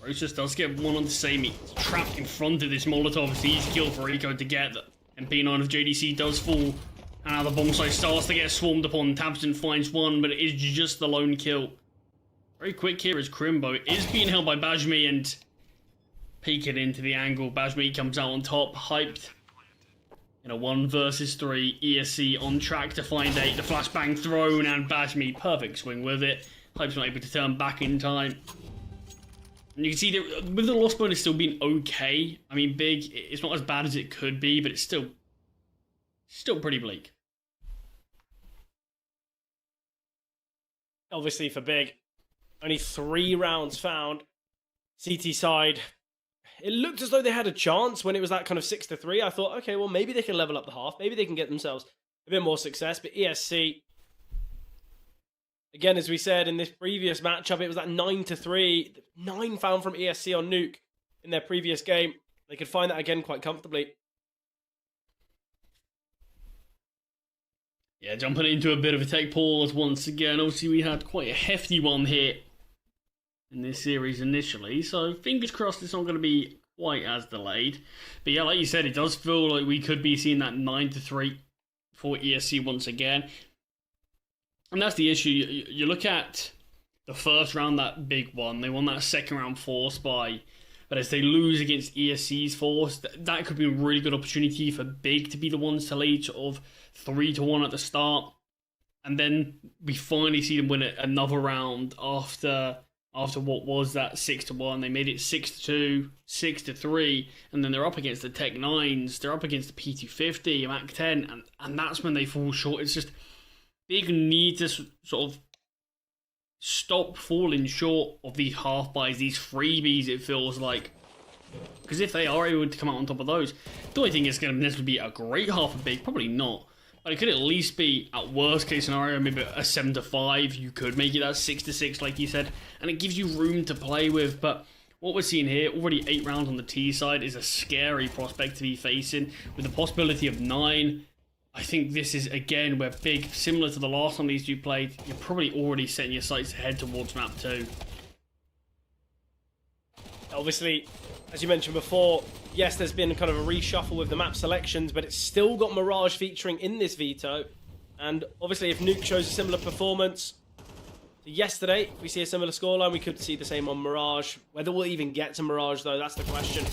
Process does get one on the same. He's trapped in front of this Molotov. It's the easy kill for Rico to get. And B9 of JDC does fall. And now the bomb site starts to get swarmed upon. Tabson finds one, but it is just the lone kill. Very quick here as Crimbo is being held by Bajmi and peeking into the angle. Bajmi comes out on top, hyped. In a 1 versus 3, ESC on track to find 8. The flashbang thrown and Bajmi perfect swing with it. Hype's not able to turn back in time. And you can see that with the loss bonus still being okay. I mean, Big, it's not as bad as it could be, but it's still pretty bleak. Obviously for Big, only 3 rounds found. CT side, it looked as though they had a chance when it was that kind of 6-3. I thought, okay, well, maybe they can level up the half. Maybe they can get themselves a bit more success. But ESC, again, as we said in this previous matchup, it was that 9-3. 9 found from ESC on Nuke in their previous game. They could find that again quite comfortably. Yeah, jumping into a bit of a tech pause once again. Obviously, we had quite a hefty one here in this series initially, so fingers crossed it's not going to be quite as delayed. But yeah, like you said, it does feel like we could be seeing that 9-3 for ESC once again. And that's the issue. You look at the first round, that big one. They won that second round forced by But as they lose against ESC's force, that could be a really good opportunity for Big to be the ones to lead sort of 3-1 at the start. And then we finally see them win another round after what was that 6-1. They made it 6-2, 6-3, and then they're up against the Tech 9s, they're up against the P250, Mac 10, and that's when they fall short. It's just Big need to sort of stop falling short of these half buys, these freebies, it feels like. Because if they are able to come out on top of those, do I think it's going to necessarily be a great half of Big? Probably not. But it could at least be, at worst case scenario, maybe a 7-5. You could make it that 6-6, like you said, and it gives you room to play with. But what we're seeing here, already 8 rounds on the T side, is a scary prospect to be facing, with the possibility of 9. I think this is, again, where Big, similar to the last time these two played, you're probably already setting your sights ahead towards map 2. Obviously, as you mentioned before, yes, there's been kind of a reshuffle with the map selections, but it's still got Mirage featuring in this veto. And obviously, if Nuke shows a similar performance to yesterday, if we see a similar scoreline, we could see the same on Mirage. Whether we'll even get to Mirage, though, that's the question.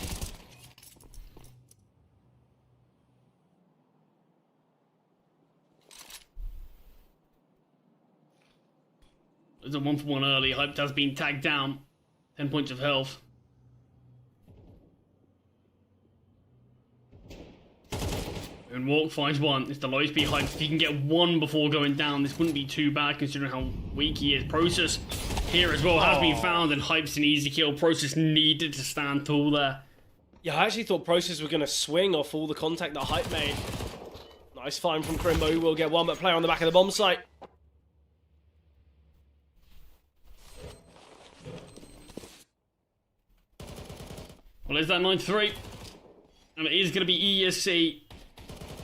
There's a 1-for-1 early. Hyped has been tagged down. 10 points of health. And Walk finds 1. It's the lowest speed Hype. If he can get 1 before going down, this wouldn't be too bad considering how weak he is. Process here as well has been found, and Hype's an easy kill. Process needed to stand tall there. Yeah, I actually thought Process were going to swing off all the contact that Hype made. Nice find from Crimbo, who will get 1, but player on the back of the bomb site. Well, there's that 9-3. And it is going to be ESC.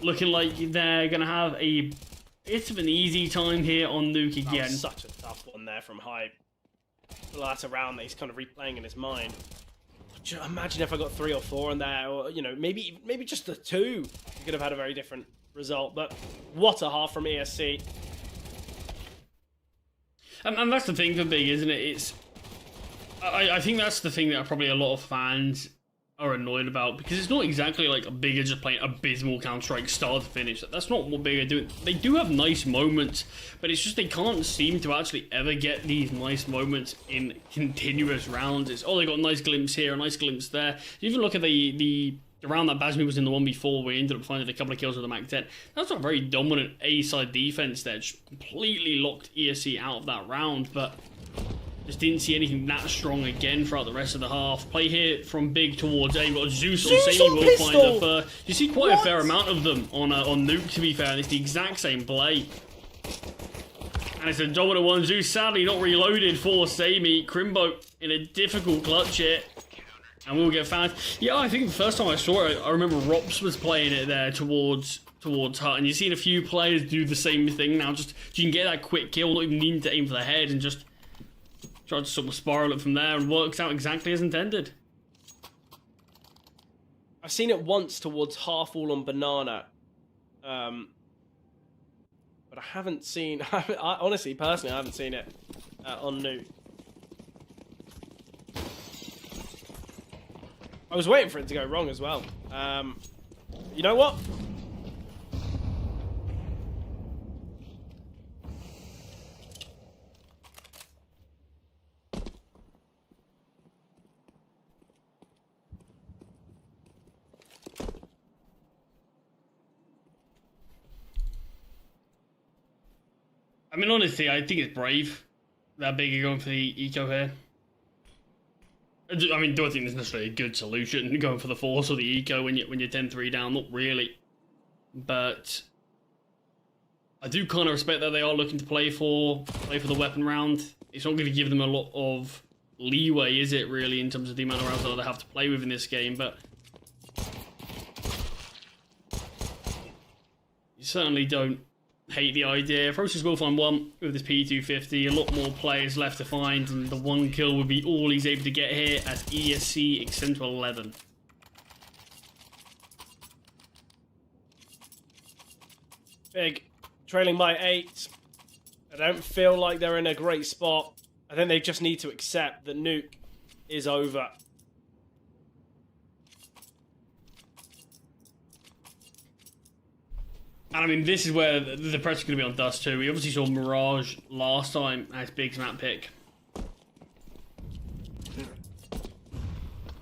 Looking like they're going to have a bit of an easy time here on Nuke again. Such a tough one there from Hype. Well, that's a round that he's kind of replaying in his mind. Imagine if I got 3 or 4 on there, or, you know, maybe just the 2. You could have had a very different result, but what a half from ESC. And that's the thing for Big, isn't it? I think that's the thing that probably a lot of fans are annoyed about, because it's not exactly like Big are just playing abysmal Counter-Strike start to finish. That's not what Big are doing. They do have nice moments, but it's just they can't seem to actually ever get these nice moments in continuous rounds. It's, oh, they got a nice glimpse here, a nice glimpse there. You even look at the round that Basmi was in the one before, where he ended up finding a couple of kills with the Mac 10. That's not a very dominant A-side defense there. Just completely locked ESC out of that round, but just didn't see anything that strong again throughout the rest of the half. Play here from Big towards A. We've got Zeus on Samey will find a fur. You see quite a fair amount of them on Nuke, to be fair, and it's the exact same play. And it's a dominant one. Zeus sadly not reloaded for Samey. Crimbo in a difficult clutch here. And we'll get found. Yeah, I think the first time I saw it, I remember Rops was playing it there towards Hut, and you've seen a few players do the same thing now. Just you can get that quick kill, not even needing to aim for the head, and just try to sort of spiral it from there, and works out exactly as intended. I've seen it once towards half wall on Banana, but I haven't seen. Honestly, personally, I haven't seen it on Nuke. I was waiting for it to go wrong as well. You know what? I mean, honestly, I think it's brave that Big are going for the eco here. I mean, do I think there's necessarily a good solution going for the force or the eco when you're 10-3 down? Not really, but I do kind of respect that they are looking to play for the weapon round. It's not going to give them a lot of leeway, is it? Really, in terms of the amount of rounds that they have to play with in this game, but you certainly don't hate the idea. Process will find 1 with this P250. A lot more players left to find, and the 1 kill would be all he's able to get here as ESC extend to 11. Big trailing by 8. I don't feel like they're in a great spot. I think they just need to accept that Nuke is over. And I mean, this is where the pressure's going to be on Dust too. We obviously saw Mirage last time as Big's map pick.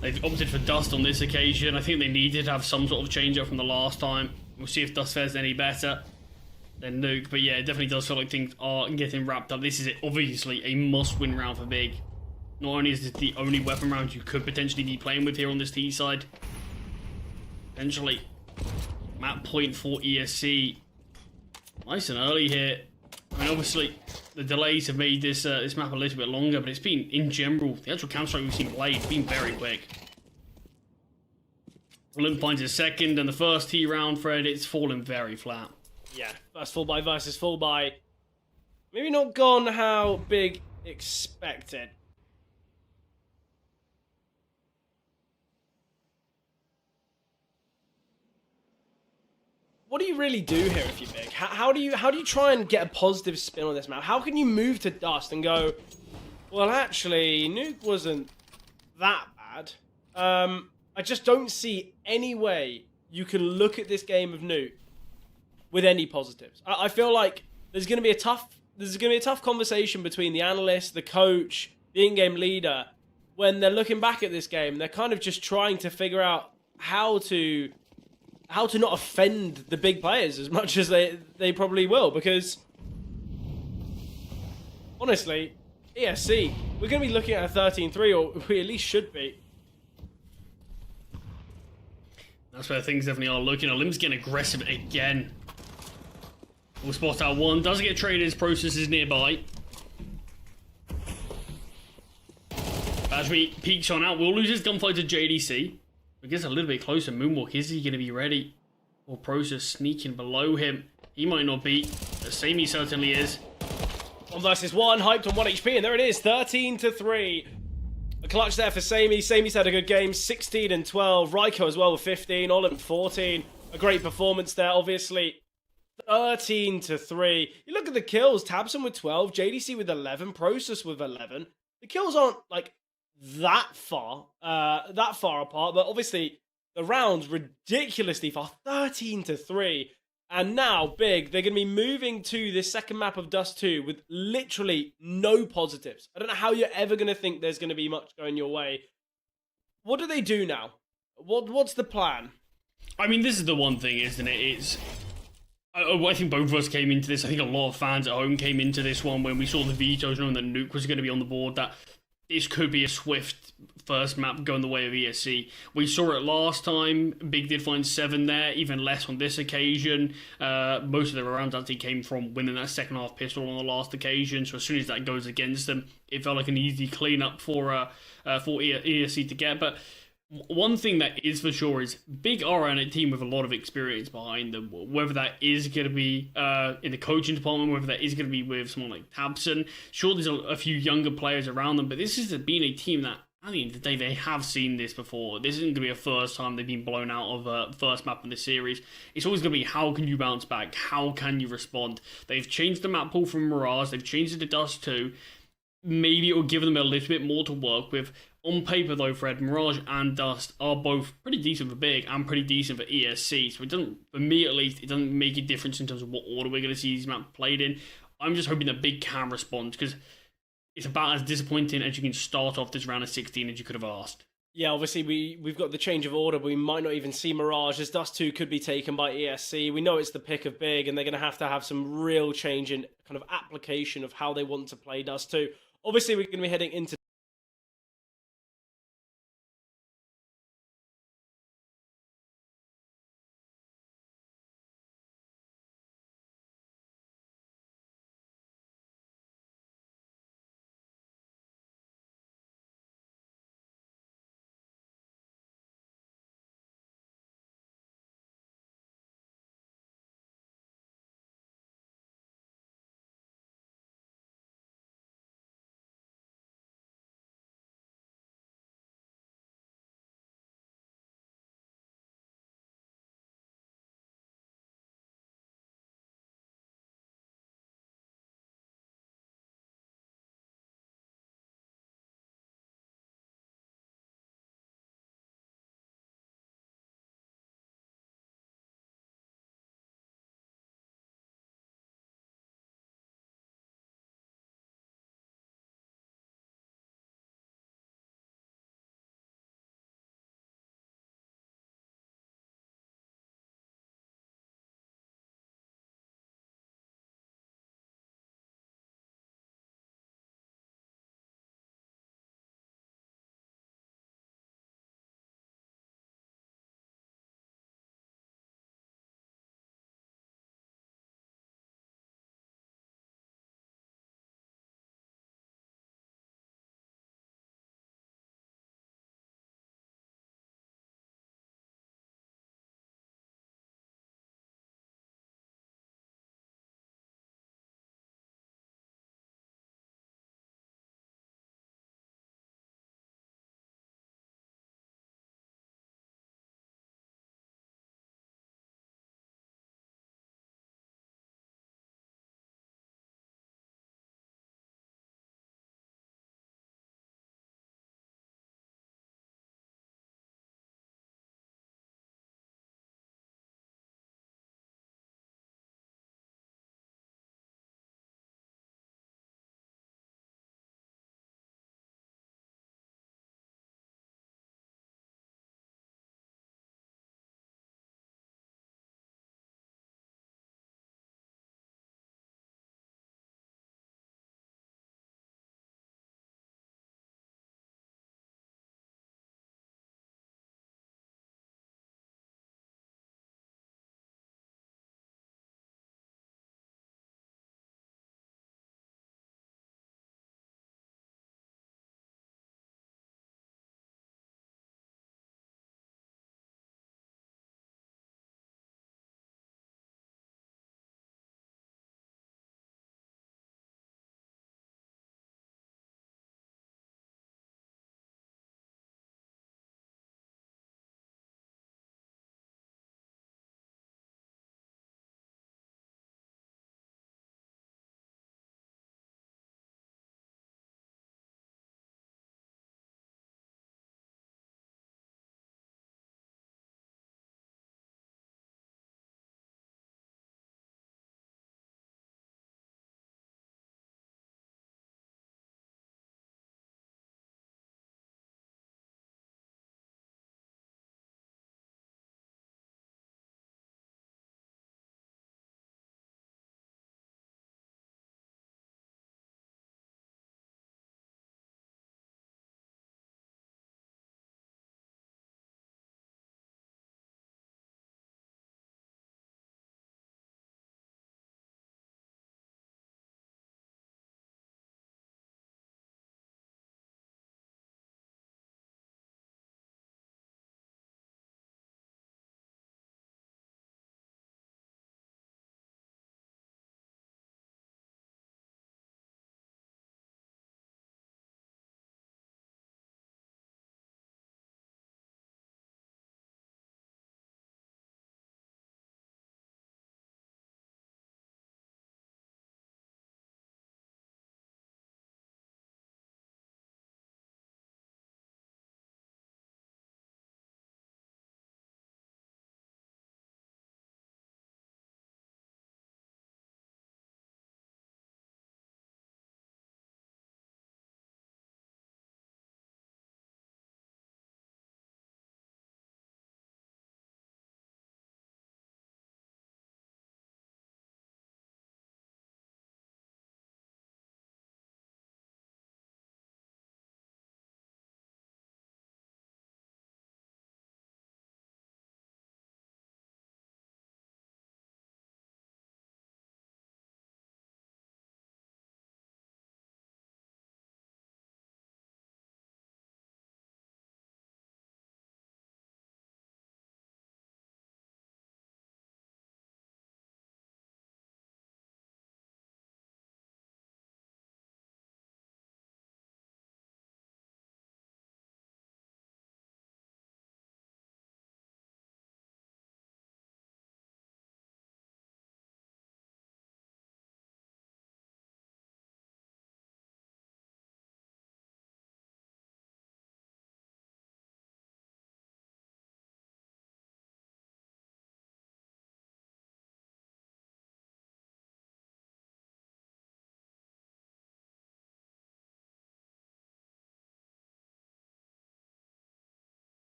They've opted for Dust on this occasion. I think they needed to have some sort of change up from the last time. We'll see if Dust fares any better than Nuke. But yeah, it definitely does feel like things are getting wrapped up. This is obviously a must-win round for Big. Not only is this the only weapon round you could potentially be playing with here on this T side, potentially map point for ESC. Nice and early here. I mean, obviously, the delays have made this this map a little bit longer, but it's been, in general, the actual Counter-Strike we've seen played has been very quick. Olymp finds his second, and the first T round, Fred, it's fallen very flat. Yeah, first full buy versus full buy. Maybe not gone how Big expected. What do you really do here if you're Big? How do you try and get a positive spin on this map? How can you move to Dust and go, well, actually, Nuke wasn't that bad. I just don't see any way you can look at this game of Nuke with any positives. I feel like there's going to be a tough conversation between the analyst, the coach, the in-game leader when they're looking back at this game. They're kind of just trying to figure out how to not offend the big players as much as they probably will, because honestly, ESC, we're going to be looking at a 13-3, or we at least should be. That's where things definitely are looking. Olymp's getting aggressive again. We'll spot out one. Doesn't get traded. His process is nearby. Bajmi peeks on out. We'll lose his gunfight to JDC. It gets a little bit closer. Moonwalk, is he going to be ready? Or Process sneaking below him? He might not be. The same he certainly is. 1 versus 1, hyped on 1 HP, and there it is, 13-3. A clutch there for Sammy. Sammy's had a good game, 16 and 12. Raiko as well with 15, Olymp 14. A great performance there, obviously. 13-3. You look at the kills, Tabson with 12, JDC with 11, Process with 11. The kills aren't, like, that far apart, but obviously the rounds ridiculously far, 13-3. And now Big, they're going to be moving to this second map of Dust 2 with literally no positives. I don't know how you're ever going to think there's going to be much going your way. What do they do now? What's the plan? I mean, this is the one thing, isn't it? I think both of us came into this. I think a lot of fans at home came into this one when we saw the vetoes, knowing that Nuke was going to be on the board, that this could be a swift first map going the way of ESC. We saw it last time. Big did find 7 there, even less on this occasion. Most of the rounds actually came from winning that second half pistol on the last occasion. So as soon as that goes against them, it felt like an easy cleanup for ESC to get. But one thing that is for sure is Big are on a team with a lot of experience behind them. Whether that is going to be in the coaching department, whether that is going to be with someone like Tabson. Sure, there's a few younger players around them, but this has been a team that, at the end of the day, they have seen this before. This isn't going to be a first time they've been blown out of a first map in this series. It's always going to be, how can you bounce back? How can you respond? They've changed the map pool from Mirage. They've changed it to Dust 2. Maybe it will give them a little bit more to work with. On paper, though, Fred, Mirage and Dust are both pretty decent for Big and pretty decent for ESC. So it doesn't, for me at least, it doesn't make a difference in terms of what order we're going to see these maps played in. I'm just hoping that Big can respond, because it's about as disappointing as you can start off this round of 16 as you could have asked. Yeah, obviously we've got the change of order, but we might not even see Mirage, as Dust 2 could be taken by ESC. We know it's the pick of Big, and they're going to have some real change in kind of application of how they want to play Dust 2. Obviously, we're going to be heading into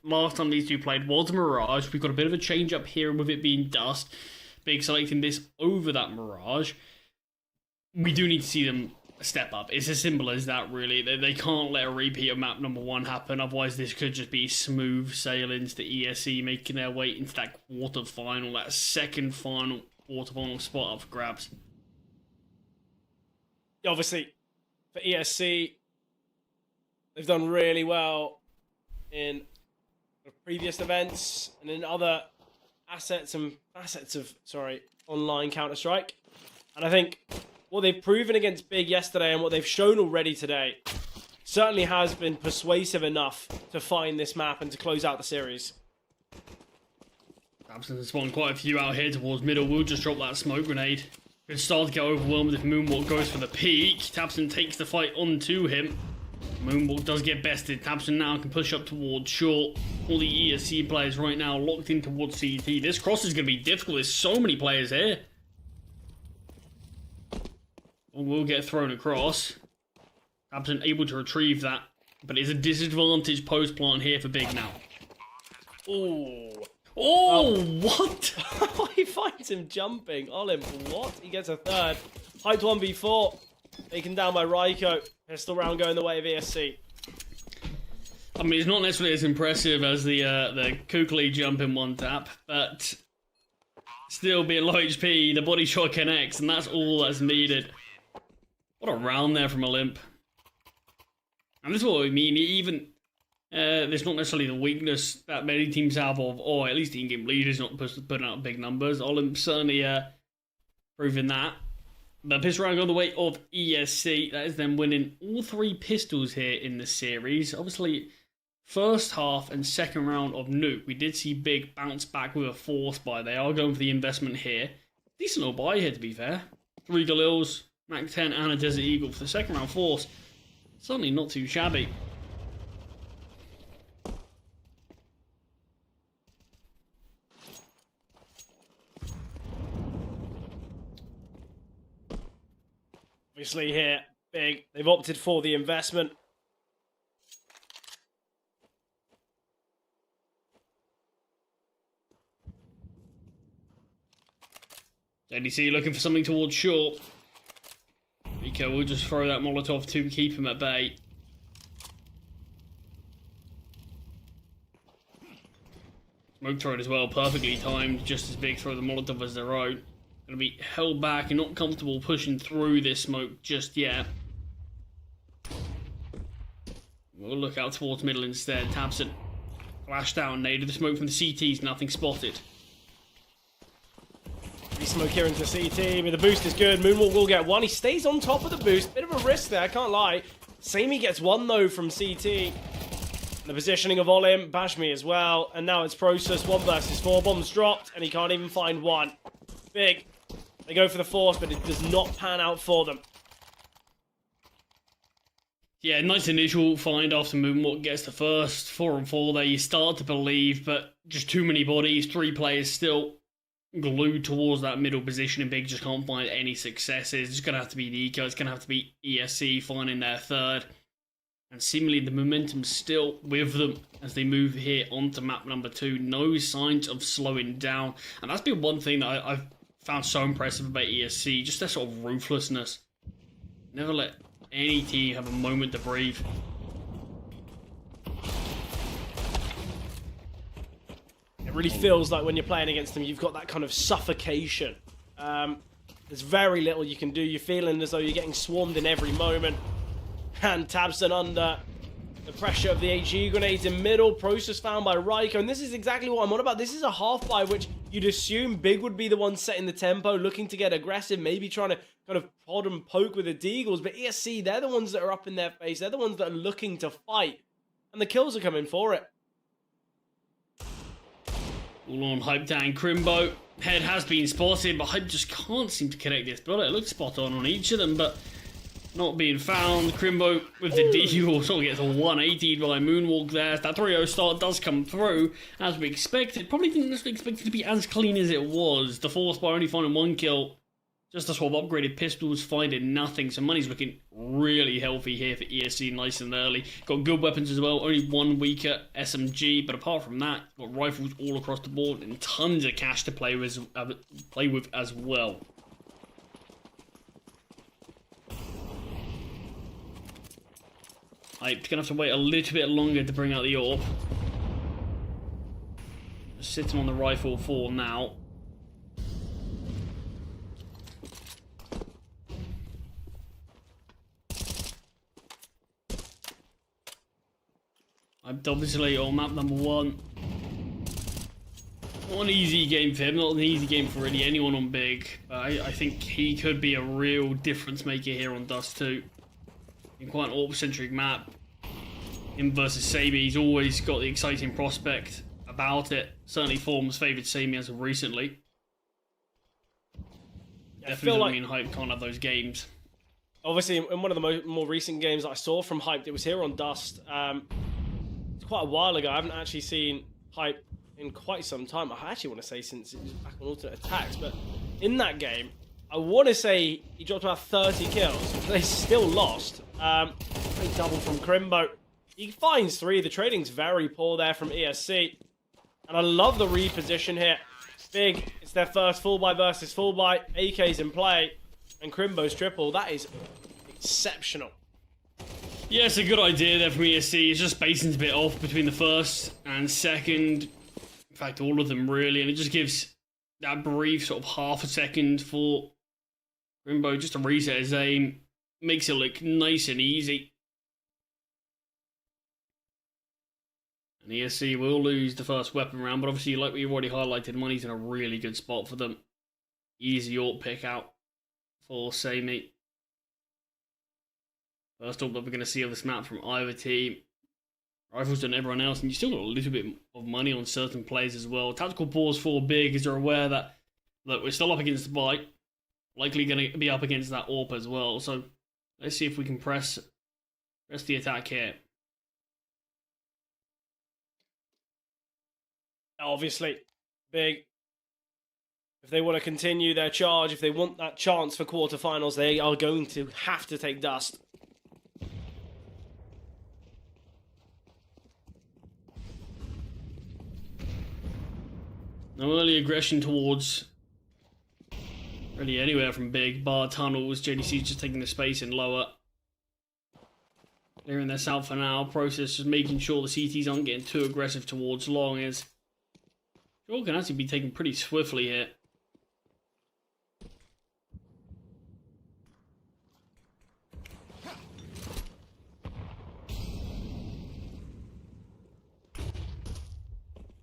last time these two played was Mirage. We've got a bit of a change up here with it being Dust. Big selecting this over that Mirage. We do need to see them step up. It's as simple as that, really. They can't let a repeat of map number 1 happen, otherwise this could just be smooth sailings to ESC making their way into that quarterfinal, that second final quarterfinal spot up for grabs. Obviously, for ESC, they've done really well in previous events and in other assets and facets of, online Counter-Strike. And I think what they've proven against Big yesterday and what they've shown already today certainly has been persuasive enough to find this map and to close out the series. Tabson has spawned quite a few out here towards middle. We'll just drop that smoke grenade. Could start to get overwhelmed if Moonwalk goes for the peak. Tabson takes the fight onto him. Moonwalk does get bested. Tabson now can push up towards short. All the ESC players right now locked in towards CT. This cross is going to be difficult. There's so many players here. Will get thrown across. Tabson able to retrieve that. But it's a disadvantage post plant here for Big now. Ooh. Oh, what? He finds him jumping. Olim, what? He gets a third. Hyped 1v4. Taken down by Raiko. Pistol round going the way of ESC. I mean, it's not necessarily as impressive as the Kukli jump in one tap, but still being low HP, the body shot connects, and that's all that's needed. What a round there from Olymp. And this is what we mean, even there's not necessarily the weakness that many teams have of, or at least the in-game leaders not putting out big numbers. Olymp certainly proving that. The pistol round on the way of ESC. That is them winning all 3 pistols here in the series. Obviously, first half and second round of Nuke, we did see Big bounce back with a force buy. They are going for the investment here. Decent little buy here, to be fair. 3 Galils, Mac 10 and a Desert Eagle for the second round force. Certainly not too shabby. Obviously here, Big, they've opted for the investment. JDC looking for something towards short. Rico will just throw that Molotov to keep him at bay. Smoke thrown as well, perfectly timed, just as Big throw the Molotov as their own. Going to be held back and not comfortable pushing through this smoke just yet. We'll look out towards middle instead. Tabson flashed down, naded the smoke from the CTs, nothing spotted. Smoke here into CT, but the boost is good. Moonwalk will get 1. He stays on top of the boost. Bit of a risk there, I can't lie. Samey gets 1 though from CT. The positioning of Olim, Bashmi as well. And now it's Process, 1 versus 4. Bombs dropped, and he can't even find 1. Big. They go for the force, but it does not pan out for them. Yeah, nice initial find after Moonwalk gets the first 4-on-4 there. You start to believe, but just too many bodies. 3 players still glued towards that middle position, and Big just can't find any successes. It's going to have to be the Eco. It's going to have to be ESC finding their third. And seemingly the momentum's still with them as they move here onto map number 2. No signs of slowing down. And that's been one thing that I've found so impressive about ESC. Just their sort of ruthlessness. Never let any team have a moment to breathe. It really feels like when you're playing against them, you've got that kind of suffocation. There's very little you can do. You're feeling as though you're getting swarmed in every moment. And Tabson under the pressure of the HE grenades in middle. Process found by Raiko. And this is exactly what I'm on about. This is a half by which you'd assume Big would be the one setting the tempo, looking to get aggressive, maybe trying to kind of prod and poke with the Deagles. But ESC, they're the ones that are up in their face. They're the ones that are looking to fight. And the kills are coming for it. All on Hype down Crimbo. Head has been spotted, but Hype just can't seem to connect this bullet. It looks spot on each of them, but not being found. Crimbo with the D also gets a 180 by Moonwalk there. That 3-0 start does come through as we expected. Probably didn't necessarily expect it to be as clean as it was. The force by only finding 1 kill. Just a swap upgraded pistols, finding nothing. So money's looking really healthy here for ESC nice and early. Got good weapons as well, only one weaker SMG, but apart from that, got rifles all across the board and tons of cash to play with as well. Hyped, gonna have to wait a little bit longer to bring out the AWP. Just sitting on the rifle for now. I'm obviously on map number 1. Not an easy game for him, not an easy game for really anyone on Big. But I think he could be a real difference maker here on Dust 2. In quite an AWP-centric map. Him versus Samey, he's always got the exciting prospect about it. Certainly Form's favoured Samey as of recently. Definitely doesn't mean Hype can't have those games. Obviously, in one of the more recent games that I saw from Hyped, it was here on Dust. Quite a while ago. I haven't actually seen Hype in quite some time. I actually want to say since it was back on Alternate Attacks, but in that game, I want to say he dropped about 30 kills. They still lost. Great double from Crimbo. He finds 3. The trading's very poor there from ESC. And I love the reposition here. Big, it's their first full buy versus full buy. AK's in play. And Crimbo's triple. That is exceptional. Yeah, it's a good idea there from ESC. It's just spacing's a bit off between the first and second. In fact, all of them really. And it just gives that brief sort of half a second for Crimbo just to reset his aim. Makes it look nice and easy. And ESC will lose the first weapon round, but obviously, like we've already highlighted, money's in a really good spot for them. Easy AWP pick out for Samey. First AWP that we're going to see on this map from either team. Rifles than everyone else, and you still got a little bit of money on certain plays as well. Tactical pause for Big, as they're aware that we're still up against the bite. Likely going to be up against that AWP as well, so let's see if we can press the attack here. Obviously, Big, if they want to continue their charge, if they want that chance for quarterfinals, they are going to have to take Dust. No early aggression towards really anywhere from Big, bar tunnels. JDC's just taking the space in lower. Clearing their south for now. Process just making sure the CTs aren't getting too aggressive towards long, as Joel can actually be taken pretty swiftly here.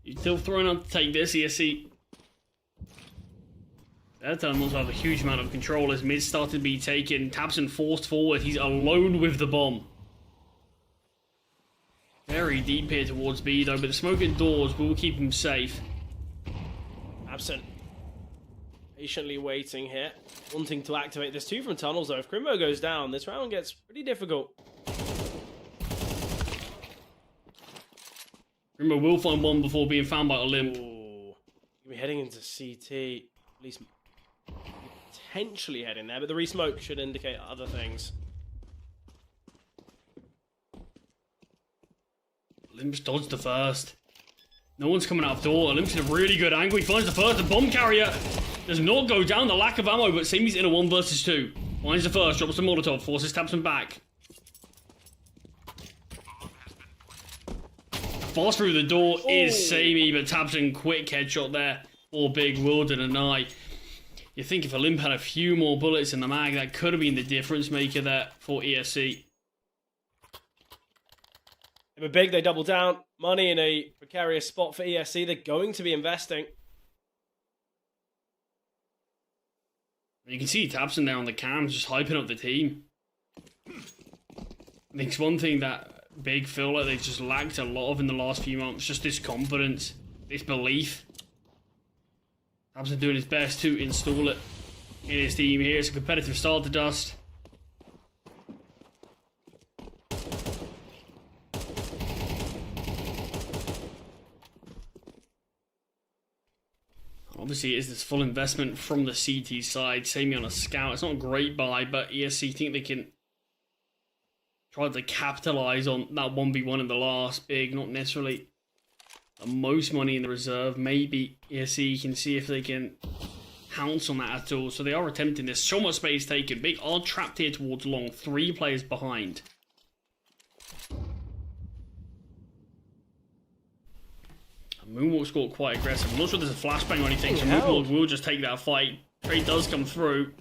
You're still throwing up to take this, ESC. That terminals have a huge amount of control as mid started to be taken. Tabson forced forward. He's alone with the bomb. Very deep here towards B though, but the smoke indoors will keep him safe. Absent. Patiently waiting here. Wanting to activate this 2 from tunnels though. If Crimbo goes down, this round gets pretty difficult. Crimbo will find one before being found by Olymp. Ooh. We're heading into CT. At least potentially heading there, but the re-smoke should indicate other things. Olymp's dodged the first. No one's coming out of door. Olymp's in a really good angle. He finds the first. The bomb carrier does not go down. The lack of ammo, but Samey's in a 1 versus 2. Finds the first. Drops the Molotov. Forces Tabson back. Fast through the door is Samey, but Tabson quick headshot there. Or Big will deny. You think if Olymp had a few more bullets in the mag, that could have been the difference maker there for ESC. But Big, they double down. Money in a precarious spot for ESC. They're going to be investing. You can see Tabson there on the cams just hyping up the team. I think it's one thing that Big feel like they've just lacked a lot of in the last few months. Just this confidence, this belief. Tabson doing his best to install it in his team here. It's a competitive start to Dust. Obviously, it is this full investment from the CT side. Saving on a scout. It's not a great buy, but ESC think they can try to capitalize on that 1v1 in the last big. Not necessarily the most money in the reserve. Maybe ESC can see if they can pounce on that at all. So they are attempting this. So much space taken. Big are trapped here towards long. 3 players behind. Moonwalk's got quite aggressive. I'm not sure there's a flashbang or anything, so Moonwalk will just take that fight. Trade does come through.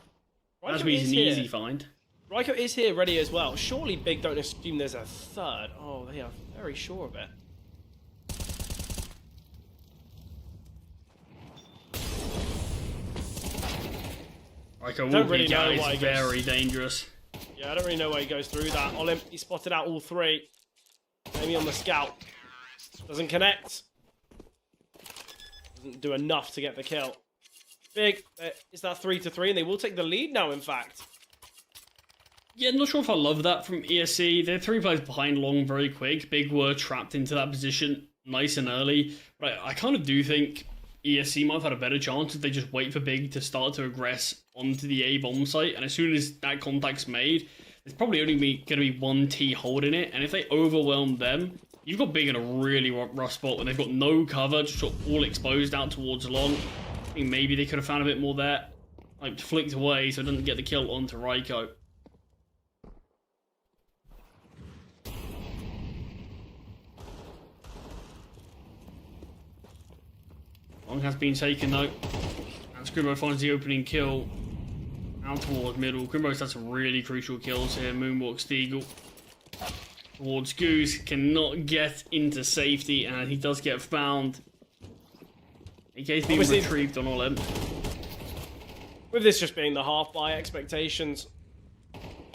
That's an easy find. Raiko is here ready as well. Surely Big don't assume there's a third. Oh, they are very sure of it. Raiko will really know why it's very dangerous. Yeah, I don't really know why he goes through that. Olymp, he spotted out all 3. Maybe on the scout. Doesn't connect. Doesn't do enough to get the kill. Big, is that 3-3, and they will take the lead now, in fact. Yeah, not sure if I love that from ESC. They're 3 players behind long very quick. Big were trapped into that position nice and early. But I kind of do think ESC might have had a better chance if they just wait for Big to start to aggress onto the A bomb site. And as soon as that contact's made, there's probably only going to be 1 T holding it. And if they overwhelm them, you've got Big in a really rough spot when they've got no cover, just sort of all exposed out towards long. I think maybe they could have found a bit more there. Like, flicked away so it doesn't get the kill onto Raiko. Long has been taken though. And Scrimbo finds the opening kill. Out towards middle. Grimbo's had some really crucial kills here. Moonwalk, Steagle. Towards Goose, cannot get into safety, and he does get found. AK's being retrieved on Olymp. With this just being the half by expectations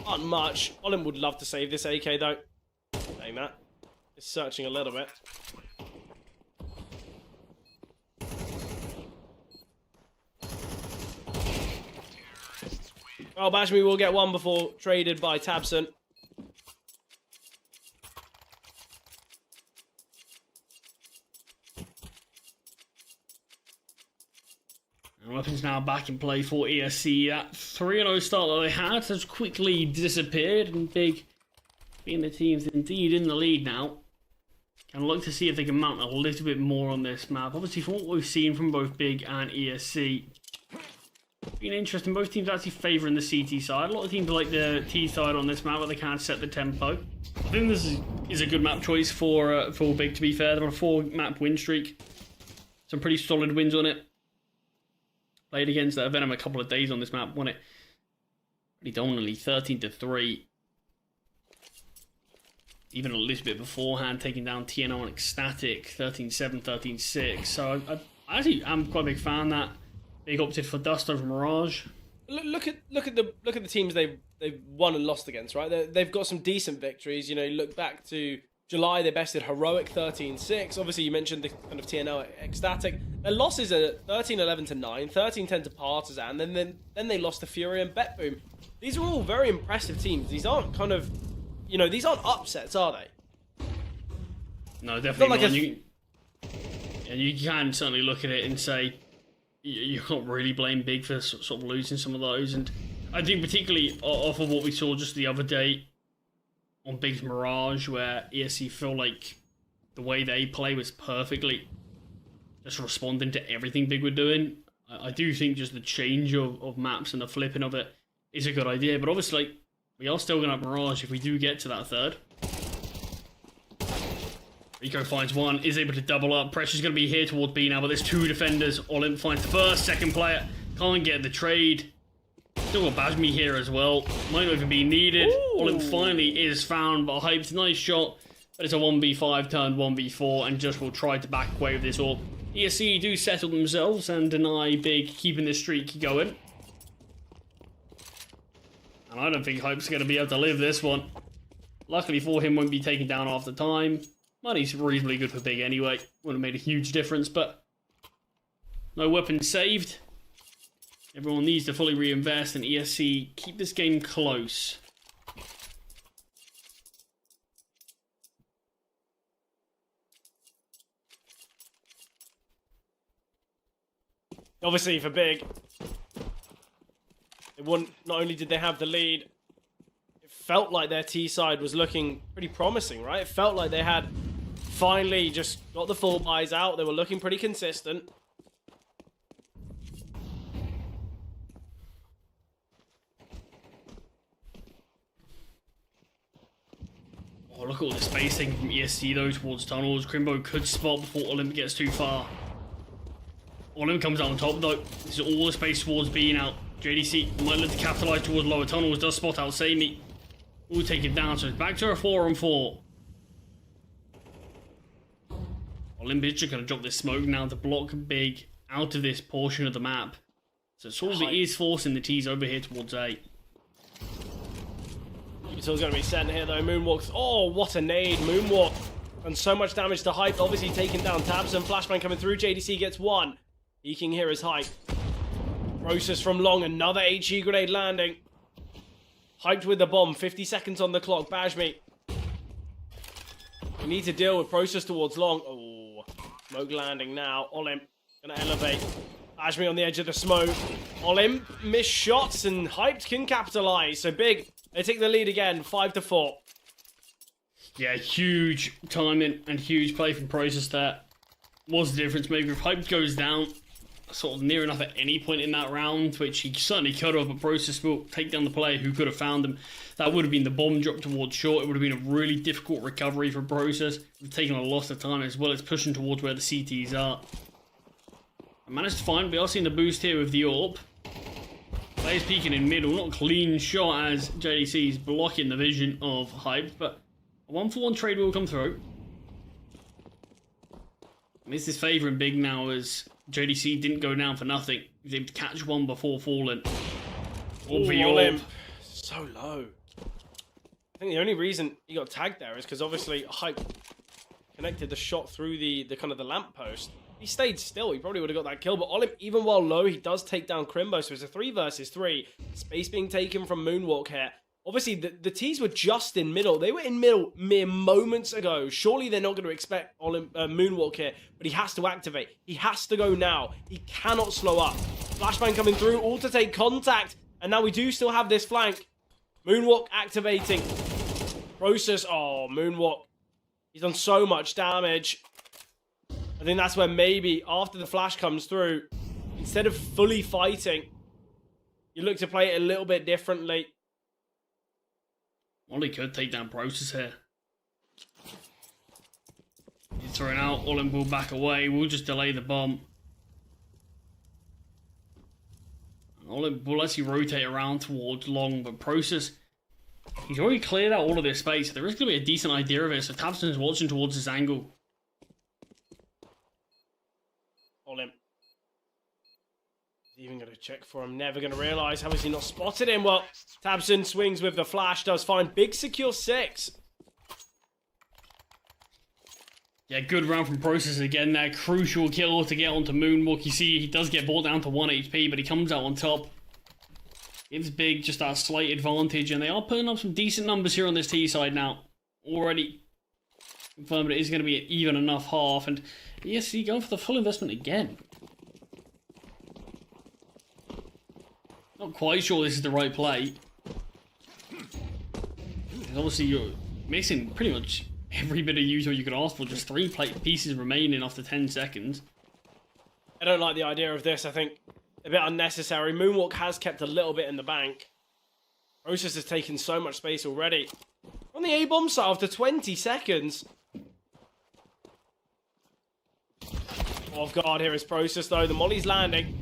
aren't much. Olymp would love to save this AK though. Saying that. Just searching a little bit. Oh, Bashmi will get one before traded by Tabson. And weapons now back in play for ESC. That 3-0 start that they had has quickly disappeared, and Big, being the team's indeed in the lead now, can look to see if they can mount a little bit more on this map. Obviously, from what we've seen from both Big and ESC, been interesting. Both teams actually favouring the CT side. A lot of teams like the T side on this map, but they can't set the tempo. I think this is a good map choice for Big, to be fair. They're on a 4-map win streak. Some pretty solid wins on it. Played against Venom a couple of days on this map, won it pretty dominantly, 13-3. Even a little bit beforehand, taking down TNO and Ecstatic, 13-7, 13-6. So I actually am quite a big fan that Big opted for Dust over Mirage. Look at the teams they've won and lost against, right? They've got some decent victories. You know, look back to July, they bested Heroic 13-6. Obviously, you mentioned the kind of TNO Ecstatic. Their losses are 13-11 to 9, 13-10 to Partizan, then they lost to Fury and BetBoom. These are all very impressive teams. These aren't kind of, you know, these aren't upsets, are they? No, definitely not. And you can certainly look at it and say, you can't really blame Big for sort of losing some of those. And I think particularly off of what we saw just the other day on Big's Mirage, where ESC feel like the way they play was perfectly just responding to everything Big were doing. I do think just the change of maps and the flipping of it is a good idea. But obviously, we are still going to have Mirage if we do get to that third. Rico finds one, is able to double up. Pressure's going to be here towards B now, but there's 2 defenders. Olymp finds the first, second player. Can't get the trade. Still got Bajmi here as well. Might not even be needed. Ooh. Olymp finally is found by Hyped. Nice shot, but it's a 1v5 turned 1v4, and just will try to back away with this all. ESC do settle themselves and deny Big keeping this streak going. And I don't think Hype's going to be able to live this one. Luckily for him, won't be taken down after time. Money's reasonably good for Big anyway. Wouldn't have made a huge difference, but no weapons saved. Everyone needs to fully reinvest, and ESC keep this game close. Obviously, for Big, they wouldn't. Not only did they have the lead, it felt like their T side was looking pretty promising, right? It felt like they had finally just got the full buys out. They were looking pretty consistent. Oh, look at all the space taken from ESC though towards tunnels. Crimbo could spot before Olymp gets too far. Olymp comes out on top though. This is all the space towards B now. JDC might look to capitalise towards lower tunnels. Does spot out Samey. Will take him down, so it's back to a 4-on-4. Olymp is just going to drop this smoke now to block Big out of this portion of the map. So sort of it is forcing the T's over here towards A. Utah's going to be sent here though. Moonwalk. Oh, what a nade. Moonwalk. And so much damage to Hype. Obviously taking down Tabson. Flashbang coming through. JDC gets one. Eking here is Hype. Process from long. Another HE grenade landing. Hyped with the bomb. 50 seconds on the clock. Bajmi. We need to deal with Process towards long. Oh, smoke landing now. Olymp going to elevate. Bajmi on the edge of the smoke. Olymp missed shots and Hyped can capitalize. So Big, they take the lead again. 5-4. Yeah, huge timing and huge play from Process there. Was the difference maker. If Hype goes down sort of near enough at any point in that round, which he certainly could have, but Process will take down the player who could have found him. That would have been the bomb drop towards short. It would have been a really difficult recovery for Process. We've taken a lot of time as well as pushing towards where the CTs are. I managed to find, we are seeing the boost here with the AWP. Players peeking in middle, not a clean shot as JDC is blocking the vision of Hype, but a 1-for-1 trade will come through. And this is favouring Big now as JDC didn't go down for nothing. He was able to catch one before falling. All for Olymp. So low. I think the only reason he got tagged there is because obviously Hype connected the shot through the kind of the lamppost. He stayed still, he probably would have got that kill, but Olymp, even while low, he does take down Crimbo, so it's a 3 versus 3. Space being taken from Moonwalk here. Obviously, the T's were just in middle. They were in middle mere moments ago. Surely they're not going to expect Moonwalk here, but he has to activate. He has to go now. He cannot slow up. Flashbang coming through, all to take contact, and now we do still have this flank. Moonwalk activating. Process, oh, Moonwalk. He's done so much damage. I think that's where maybe after the flash comes through, instead of fully fighting, you look to play it a little bit differently. Well, he could take down Process here. He's throwing out, Olymp will back away, we'll just delay the bomb. Olymp will actually rotate around towards long, but Process, he's already cleared out all of this space. There is going to be a decent idea of it, so Tabson's watching towards this angle. Olymp. He's even going to check for him. Never going to realise. How has he not spotted him? Well, Tabson swings with the flash. Does find Big secure 6. Yeah, good round from Process again there. Crucial kill to get onto Moonwalk. You see, he does get brought down to 1 HP, but he comes out on top. Gives Big just that slight advantage, and they are putting up some decent numbers here on this T side now. Already confirmed it is going to be an even enough half, and ESC going for the full investment again. Not quite sure this is the right play. Obviously, you're missing pretty much every bit of user you could ask for. Just 3 pieces remaining after 10 seconds. I don't like the idea of this. I think a bit unnecessary. Moonwalk has kept a little bit in the bank. Process has taken so much space already. On the A-bomb side after 20 seconds. Off guard here is Process though. The molly's landing.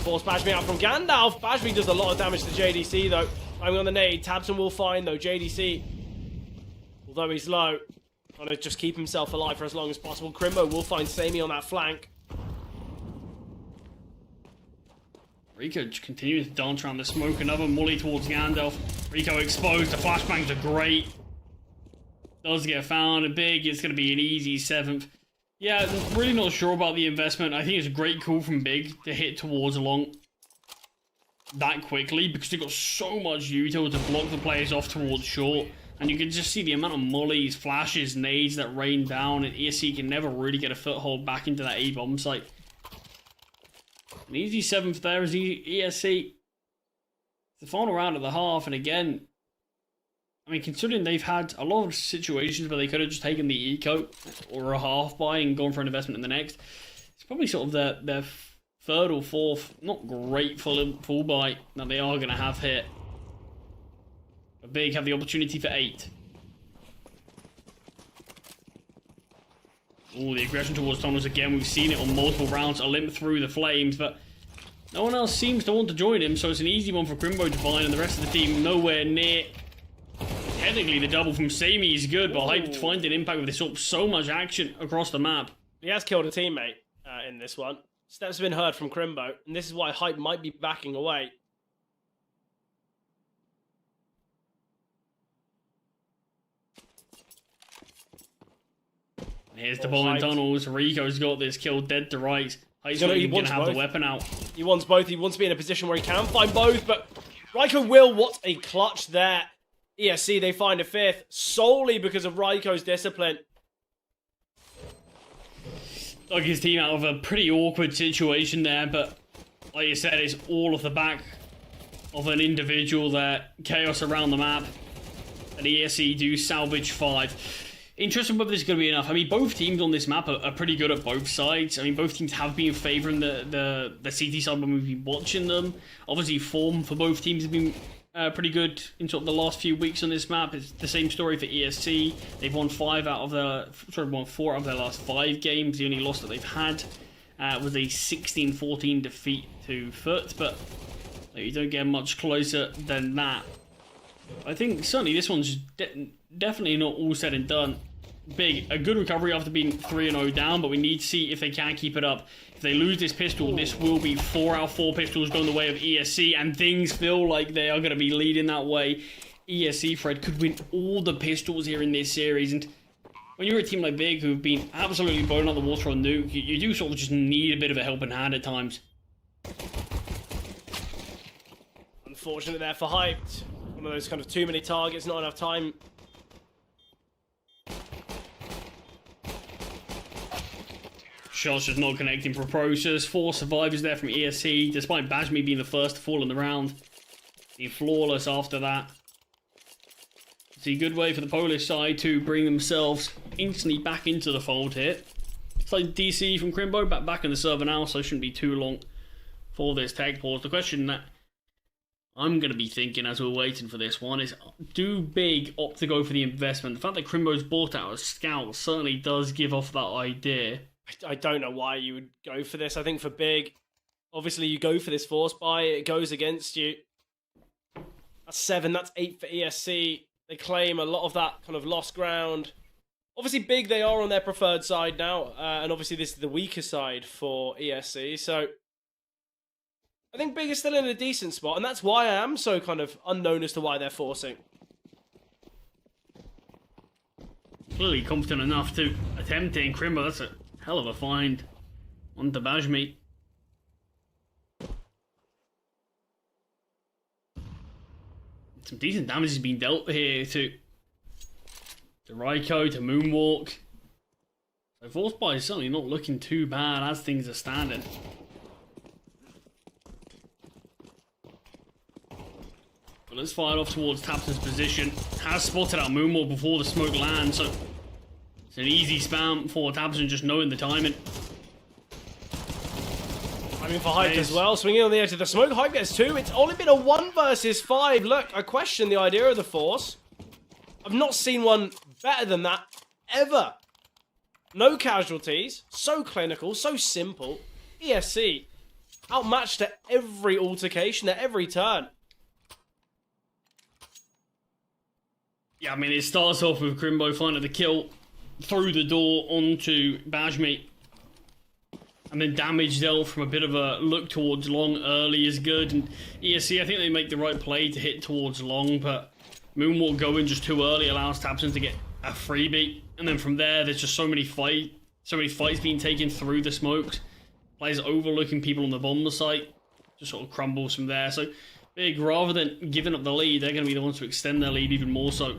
Force Bajmi out from Gandalf. Bajmi does a lot of damage to JDC though. I'm on the nade. Tabson will find though. JDC, although he's low, trying to just keep himself alive for as long as possible. Crimbo will find Samey on that flank. Rico continues to dance around the smoke. Another molly towards Gandalf. Rico exposed. The flashbangs are great. Does get found. A Big. It's going to be an easy 7th. Yeah, really not sure about the investment. I think it's a great call from Big to hit towards long that quickly because they've got so much util to block the players off towards short. And you can just see the amount of mollies, flashes, nades that rain down, and ESC can never really get a foothold back into that A-bomb site. An easy 7th there as ESC. The final round of the half, and again, I mean, considering they've had a lot of situations where they could have just taken the eco or a half buy and gone for an investment in the next, it's probably sort of their third or fourth, not great full buy that they are going to have here. But Big have the opportunity for 8. Oh, the aggression towards tunnels again. We've seen it on multiple rounds. A limp through the flames, but no one else seems to want to join him, so it's an easy one for Crimbo to find, and the rest of the team nowhere near. Technically, the double from Samey is good, but Hype finding impact with this so much action across the map. He has killed a teammate in this one. Steps have been heard from Crimbo, and this is why Hype might be backing away. Here's the ball in tunnels. Rico's got this kill dead to rights. He's not even going to have the weapon out. He wants both. He wants to be in a position where he can find both, but Raiko will. What a clutch there. ESC, they find a 5th solely because of Raiko's discipline. Like his team out of a pretty awkward situation there, but like you said, it's all off the back of an individual there. Chaos around the map. And ESC do salvage 5. Interesting whether this is going to be enough. I mean, both teams on this map are pretty good at both sides. I mean, both teams have been favouring the CT side when we've been watching them. Obviously, form for both teams has been pretty good in sort of the last few weeks on this map. It's the same story for ESC. They've won 4 out of their last 5 games. The only loss that they've had was a 16-14 defeat to Foot, but you don't get much closer than that. I think certainly this one's definitely not all said and done. Big, a good recovery after being 3-0 down, but we need to see if they can keep it up. If they lose this pistol, this will be 4 out of 4 pistols going the way of ESC, and things feel like they are going to be leading that way. ESC, Fred, could win all the pistols here in this series, and when you're a team like Big, who've been absolutely blown out the water on Nuke, you do sort of just need a bit of a helping hand at times. Unfortunate there for Hyped. One of those kind of too many targets, not enough time. Shots just not connecting for Process. 4 survivors there from ESC, despite Bajmi being the first to fall in the round. Being flawless after that. It's a good way for the Polish side to bring themselves instantly back into the fold here. It's like DC from Crimbo, back in the server now, so it shouldn't be too long for this tech pause. The question that I'm going to be thinking as we're waiting for this one is, do Big opt to go for the investment? The fact that Crimbo's bought out a scout certainly does give off that idea. I don't know why you would go for this. I think for Big, obviously you go for this force buy, it goes against you. That's 7, that's 8 for ESC. They claim a lot of that kind of lost ground. Obviously Big, they are on their preferred side now, and obviously this is the weaker side for ESC, so I think Big is still in a decent spot, and that's why I am so kind of unknown as to why they're forcing. Clearly confident enough to attempt it in Crimbo. That's a hell of a find on the Bajmi. Some decent damage has been dealt here to Raiko, to Moonwalk. So Force Buy is certainly not looking too bad as things are standing. But let's fire off towards Tapson's position. Has spotted out Moonwalk before the smoke lands, so it's an easy spam for Tapson, just knowing the timing. I mean, for Hype as well, swinging on the edge of the smoke. Hype gets 2. It's only been a 1 versus 5. Look, I question the idea of the Force. I've not seen one better than that, ever. No casualties. So clinical, so simple. ESC, outmatched at every altercation, at every turn. Yeah, I mean, it starts off with Crimbo finding the kill through the door onto Bajmi. And then damage dealt from a bit of a look towards long early is good. And ESC, I think they make the right play to hit towards long, but Moonwalk going just too early allows Tapson to get a freebie. And then from there, there's just so many fights being taken through the smokes. Players overlooking people on the bomber site. Just sort of crumbles from there. So Big, rather than giving up the lead, they're going to be the ones to extend their lead even more so.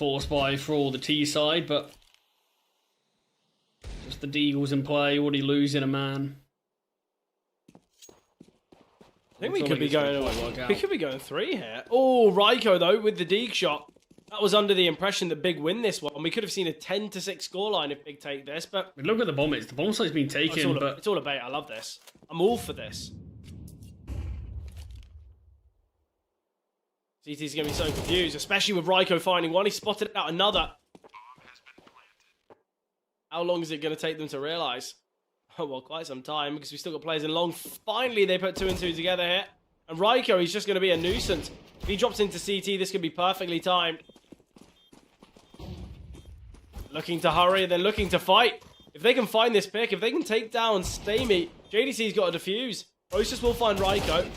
force buy for the T side, but just the Deagles in play, already losing a man. I think we could be going 3 here. Oh, Raiko though with the Deeg shot. That was under the impression that Big win this one. We could have seen a 10-6 scoreline if Big take this, but I mean, look at the bomb. The bomb site's been taken, but it's all a bait. I love this. I'm all for this. CT's going to be so confused, especially with Raiko finding one. He spotted out another. How long is it going to take them to realise? Oh, well, quite some time, because we've still got players in long. Finally, they put 2 and 2 together here. And Raiko, he's just going to be a nuisance. If he drops into CT, this could be perfectly timed. Looking to hurry, then looking to fight. If they can find this pick, if they can take down Stamy, JDC's got to defuse. Process will find Raiko.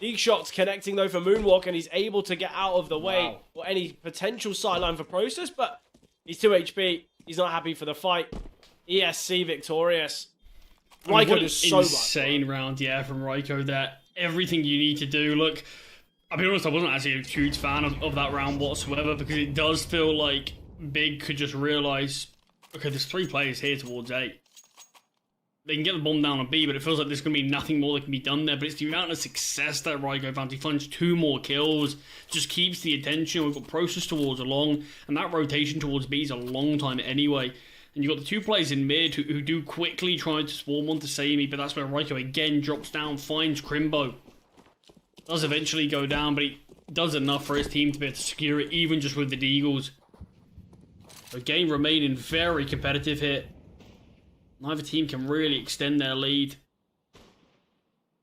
Deeg shots connecting though for Moonwalk, and he's able to get out of the way or any potential sideline for Process, but he's 2 HP. He's not happy for the fight. ESC victorious. Raiko does so much. Insane round, yeah, from Raiko there. Everything you need to do. Look, I'll be honest, I wasn't actually a huge fan of that round whatsoever, because it does feel like Big could just realise, okay, there's 3 players here towards A. They can get the bomb down on B, but it feels like there's going to be nothing more that can be done there. But it's the amount of success that Raiko found. He finds 2 more kills, just keeps the attention. We've got Process towards along, and that rotation towards B is a long time anyway. And you've got the 2 players in mid who do quickly try to swarm onto Sammy, but that's where Raiko again drops down, finds Crimbo. Does eventually go down, but he does enough for his team to be able to secure it, even just with the Deagles. The game remaining very competitive here. Neither team can really extend their lead.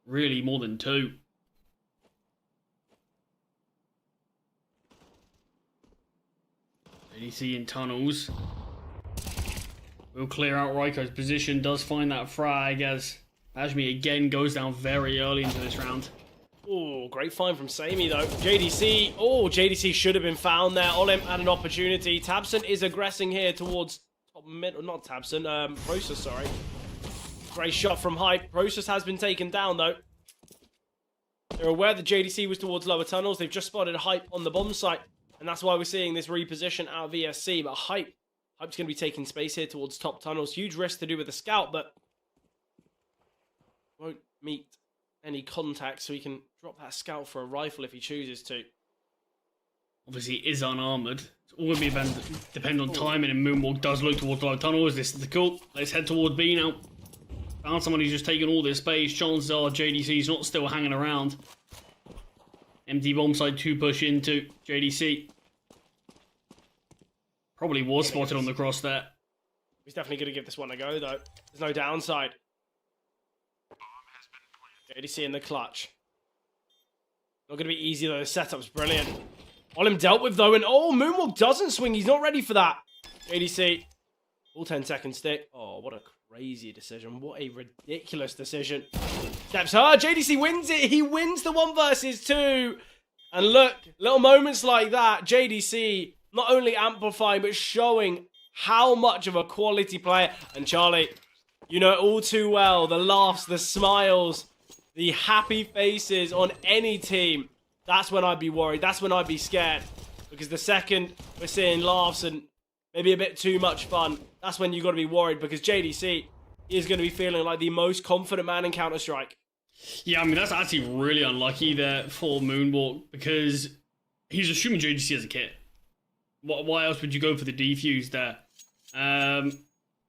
Really more than 2. ADC in tunnels. Will clear out Raiko's position. Does find that frag as Ajmi again goes down very early into this round. Oh, great find from Sammy though. JDC. Oh, JDC should have been found there. Olim had an opportunity. Tabson is aggressing here towards top mid. Not Tabson. Process, sorry. Great shot from Hype. Process has been taken down though. They're aware that JDC was towards lower tunnels. They've just spotted Hype on the bomb site. And that's why we're seeing this reposition out of ESC. But Hype's going to be taking space here towards top tunnels. Huge risk to do with the scout, but won't meet any contact, so he can drop that scout for a rifle if he chooses to. Obviously, it is unarmoured. It's all going to be depend on timing, and Moonwalk does look towards low tunnels. This is the cool. Let's head towards B now. Found someone who's just taken all this space. Chances are JDC's not still hanging around. Empty bomb site to push into JDC. Probably was spotted on the cross there. He's definitely going to give this one a go, though. There's no downside. JDC in the clutch. Not going to be easy, though. The setup's brilliant. Olim dealt with, though, and oh, Moonwalk doesn't swing. He's not ready for that. JDC. All 10-second stick. Oh, what a crazy decision. What a ridiculous decision. Steps her. JDC wins it. He wins the 1 versus 2. And look, little moments like that, JDC not only amplifying, but showing how much of a quality player. And Charlie, you know all too well, the laughs, the smiles, the happy faces on any team. That's when I'd be worried. That's when I'd be scared. Because the second we're seeing laughs and maybe a bit too much fun, that's when you've got to be worried, because JDC is going to be feeling like the most confident man in Counter-Strike. Yeah, I mean, that's actually really unlucky there for Moonwalk, because he's assuming JDC has a kit. Why else would you go for the defuse there? And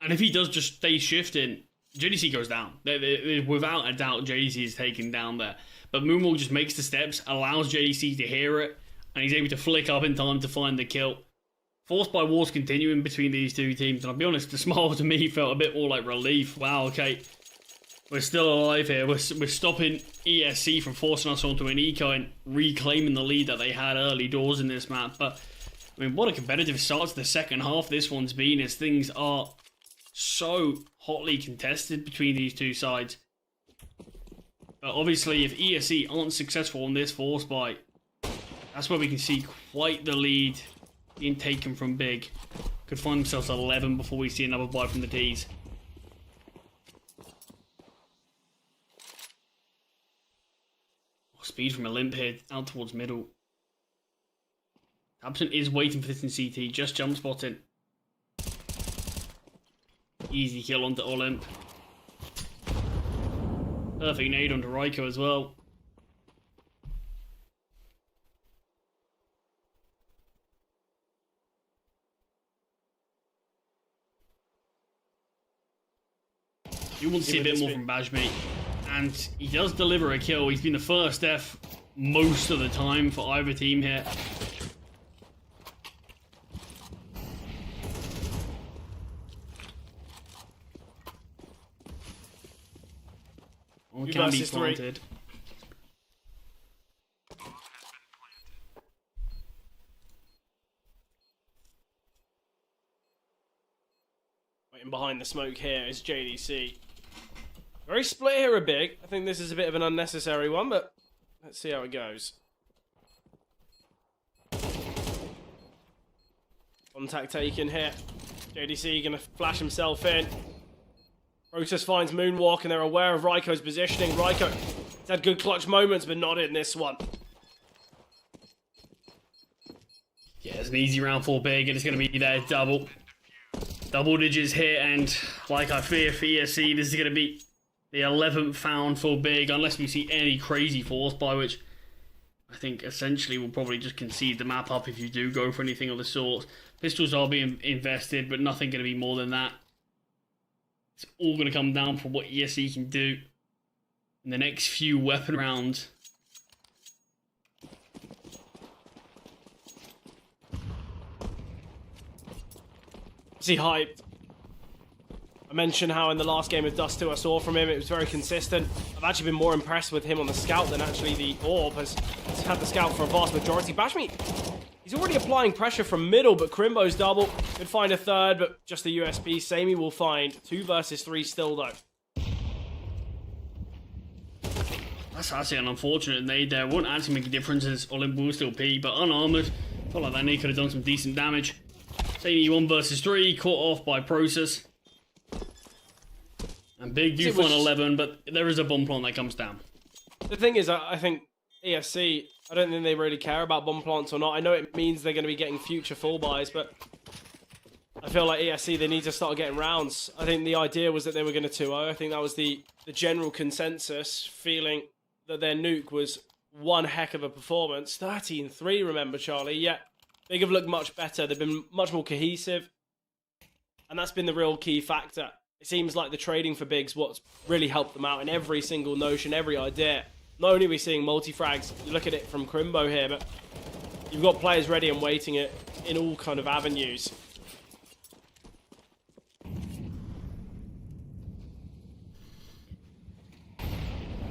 if he does just stay shifting, JDC goes down. Without a doubt, JDC is taken down there. But Moonwalk just makes the steps, allows JDC to hear it, and he's able to flick up in time to find the kill. Forced by wars continuing between these two teams, and I'll be honest, the smile to me felt a bit more like relief. Wow, okay, we're still alive here. We're stopping ESC from forcing us onto an eco and reclaiming the lead that they had early doors in this map. But I mean, what a competitive start to the second half this one's been, as things are so hotly contested between these two sides. But obviously, if ESC aren't successful on this force buy, that's where we can see quite the lead being taken from Big. Could find themselves 11 before we see another buy from the Ts. Speed from a limp here out towards middle. Tabson is waiting for this in CT, just jump spotting. Easy kill onto Olymp. Perfect nade onto Raiko as well. You want to see a bit more from Bajmi, and he does deliver a kill. He's been the first F most of the time for either team here. Oh, can be planted. Waiting behind the smoke here is JDC. Very split here a big. I think this is a bit of an unnecessary one, but let's see how it goes. Contact taken here. JDC gonna flash himself in. Process finds Moonwalk and they're aware of Raiko's positioning. Raiko has had good clutch moments, but not in this one. Yeah, it's an easy round for big, and it's going to be their double digits here, and like I fear for ESC, this is going to be the 11th found for big, unless we see any crazy force, by which I think essentially we'll probably just concede the map up if you do go for anything of the sort. Pistols are being invested, but nothing going to be more than that. It's all going to come down from what ESC can do in the next few weapon rounds. Is he hyped? I mentioned how in the last game of Dust 2 I saw from him, it was very consistent. I've actually been more impressed with him on the scout than actually the Orb has had the scout for a vast majority. Bashmi, he's already applying pressure from middle, but Crimbo's double. Could find a third, but just the USP. Sammy will find 2 versus 3 still though. That's actually an unfortunate nade there. Wouldn't actually make a difference as Olymp will still P, but unarmored. Felt like that nade could have done some decent damage. Sammy 1 versus 3, caught off by Process. And Big do find 11, but there is a bomb plant that comes down. The thing is, I think ESC, I don't think they really care about bomb plants or not. I know it means they're going to be getting future full buys, but I feel like ESC, they need to start getting rounds. I think the idea was that they were going to 2-0. I think that was the general consensus, feeling that their nuke was one heck of a performance. 13-3, remember, Charlie? Yeah, Big have looked much better. They've been much more cohesive, and that's been the real key factor. It seems like the trading for Big's what's really helped them out in every single notion, every idea. Not only are we seeing multi-frags, you look at it from Crimbo here, but you've got players ready and waiting it in all kind of avenues.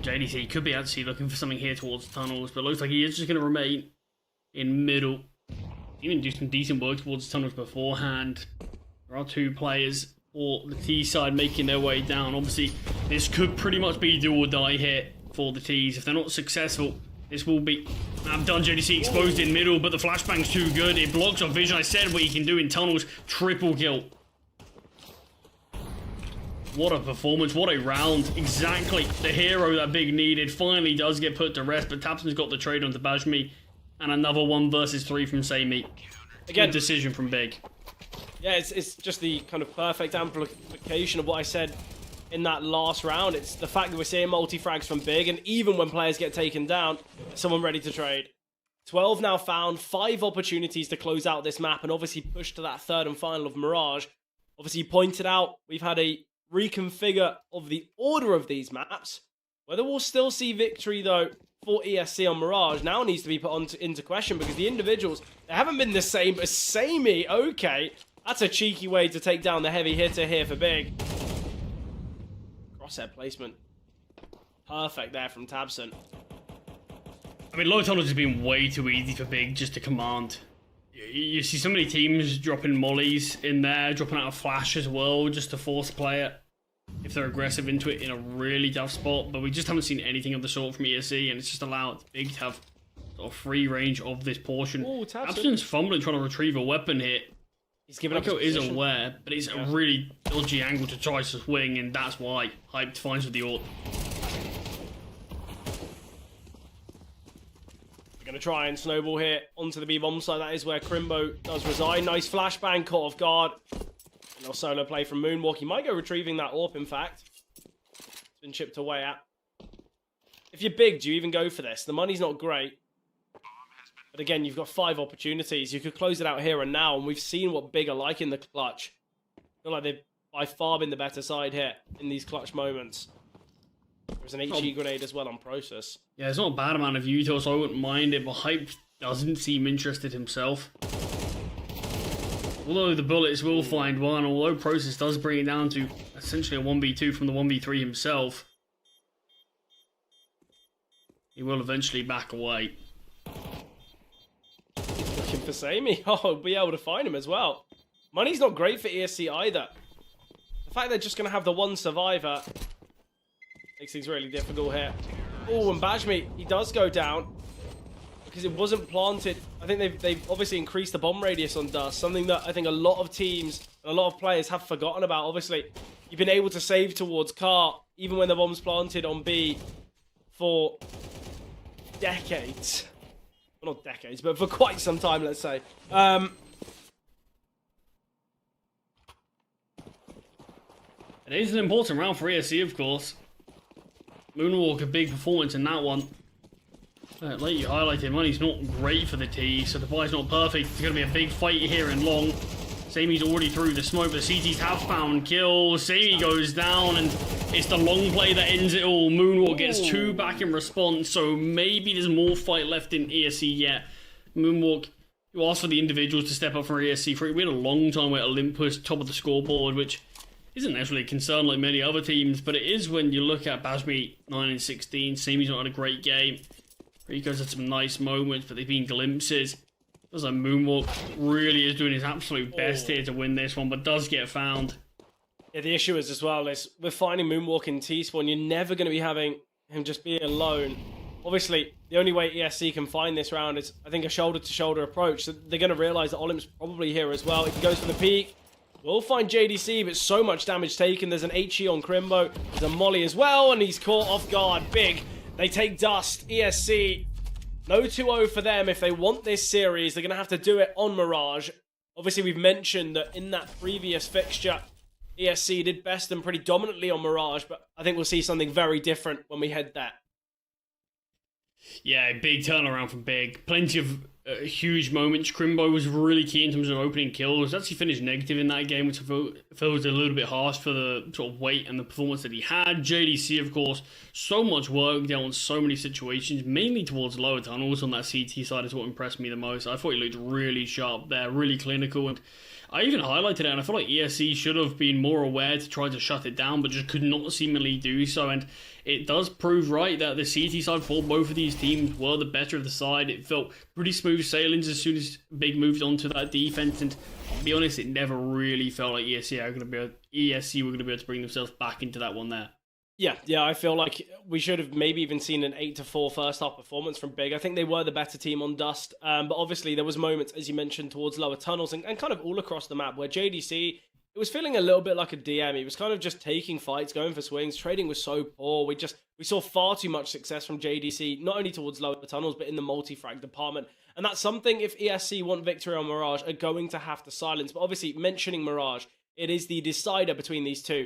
JDC could be actually looking for something here towards tunnels, but looks like he is just going to remain in middle. Even do some decent work towards tunnels beforehand. There are 2 players or the T side making their way down. Obviously, this could pretty much be do or die here for the T's. If they're not successful, this will be... I've done JDC exposed in middle, but the flashbang's too good. It blocks off vision. I said what he can do in tunnels. Triple kill. What a performance. What a round. Exactly the hero that Big needed. Finally does get put to rest, but Tapson's got the trade onto Bajmi. And another 1 versus 3 from Sammy. Again, good decision from Big. Yeah, it's just the kind of perfect amplification of what I said in that last round. It's the fact that we're seeing multi-frags from Big, and even when players get taken down, someone ready to trade. 12 now found, 5 opportunities to close out this map, and obviously push to that 3rd and final of Mirage. Obviously, you pointed out, we've had a reconfigure of the order of these maps. Whether we'll still see victory, though, for ESC on Mirage now needs to be put into question, because the individuals, they haven't been the same as Sammy. Okay, that's a cheeky way to take down the heavy hitter here for Big. Crosshair placement. Perfect there from Tabson. I mean, low tunnels has been way too easy for Big just to command. You see so many teams dropping mollies in there, dropping out a flash as well, just to force a player, if they're aggressive, into it in a really tough spot. But we just haven't seen anything of the sort from ESC, and it's just allowed Big to have sort of free range of this portion. Tabson's fumbling trying to retrieve a weapon here. He's given up his is position. aware, but it's a really dodgy angle to try to swing, and that's why Hyped finds with the ult. Going to try and snowball here onto the B-bomb side. That is where Crimbo does reside. Nice flashbang, caught off guard. A little solo play from Moonwalk. He might go retrieving that AWP, in fact. It's been chipped away at. If you're big, do you even go for this? The money's not great. But again, you've got 5 opportunities. You could close it out here and now, and we've seen what big are like in the clutch. I feel like they've by far been the better side here in these clutch moments. There's an HE grenade as well on Process. Yeah, it's not a bad amount of Utah, so I wouldn't mind it, but Hype doesn't seem interested himself. Although the bullets will find one, although Process does bring it down to essentially a 1v2 from the 1v3 himself, he will eventually back away. Looking for Sammy. Oh, be able to find him as well. Money's not great for ESC either. The fact they're just going to have the one survivor makes things really difficult here. Oh, and Bajmi, he does go down because it wasn't planted. I think they've obviously increased the bomb radius on Dust, something that I think a lot of teams and a lot of players have forgotten about. Obviously, you've been able to save towards Car, even when the bomb's planted on B for decades. Well, not decades, but for quite some time, let's say. It is an important round for ESC, of course. Moonwalk, a big performance in that one. Like you highlighted, money's not great for the T, so the buy's not perfect. It's going to be a big fight here in long. Samy's already through the smoke, but CTs have found kills. Sammy goes down, and it's the long play that ends it all. Moonwalk gets 2 back in response, so maybe there's more fight left in ESC yet. Moonwalk, you asked for the individuals to step up for ESC. We had a long time where Olympus top of the scoreboard, which isn't necessarily a concern like many other teams, but it is when you look at Bajmi 9 and 16. Samy's not had a great game. Rico's had some nice moments, but they've been glimpses. Feels like Moonwalk really is doing his absolute best here to win this one, but does get found. Yeah, the issue is as well is we're finding Moonwalk in T-spawn. You're never going to be having him just be alone. Obviously, the only way ESC can find this round is, I think, a shoulder-to-shoulder approach. So they're going to realise that Olim's probably here as well. If he goes for the peak, we'll find JDC, but so much damage taken. There's an HE on Crimbo. There's a Molly as well, and he's caught off guard. Big. They take Dust. ESC. No 2-0 for them. If they want this series, they're going to have to do it on Mirage. Obviously, we've mentioned that in that previous fixture, ESC did best and pretty dominantly on Mirage, but I think we'll see something very different when we head there. Yeah, big turnaround from Big. Plenty of huge moments. Crimbo was really key in terms of opening kills. Actually finished negative in that game, which I felt was a little bit harsh for the sort of weight and the performance that he had. JDC, of course, so much work down on so many situations, mainly towards lower tunnels on that CT side is what impressed me the most. I thought he looked really sharp there, really clinical, and I even highlighted it, and I feel like ESC should have been more aware to try to shut it down, but just could not seemingly do so, and it does prove right that the CT side for both of these teams were the better of the side. It felt pretty smooth sailings as soon as Big moved on to that defense, and I'll be honest, it never really felt like ESC were going to be able to bring themselves back into that one there. Yeah, I feel like we should have maybe even seen an 8-4 first half performance from Big. I think they were the better team on Dust, but obviously there was moments, as you mentioned, towards lower tunnels and kind of all across the map where JDC, it was feeling a little bit like a DM. He was kind of just taking fights, going for swings. Trading was so poor. We saw far too much success from JDC, not only towards lower tunnels, but in the multi-frag department. And that's something, if ESC want victory on Mirage, are going to have to silence. But obviously, mentioning Mirage, it is the decider between these two.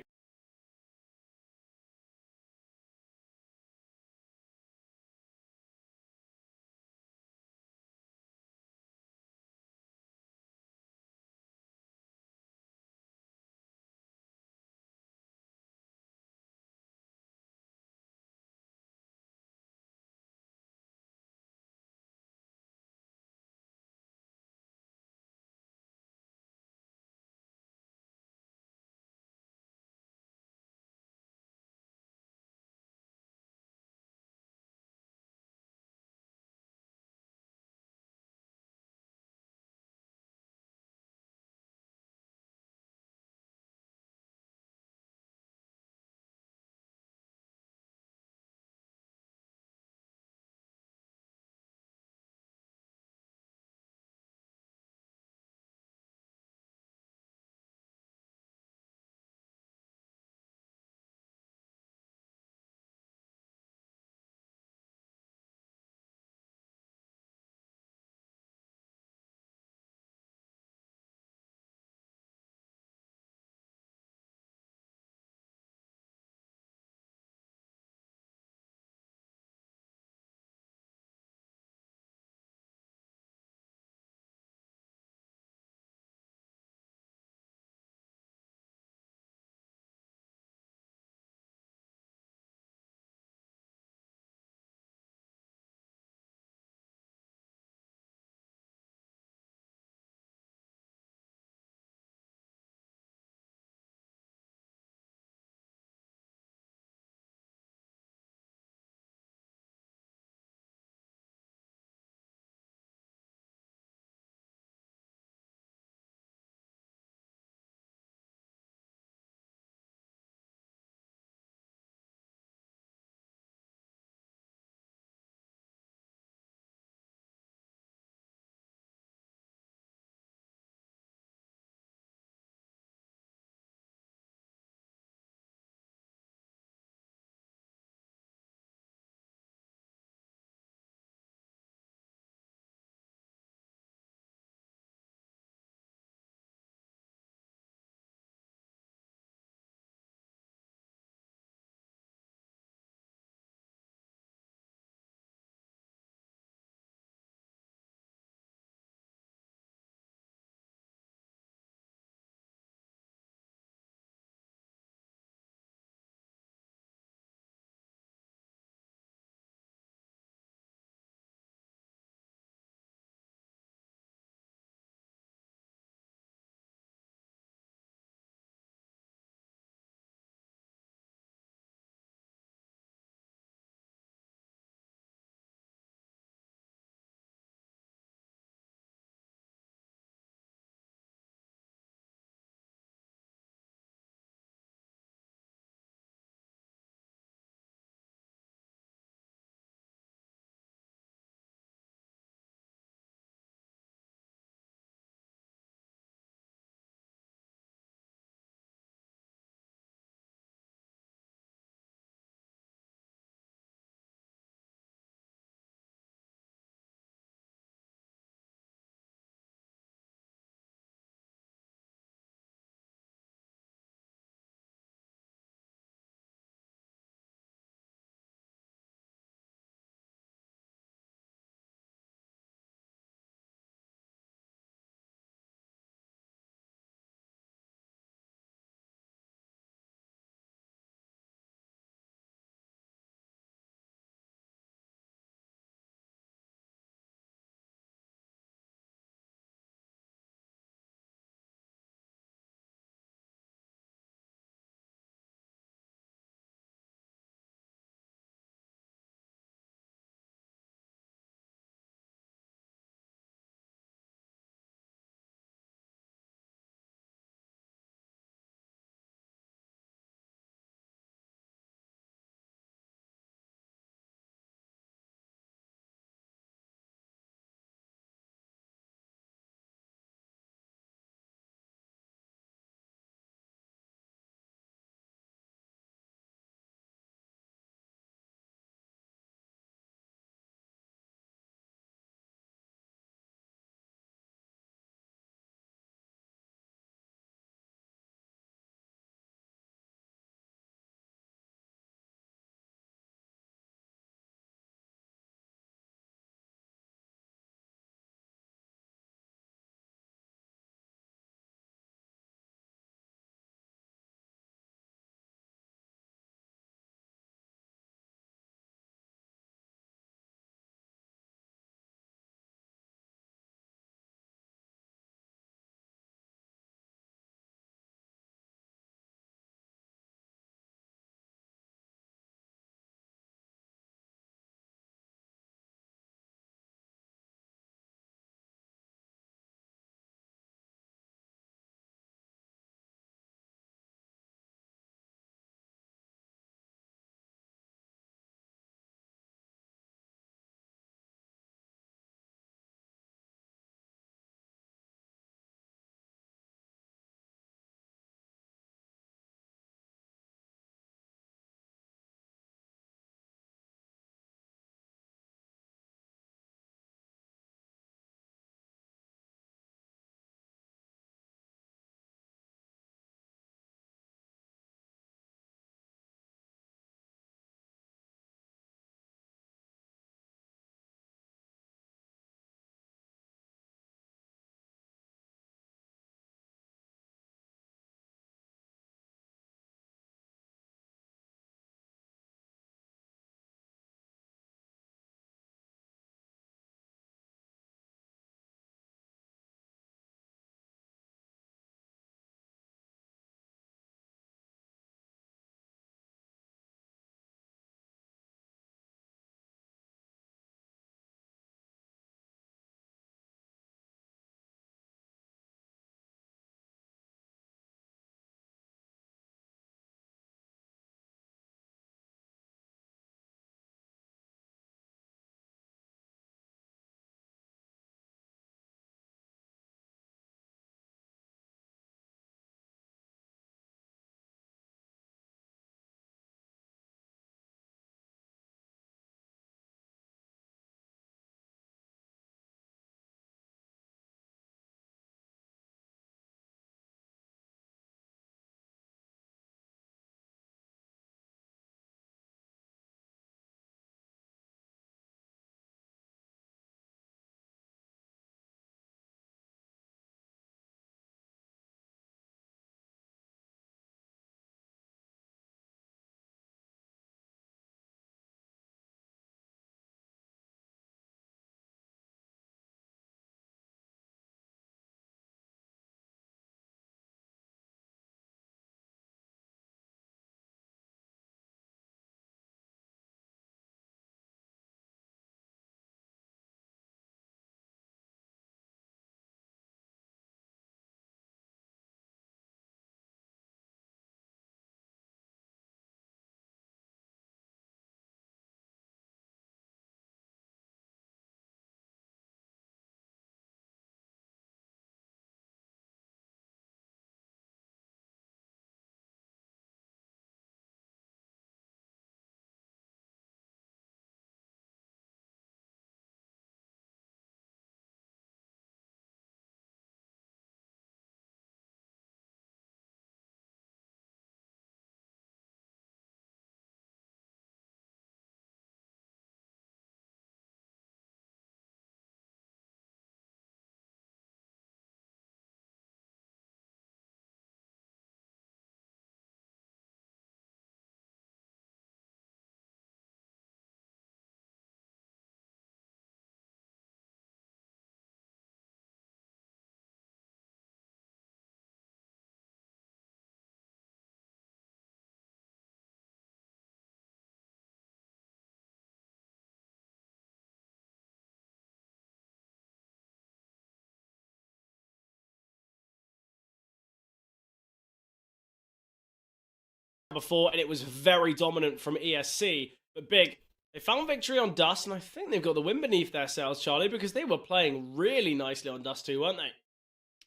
before, and it was very dominant from ESC. But Big, they found victory on Dust, and I think they've got the win beneath their sails, Charlie, because they were playing really nicely on Dust too, weren't they?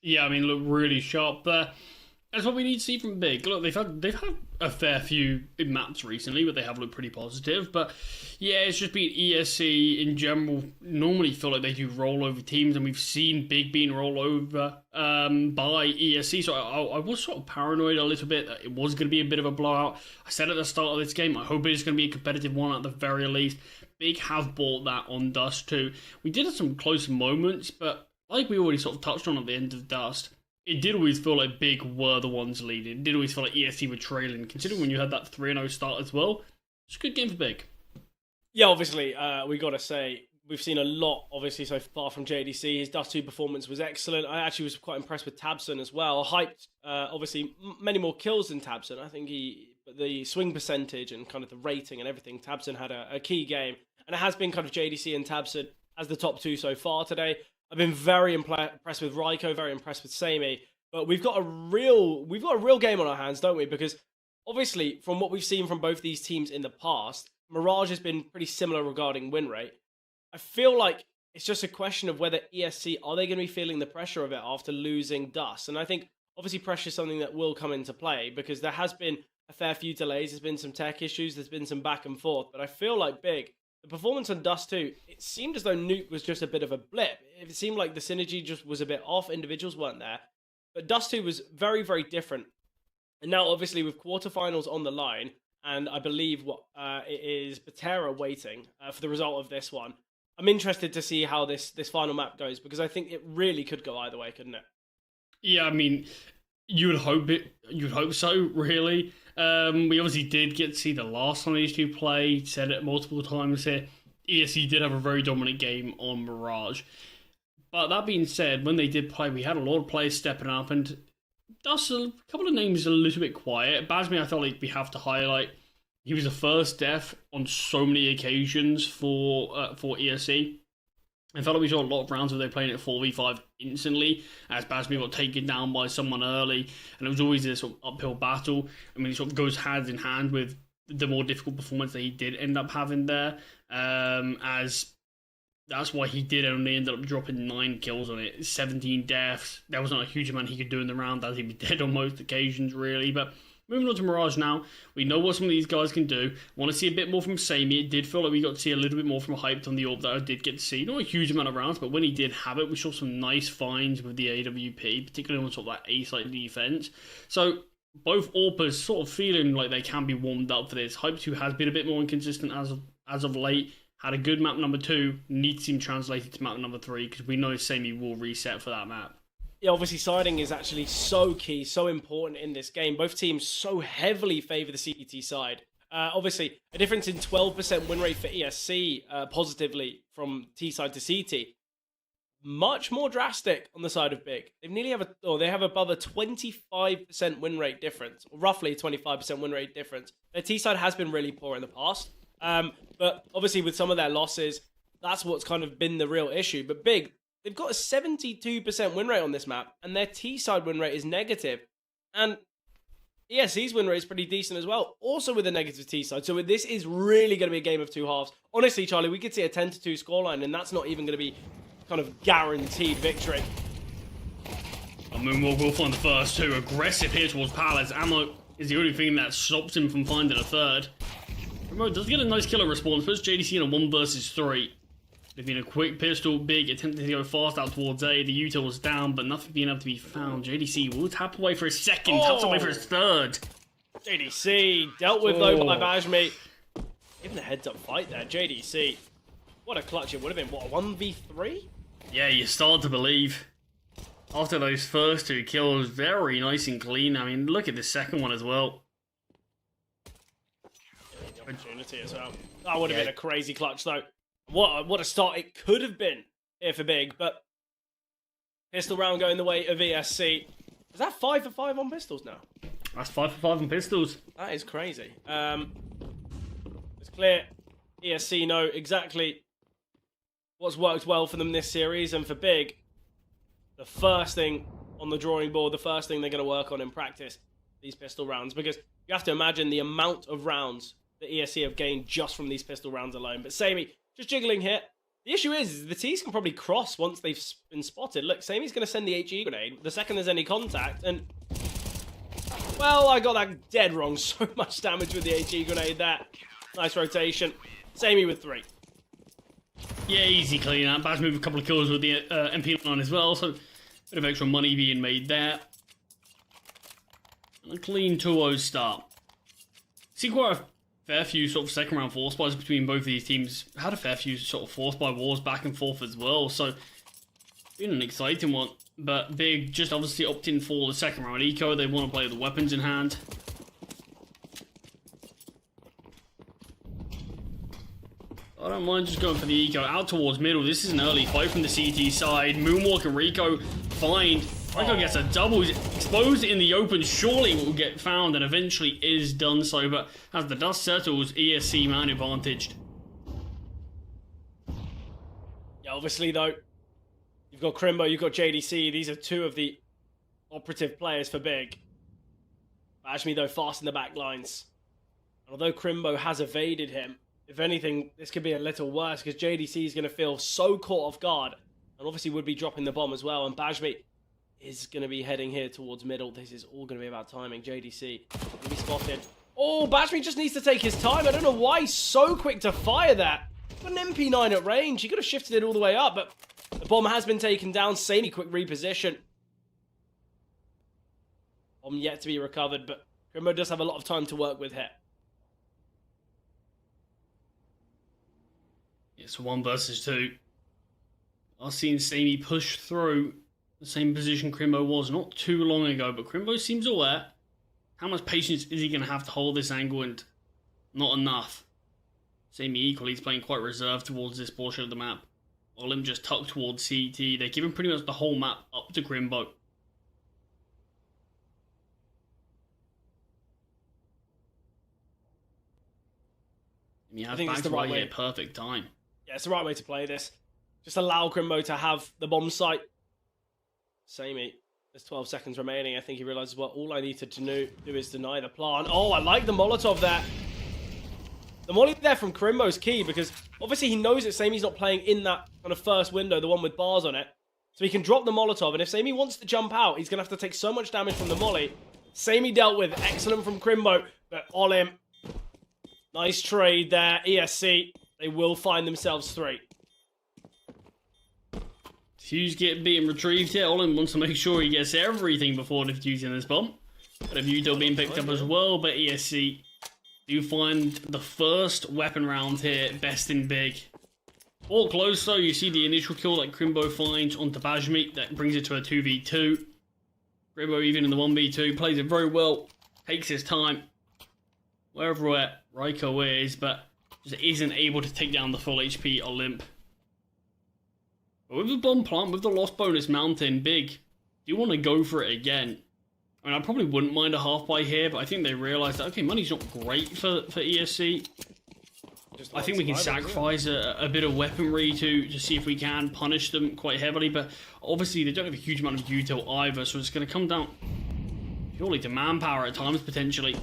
Yeah, I mean, look really sharp there. That's what we need to see from Big. Look, they've had a fair few maps recently, but they have looked pretty positive. But yeah, it's just been ESC in general. Normally feel like they do roll over teams, and we've seen Big being rolled over by ESC. So I was sort of paranoid a little bit that it was going to be a bit of a blowout. I said at the start of this game, I hope it's going to be a competitive one at the very least. Big have bought that on Dust too. We did have some close moments, but like we already sort of touched on at the end of Dust, it did always feel like Big were the ones leading. It did always feel like ESC were trailing. Considering when you had that 3-0 start as well, it's a good game for Big. Yeah, obviously, we got to say, we've seen a lot, obviously, so far from JDC. His Dust 2 performance was excellent. I actually was quite impressed with Tabson as well. Hyped, obviously, many more kills than Tabson. I think the swing percentage and kind of the rating and everything, Tabson had a key game. And it has been kind of JDC and Tabson as the top two so far today. I've been very impressed with Raiko, very impressed with Sammy, but we've got a real game on our hands, don't we? Because obviously, from what we've seen from both these teams in the past, Mirage has been pretty similar regarding win rate. I feel like it's just a question of whether ESC, are they going to be feeling the pressure of it after losing Dust? And I think obviously pressure is something that will come into play because there has been a fair few delays, there's been some tech issues, there's been some back and forth, but I feel like Big, the performance on Dust 2, it seemed as though Nuke was just a bit of a blip. It seemed like the synergy just was a bit off. Individuals weren't there. But Dust 2 was very, very different. And now, obviously, with quarterfinals on the line, and I believe it is Patera waiting for the result of this one, I'm interested to see how this final map goes, because I think it really could go either way, couldn't it? Yeah, I mean, you'd hope so, really. We obviously did get to see the last time these two play, said it multiple times here. ESC did have a very dominant game on Mirage. But that being said, when they did play, we had a lot of players stepping up, and that's a couple of names a little bit quiet. Basmi, I felt like we have to highlight. He was the first def on so many occasions for ESC. I felt like we saw a lot of rounds where they were playing at 4v5 instantly, as Basmi got taken down by someone early, and it was always this sort of uphill battle. I mean, it sort of goes hand in hand with the more difficult performance that he did end up having there, as that's why he did only end up dropping 9 kills on it, 17 deaths. There wasn't a huge amount he could do in the round, as he was dead on most occasions, really, but moving on to Mirage now, we know what some of these guys can do. Want to see a bit more from Sammy. It did feel like we got to see a little bit more from Hyped on the AWP that I did get to see. Not a huge amount of rounds, but when he did have it, we saw some nice finds with the AWP, particularly on sort of that A-site defense. So both AWPers sort of feeling like they can be warmed up for this. Hyped, who has been a bit more inconsistent as of late, had a good map number 2, needs to be translated to map number 3, because we know Sammy will reset for that map. Yeah, obviously siding is actually so key, so important in this game. Both teams so heavily favour the CPT side. Obviously, a difference in 12% win rate for ESC positively from T side to CT. Much more drastic on the side of Big. They have above a 25% win rate difference, or roughly a 25% win rate difference. Their T side has been really poor in the past, but obviously with some of their losses, that's what's kind of been the real issue. But Big, they've got a 72% win rate on this map, and their T-side win rate is negative. And ESC's win rate is pretty decent as well, also with a negative T-side. So this is really going to be a game of two halves. Honestly, Charlie, we could see a 10-2 scoreline, and that's not even going to be kind of guaranteed victory. I mean, we'll find the first two. Aggressive here towards Palace. Ammo is the only thing that stops him from finding a third. Remote does get a nice killer response, puts JDC in a 1 versus 3. They've been a quick pistol, Big attempting to go fast out towards A. The util was down, but nothing being able to be found. JDC will tap away for his second, taps away for his third. JDC dealt with though by Bajmi. Even a heads-up fight there, JDC. What a clutch it would have been. What, a 1v3? Yeah, you start to believe. After those first 2 kills, very nice and clean. I mean, look at the second one as well. The opportunity as well. That would have been a crazy clutch though. What a start it could have been here for Big, but pistol round going the way of ESC. Is that 5 for 5 on pistols now? That's 5 for 5 on pistols. That is crazy. It's clear ESC know exactly what's worked well for them this series, and for Big, the first thing on the drawing board, the first thing they're going to work on in practice these pistol rounds, because you have to imagine the amount of rounds that ESC have gained just from these pistol rounds alone. But Sammy, just jiggling here. The issue is the T's can probably cross once they've been spotted. Look, Sammy's going to send the HE grenade the second there's any contact, and... well, I got that dead wrong. So much damage with the HE grenade there. Nice rotation. Sammy with 3. Yeah, easy clean out. Baz move a couple of kills with the MP9 as well, so a bit of extra money being made there. And a clean 2-0 start. See quite a fair few sort of second round force buys between both of these teams. Had a fair few sort of force buy wars back and forth as well, so been an exciting one. But Big just obviously opting for the second round eco. They want to play the weapons in hand. I don't mind just going for the eco out towards middle. This is an early fight from the CT side. Moonwalk and Rico find. Rico gets a double. He's exposed in the open. Surely will get found and eventually is done so. But as the dust settles, ESC man advantaged. Yeah, obviously though, you've got Crimbo, you've got JDC. These are 2 of the operative players for Big. Bashmi though fast in the back lines. And although Crimbo has evaded him, if anything, this could be a little worse because JDC is going to feel so caught off guard and obviously would be dropping the bomb as well. And Bashmi is going to be heading here towards middle. This is all going to be about timing. JDC going to be spotted. Oh, Bashmi just needs to take his time. I don't know why he's so quick to fire that. Got an MP9 at range. He could have shifted it all the way up, but the bomb has been taken down. Samey quick reposition. Bomb yet to be recovered, but Crimbo does have a lot of time to work with here. It's 1 versus 2. I've seen Samey push through the same position Crimbo was not too long ago, but Crimbo seems aware. How much patience is he going to have to hold this angle, and not enough. Samey equally is playing quite reserved towards this portion of the map. Olim just tucked towards CT. They're giving pretty much the whole map up to Crimbo. I think it's the right way. Perfect time. Yeah, it's the right way to play this. Just allow Crimbo to have the bomb site. Samey, there's 12 seconds remaining. I think he realizes, well, all I need to do is deny the plant. Oh, I like the Molotov there. The molly there from Crimbo is key because obviously he knows that Samey's not playing in that kind of first window, the one with bars on it. So he can drop the Molotov, and if Samey wants to jump out, he's going to have to take so much damage from the molly. Samey dealt with. Excellent from Crimbo, but Olim. Nice trade there. ESC, they will find themselves 3. Hughes get being retrieved here. Olim wants to make sure he gets everything before defusing this bomb. But a Vuto being picked up as well, but ESC do find the first weapon round here, best in Big. All close though, you see the initial kill that Crimbo finds onto Bajmi. That brings it to a 2v2. Crimbo even in the 1v2, plays it very well, takes his time. Wherever Raiko is, but just isn't able to take down the full HP Olymp. But with the bomb plant, with the lost bonus mountain, Big do want to go for it again. I mean, I probably wouldn't mind a half buy here, but I think they realised that, okay, money's not great for ESC. I think we can sacrifice a bit of weaponry to see if we can punish them quite heavily, but obviously they don't have a huge amount of util either, so it's going to come down purely to manpower at times, potentially.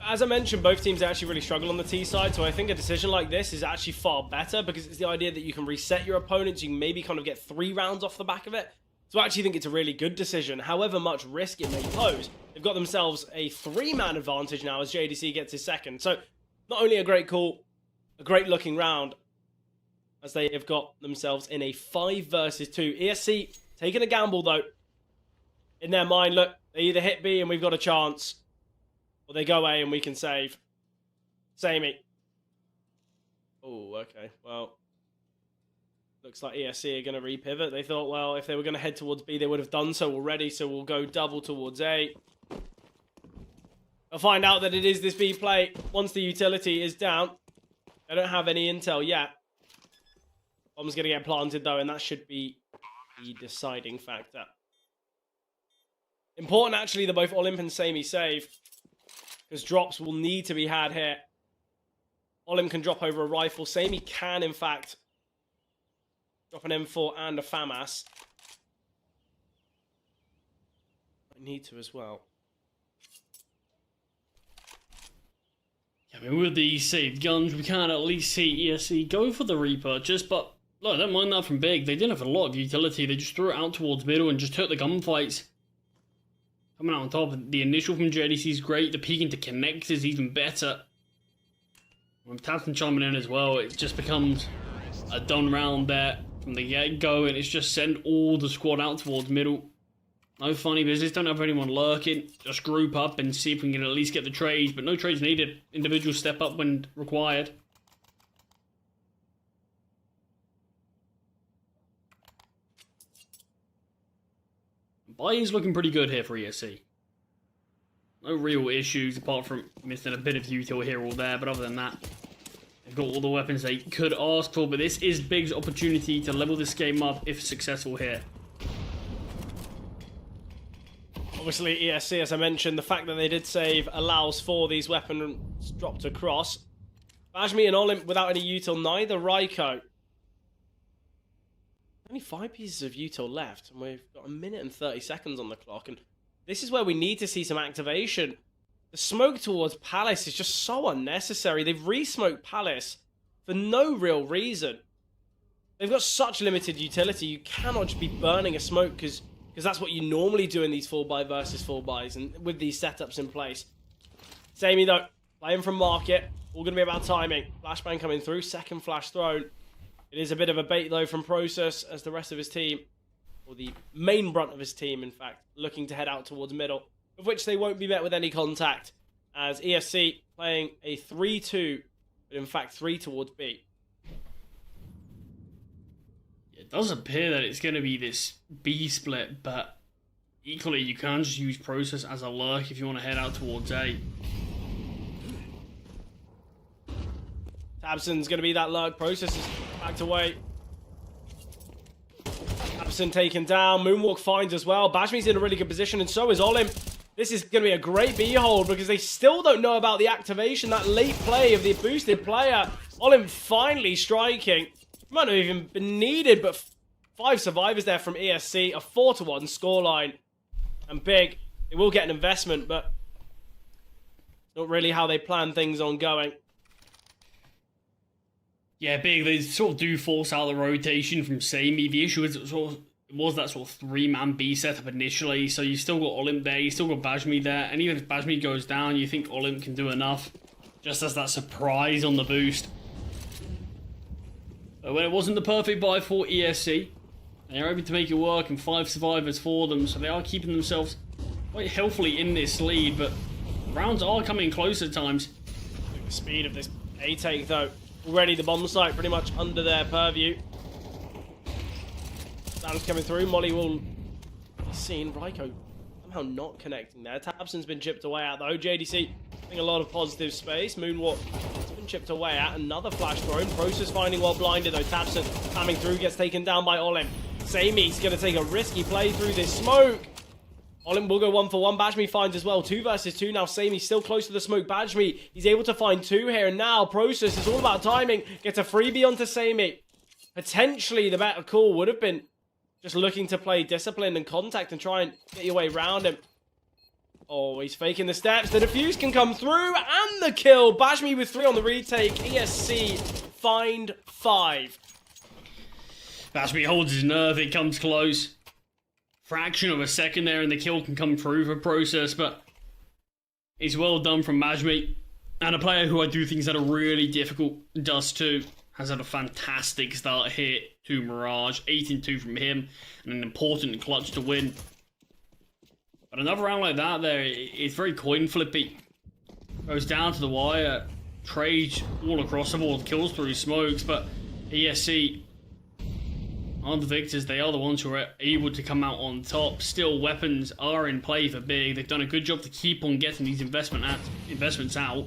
As I mentioned, both teams actually really struggle on the T side, so I think a decision like this is actually far better because it's the idea that you can reset your opponents, you can maybe kind of get 3 rounds off the back of it. So I actually think it's a really good decision, however much risk it may pose. They've got themselves a 3-man advantage now as JDC gets his second. So not only a great call, a great looking round, as they have got themselves in a 5 versus 2. ESC taking a gamble though. In their mind, look, they either hit B and we've got a chance, or they go A and we can save. Samey. Oh, okay, well. Looks like ESC are going to repivot. They thought, well, if they were going to head towards B, they would have done so already, so we'll go double towards A. I'll find out that it is this B play once the utility is down. I don't have any intel yet. Bomb's going to get planted, though, and that should be the deciding factor. Important, actually, that both Olymp and Samey save, because drops will need to be had here. Olymp can drop over a rifle. Samey can, in fact, drop an M4 and a FAMAS. I need to as well. I mean, with these saved guns, we can at least see ESC go for the repurchase, but look, I don't mind that from Big. They didn't have a lot of utility. They just threw it out towards middle and just took the gunfights. Coming out on top, the initial from JDC is great. The peeking to connect is even better. When Tabson chiming in as well, it just becomes a done round there from the get-go, and it's just send all the squad out towards middle. No funny business, don't have anyone lurking. Just group up and see if we can at least get the trades, but no trades needed. Individuals step up when required. Buy-in's looking pretty good here for ESC. No real issues apart from missing a bit of util here or there, but other than that, they've got all the weapons they could ask for, but this is Big's opportunity to level this game up if successful here. Obviously, ESC, as I mentioned, the fact that they did save allows for these weapons dropped across. Bajmi and Olymp without any util, neither Raiko. Only 5 pieces of util left, and we've got 1 minute and 30 seconds on the clock, and this is where we need to see some activation. The smoke towards Palace is just so unnecessary. They've re-smoked Palace for no real reason. They've got such limited utility, you cannot just be burning a smoke because that's what you normally do in these 4x versus 4xs and with these setups in place. Samey though, playing from market, all going to be about timing. Flashbang coming through, second flash thrown. It is a bit of a bait though from Process as the rest of his team, or the main brunt of his team in fact, looking to head out towards middle, of which they won't be met with any contact as ESC playing a 3-2, but in fact 3 towards B. It does appear that it's going to be this B split, but equally you can just use Process as a lurk if you want to head out towards A. Tabson's going to be that lurk. Process is backed away. Tabson taken down. Moonwalk finds as well. Bajmi's in a really good position, and so is Olymp. This is going to be a great B hold because they still don't know about the activation, that late play of the boosted player. Olymp finally striking. Might not have even been needed, but 5 survivors there from ESC. A 4-1 scoreline. And Big, they will get an investment, but not really how they plan things on going. Yeah, Big, they sort of do force out the rotation from Samey. The issue is it was that sort of 3-man B setup initially, so you still got Olymp there, you still got Bajmi there, and even if Bajmi goes down, you think Olymp can do enough, just as that surprise on the boost. But when it wasn't the perfect buy for ESC, they are able to make it work, and 5 survivors for them, so they are keeping themselves quite healthily in this lead, but rounds are coming close at times. Look at the speed of this A-take though. Already the bomb site pretty much under their purview. Sam's coming through. Molly will be seen. Raiko somehow not connecting there. Tabson's been chipped away at though. JDC getting a lot of positive space. Moonwalk has been chipped away at. Another flash thrown. Process finding while blinded though. Tabson coming through, gets taken down by Olymp. Samey's going to take a risky play through this smoke. Olymp will go 1-for-1. Bajmi finds as well. 2 versus 2 now. Samey still close to the smoke. Bajmi, he's able to find 2 here. And now Process is all about timing. Gets a freebie onto Samey. Potentially the better call would have been just looking to play discipline and contact and try and get your way around him. Oh, he's faking the steps. The defuse can come through and the kill. Bajmi with 3 on the retake. ESC find 5. Bajmi holds his nerve. It comes close. Fraction of a second there and the kill can come through for Process, but it's well done from Bajmi. And a player who I do think has had a really difficult Dust 2 has had a fantastic start here to Mirage. 18-2 from him and an important clutch to win. But another round like that there, it's very coin flippy. Goes down to the wire, trades all across the board, kills through smokes, but ESC are the victors. They are the ones who are able to come out on top. Still, weapons are in play for Big. They've done a good job to keep on getting these investments out.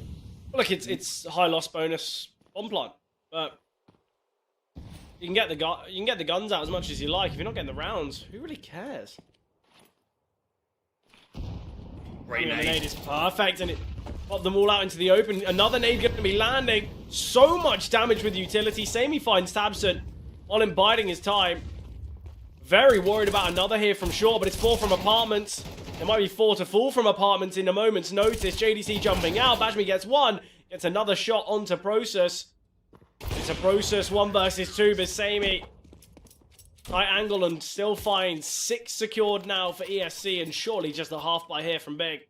Well, look, it's high loss bonus bomb plant, but you can get the guns out as much as you like. If you're not getting the rounds, who really cares? Great The nade. nade is perfect, and it popped them all out into the open. Another nade going to be landing. So much damage with utility. Samey finds Tabson. Olymp biding his time. Very worried about another here from short, but it's 4 from apartments. There might be 4 to fall from apartments in a moment's notice. JDC jumping out. Bajmi gets one. Gets another shot onto Process. It's a Process 1 versus 2. But Sammy, high angle and still finds 6 secured now for ESC. And surely just a half by here from Big.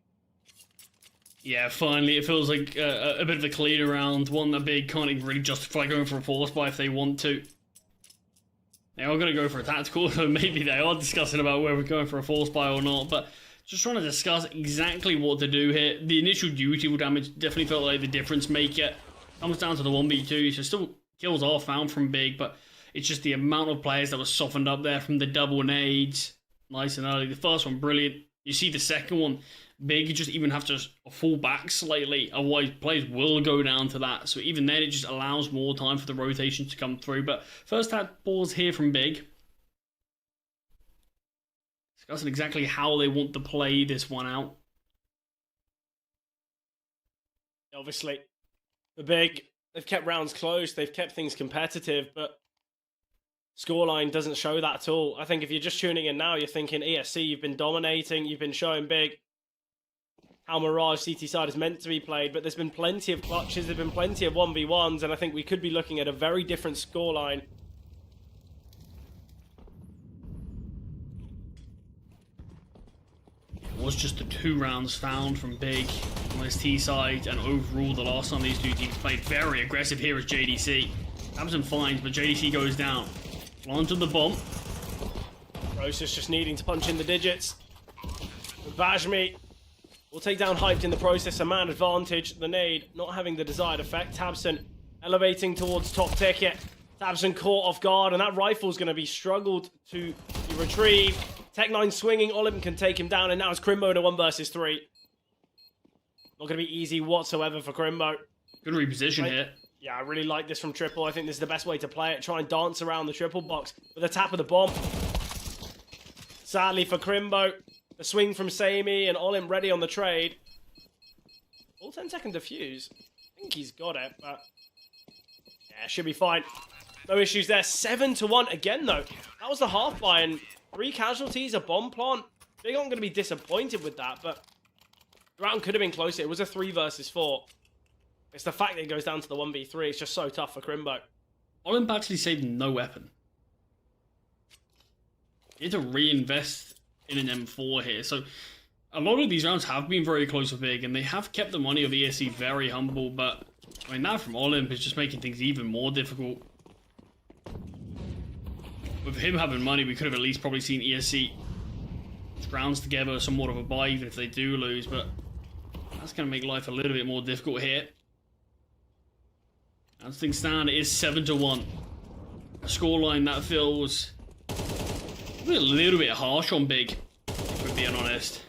Yeah, finally, it feels like a bit of a cleaner round. One that Big can't even really justify going for a force buy if they want to. They are going to go for a tactical, so maybe they are discussing about whether we're going for a force buy or not. But just trying to discuss exactly what to do here. The initial duty damage definitely felt like the difference maker. Comes down to the 1v2, so still kills are found from Big, but it's just the amount of players that was softened up there from the double nades. Nice and early. The first one, brilliant. You see the second one, Big, you just even have to fall back slightly, otherwise players will go down to that. So even then, it just allows more time for the rotations to come through. But first tap balls here from Big. Discussing exactly how they want to play this one out. Obviously, the Big, they've kept rounds close, they've kept things competitive, but scoreline doesn't show that at all. I think if you're just tuning in now, you're thinking ESC, you've been dominating, you've been showing Big how Mirage CT side is meant to be played, but there's been plenty of clutches, there's been plenty of 1v1s, and I think we could be looking at a very different scoreline. It was just the 2 rounds found from Big on his T side, and overall the last time these two teams played very aggressive here is JDC. Tabson finds, but JDC goes down. Onto the bomb. Process just needing to punch in the digits. Bajmi will take down Hyped in the process, a man advantage. The nade not having the desired effect. Tabson elevating towards top ticket. Tabson caught off guard, and that rifle's going to be struggled to be retrieved. Tech9 swinging, Olim can take him down, and now it's Crimbo in a 1 versus 3. Not going to be easy whatsoever for Crimbo. Good reposition here. Yeah, I really like this from Triple. I think this is the best way to play it. Try and dance around the triple box with a tap of the bomb. Sadly for Crimbo, the swing from Sammy and Olim ready on the trade. All 10-second defuse. I think he's got it, but yeah, should be fine. No issues there. 7-1 again, though. That was the half buy, and 3 casualties, a bomb plant. Big aren't going to be disappointed with that, but the round could have been closer. It was a 3 versus 4. It's the fact that it goes down to the 1v3. It's just so tough for Crimbo. Olimp actually saved no weapon. You need to reinvest in an M4 here. So a lot of these rounds have been very close for Big, and they have kept the money of ESC very humble, but I mean, that from Olimp is just making things even more difficult. With him having money, we could have at least probably seen ESC rounds together somewhat of a buy, even if they do lose, but that's going to make life a little bit more difficult here. As things stand, it is 7-1. A scoreline that feels a little bit harsh on Big, if we're being honest.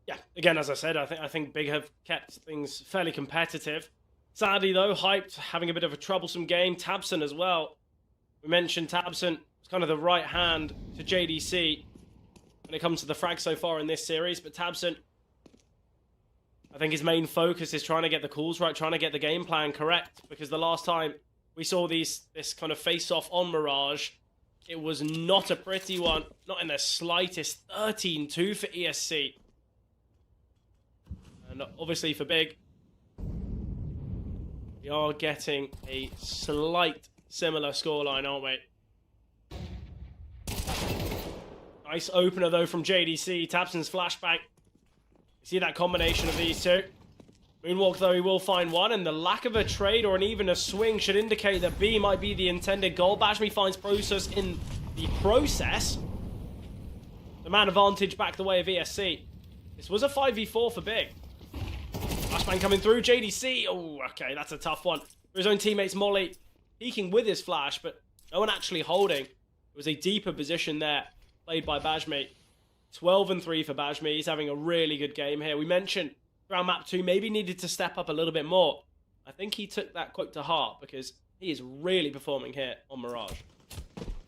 Yeah, again, as I said, I think Big have kept things fairly competitive. Sadly, though, Hyped having a bit of a troublesome game. Tabson as well. We mentioned Tabson was kind of the right hand to JDC when it comes to the frag so far in this series, but Tabson, I think his main focus is trying to get the calls right, trying to get the game plan correct, because the last time we saw this kind of face-off on Mirage, it was not a pretty one, not in the slightest. 13-2 for ESC. And obviously for Big, we are getting a slight similar scoreline, aren't we? Nice opener, though, from JDC. Tabson's flashback. You see that combination of these two. Moonwalk, though, he will find one, and the lack of a trade or even a swing should indicate that B might be the intended goal. Bajmi finds Process in the process. The man advantage back the way of ESC. This was a 5v4 for Big. Flashbang coming through, JDC. Oh, okay, that's a tough one. For his own teammates, Molly peeking with his flash, but no one actually holding. It was a deeper position there, played by Bajmi. 12-3 for Bajmi. He's having a really good game here. We mentioned round map 2 maybe needed to step up a little bit more. I think he took that quote to heart, because he is really performing here on Mirage.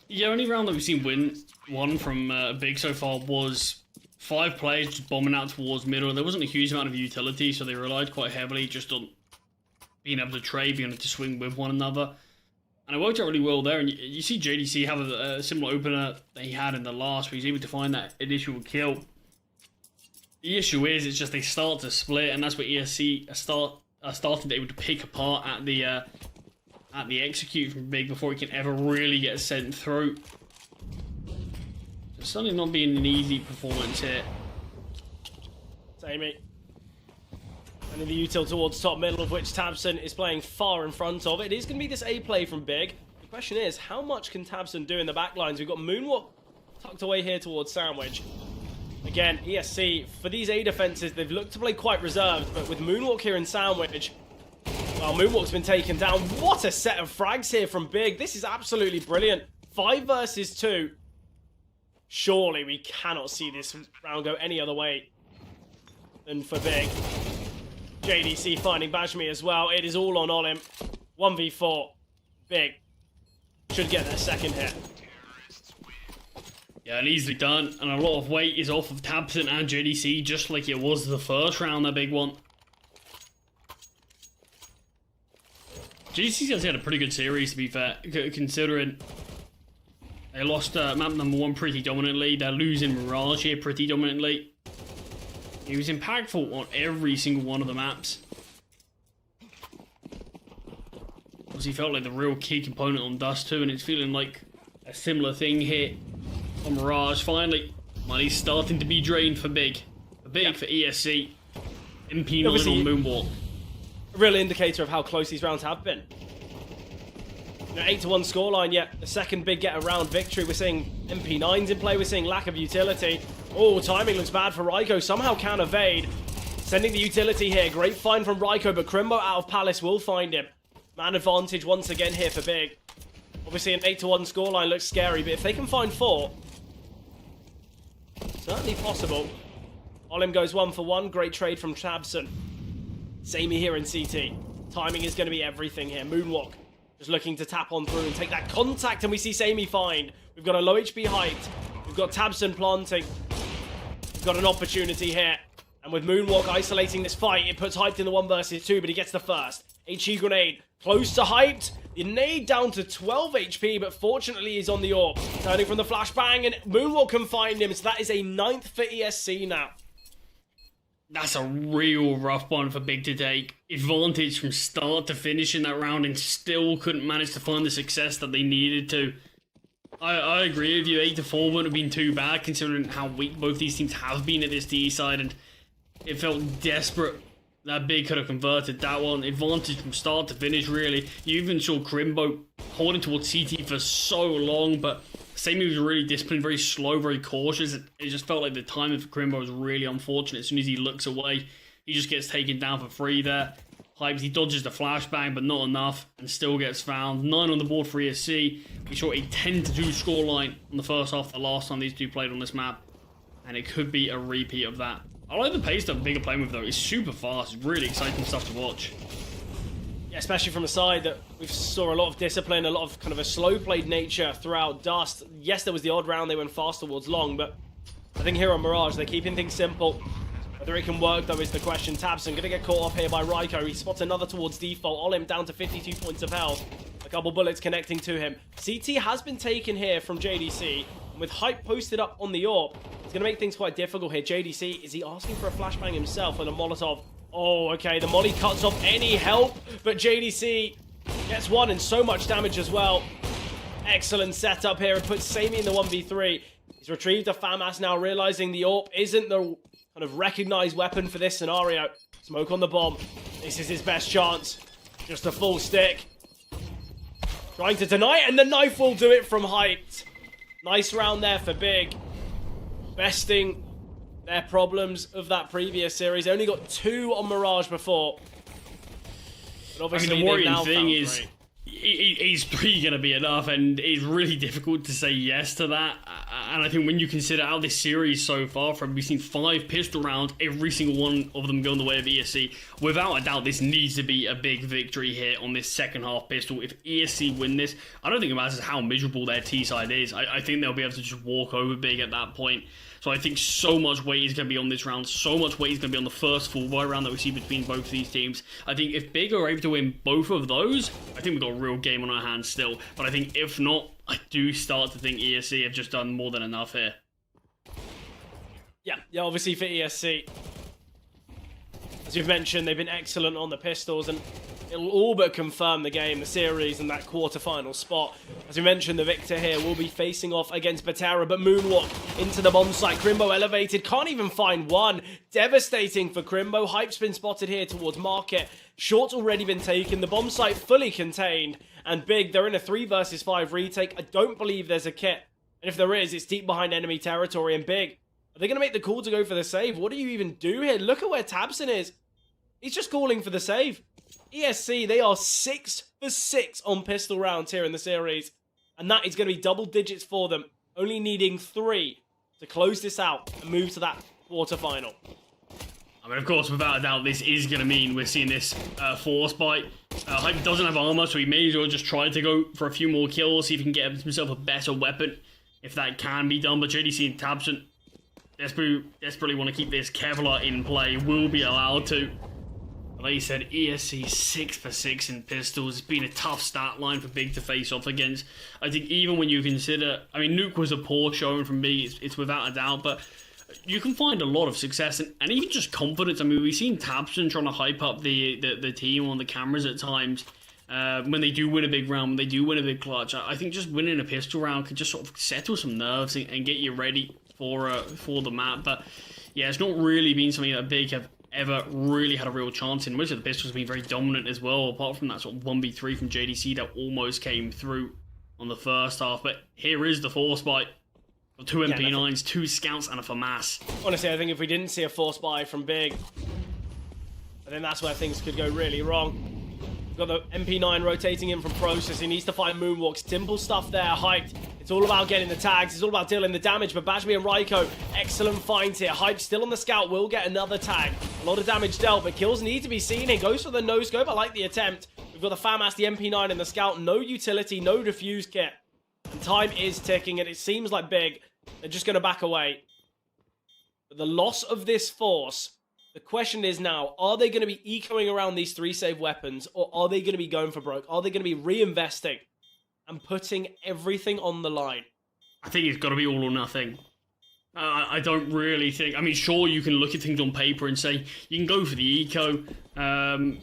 Yeah, only round that we've seen win one from Big so far was 5 players just bombing out towards middle. There wasn't a huge amount of utility, so they relied quite heavily just on being able to trade, being able to swing with one another. And it worked out really well there. And you see JDC have a similar opener that he had in the last, where he's able to find that initial kill. The issue is, it's just they start to split, and that's where ESC started able to pick apart at the execute from Big before he can ever really get sent through. So certainly not being an easy performance here. Samey. And in the util towards top middle, of which Tabson is playing far in front of. It is going to be this A play from Big. The question is, how much can Tabson do in the back lines? We've got Moonwalk tucked away here towards Sandwich. Again, ESC, for these A defenses, they've looked to play quite reserved, but with Moonwalk here in Sandwich, well, Moonwalk's been taken down. What a set of frags here from Big. This is absolutely brilliant. 5 versus 2. Surely we cannot see this round go any other way than for Big. JDC finding Bajmi as well. It is all on Olim. 1v4. Big should get their second hit. Yeah, and easily done. And a lot of weight is off of Tabson and JDC, just like it was the first round, that big one. JDC's actually had a pretty good series, to be fair, considering they lost map number 1 pretty dominantly. They're losing Mirage here pretty dominantly. He was impactful on every single one of the maps. Because he felt like the real key component on Dust 2, and it's feeling like a similar thing here on Mirage. Finally, money's starting to be drained for Big. For ESC. MP9 on Moonwalk. A real indicator of how close these rounds have been. You know, 8-1 scoreline, yet the second big get-around victory. We're seeing MP9s in play, we're seeing lack of utility. Oh, timing looks bad for Raiko. Somehow can evade. Sending the utility here. Great find from Raiko, but Crimbo out of Palace will find him. Man advantage once again here for Big. Obviously, an 8-1 scoreline looks scary, but if they can find 4, certainly possible. Olim goes 1 for 1. Great trade from Tabson. Samey here in CT. Timing is going to be everything here. Moonwalk just looking to tap on through and take that contact, and we see Samey find. We've got a low HP height. We've got Tabson planting. We've got an opportunity here. And with Moonwalk isolating this fight, it puts Hyped in the 1 versus 2, but he gets the first. HE grenade close to Hyped. The nade down to 12 HP, but fortunately he's on the AWP. Turning from the flashbang, and Moonwalk can find him, so that is a 9th for ESC now. That's a real rough one for Big to take. Advantage from start to finish in that round, and still couldn't manage to find the success that they needed to. I agree with you, 8-4 wouldn't have been too bad considering how weak both these teams have been at this DE side, and it felt desperate that Big could have converted that one. Advantage from start to finish, really. You even saw Crimbo holding towards CT for so long, but Samey was really disciplined, very slow, very cautious. It just felt like the timing for Crimbo was really unfortunate. As soon as he looks away, he just gets taken down for free there. Hypes, he dodges the flashbang, but not enough, and still gets found. 9 on the board for ESC. We saw a 10-2 scoreline on the first half the last time these two played on this map, and it could be a repeat of that. I like the pace that Big are playing with, though. It's super fast. It's really exciting stuff to watch. Yeah, especially from a side that we saw a lot of discipline, a lot of kind of a slow-played nature throughout Dust. Yes, there was the odd round they went fast towards long, but I think here on Mirage, they're keeping things simple. Whether it can work, though, is the question. Tabson going to get caught up here by Raiko. He spots another towards default. Olim down to 52 points of health. A couple bullets connecting to him. CT has been taken here from JDC. And with Hype posted up on the AWP, it's going to make things quite difficult here. JDC, is he asking for a flashbang himself and a Molotov? Oh, okay, the molly cuts off any help, but JDC gets one and so much damage as well. Excellent setup here. It puts Samey in the 1v3. He's retrieved a FAMAS now, realizing the AWP isn't the kind of recognized weapon for this scenario. Smoke on the bomb. This is his best chance. Just a full stick. Trying to deny it, and the knife will do it from Hyped. Nice round there for Big. Besting their problems of that previous series. They only got 2 on Mirage before. But obviously, the worrying thing is, 3. is 3 going to be enough? And it's really difficult to say yes to that. And I think when you consider out this series so far, we've seen 5 pistol rounds, every single one of them going the way of ESC. Without a doubt, this needs to be a big victory here on this second half pistol. If ESC win this, I don't think it matters how miserable their T side is. I think they'll be able to just walk over Big at that point. So I think so much weight is going to be on this round. So much weight is going to be on the first full buy round that we see between both of these teams. I think if Big are able to win both of those, I think we've got a real game on our hands still. But I think if not, I do start to think ESC have just done more than enough here. Yeah, obviously for ESC, as you've mentioned, they've been excellent on the pistols, and it'll all but confirm the game, the series, and that quarterfinal spot. As we mentioned, the victor here will be facing off against Batera, but Moonwalk into the bomb site. Crimbo elevated, can't even find one. Devastating for Crimbo. Hype's been spotted here towards Market. Short's already been taken, the bomb site fully contained, and Big, they're in a 3 versus 5 retake. I don't believe there's a kit, and if there is, it's deep behind enemy territory, and Big, are they going to make the call to go for the save? What do you even do here? Look at where Tabson is. He's just calling for the save. ESC, they are 6 for 6 on pistol rounds here in the series. And that is going to be double digits for them. Only needing 3 to close this out and move to that quarterfinal. I mean, of course, without a doubt, this is going to mean we're seeing this force bite. Hype doesn't have armor, so he may as well just try to go for a few more kills, see if he can get himself a better weapon, if that can be done. But JDC and Tabson desperately want to keep this Kevlar in play, will be allowed to. Like you said, ESC 6 for 6 in pistols. It's been a tough stat line for Big to face off against. I think even when you consider, I mean, Nuke was a poor showing from Big, it's without a doubt, but you can find a lot of success and even just confidence. I mean, we've seen Tabson trying to hype up the team on the cameras at times. When they do win a big round, when they do win a big clutch, I think just winning a pistol round can just sort of settle some nerves and get you ready for the map. But yeah, it's not really been something that Big have ever really had a real chance in. Most of the pistols have been very dominant as well, apart from that sort of 1v3 from JDC that almost came through on the first half. But here is the force bite. 2 MP9s, 2 scouts, and a FAMAS. Honestly, I think if we didn't see a force buy from Big, I think that's where things could go really wrong. We've got the MP9 rotating in from Process. He needs to find Moonwalks. Simple stuff there, hyped. It's all about getting the tags. It's all about dealing the damage. But Bajmi and Raiko, excellent finds here. Hype still on the scout, will get another tag. A lot of damage dealt, but kills need to be seen. He goes for the no-scope. I like the attempt. We've got the FAMAS, the MP9, and the scout. No utility, no defuse kit. And time is ticking, and it seems like Big, they're just going to back away. But the loss of this force, the question is now, are they going to be ecoing around these 3 save weapons, or are they going to be going for broke? Are they going to be reinvesting and putting everything on the line? I think it's got to be all or nothing. I don't really think... I mean, sure, you can look at things on paper and say, you can go for the eco.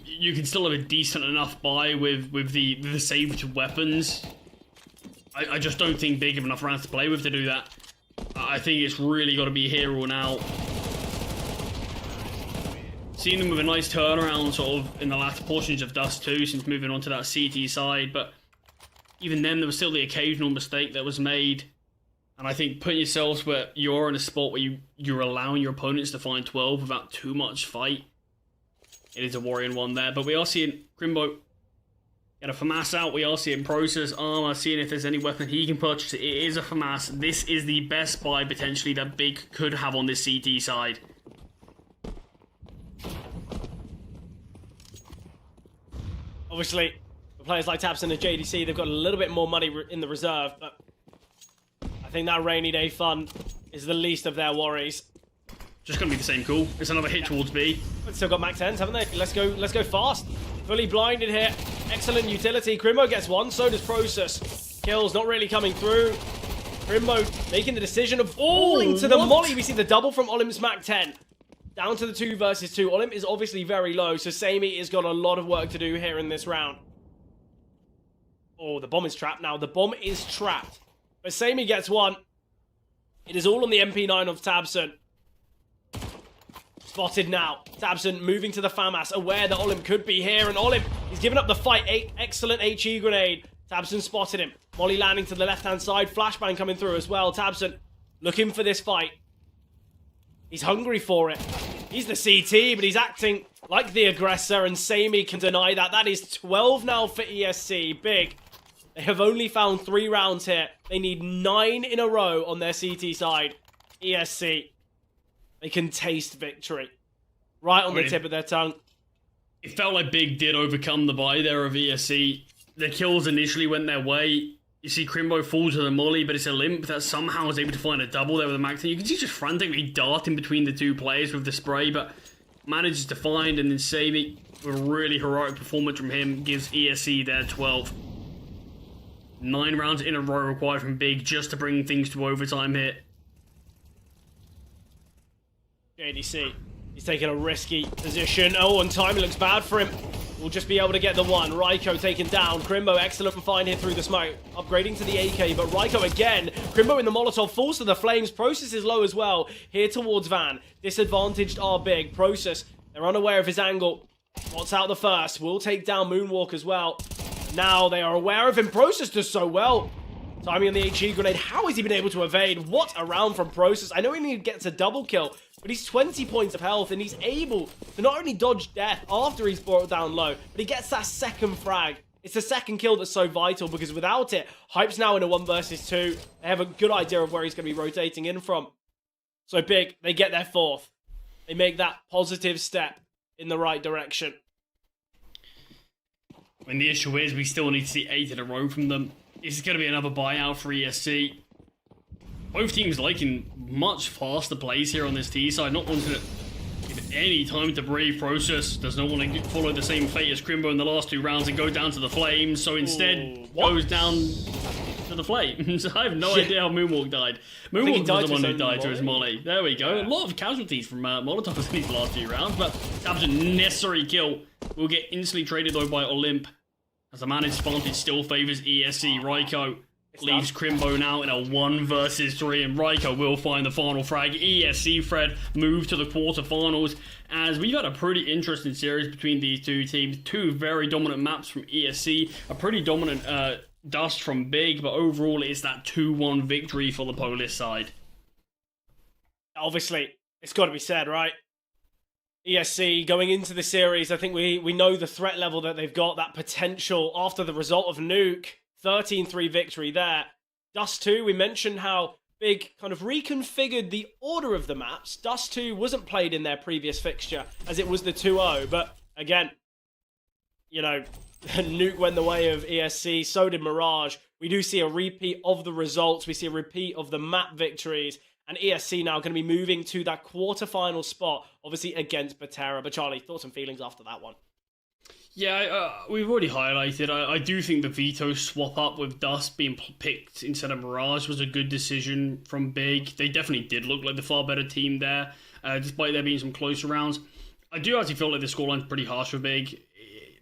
You can still have a decent enough buy with the saved weapons. I just don't think Big have enough rounds to play with to do that. I think it's really got to be here or now. Seen them with a nice turnaround sort of in the latter portions of Dust 2 since moving on to that CT side, but even then there was still the occasional mistake that was made. And I think putting yourselves where you're in a spot where you're allowing your opponents to find 12 without too much fight, it is a worrying one there. But we are seeing Crimbo get a FAMAS out. We are seeing Process armor, seeing if there's any weapon he can purchase. It is a FAMAS. This is the best buy potentially that Big could have on this CT side. Obviously, for players like Tabson and JDC, they've got a little bit more money in the reserve, but I think that rainy day fund is the least of their worries. Just gonna be the same call. It's another hit towards B. But still got Mac 10s, haven't they? Let's go fast. Fully blinded here. Excellent utility. Crimbo gets one, so does Process. Kills not really coming through. Crimbo making the decision of falling to the molly. We see the double from Olim's Mac 10. Down to the 2 versus 2. Olim is obviously very low, so Sammy has got a lot of work to do here in this round. Oh, the bomb is trapped now. The bomb is trapped. But Sammy gets one. It is all on the MP9 of Tabson. Spotted now. Tabson moving to the FAMAS, aware that Olim could be here, and Olim, he's given up the fight. Excellent HE grenade. Tabson spotted him. Molly landing to the left-hand side. Flashbang coming through as well. Tabson looking for this fight. He's hungry for it. He's the CT, but he's acting like the aggressor, and Sammy can deny that. That is 12 now for ESC. Big. They have only found 3 rounds here. They need 9 in a row on their CT side. ESC. They can taste victory. Right on the tip of their tongue. It felt like Big did overcome the buy there of ESC. The kills initially went their way. You see Crimbo fall to the molly, but it's a limp that somehow is able to find a double there with the Max. You can see just frantically darting between the two players with the spray, but manages to find, and then Sabi, with a really heroic performance from him, gives ESC their 12. 9 rounds in a row required from Big just to bring things to overtime here. JDC, he's taking a risky position. Oh, and timing looks bad for him. We'll just be able to get the one. Raiko taken down. Crimbo, excellent find here through the smoke. Upgrading to the AK, but Raiko again. Crimbo in the Molotov, falls to the flames. Process is low as well. Here towards Van. Disadvantaged are Big. Process, they're unaware of his angle. Spots out the first. Will take down Moonwalk as well. Now they are aware of him. Process does so well. Timing on the HE grenade. How has he been able to evade? What a round from Process. I know he gets a double kill, but he's 20 points of health, and he's able to not only dodge death after he's brought down low, but he gets that second frag. It's the second kill that's so vital, because without it, Hype's now in a 1 versus 2. They have a good idea of where he's going to be rotating in from. So Big, they get their 4th. They make that positive step in the right direction. I mean, the issue is we still need to see 8 in a row from them. This is going to be another buyout for ESC. Both teams liking much faster plays here on this T side, not wanting to give any time to breathe. Process does not want to follow the same fate as Crimbo in the last 2 rounds and go down to the flames, so instead goes down to the flames. I have no idea how Moonwalk died. Moonwalk was the one who died to his molly. There we go. A lot of casualties from Molotovs in these last few rounds, but that's a necessary kill. Will get instantly traded though by Olymp, as the managed advantage still favours ESC. Raiko leaves Crimbo now in a 1 versus 3, and Raiko will find the final frag. ESC Fred move to the quarterfinals, as we've had a pretty interesting series between these two teams. 2 very dominant maps from ESC, a pretty dominant dust from Big, but overall it's that 2-1 victory for the Polish side. Obviously, it's got to be said, right? ESC going into the series, I think we know the threat level that they've got, that potential after the result of Nuke. 13-3 victory there. Dust 2, we mentioned how Big kind of reconfigured the order of the maps. Dust 2 wasn't played in their previous fixture, as it was the 2-0. But again, you know, Nuke went the way of ESC, so did Mirage. We do see a repeat of the results. We see a repeat of the map victories. And ESC now going to be moving to that quarterfinal spot, obviously against Batera. But Charlie, thoughts and feelings after that one? Yeah, we've already highlighted. I do think the veto swap up with Dust being picked instead of Mirage was a good decision from Big. They definitely did look like the far better team there, despite there being some closer rounds. I do actually feel like the scoreline's pretty harsh for Big.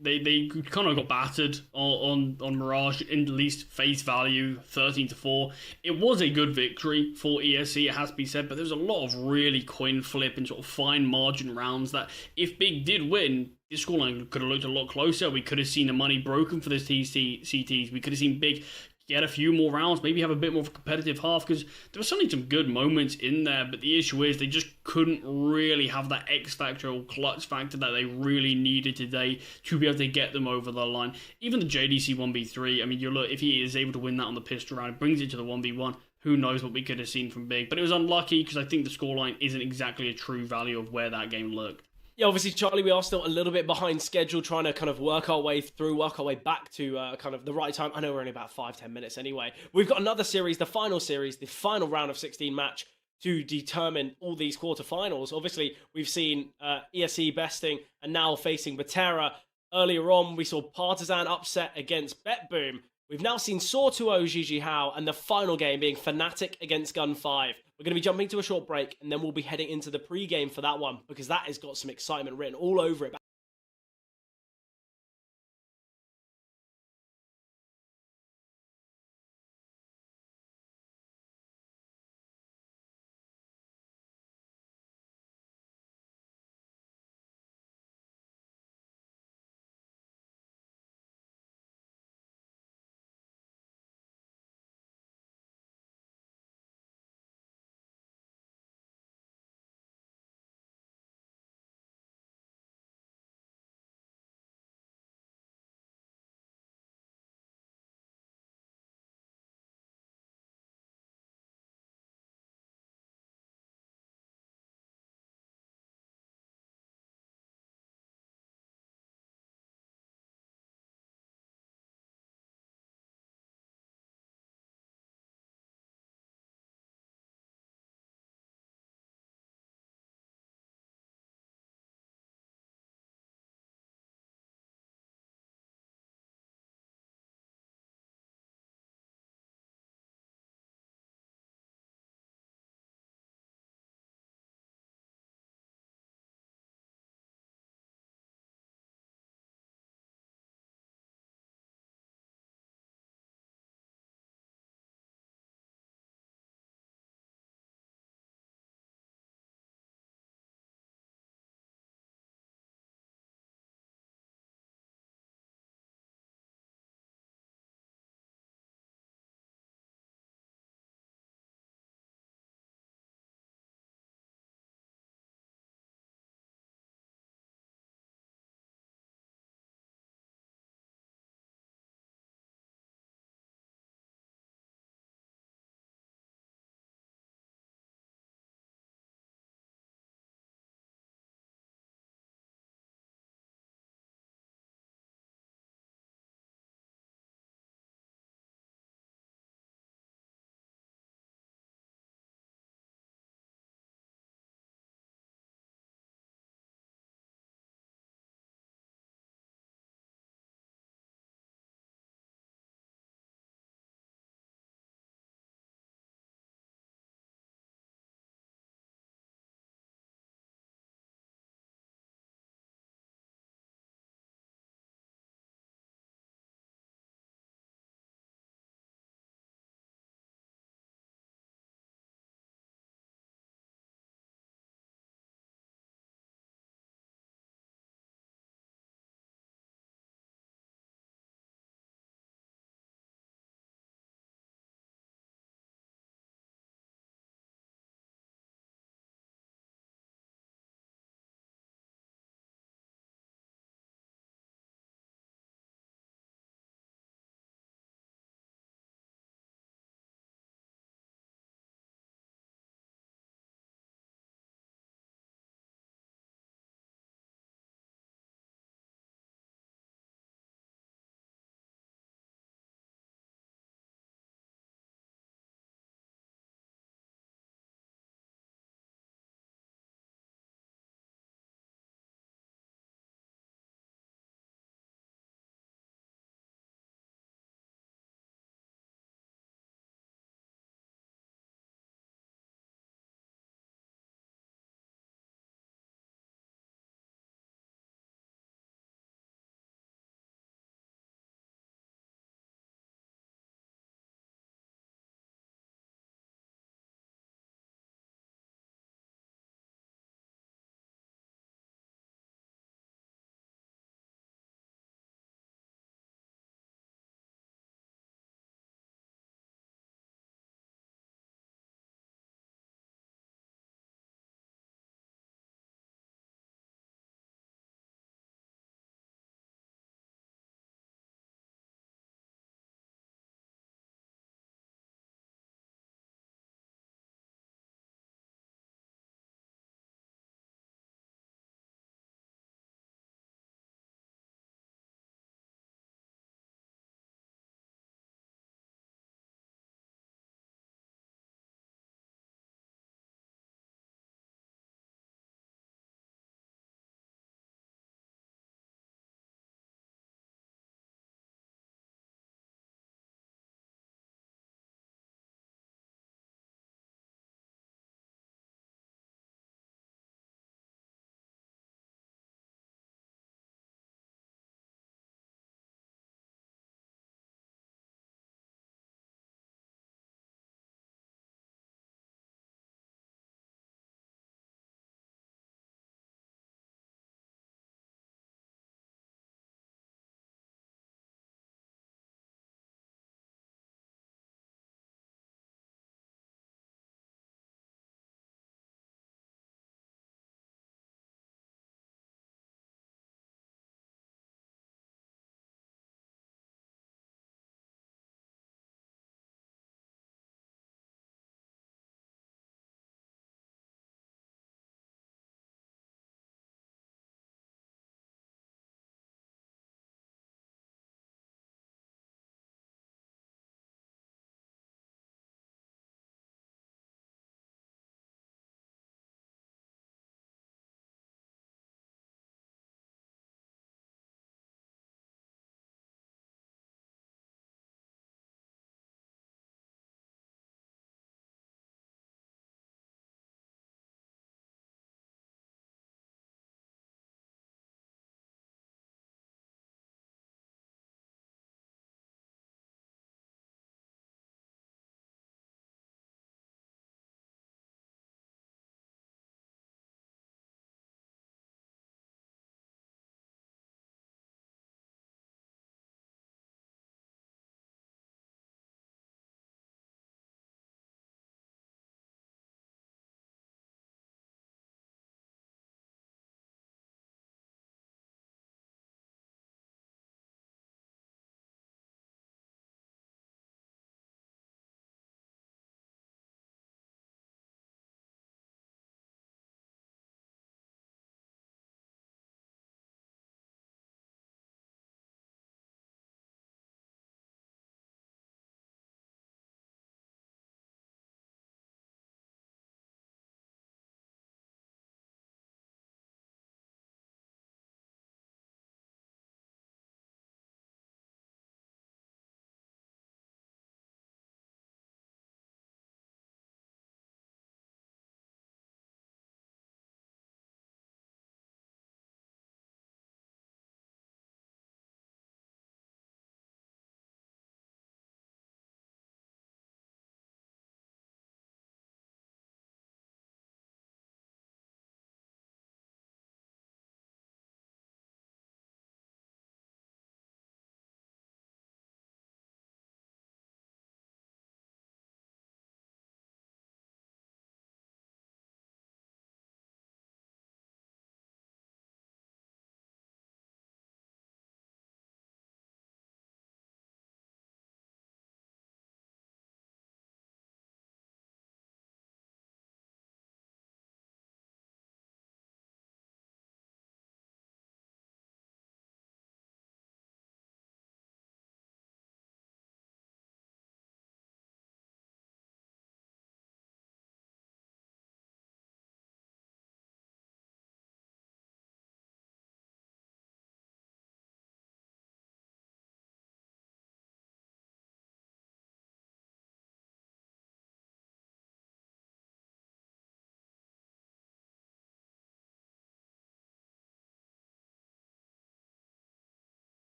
They kind of got battered on Mirage, in at least face value, 13-4. It was a good victory for ESC, it has to be said, but there's a lot of really coin flip and sort of fine margin rounds that if Big did win, this scoreline could have looked a lot closer. We could have seen the money broken for the CTs. We could have seen Big get a few more rounds, maybe have a bit more of a competitive half, because there were certainly some good moments in there, but the issue is they just couldn't really have that X factor or clutch factor that they really needed today to be able to get them over the line. Even the JDC 1v3, I mean, you look, if he is able to win that on the pistol round, brings it to the 1v1, who knows what we could have seen from Big. But it was unlucky, because I think the scoreline isn't exactly a true value of where that game looked. Yeah, obviously, Charlie, we are still a little bit behind schedule, trying to kind of work our way back to kind of the right time. I know we're only about 5-10 minutes anyway. We've got another series, the final round of 16 match to determine all these quarterfinals. Obviously, we've seen ESC besting and now facing Batera. Earlier on, we saw Partizan upset against BetBoom. We've now seen Saw2o JiJieHao, and the final game being Fnatic against Gun5. We're going to be jumping to a short break, and then we'll be heading into the pre-game for that one, because that has got some excitement written all over it.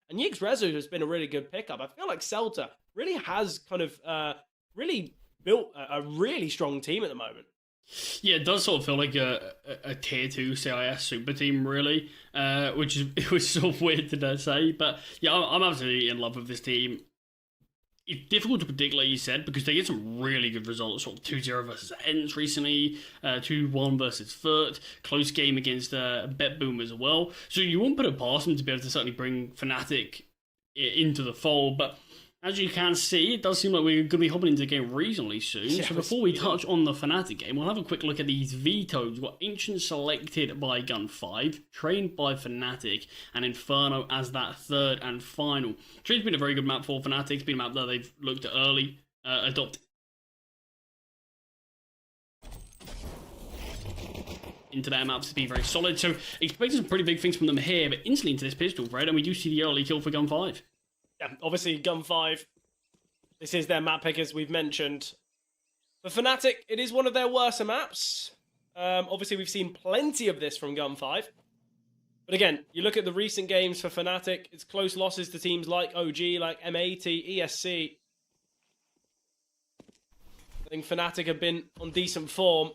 And Yix Rezu has been a really good pickup. I feel like Celta really has kind of really built a really strong team at the moment. Yeah, it does sort of feel like a tier 2 CIS super team, really, which is sort of weird to say. But yeah, I'm absolutely in love with this team. It's difficult to predict, like you said, because they get some really good results. Sort of 2-0 versus Ents recently, 2-1 versus Furt, close game against Bet Boom as well. So you won't put it past them to be able to certainly bring Fnatic into the fold, but as you can see, it does seem like we're going to be hopping into the game reasonably soon. Yeah, so before we touch on the Fnatic game, we'll have a quick look at these vetoes. We've got Ancient selected by Gun5, Trained by Fnatic, and Inferno as that third and final. Trained's been a very good map for Fnatic. It's been a map that they've looked at early, adopt into their maps to be very solid. So expecting some pretty big things from them here, but instantly into this pistol thread, and we do see the early kill for Gun5. Yeah, obviously Gun5, this is their map pick, as we've mentioned. For Fnatic, it is one of their worser maps. Obviously, we've seen plenty of this from Gun5. But again, you look at the recent games for Fnatic, it's close losses to teams like OG, like M80, ESC. I think Fnatic have been on decent form,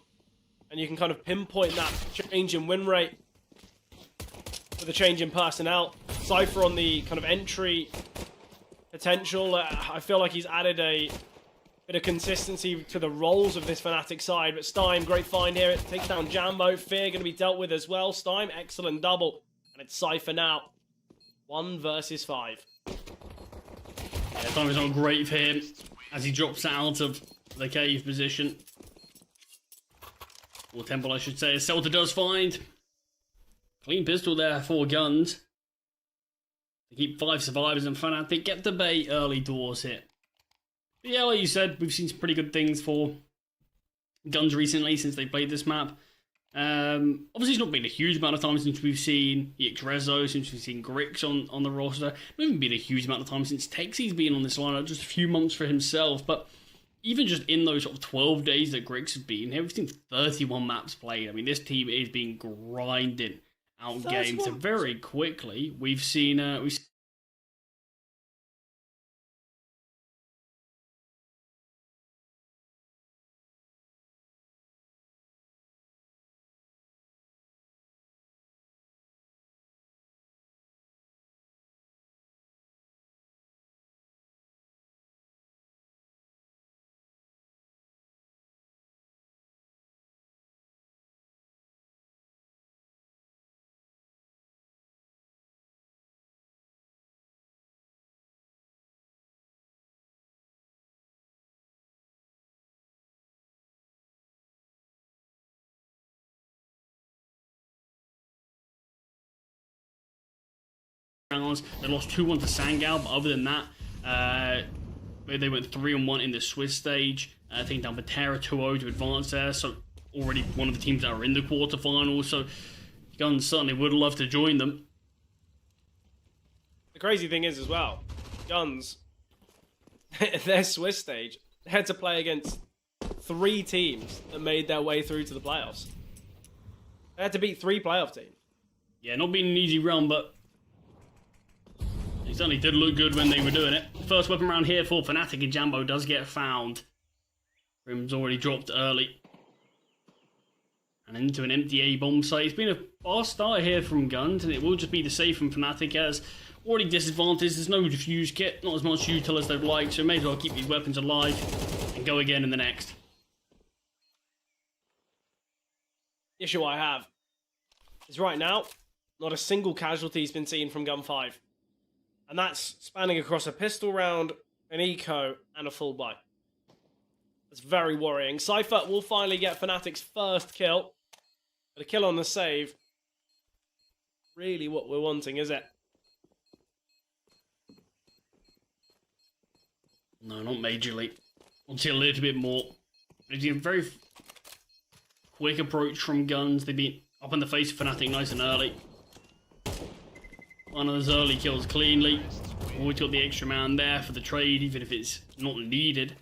and you can kind of pinpoint that change in win rate with a change in personnel. Cypher on the kind of entry potential. I feel like he's added a bit of consistency to the roles of this Fnatic side. But Stein, great find here. It takes down Jambo. Fear going to be dealt with as well. Stein, excellent double. And it's Cypher now. 1 versus 5. Yeah, time is not great for him as he drops out of the cave position. Or temple, I should say. Celta does find. Clean pistol there, 4 guns. To keep 5 survivors in Fnatic, get the bait early doors here. But yeah, like you said, we've seen some pretty good things for guns recently since they played this map. Obviously, it's not been a huge amount of time since we've seen Yix Rezo, since we've seen Grix on the roster. Not even been a huge amount of time since Texie's been on this lineup, just a few months for himself. But even just in those sort of 12 days that Grix has been here, we've seen 31 maps played. I mean, this team is being grinding out games. So very quickly, we've seen rounds. They lost 2-1 to Sangal, but other than that, they went 3-1 in the Swiss stage, taking down Patera 2-0 to advance there. So already one of the teams that are in the quarterfinals. So Guns certainly would love to join them. The crazy thing is as well, Guns, their Swiss stage, they had to play against 3 teams that made their way through to the playoffs. They had to beat 3 playoff teams. Yeah, not being an easy run, but it certainly did look good when they were doing it. First weapon round here for Fnatic, and Jambo does get found. Rim's already dropped early. And into an empty A-bomb site. It's been a fast start here from Guns, and it will just be the safe from Fnatic as already disadvantaged. There's no defuse kit, not as much util as they'd like, so may as well keep these weapons alive and go again in the next. The issue I have is right now, not a single casualty has been seen from Gun5. And that's spanning across a pistol round, an eco, and a full buy. That's very worrying. Cypher will finally get Fnatic's first kill. But a kill on the save, really what we're wanting, is it? No, not majorly. I'll see a little bit more. It's a very quick approach from Guns. They've been up in the face of Fnatic nice and early. One of those early kills cleanly. Always got the extra man there for the trade, even if it's not needed.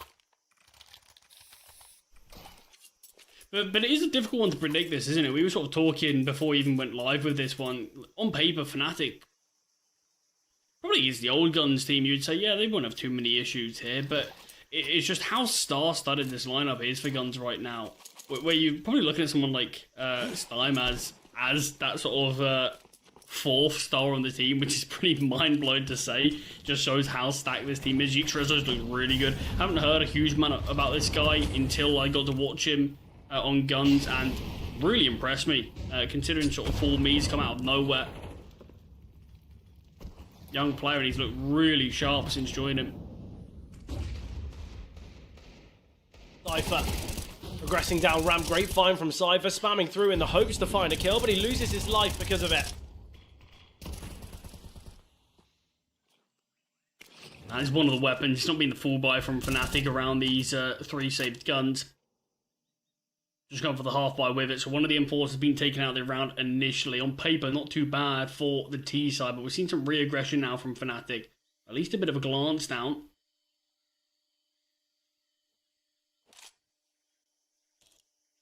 But it is a difficult one to predict this, isn't it? We were sort of talking before we even went live with this one. On paper, Fnatic probably is the old Guns team, you'd say, yeah, they won't have too many issues here, but it's just how star-studded this lineup is for Guns right now. Where you're probably looking at someone like Steim as that sort of fourth star on the team, which is pretty mind-blowing to say. Just shows how stacked this team is. JiJieHao's looks really good. Haven't heard a huge amount about this guy until I got to watch him on Guns, and really impressed me, considering sort of full me's come out of nowhere. Young player, and he's looked really sharp since joining him. Cypher progressing down ramp. Great find from Cypher, spamming through in the hopes to find a kill, but he loses his life because of it. That is one of the weapons. It's not been the full buy from Fnatic around these 3 saved guns. Just going for the half buy with it. So one of the M4s has been taken out of the round initially. On paper, not too bad for the T side, but we've seen some re-aggression now from Fnatic. At least a bit of a glance down.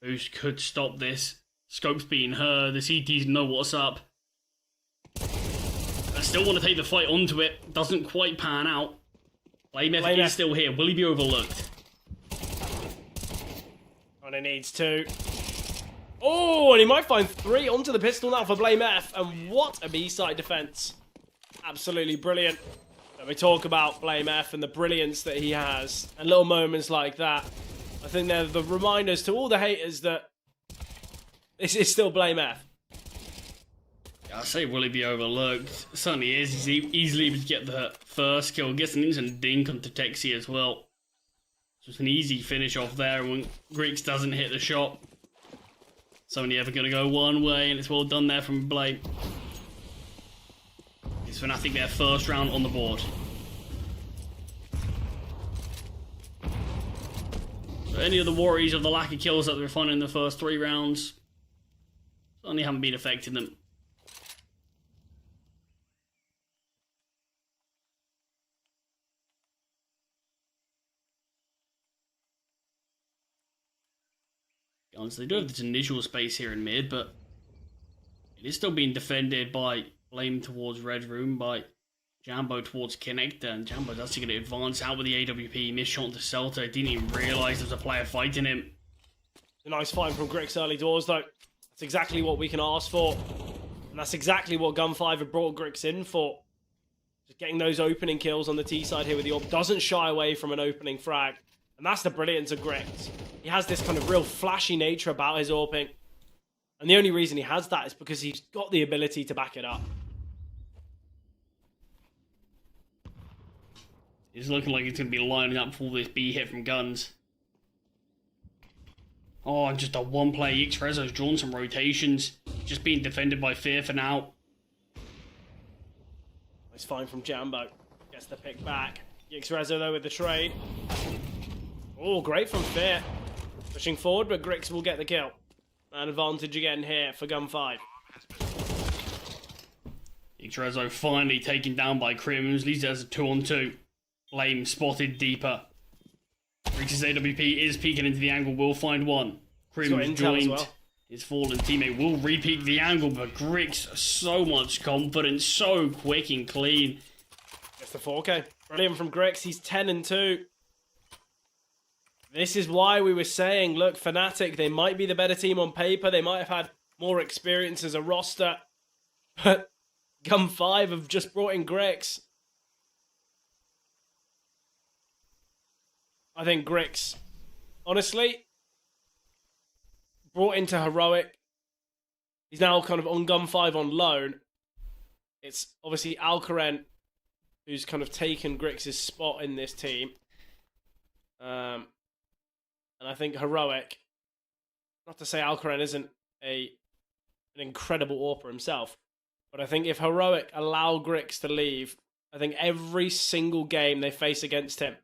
Boost could stop this. Scope's being heard. The CTs know what's up. I still want to take the fight onto it. Doesn't quite pan out. brilliance is still here. Will he be overlooked? And he needs to. Oh, and he might find 3 onto the pistol now for brilliance. And what a B-side defense. Absolutely brilliant. When we talk about brilliance and the brilliance that he has, and little moments like that, I think they're the reminders to all the haters that this is still brilliance. I say will he be overlooked? Certainly is. He's easily able to get the first kill. Gets an instant dink onto Texi as well. So it's an easy finish off there when Griggs doesn't hit the shot. It's only ever going to go one way, and it's well done there from Blade. It's Fnatic their first round on the board. So any of the worries of the lack of kills that they were finding in the first 3 rounds certainly haven't been affecting them. They do have this initial space here in mid, but it is still being defended by Blame towards Red Room, by Jambo towards Connector, and Jambo's actually going to advance out with the AWP. Missed shot to Celta, didn't even realise there was a player fighting him. A nice find from Grix early doors, though. That's exactly what we can ask for. And that's exactly what Gun 5 have brought Grix in for. Just getting those opening kills on the T side here with the AWP. Doesn't shy away from an opening frag. And that's the brilliance of Grix. He has this kind of real flashy nature about his AWPing. And the only reason he has that is because he's got the ability to back it up. It's looking like he's going to be lining up for this B hit from Guns. Oh, and just a one-player JiJieHao's drawn some rotations. Just being defended by Fear for now. Nice find from Jambo. Gets the pick back. JiJieHao though with the trade. Oh, great from Fear. Pushing forward, but Grix will get the kill. An advantage again here for Gun 5. JiJieHao finally taken down by Crims. Leads as a 2-on-2. Flame spotted deeper. Grix's AWP is peeking into the angle. Will find one. Crims joined. His fallen teammate will repeat the angle, but Grix so much confidence, so quick and clean. Gets the 4K. Brilliant from Grix. He's 10-2. This is why we were saying, look, Fnatic, they might be the better team on paper. They might have had more experience as a roster. But Gun 5 have just brought in Grix. I think Grix, honestly, brought into Heroic. He's now kind of on Gun 5 on loan. It's obviously Alcaren who's kind of taken Grix's spot in this team. And I think Heroic, not to say Alcaren isn't an incredible AWPer himself, but I think if Heroic allow Grix to leave, I think every single game they face against him,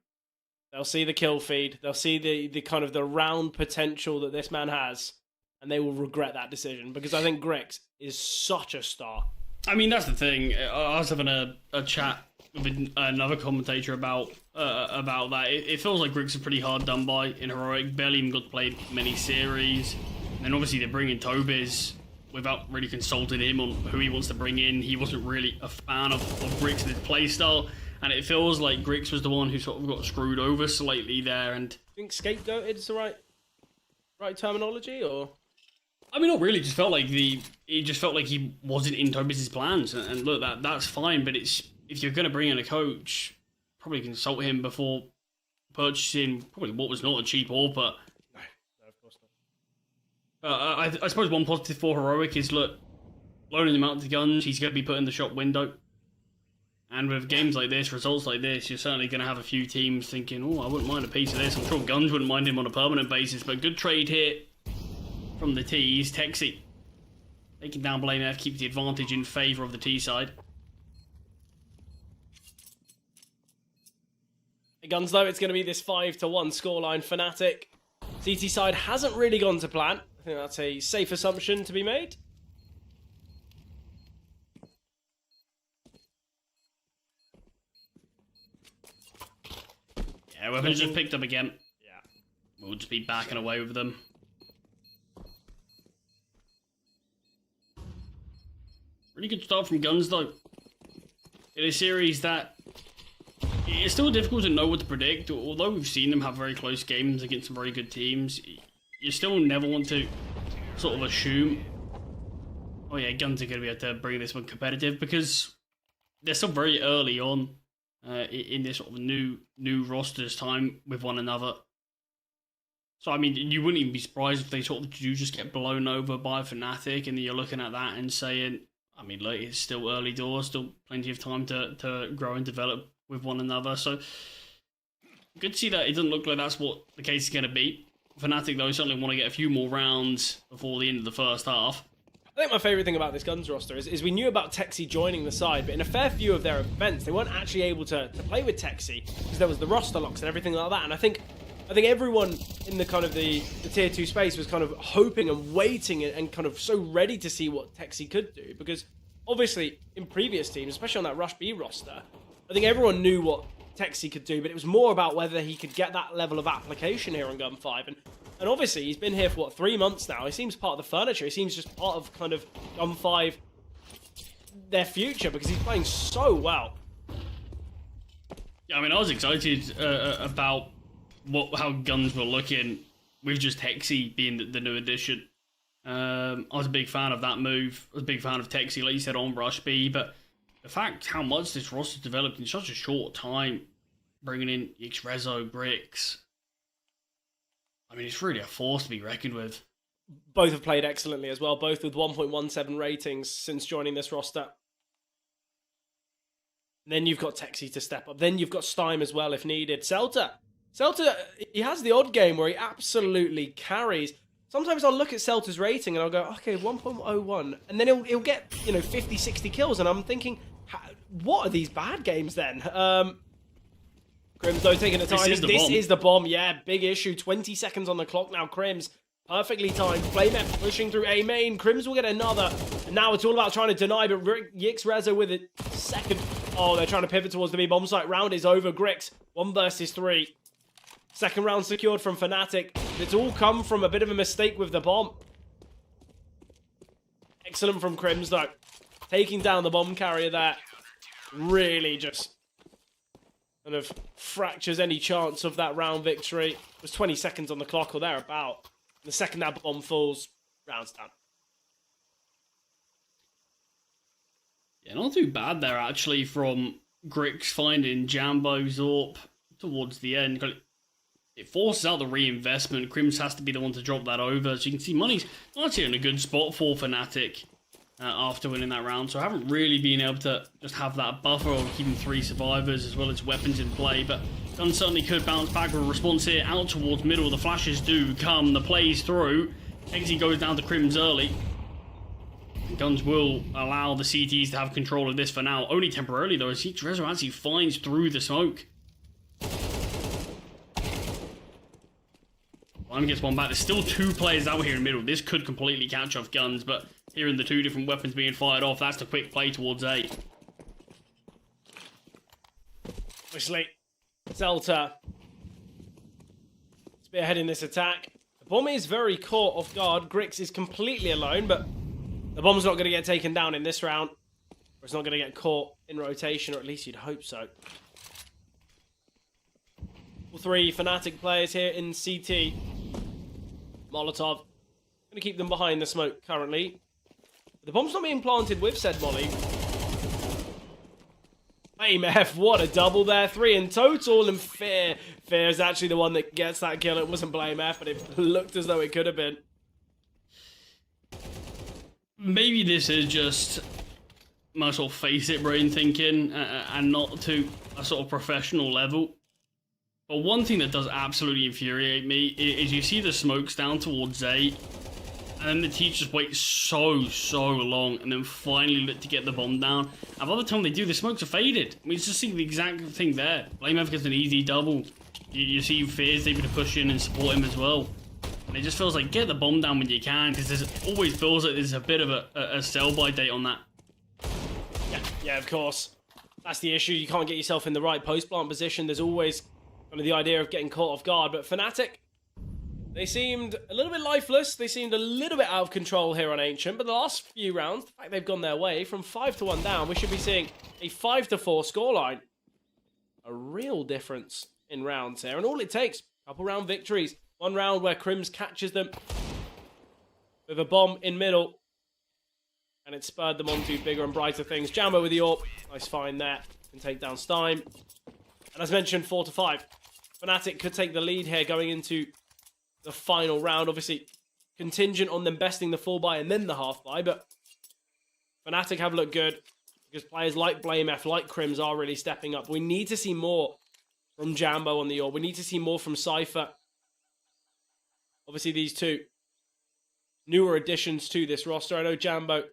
they'll see the kill feed, they'll see the kind of the round potential that this man has, and they will regret that decision, because I think Grix is such a star. I mean, that's the thing. I was having a chat with another commentator about that. It feels like Grix is pretty hard done by in Heroic. Barely even got to play many series. And then obviously they bring in Tobiz. without really consulting him on who he wants to bring in. He wasn't really a fan of Grix and his playstyle, and it feels like Grix was the one who sort of got screwed over slightly there. And I think scapegoated is the right terminology, or? I mean, not really. It just felt like he wasn't in Tobias's plans. And look, that's fine, but it's if you're going to bring in a coach, probably consult him before purchasing probably what was not a cheap AWP. But No, of course not. I suppose one positive for Heroic is, look, loaning him out to guns, he's going to be put in the shop window. And with games like this, results like this, you're certainly going to have a few teams thinking, oh, I wouldn't mind a piece of this. I'm sure Guns wouldn't mind him on a permanent basis, but good trade here from the T's. Texi taking down Blame F, keeps the advantage in favour of the T side. Guns, though, it's going to be this 5-1 scoreline. Fnatic. CT side hasn't really gone to plan. I think that's a safe assumption to be made. Yeah, weapons just picked up again. Yeah. We'll just be backing away with them. Really good start from Guns, though. In a series that it's still difficult to know what to predict. Although we've seen them have very close games against some very good teams, you still never want to sort of assume, oh yeah, Guns are going to be able to bring this one competitive, because they're still very early on in this sort of new roster's time with one another. So, I mean, you wouldn't even be surprised if they sort of do just get blown over by Fnatic, and then you're looking at that and saying, I mean, look, it's still early doors, still plenty of time to grow and develop with one another. So, good to see that it doesn't look like that's what the case is going to be. Fnatic, though, certainly want to get a few more rounds before the end of the first half. I think my favourite thing about this Guns roster is we knew about Texi joining the side, but in a fair few of their events, they weren't actually able to play with Texi because there was the roster locks and everything like that. And I think everyone in the kind of the tier 2 space was kind of hoping and waiting and kind of so ready to see what Texi could do, because obviously in previous teams, especially on that Rush B roster, I think everyone knew what Texi could do, but it was more about whether he could get that level of application here on Gun 5. And obviously, he's been here for, what, 3 months now? He seems part of the furniture. He seems just part of kind of Gun 5, their future, because he's playing so well. Yeah, I mean, I was excited about how Guns were looking with just Texi being the new addition. I was a big fan of that move. I was a big fan of Texi, like you said, on Rush B, but the fact how much this roster developed in such a short time, bringing in Rezo, Grix, I mean, it's really a force to be reckoned with. Both have played excellently as well, both with 1.17 ratings since joining this roster. And then you've got Texi to step up. Then you've got Steim as well if needed. Celta, he has the odd game where he absolutely carries. Sometimes I'll look at Celta's rating and I'll go, okay, 1.01. And then he'll get, 50, 60 kills. And I'm thinking, what are these bad games then? Crims, though, taking the time. This is the bomb. Yeah, big issue. 20 seconds on the clock now. Crims, perfectly timed. Flamep pushing through A main. Crims will get another. And now it's all about trying to deny, but JiJieHao with a second. Oh, they're trying to pivot towards the B bomb site. Round is over. Grix, 1 versus 3. Second round secured from Fnatic. It's all come from a bit of a mistake with the bomb. Excellent from Crims, though. Taking down the bomb carrier there. Really just kind of fractures any chance of that round victory. It was 20 seconds on the clock or thereabout. The second that bomb falls, round's done. Yeah, not too bad there, actually, from Grix finding Jambo Zorp towards the end. It forces out the reinvestment. Crims has to be the one to drop that over. So you can see money's actually in a good spot for Fnatic after winning that round. So I haven't really been able to just have that buffer of keeping 3 survivors as well as weapons in play. But Guns certainly could bounce back with a response here out towards middle. The flashes do come. The plays through. Exy goes down to Crims early. Guns will allow the CTs to have control of this for now. Only temporarily, though, as JiJieHao actually finds through the smoke. Lime gets one back. There's still 2 players out here in the middle. This could completely catch off Guns, but hearing the 2 different weapons being fired off, that's the quick play towards A. Obviously, Celta spearheading this attack. The bomb is very caught off guard. Grix is completely alone, but The bomb's not going to get taken down in this round. Or it's not going to get caught in rotation, or at least you'd hope so. All three Fnatic players here in CT. Molotov. Going to keep them behind the smoke currently. The bomb's not being planted with said molly. BlameF, what a double there. 3 in total, and Fear is actually the one that gets that kill. It wasn't BlameF, but it looked as though it could have been. Maybe this is just my sort of face it brain thinking and not to a sort of professional level. But one thing that does absolutely infuriate me is you see the smokes down towards A, and then the team just wait so long, and then finally look to get the bomb down. And by the time they do, the smokes are faded. I mean, it's just the exact thing there. BlameF gets an easy double. You see Fear's able to push in and support him as well. And it just feels like, get the bomb down when you can, because it always feels like there's a bit of a sell-by date on that. Yeah, of course. That's the issue. You can't get yourself in the right post-plant position. There's always kind of the idea of getting caught off guard. But Fnatic, they seemed a little bit lifeless. They seemed a little bit out of control here on Ancient. But the last few rounds, the fact they've gone their way, from 5-1 down, we should be seeing a 5-4 scoreline. A real difference in rounds here. And all it takes, a couple round victories. One round where Crims catches them with a bomb in middle. And it spurred them on to bigger and brighter things. Jambo with the AWP. Nice find there. Can take down Stein. And as mentioned, 4-5. Fnatic could take the lead here going into the final round. Obviously, contingent on them besting the full buy and then the half buy. But Fnatic have looked good because players like BlameF, like Crims are really stepping up. We need to see more from Jambo on the AWP. We need to see more from Cypher. Obviously, these two newer additions to this roster. I know Jambo,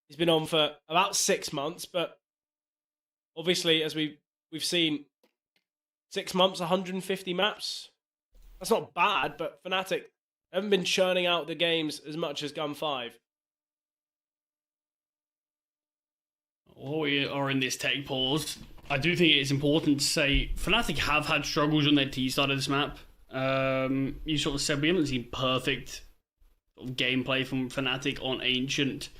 he's been on for about 6 months, but obviously, as we've seen, 6 months, 150 maps. That's not bad, but Fnatic haven't been churning out the games as much as Gun 5. While we are in this tech pause, I do think it's important to say Fnatic have had struggles on their T side of this map. You sort of said we haven't seen perfect gameplay from Fnatic on Ancient.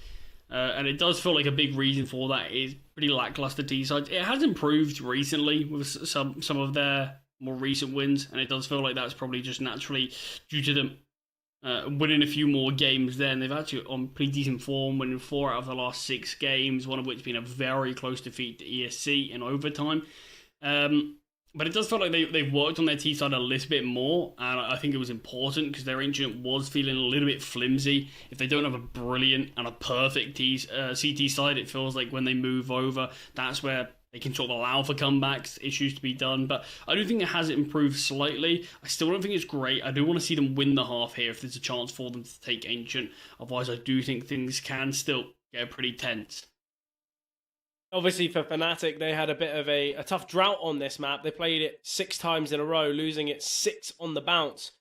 And it does feel like a big reason for that is pretty lackluster T sides. It has improved recently with some of their more recent wins, and it does feel like that's probably just naturally due to them winning a few more games then. They've actually on pretty decent form, winning 4 out of the last 6 games, one of which being a very close defeat to ESC in overtime. But it does feel like they've worked on their T side a little bit more, and I think it was important because their Ancient was feeling a little bit flimsy. If they don't have a brilliant and a perfect CT side, it feels like when they move over, that's where they can sort of allow for comebacks, issues to be done. But I do think it has improved slightly. I still don't think it's great. I do want to see them win the half here if there's a chance for them to take Ancient. Otherwise, I do think things can still get pretty tense. Obviously, for Fnatic, they had a bit of a tough drought on this map. They played it 6 times in a row, losing it 6 on the bounce,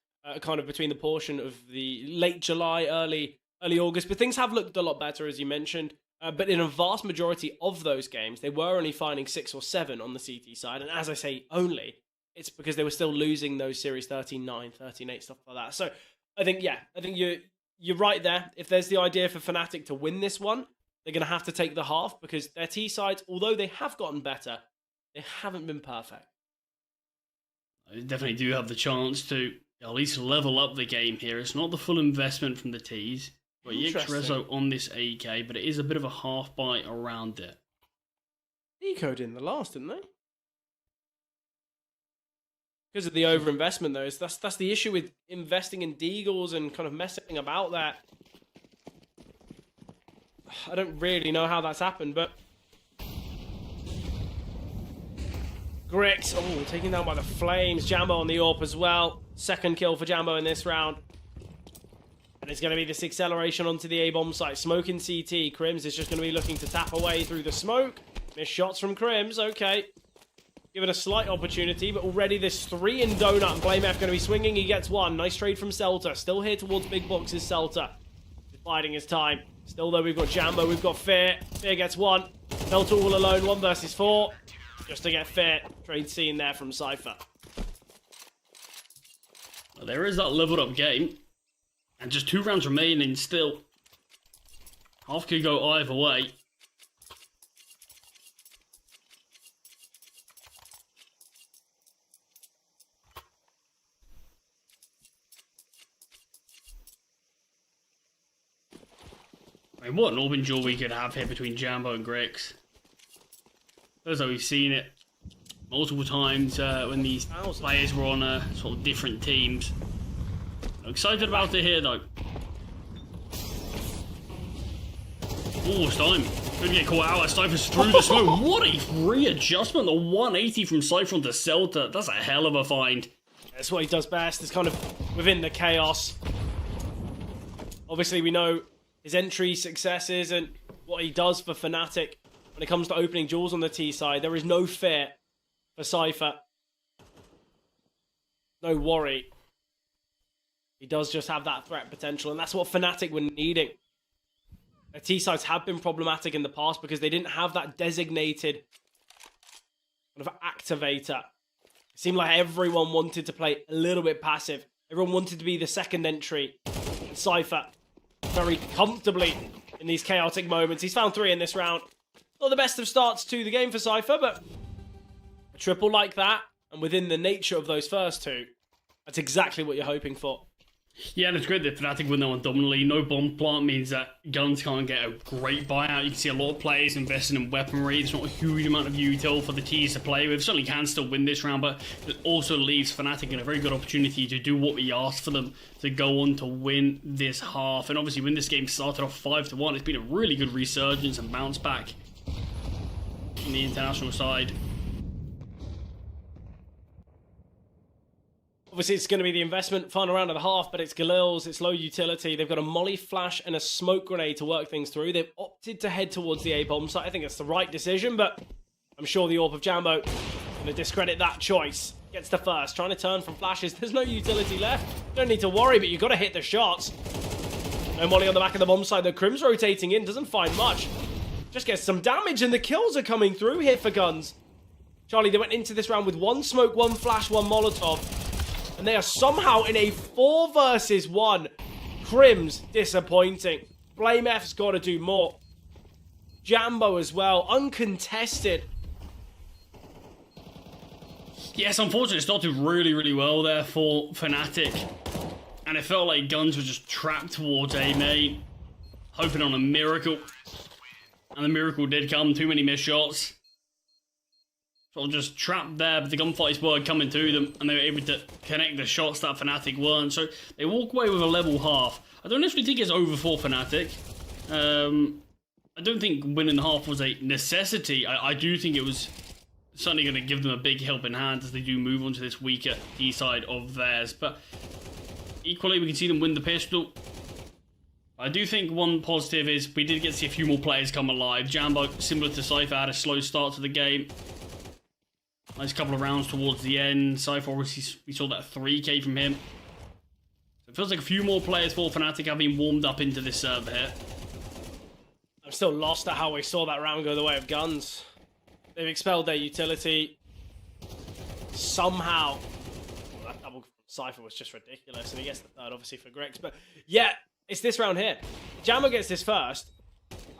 kind of between the portion of the late July, early August. But things have looked a lot better, as you mentioned. But in a vast majority of those games, they were only finding 6 or 7 on the CT side. And as I say, only, it's because they were still losing those Series 13-9, 13-8, stuff like that. So I think you're right there. If there's the idea for Fnatic to win this one, they're going to have to take the half because their T sides, although they have gotten better, they haven't been perfect. They definitely do have the chance to at least level up the game here. It's not the full investment from the Ts. But Rezo on this AK, but it is a bit of a half buy around it. Ecoed in the last, didn't they? Because of the overinvestment, though. That's the issue with investing in Deagles and kind of messing about that. I don't really know how that's happened, but Grix, taken down by the Flames. Jambo on the AWP as well. Second kill for Jambo in this round. And it's going to be this acceleration onto the A-bomb site. Smoke in CT. Crims is just going to be looking to tap away through the smoke. Missed shots from Crims. Okay. Given a slight opportunity, but already this 3 in donut. BlameF going to be swinging. He gets 1. Nice trade from Celta. Still here towards big boxes, Celta. He's biding his time. Still, though, we've got Jambo. We've got Fear. Fear gets 1. Celta all alone. 1 versus 4. Just to get Fear. Trade scene there from Cypher. Well, there is that leveled up game. And just 2 rounds remaining still. Half could go either way. I mean, what an open duel we could have here between Jambo and Grix. Feels like we've seen it multiple times when these players were on sort of different teams. I'm excited about it here though. Oh, Stein. Could get caught out. Cypher's through the smoke. What a readjustment. The 180 from Cypher onto Celta. That's a hell of a find. That's what he does best. It's kind of within the chaos. Obviously, we know his entry successes and what he does for Fnatic when it comes to opening duels on the T side. There is no fear for Cypher. No worry. He does just have that threat potential, and that's what Fnatic were needing. Their T sides have been problematic in the past because they didn't have that designated kind of activator. It seemed like everyone wanted to play a little bit passive. Everyone wanted to be the second entry. And Cypher very comfortably in these chaotic moments. He's found 3 in this round. Not the best of starts to the game for Cypher, but a triple like that, and within the nature of those first 2, that's exactly what you're hoping for. Yeah, and it's great that Fnatic win that one dominantly. No bomb plant means that Guns can't get a great buyout. You can see a lot of players investing in weaponry. There's not a huge amount of util for the T's to play with. Certainly can still win this round, but it also leaves Fnatic in a very good opportunity to do what we asked for them, to go on to win this half. And obviously when this game started off 5-1, it's been a really good resurgence and bounce back on the international side. Obviously, it's going to be the investment final round of the half, but it's Galil's, it's low utility. They've got a molly flash and a smoke grenade to work things through. They've opted to head towards the A-bomb site. I think that's the right decision, but I'm sure the AWP of Jambo is going to discredit that choice. Gets the first, trying to turn from flashes. There's no utility left. Don't need to worry, but you've got to hit the shots. No molly on the back of the bomb side. The Crim's rotating in, doesn't find much. Just gets some damage, and the kills are coming through here for Guns. Charlie, they went into this round with 1 smoke, 1 flash, 1 Molotov. And they are somehow in a 4 versus 1. Crim's disappointing. Blame F's got to do more. Jambo as well, uncontested. Yes, unfortunately, it started really, really well there for Fnatic. And it felt like Guns were just trapped towards A main, hoping on a miracle. And the miracle did come. Too many missed shots. Sort of just trapped there, but the gunfights were coming to them, and they were able to connect the shots that Fnatic weren't. So they walk away with a level half. I don't necessarily think it's over for Fnatic. I don't think winning the half was a necessity. I do think it was certainly going to give them a big helping hand as they do move on to this weaker D side of theirs. But equally, we can see them win the pistol. I do think one positive is we did get to see a few more players come alive. Jambo, similar to Cypher, had a slow start to the game. Nice couple of rounds towards the end. Cypher, obviously, we saw that 3k from him. So it feels like a few more players for Fnatic have been warmed up into this server here. I'm still lost at how we saw that round go the way of Guns. They've expelled their utility. Somehow. Well, that double from Cypher was just ridiculous. And he gets the third, obviously, for Grix. But yeah, it's this round here. Jammo gets this first.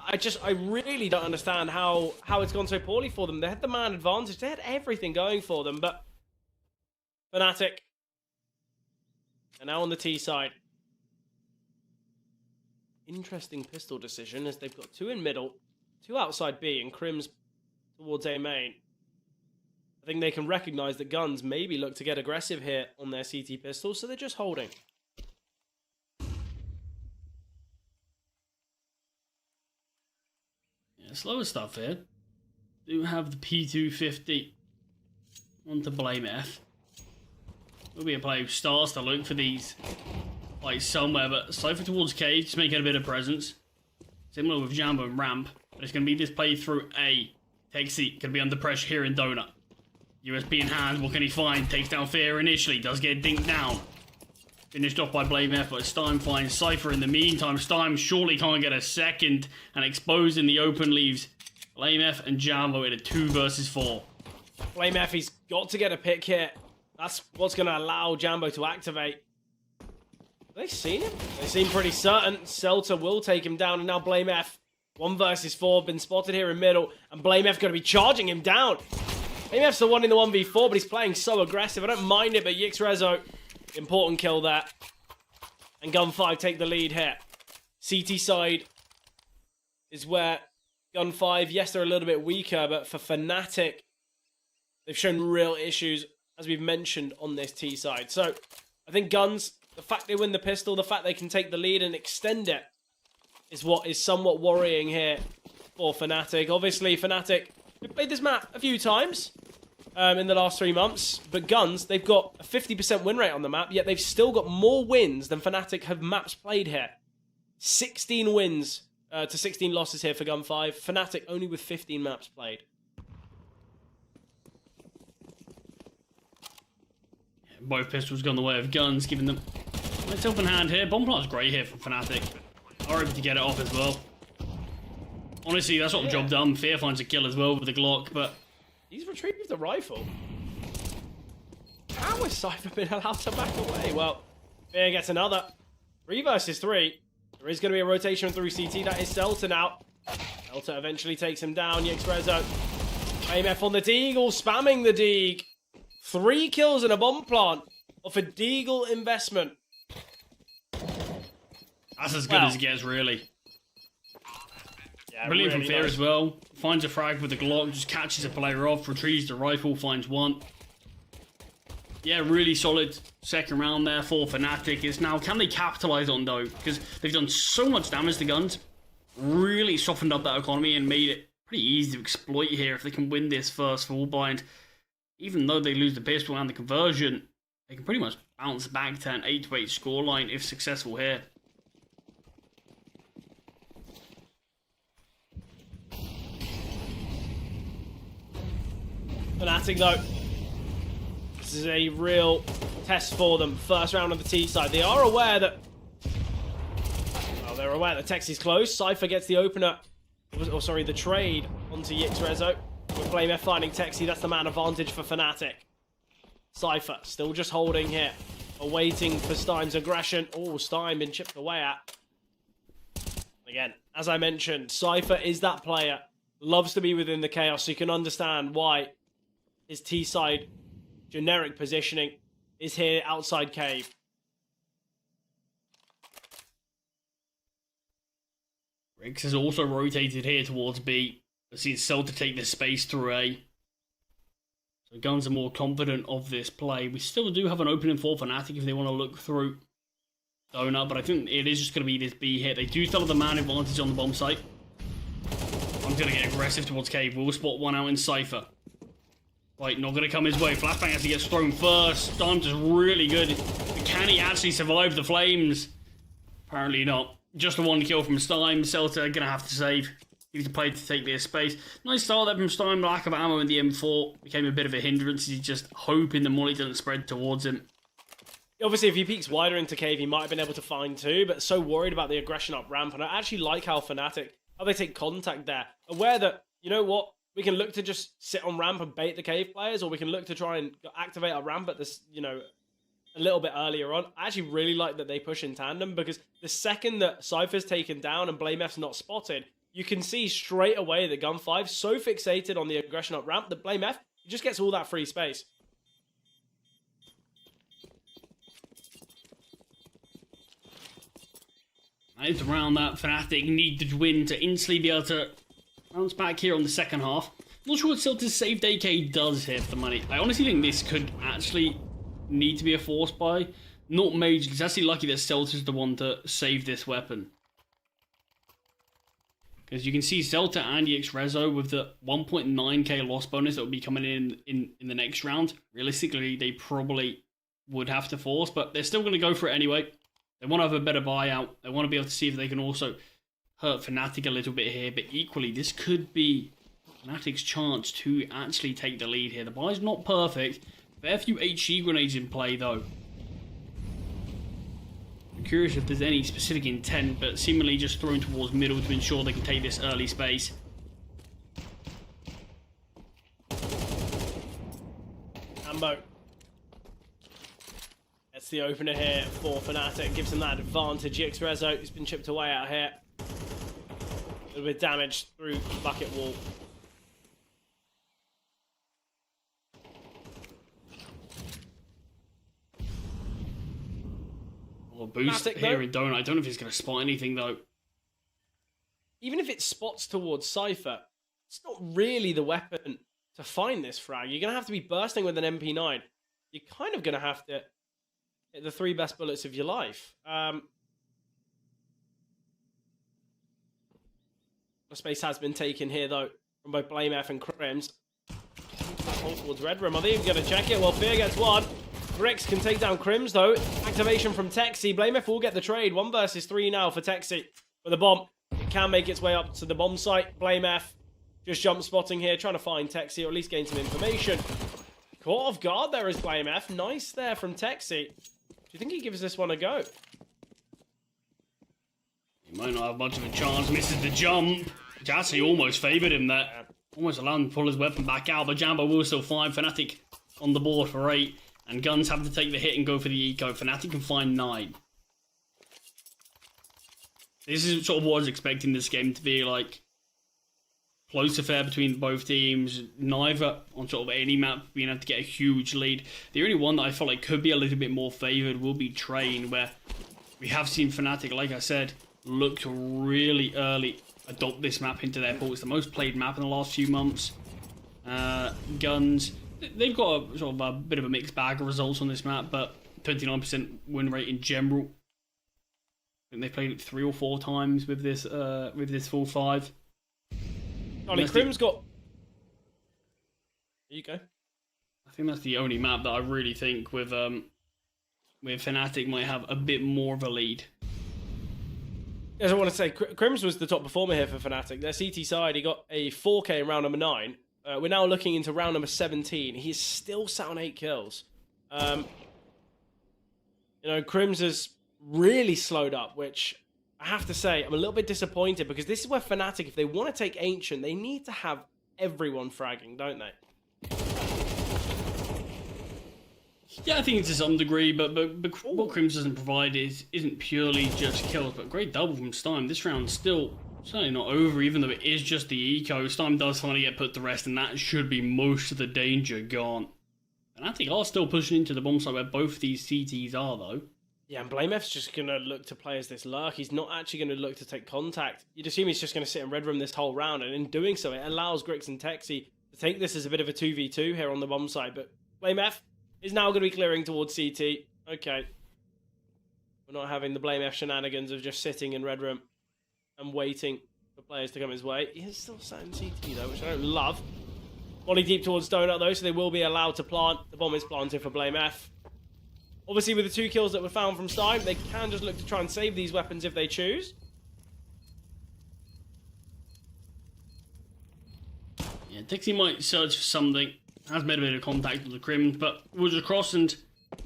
I really don't understand how it's gone so poorly for them. They had the man advantage. They had everything going for them, but Fnatic are now on the T side. Interesting pistol decision as they've got 2 in middle, 2 outside B, and Crim's towards A main. I think they can recognize that Guns maybe look to get aggressive here on their CT pistols, so they're just holding. Slower stuff here. Do have the P250 onto Blame F. Will be a player who starts to look for these like somewhere, but Cypher towards K, just making a bit of presence. Similar with Jambo and Ramp, but it's going to be this play through A. Takes C, going to be under pressure here in Donut. USB in hand, what can he find? Takes down Fear initially, does get dinked down. Finished off by Blame F, but Stein finds Cypher in the meantime. Stein surely can't get a second, and exposed in the open leaves Blame F and Jambo in a 2 versus 4. Blame F, he's got to get a pick here. That's what's going to allow Jambo to activate. They seen him? They seem pretty certain Celta will take him down, and now Blame F. 1 versus 4 been spotted here in middle, and Blame F going to be charging him down. Blame F's the one in the 1v4, but he's playing so aggressive. I don't mind it, but JiJieHao, important kill there. And Gun5 take the lead here. CT side is where Gun5, yes, they're a little bit weaker, but for Fnatic, they've shown real issues, as we've mentioned, on this T side. So, I think Guns, the fact they win the pistol, the fact they can take the lead and extend it, is what is somewhat worrying here for Fnatic. Obviously, Fnatic, we've played this map a few times in the last 3 months, but Guns, they've got a 50% win rate on the map, yet they've still got more wins than Fnatic have maps played here. 16 wins to 16 losses here for Gun5. Fnatic only with 15 maps played. Both pistols gone the way of Guns, giving them a nice open hand here. Bomb plant's great here from Fnatic. Are able to get it off as well. Honestly, that's not the job done. Fear finds a kill as well with the Glock, but He's retrieved the rifle. How has Cypher been allowed to back away? Well, Fear gets another. 3 versus 3. There is going to be a rotation through CT. That is Celta now. Celta eventually takes him down. JiJieHao. AMF on the Deagle, spamming the Deagle. 3 kills in a bomb plant off a Deagle investment. that's as good as it gets, really. Yeah, Brilliant really from Fear nice. as well. Finds a frag with the Glock, just catches a player off, retrieves the rifle, finds one. Yeah, really solid second round there for Fnatic. It's now, can they capitalise on though? Because they've done so much damage to Guns. Really softened up that economy and made it pretty easy to exploit here if they can win this first full bind. Even though they lose the pistol and the conversion, they can pretty much bounce back to an 8-8 scoreline if successful here. Fnatic though, this is a real test for them. First round on the T side. They are aware that, well, they're aware that Tex is close. Cypher gets the opener, or sorry, the trade onto JiJieHao. With Blame F finding Texi, that's the man advantage for Fnatic. Cypher still just holding here, awaiting for Stein's aggression. Oh, Stein been chipped away at. Again, as I mentioned, Cypher is that player, loves to be within the chaos, so you can understand why his T-side generic positioning is here outside cave. Riggs has also rotated here towards B. I've seen Celta take this space through A. So Guns are more confident of this play. We still do have an opening for Fnatic if they want to look through Donut, but I think it is just going to be this B hit. They do still have the man advantage on the bomb site. I'm going to get aggressive towards cave. We'll spot one out in Cypher. Right, not going to come his way. Flashbang as he gets thrown first. Dime's just really good. But can he actually survive the flames? Apparently not. Just a 1 kill from Stein. Celta going to have to save. He's played to take this space. Nice start there from Stein. Lack of ammo in the M4 became a bit of a hindrance. He's just hoping the molly doesn't spread towards him. Obviously, if he peeks wider into cave, he might have been able to find 2, but so worried about the aggression up ramp. And I actually like how Fnatic, how they take contact there. Aware that, you know what, we can look to just sit on ramp and bait the cave players, or we can look to try and activate our ramp at this, you know, a little bit earlier on. I actually really like that they push in tandem, because the second that Cypher's taken down and Blame F's not spotted, you can see straight away that Gun5 so fixated on the aggression up ramp that Blame F just gets all that free space. It's around that Fnatic need to win to instantly be able to bounce back here on the second half. Not sure what Celta's saved AK does here for the money. I honestly think this could actually need to be a force buy. Not major, it's actually lucky that Celta's the one to save this weapon. Because you can see Celta and JiJieHao with the 1.9k loss bonus that will be coming in the next round. Realistically, they probably would have to force, but they're still going to go for it anyway. They want to have a better buyout. They want to be able to see if they can also hurt Fnatic a little bit here. But equally, this could be Fnatic's chance to actually take the lead here. The buy's not perfect. Fair few HE grenades in play, though. I'm curious if there's any specific intent, but seemingly just thrown towards middle to ensure they can take this early space. Ambo. That's the opener here for Fnatic. Gives them that advantage. JiJieHao, who's been chipped away out here. A little bit of damage through the bucket wall. Well, boost Fnatic, here though. in Donut. I don't know if he's going to spot anything, though. Even if it spots towards Cypher, it's not really the weapon to find this frag. You're going to have to be bursting with an MP9. You're kind of going to have to hit the 3 best bullets of your life. The space has been taken here, though, from both blamef and Crims. Hold towards Red Room. Are they even going to check it? Well, Fear gets one. Grix can take down Crims, though. Activation from Texi. blamef will get the trade. 1 versus 3 now for Texi. With a bomb. It can make its way up to the bomb site. blamef just jump spotting here, trying to find Texi, or at least gain some information. Caught off guard there is blamef. Nice there from Texi. Do you think he gives this one a go? He might not have much of a chance. Misses the jump. Jassy almost favoured him there. Almost allowed him to pull his weapon back out, but Jambo will still find Fnatic on the board for 8. And Guns have to take the hit and go for the eco. Fnatic can find 9. This is sort of what I was expecting this game to be like. Close affair between both teams. Neither on sort of any map being able to get a huge lead. The only one that I felt like could be a little bit more favoured will be Train, where we have seen Fnatic, like I said, look to really early adopt this map into their pool. It's the most played map in the last few months. Guns, they've got a sort of a bit of a mixed bag of results on this map, but 29% win rate in general. I think they played it 3 or 4 times with this full 5. Ollie, Crim's got... There you go. I think that's the only map that I really think with Fnatic might have a bit more of a lead. As I want to say, Crims was the top performer here for Fnatic. Their CT side, he got a 4K in round number 9. We're now looking into round number 17. He's still sat on 8 kills. Crims has really slowed up, which I have to say, I'm a little bit disappointed because this is where Fnatic, if they want to take Ancient, they need to have everyone fragging, don't they? Yeah, I think to some degree, but what Crims doesn't provide isn't purely just kills, but great double from Stein. This round's still certainly not over, even though it is just the eco. Stein does finally get put to rest, and that should be most of the danger gone. And I think are still pushing into the bomb site where both these CTs are, though. Yeah, and blamef's just going to look to play as this lurk. He's not actually going to look to take contact. You'd assume he's just going to sit in red room this whole round, and in doing so, it allows Grix and Texi to take this as a bit of a 2v2 here on the bomb side. But blamef is now going to be clearing towards CT. Okay. We're not having the blamef shenanigans of just sitting in red room and waiting for players to come his way. He is still sat in CT, though, which I don't love. Body deep towards Donut, though, so they will be allowed to plant. The bomb is planted for blamef. Obviously, with the 2 kills that were found from Stein, they can just look to try and save these weapons if they choose. Yeah, Dixie might search for something. Has made a bit of contact with the Crims, but was across, and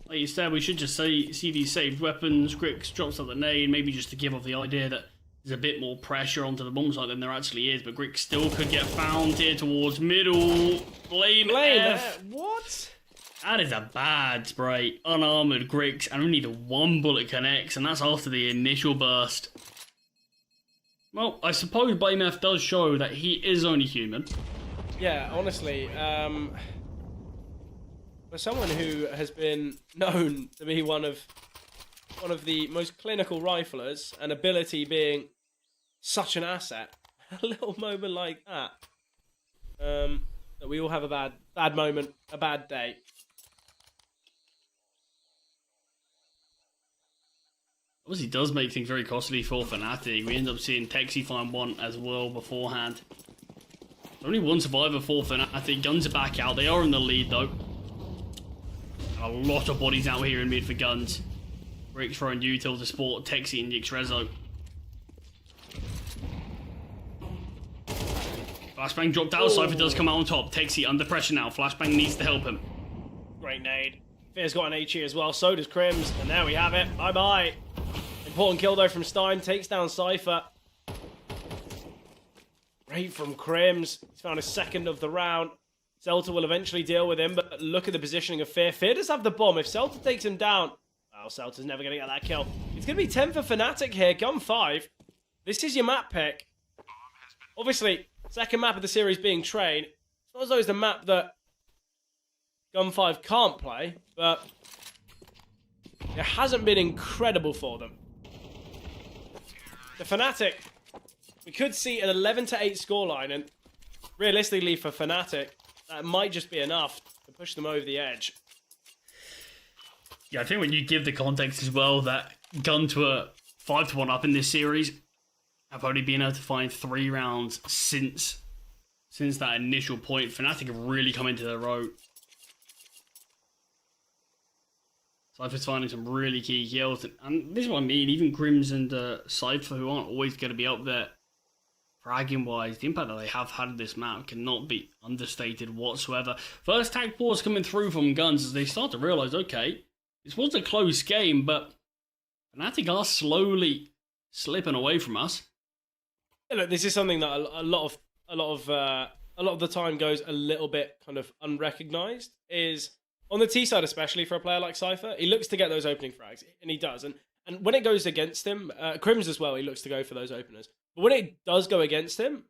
like you said, we should just see these saved weapons. Grix drops up the nade, maybe just to give off the idea that there's a bit more pressure onto the bomb site than there actually is, but Grix still could get found here towards middle. Blame F. What? That is a bad spray. Unarmored Grix, and only the 1 bullet connects, and that's after the initial burst. Well, I suppose Blame F does show that he is only human. Yeah, honestly, for someone who has been known to be one of the most clinical riflers, and ability being such an asset, a little moment like that, that we all have a bad moment, a bad day. Obviously, does make things very costly for Fnatic. We end up seeing Texi find 1 as well beforehand. Only 1 survivor for Fnatic. Guns are back out. They are in the lead, though. A lot of bodies out here in mid for Guns. Grix throwing util to support Texi and JiJieHao. Flashbang dropped out. Cypher does come out on top. Texi under pressure now. Flashbang needs to help him. Great nade. Fear's got an HE as well. So does Crims. And there we have it. Bye-bye. Important kill, though, from Stein. Takes down Cypher. Great from Crims. He's found a 2nd of the round. Celta will eventually deal with him, but look at the positioning of Fear. Fear does have the bomb. If Celta takes him down, Celta's never going to get that kill. It's going to be 10 for Fnatic here. Gun 5. This is your map pick. Obviously, second map of the series being Train. It's not as though it's the map that Gun 5 can't play, but it hasn't been incredible for them. The Fnatic, we could see an 11-8 scoreline, and realistically for Fnatic, that might just be enough to push them over the edge. Yeah, I think when you give the context as well that Gun to a 5-1 up in this series, have only been able to find 3 rounds since that initial point. Fnatic have really come into their own. Cypher's finding some really key kills, and this is what I mean. Even Grims and Cypher, who aren't always going to be up there fragging wise, the impact that they have had in this map cannot be understated whatsoever. First tag pause coming through from Guns as they start to realise, okay, this was a close game, but Fnatic are slowly slipping away from us. Yeah, look, this is something that a lot of the time goes a little bit kind of unrecognised. Is on the T side, especially for a player like Cypher, he looks to get those opening frags, and he does. And when it goes against him, Crims as well, he looks to go for those openers. But when it does go against him,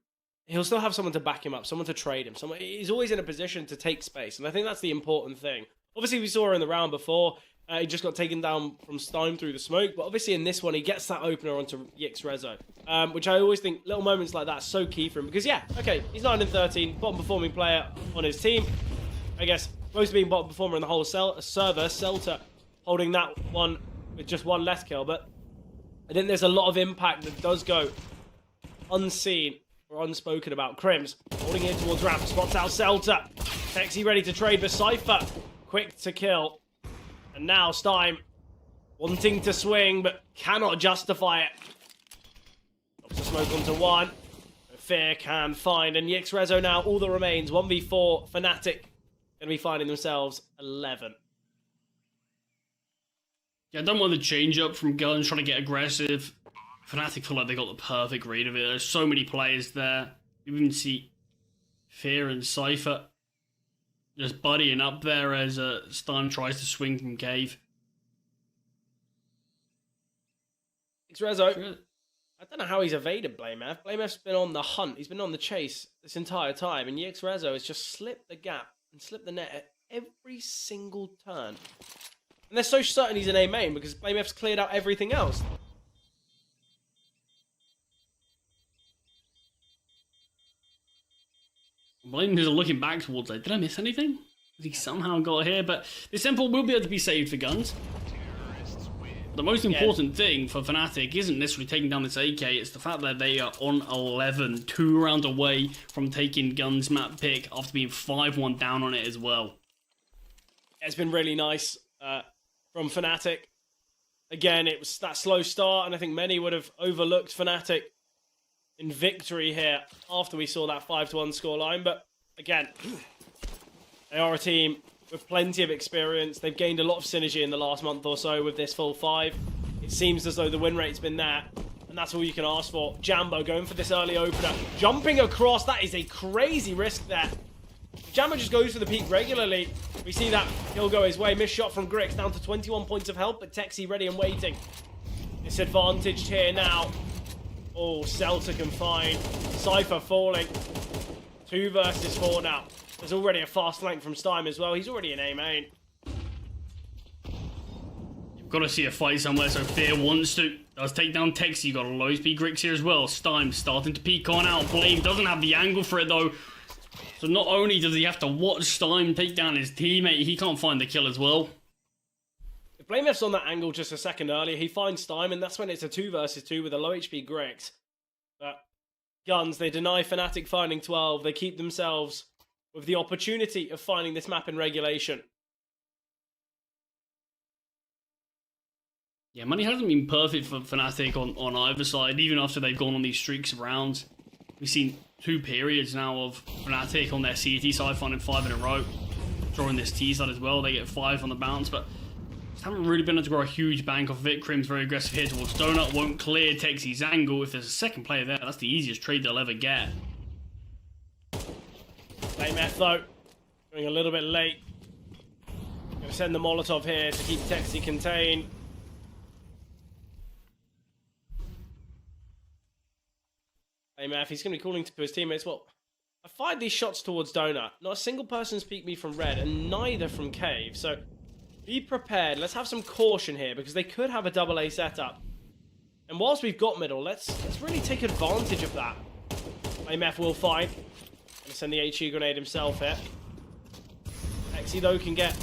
he'll still have someone to back him up, someone to trade him. He's always in a position to take space, and I think that's the important thing. Obviously, we saw her in the round before. He just got taken down from Stein through the smoke, but obviously in this one, he gets that opener onto JiJieHao, which I always think little moments like that are so key for him, because yeah, okay, he's 9-13, bottom performing player on his team. I guess most being bottom performer in the whole server, Celta holding that one with just one less kill, but I think there's a lot of impact that does go unseen or unspoken about. Crims holding in towards ramp, spots out Celta. Texie ready to trade, but Cypher quick to kill. And now Stein wanting to swing, but cannot justify it. Drops the smoke onto one. Fear can find, and JiJieHao now all that remains. 1v4, Fnatic going to be finding themselves 11. Yeah, I don't want the change up from Guns trying to get aggressive. Fnatic feel like they got the perfect read of it. There's so many players there. You even see Fear and Cypher just buddying up there as Stein tries to swing from Cave. JiJieHao, I don't know how he's evaded BlameF. BlameF's been on the hunt. He's been on the chase this entire time, and JiJieHao has just slipped the gap and slipped the net at every single turn. And they're so certain he's an A main because BlameF's cleared out everything else. Blame is looking back towards it. Did I miss anything? Has he somehow got here? But this temple will be able to be saved for Guns. The most important thing for Fnatic isn't necessarily taking down this AK, it's the fact that they are on 11, 2 rounds away from taking Guns map pick after being 5-1 down on it as well. It's been really nice from Fnatic. Again, it was that slow start, and I think many would have overlooked Fnatic in victory here after we saw that 5-1 scoreline. But again, they are a team with plenty of experience. They've gained a lot of synergy in the last month or so with this full 5. It seems as though the win rate's been there, and that's all you can ask for. Jambo going for this early opener, jumping across. That is a crazy risk there. Jambo just goes for the peak regularly. We see that kill go his way. Missed shot from Grix, down to 21 points of health, but Texie ready and waiting. Disadvantaged here now. Oh, Celta can find Cypher falling. 2 versus 4 now. There's already a fast flank from Stein as well. He's already in A main. You've got to see a fight somewhere, so Fear wants to. Does take down Texie. You've got a low speed Grix here as well. Stein starting to peek on out. Blame doesn't have the angle for it though. So not only does he have to watch Stein take down his teammate, he can't find the kill as well. If BlameF's on that angle just a second earlier, he finds Stein, and that's when it's a 2 versus 2 with a low HP Grix. But Guns, they deny Fnatic finding 12. They keep themselves with the opportunity of finding this map in regulation. Yeah, money hasn't been perfect for Fnatic on either side, even after they've gone on these streaks of rounds. We've seen 2 periods now of Fnatic on their CT side finding 5 in a row. Drawing this T side as well, they get 5 on the bounce, but just haven't really been able to grow a huge bank off of it. Crim's very aggressive here towards Donut, won't clear Texie's angle. If there's a second player there, that's the easiest trade they'll ever get. BlameF though, going a little bit late. Going to send the Molotov here to keep Texie contained. AMF, he's going to be calling to his teammates. Well, I fired these shots towards Donut. Not a single person's peeked me from red, and neither from cave. So be prepared. Let's have some caution here, because they could have a double A setup. And whilst we've got middle, let's really take advantage of that. AMF will find. Gonna send the HE grenade himself here. Exy, though, can get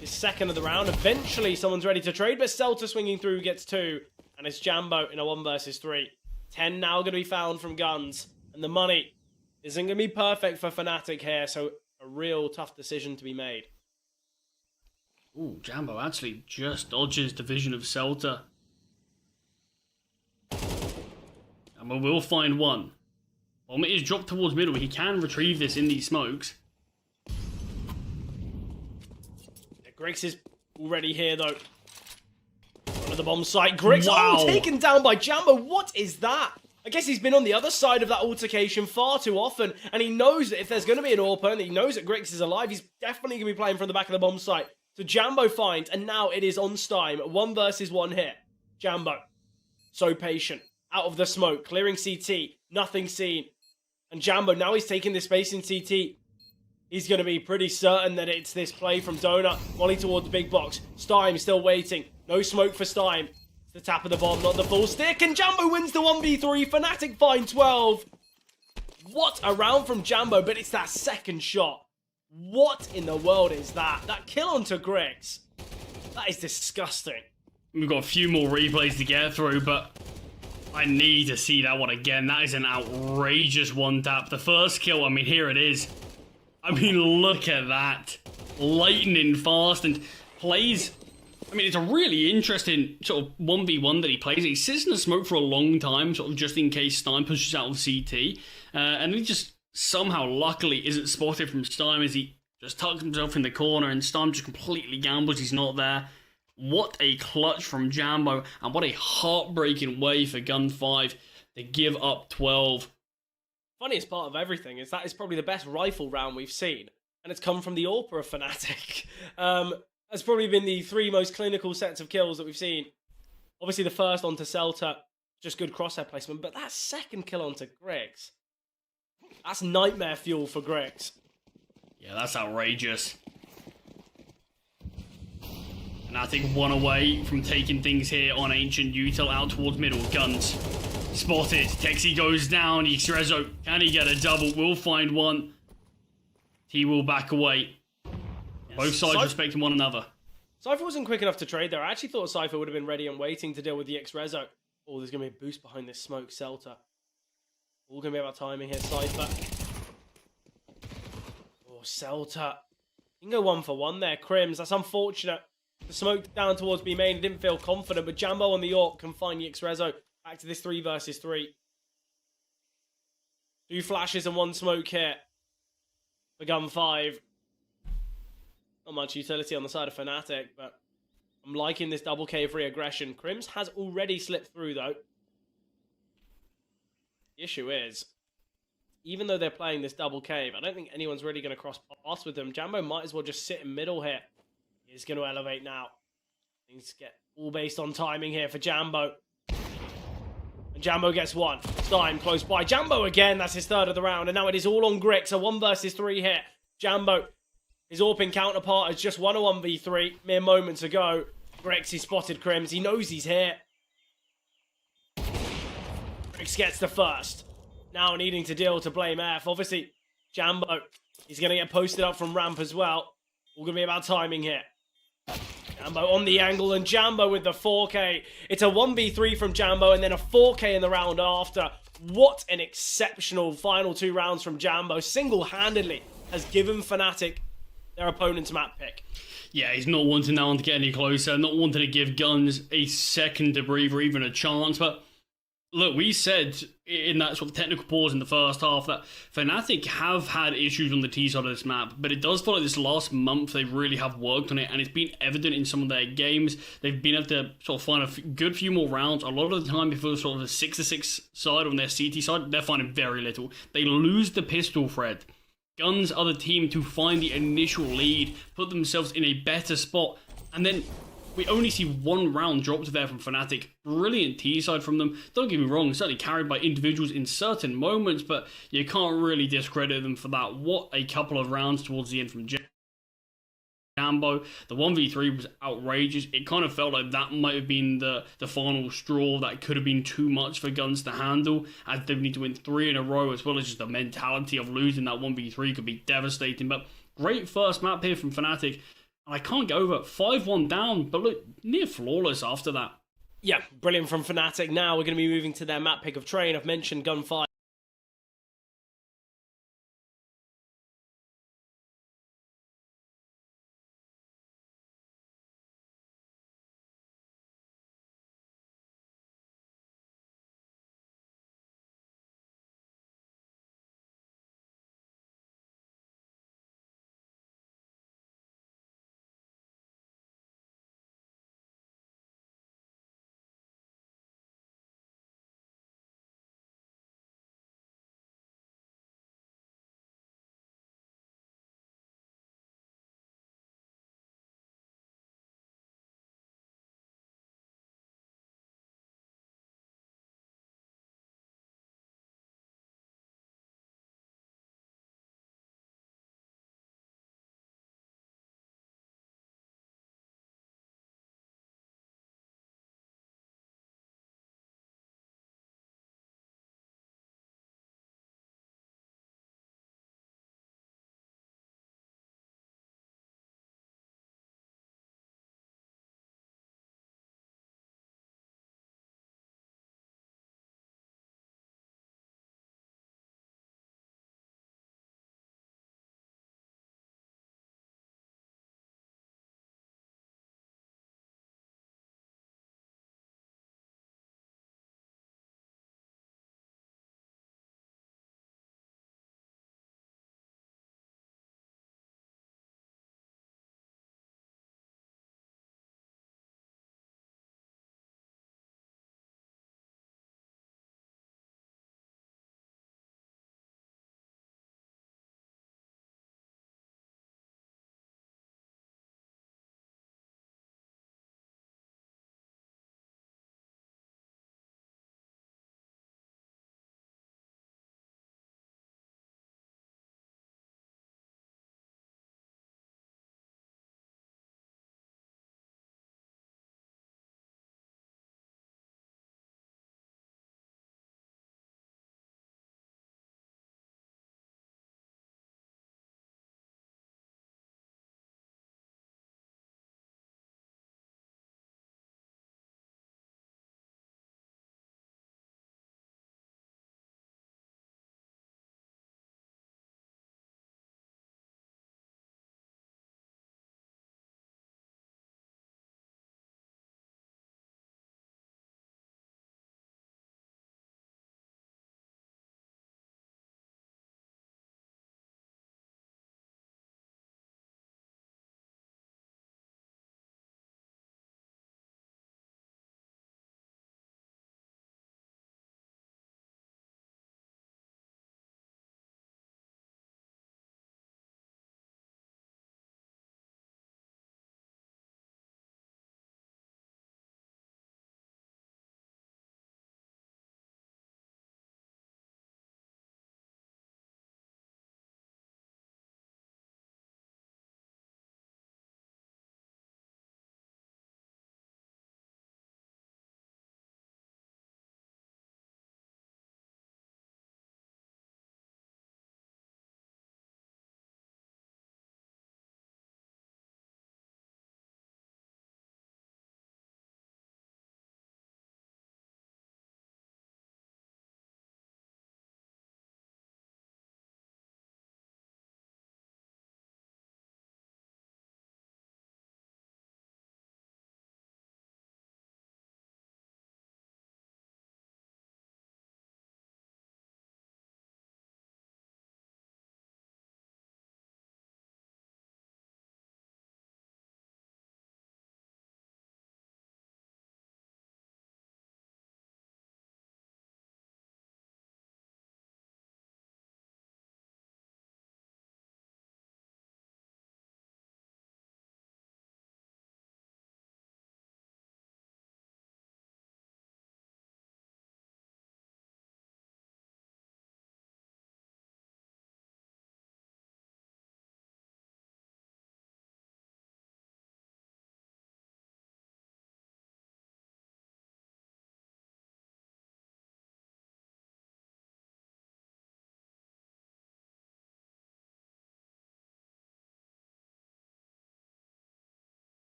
his second of the round. Eventually, someone's ready to trade, but Celta swinging through gets 2. And it's Jambo in a 1 versus 3. 10 now going to be found from guns. And the money isn't going to be perfect for Fnatic here, so a real tough decision to be made. Ooh, Jambo actually just dodges the vision of Celta. And we will find one. Bomb is dropped towards middle. He can retrieve this in these smokes. Yeah, Griggs is already here, though. One of the bomb site. Griggs, oh, taken down by Jambo. What is that? I guess he's been on the other side of that altercation far too often, and he knows that if there's going to be an AWP, and he knows that Griggs is alive, he's definitely going to be playing from the back of the bomb site. So Jambo finds, and now it is on Stein. 1 versus 1 here. Jambo, so patient. Out of the smoke, clearing CT. Nothing seen. And Jambo, now he's taking this space in CT. He's going to be pretty certain that it's this play from Donut. Volley towards the big box. Stein still waiting. No smoke for Stein. It's the tap of the bomb, not the full stick. And Jambo wins the 1v3. Fnatic find 12. What a round from Jambo, but it's that second shot. What in the world is that? That kill onto Griggs. That is disgusting. We've got a few more replays to get through, but I need to see that one again. That is an outrageous one tap. The first kill, I mean, here it is. I mean, look at that. Lightning fast and plays. I mean, it's a really interesting sort of 1v1 that he plays. He sits in the smoke for a long time, sort of just in case Stein pushes out of CT. And he just somehow, luckily, isn't spotted from Stein as he just tucks himself in the corner and Stein just completely gambles he's not there. What a clutch from Jambo, and what a heartbreaking way for Gun 5 to give up 12. Funniest part of everything is that is probably the best rifle round we've seen, and it's come from the AWP of Fnatic. That's probably been the 3 most clinical sets of kills that we've seen. Obviously the first onto Celta, just good crosshair placement, but that second kill onto Griggs, that's nightmare fuel for Griggs. Yeah, that's outrageous. And I think 1 away from taking things here on Ancient Util out towards middle. Guns spotted. Texi goes down. Xrezo, can he get a double? Will find one. He will back away. Yes. Both sides respecting one another. Cypher wasn't quick enough to trade there. I actually thought Cypher would have been ready and waiting to deal with the Xrezo. Oh, there's going to be a boost behind this smoke. Celta. All going to be about timing here, Cypher. Oh, Celta. You can go 1 for 1 there, Crims. That's unfortunate. The smoke down towards B main, didn't feel confident, but Jambo on the AWP can find Xrezo. Back to this 3 versus 3. 2 flashes and 1 smoke here for Gun 5. Not much utility on the side of Fnatic, but I'm liking this double K free aggression. Crims has already slipped through, though. The issue is, even though they're playing this double cave, I don't think anyone's really going to cross paths with them. Jambo might as well just sit in middle here. He's going to elevate now. Things get all based on timing here for Jambo. And Jambo gets 1. Stein close by. Jambo again. That's his 3rd of the round. And now it is all on Griggs. So 1 versus 3 here. Jambo, his AWPing counterpart, has just won a 1v3 mere moments ago. Griggs, he spotted Crims. He knows he's here. Griggs gets the first. Now needing to deal to blame F. Obviously, Jambo, he's going to get posted up from ramp as well. All going to be about timing here. Jambo on the angle, and Jambo with the 4K. It's a 1v3 from Jambo, and then a 4K in the round after. What an exceptional final 2 rounds from Jambo. Single-handedly has given Fnatic their opponent's map pick. Yeah, he's not wanting that one to get any closer, not wanting to give Guns a second to breathe or even a chance, but look, we said in that sort of technical pause in the first half that Fnatic have had issues on the T side of this map, but it does feel like this last month they really have worked on it, and it's been evident in some of their games. They've been able to sort of find a good few more rounds. A lot of the time, if it was sort of a 6-6 side on their CT side, they're finding very little. They lose the pistol thread. Guns are the team to find the initial lead, put themselves in a better spot, and then We only see 1 round dropped there from Fnatic. Brilliant T-side from them. Don't get me wrong, certainly carried by individuals in certain moments, but you can't really discredit them for that. What a couple of rounds towards the end from Jambo. The 1v3 was outrageous. It kind of felt like that might have been the final straw that could have been too much for Guns to handle, as they need to win 3 in a row, as well as just the mentality of losing that 1v3 could be devastating. But great first map here from Fnatic. I can't get over it. 5-1 down, but look, near flawless after that. Yeah, brilliant from Fnatic. Now we're going to be moving to their map pick of Train. I've mentioned Gunfire.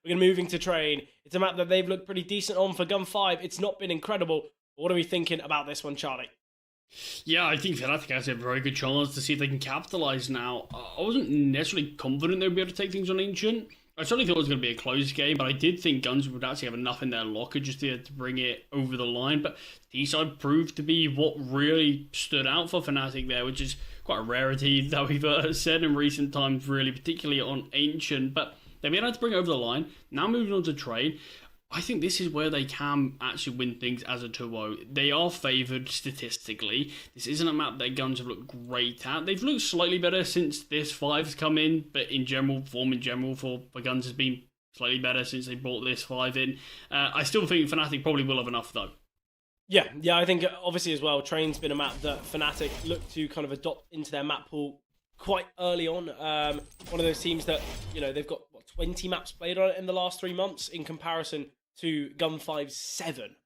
We're going to move into Train. It's a map that they've looked pretty decent on for Gun 5. It's not been incredible. What are we thinking about this one, Charlie? Yeah, I think Fnatic has a very good chance to see if they can capitalize now. I wasn't necessarily confident they'd be able to take things on Ancient. I certainly thought it was going to be a close game, but I did think Guns would actually have enough in their locker just to bring it over the line. But T-side proved to be what really stood out for Fnatic there, which is quite a rarity that we've said in recent times, really, particularly on Ancient. But they've been able to bring it over the line. Now moving on to Train. I think this is where they can actually win things as a 2-0. They are favoured statistically. This isn't a map that Guns have looked great at. They've looked slightly better since this 5 has come in, but in general, form in general for Guns has been slightly better since they brought this 5 in. I still think Fnatic probably will have enough though. Yeah, I think obviously as well, Train's been a map that Fnatic look to kind of adopt into their map pool quite early on. One of those teams that, you know, they've got 20 maps played on it in the last 3 months in comparison to Gun 5's 7.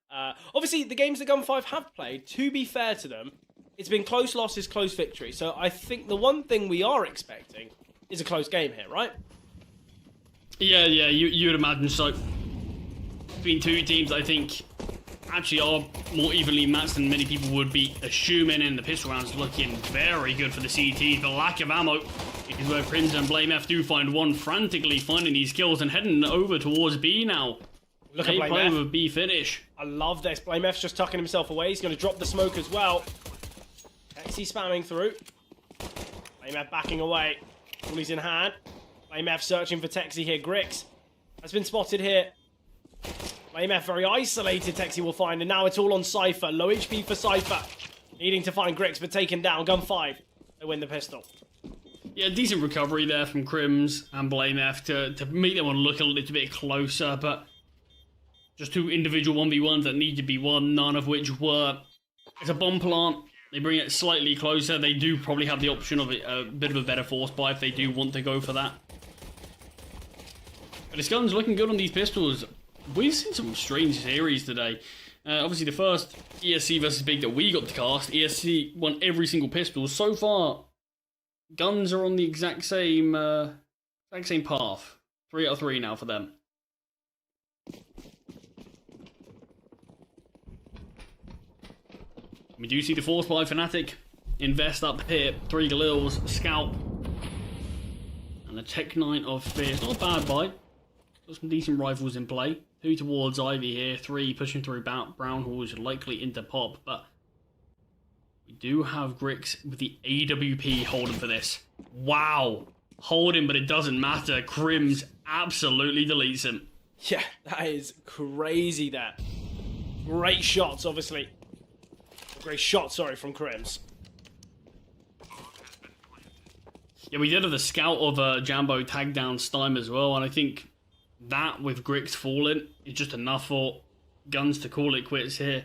Obviously, the games that Gun 5 have played, to be fair to them, it's been close losses, close victory. So I think the one thing we are expecting is a close game here, right? Yeah, you would imagine so. Between two teams, I think, actually are more evenly matched than many people would be assuming, and the pistol round's looking very good for the CT. The lack of ammo is where Crimson and BlameF do find one, frantically finding these kills and heading over towards B now. Look at They play with BlameF. a B finish. I love this. BlameF's just tucking himself away. He's going to drop the smoke as well. Texie spamming through. BlameF backing away. Bully's in hand. BlameF searching for Texie here. Grix has been spotted here. BlameF very isolated, Texie will find, and now it's all on Cypher. Low HP for Cypher. Needing to find Grix, but taken down. Gun 5. They win the pistol. Yeah, decent recovery there from Crims and BlameF to make that one look a little bit closer, but just two individual 1v1s that need to be won, none of which were. It's a bomb plant. They bring it slightly closer. They do probably have the option of a bit of a better force buy if they do want to go for that. But his gun's looking good on these pistols. We've seen some strange series today. Obviously, the first ESC versus Big that we got to cast, ESC won every single pistol. So far, Guns are on the exact same path. 3 out of 3 now for them. We do see the force by Fnatic. Invest up here. 3 Galils, Scalp, and a Tech 9 of Fear. Not a bad buy. Got some decent rifles in play. 2 towards Ivy here. 3 pushing through Brown Horse, likely into Pop. But we do have Grix with the AWP holding for this. Wow. Holding, but it doesn't matter. Crims absolutely deletes him. Yeah, that is crazy there. Great shots, obviously. Great shot, sorry, from Crims. Yeah, we did have the scout of Jambo tag down Stein as well, and I think that with Grix falling is just enough for Guns to call it quits here.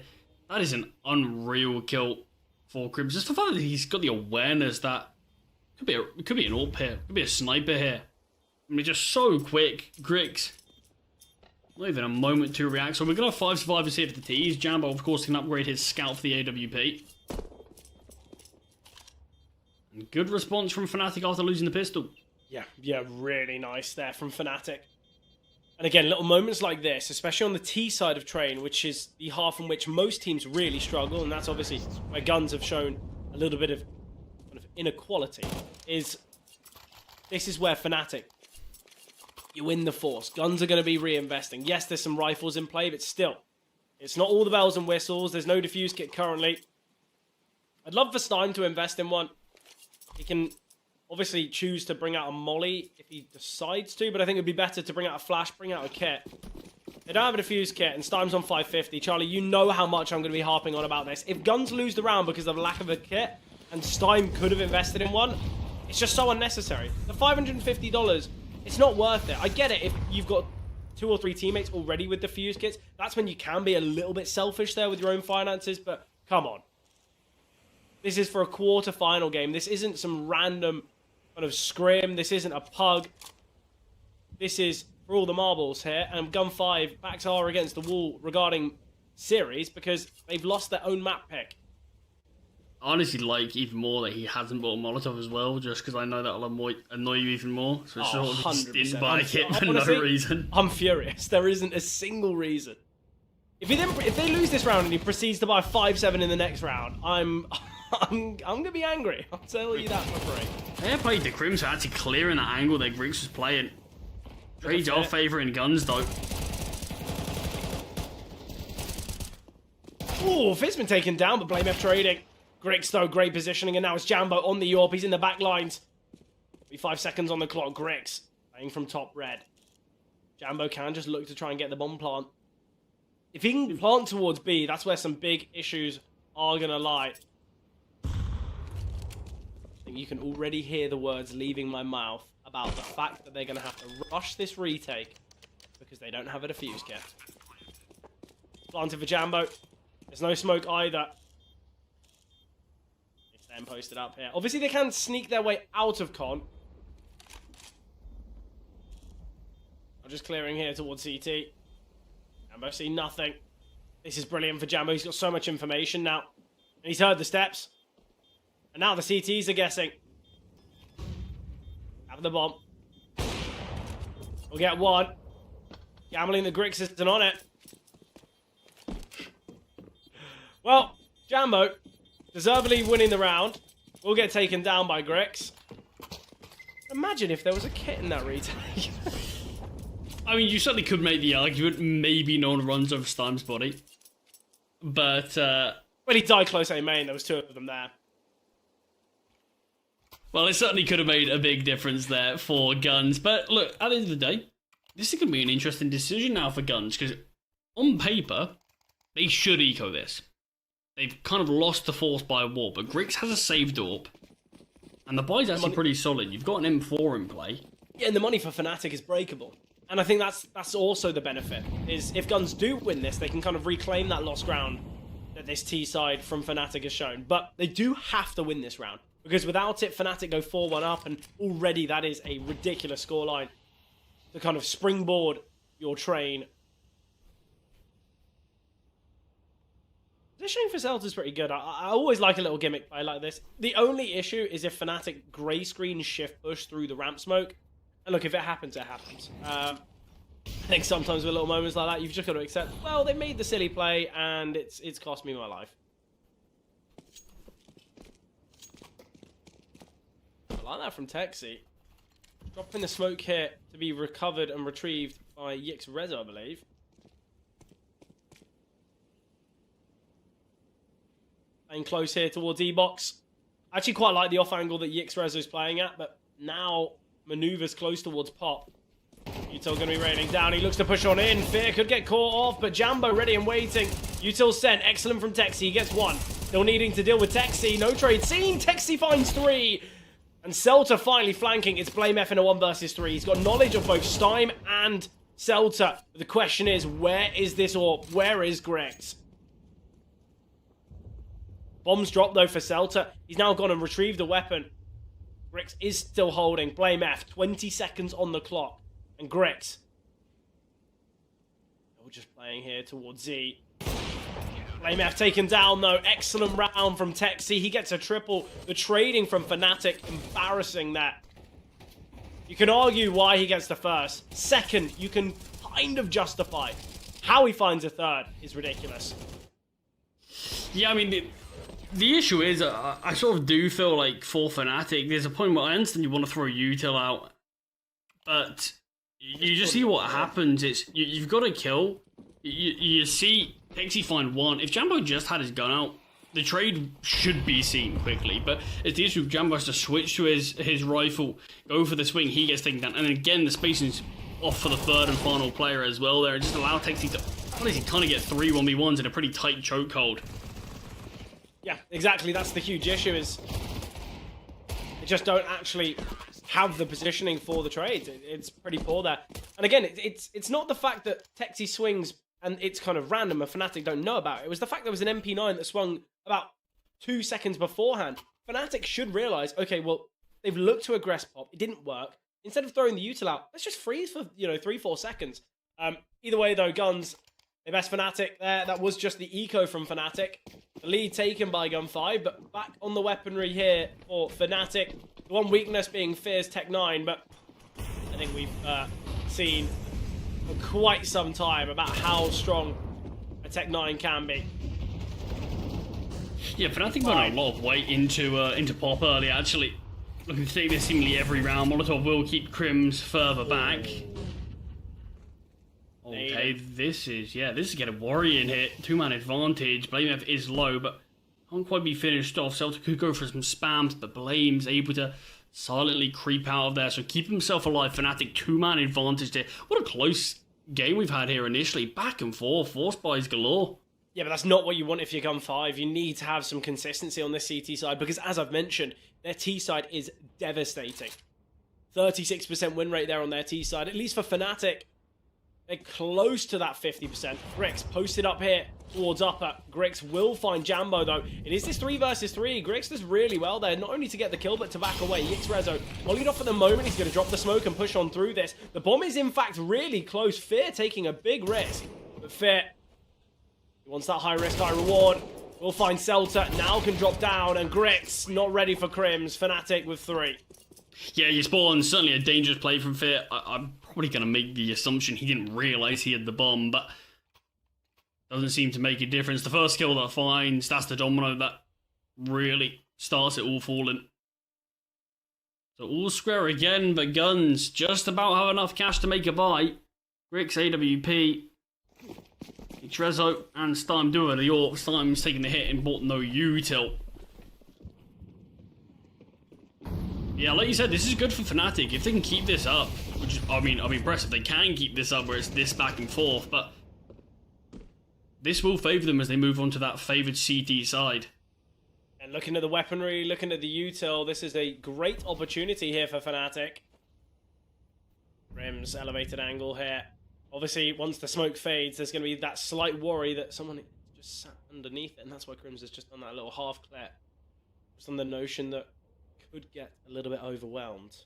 That is an unreal kill for Crims. Just the fact that he's got the awareness that it could be an AWP here, could be a sniper here. I mean, just so quick. Grix, not even a moment to react. So we're going to have 5 survivors here for the T's. Jambo, of course, can upgrade his scout for the AWP. And good response from Fnatic after losing the pistol. Yeah, really nice there from Fnatic. And again, little moments like this, especially on the T side of Train, which is the half in which most teams really struggle, and that's obviously where Guns have shown a little bit of kind of inequality, this is where Fnatic, you win the force. Guns are going to be reinvesting. Yes, there's some rifles in play, but still, it's not all the bells and whistles. There's no defuse kit currently. I'd love for Stein to invest in one. He can obviously choose to bring out a molly if he decides to, but I think it'd be better to bring out a flash, bring out a kit. They don't have a defuse kit, and Stein's on 550. Charlie, you know how much I'm going to be harping on about this. If Guns lose the round because of lack of a kit, and Stein could have invested in one, it's just so unnecessary. The $550, it's not worth it. I get it if you've got 2 or 3 teammates already with defuse kits. That's when you can be a little bit selfish there with your own finances, but come on. This is for a quarter-final game. This isn't some random kind of scrim. This isn't a pug. This is for all the marbles here. And Gun 5 backs are against the wall regarding series because they've lost their own map pick. I honestly like even more that he hasn't bought a Molotov as well, just because I know that'll annoy you even more. So it's sort of just 100%. didn't buy a kit for Honestly, no reason. I'm furious. There isn't a single reason. If they lose this round and he proceeds to buy 5-7 in the next round, I'm gonna be angry. I'll tell you that for free. Fair play to Crims for actually clearing that angle that Griggs was playing. Trades are favouring guns though. Ooh, Fizz been taken down, but brilliance trading. Griggs though, great positioning, and now it's Jambo on the AWP. He's in the back lines. 5 seconds on the clock. Griggs playing from top red. Jambo can just look to try and get the bomb plant. If he can plant towards B, that's where some big issues are gonna lie. I think you can already hear the words leaving my mouth about the fact that they're gonna have to rush this retake because they don't have a defuse kit. Planted for Jambo. There's no smoke either. It's them posted up here. Obviously, they can sneak their way out of con. I'm just clearing here towards CT. Jambo see nothing. This is brilliant for Jambo. He's got so much information now. And he's heard the steps. And now the CTs are guessing. Have the bomb. We'll get one. Gambling the Griggs isn't on it. Well, Jambo, deservedly winning the round, will get taken down by Griggs. Imagine if there was a kit in that retake. I mean, you certainly could make the argument, maybe no one runs over Stime's body. But, Well, he died close A main, there was 2 of them there. well, it certainly could have made a big difference there for Guns. But look, at the end of the day, this is going to be an interesting decision now for Guns, because on paper, they should eco this. They've kind of lost the force by a wall, but Griggs has a saved AWP. And the buy's actually pretty solid. You've got an M4 in play. Yeah, and the money for Fnatic is breakable. And I think that's also the benefit, is if Guns do win this, they can kind of reclaim that lost ground that this T side from Fnatic has shown. But they do have to win this round, because without it, Fnatic go 4-1 up, and already that is a ridiculous scoreline to kind of springboard your train. Positioning for Celta is pretty good. I always like a little gimmick play like this. The only issue is if Fnatic grey screen shift push through the ramp smoke. And look, if it happens, it happens. I think sometimes with little moments like that, you've just got to accept, well, they made the silly play, and it's cost me my life. I like that from Texi. Dropping the smoke here to be recovered and retrieved by JiJieHao, I believe. Playing close here towards E-Box. I actually quite like the off angle that JiJieHao is playing at, but now maneuvers close towards Pop. Util going to be raining down. He looks to push on in. Fear could get caught off, but Jambo ready and waiting. Util sent. Excellent from Texi. He gets 1. Still needing to deal with Texi. No trade seen. Texi finds 3. And Celta finally flanking. It's brilliance in a 1 versus 3. He's got knowledge of both Stime and Celta. But the question is, where is this AWP? Where is Griggs? Bombs dropped though for Celta. He's now gone and retrieved the weapon. Griggs is still holding. brilliance, 20 seconds on the clock. And Griggs. We're just playing here towards Z. brilliance taken down though. Excellent round from Texi. He gets a triple. The trading from Fnatic, embarrassing that. You can argue why he gets the first. Second, you can kind of justify. How he finds a third is ridiculous. Yeah, I mean, the issue is, I sort of do feel like for Fnatic, there's a point where I understand you want to throw Util out, but you just see what happens. It's you've got to kill. You see Texi find 1. If Jambo just had his gun out, the trade should be seen quickly, but it's the issue. Jambo has to switch to his rifle, go for the swing, he gets taken down, and then again the spacing's off for the third and final player as well there, and just allow Texi to honestly kind of get 3 1v1s in a pretty tight chokehold. Yeah, exactly. That's the huge issue, is they just don't actually have the positioning for the trades. It's pretty poor there. And again, it's not the fact that Texi swings and it's kind of random and Fnatic don't know about it. It was the fact there was an MP9 that swung about 2 seconds beforehand. Fnatic should realize, okay, well, they've looked to aggress Pop. It didn't work. Instead of throwing the util out, let's just freeze for, 3-4 seconds. Either way, though, Guns, best Fnatic there. That was just the eco from Fnatic. The lead taken by Gun5, but back on the weaponry here for Fnatic. The one weakness being Fear's Tech 9, but I think we've seen for quite some time about how strong a Tech 9 can be. Yeah, Fnatic put a lot of weight into Pop early, actually. Looking to take this seemingly every round. Molotov will keep Crims further back. Okay, this is getting a Warrior in here. 2-man advantage. BlameF is low, but can't quite be finished off. Celta could go for some spams, but Blame's able to silently creep out of there. So keep himself alive. Fnatic 2-man advantage there. What a close game we've had here initially. Back and forth. Force buys galore. Yeah, but that's not what you want if you're Gun5. You need to have some consistency on this CT side because, as I've mentioned, their T side is devastating. 36% win rate there on their T side, at least for Fnatic. They're close to that 50%. Grix posted up here towards upper. Grix will find Jambo, though. It is this 3 versus 3. Grix does really well there, not only to get the kill, but to back away. Yix mollied off at the moment. He's going to drop the smoke and push on through this. The bomb is, in fact, really close. Fear taking a big risk. But Fear, he wants that high risk, high reward. We'll find Celta. Now can drop down. And Grix not ready for Crims. Fnatic with 3. Yeah, you spawn. Certainly a dangerous play from Fear. I'm probably going to make the assumption he didn't realise he had the bomb, but doesn't seem to make a difference. The first kill that finds, that's the domino that really starts it all falling. So all square again, but Guns just about have enough cash to make a buy. Grix, AWP, Trezzo, and Stein doing the York. Stein's taking the hit and bought no util. Yeah, like you said, this is good for Fnatic. If they can keep this up, which, I mean, I'm impressed if they can keep this up where it's this back and forth, but this will favour them as they move on to that favoured CT side. And looking at the weaponry, looking at the util, this is a great opportunity here for Fnatic. Rim's elevated angle here. Obviously, once the smoke fades, there's going to be that slight worry that someone just sat underneath it, and that's why Crims has just done that little half clear. Just on the notion that could get a little bit overwhelmed.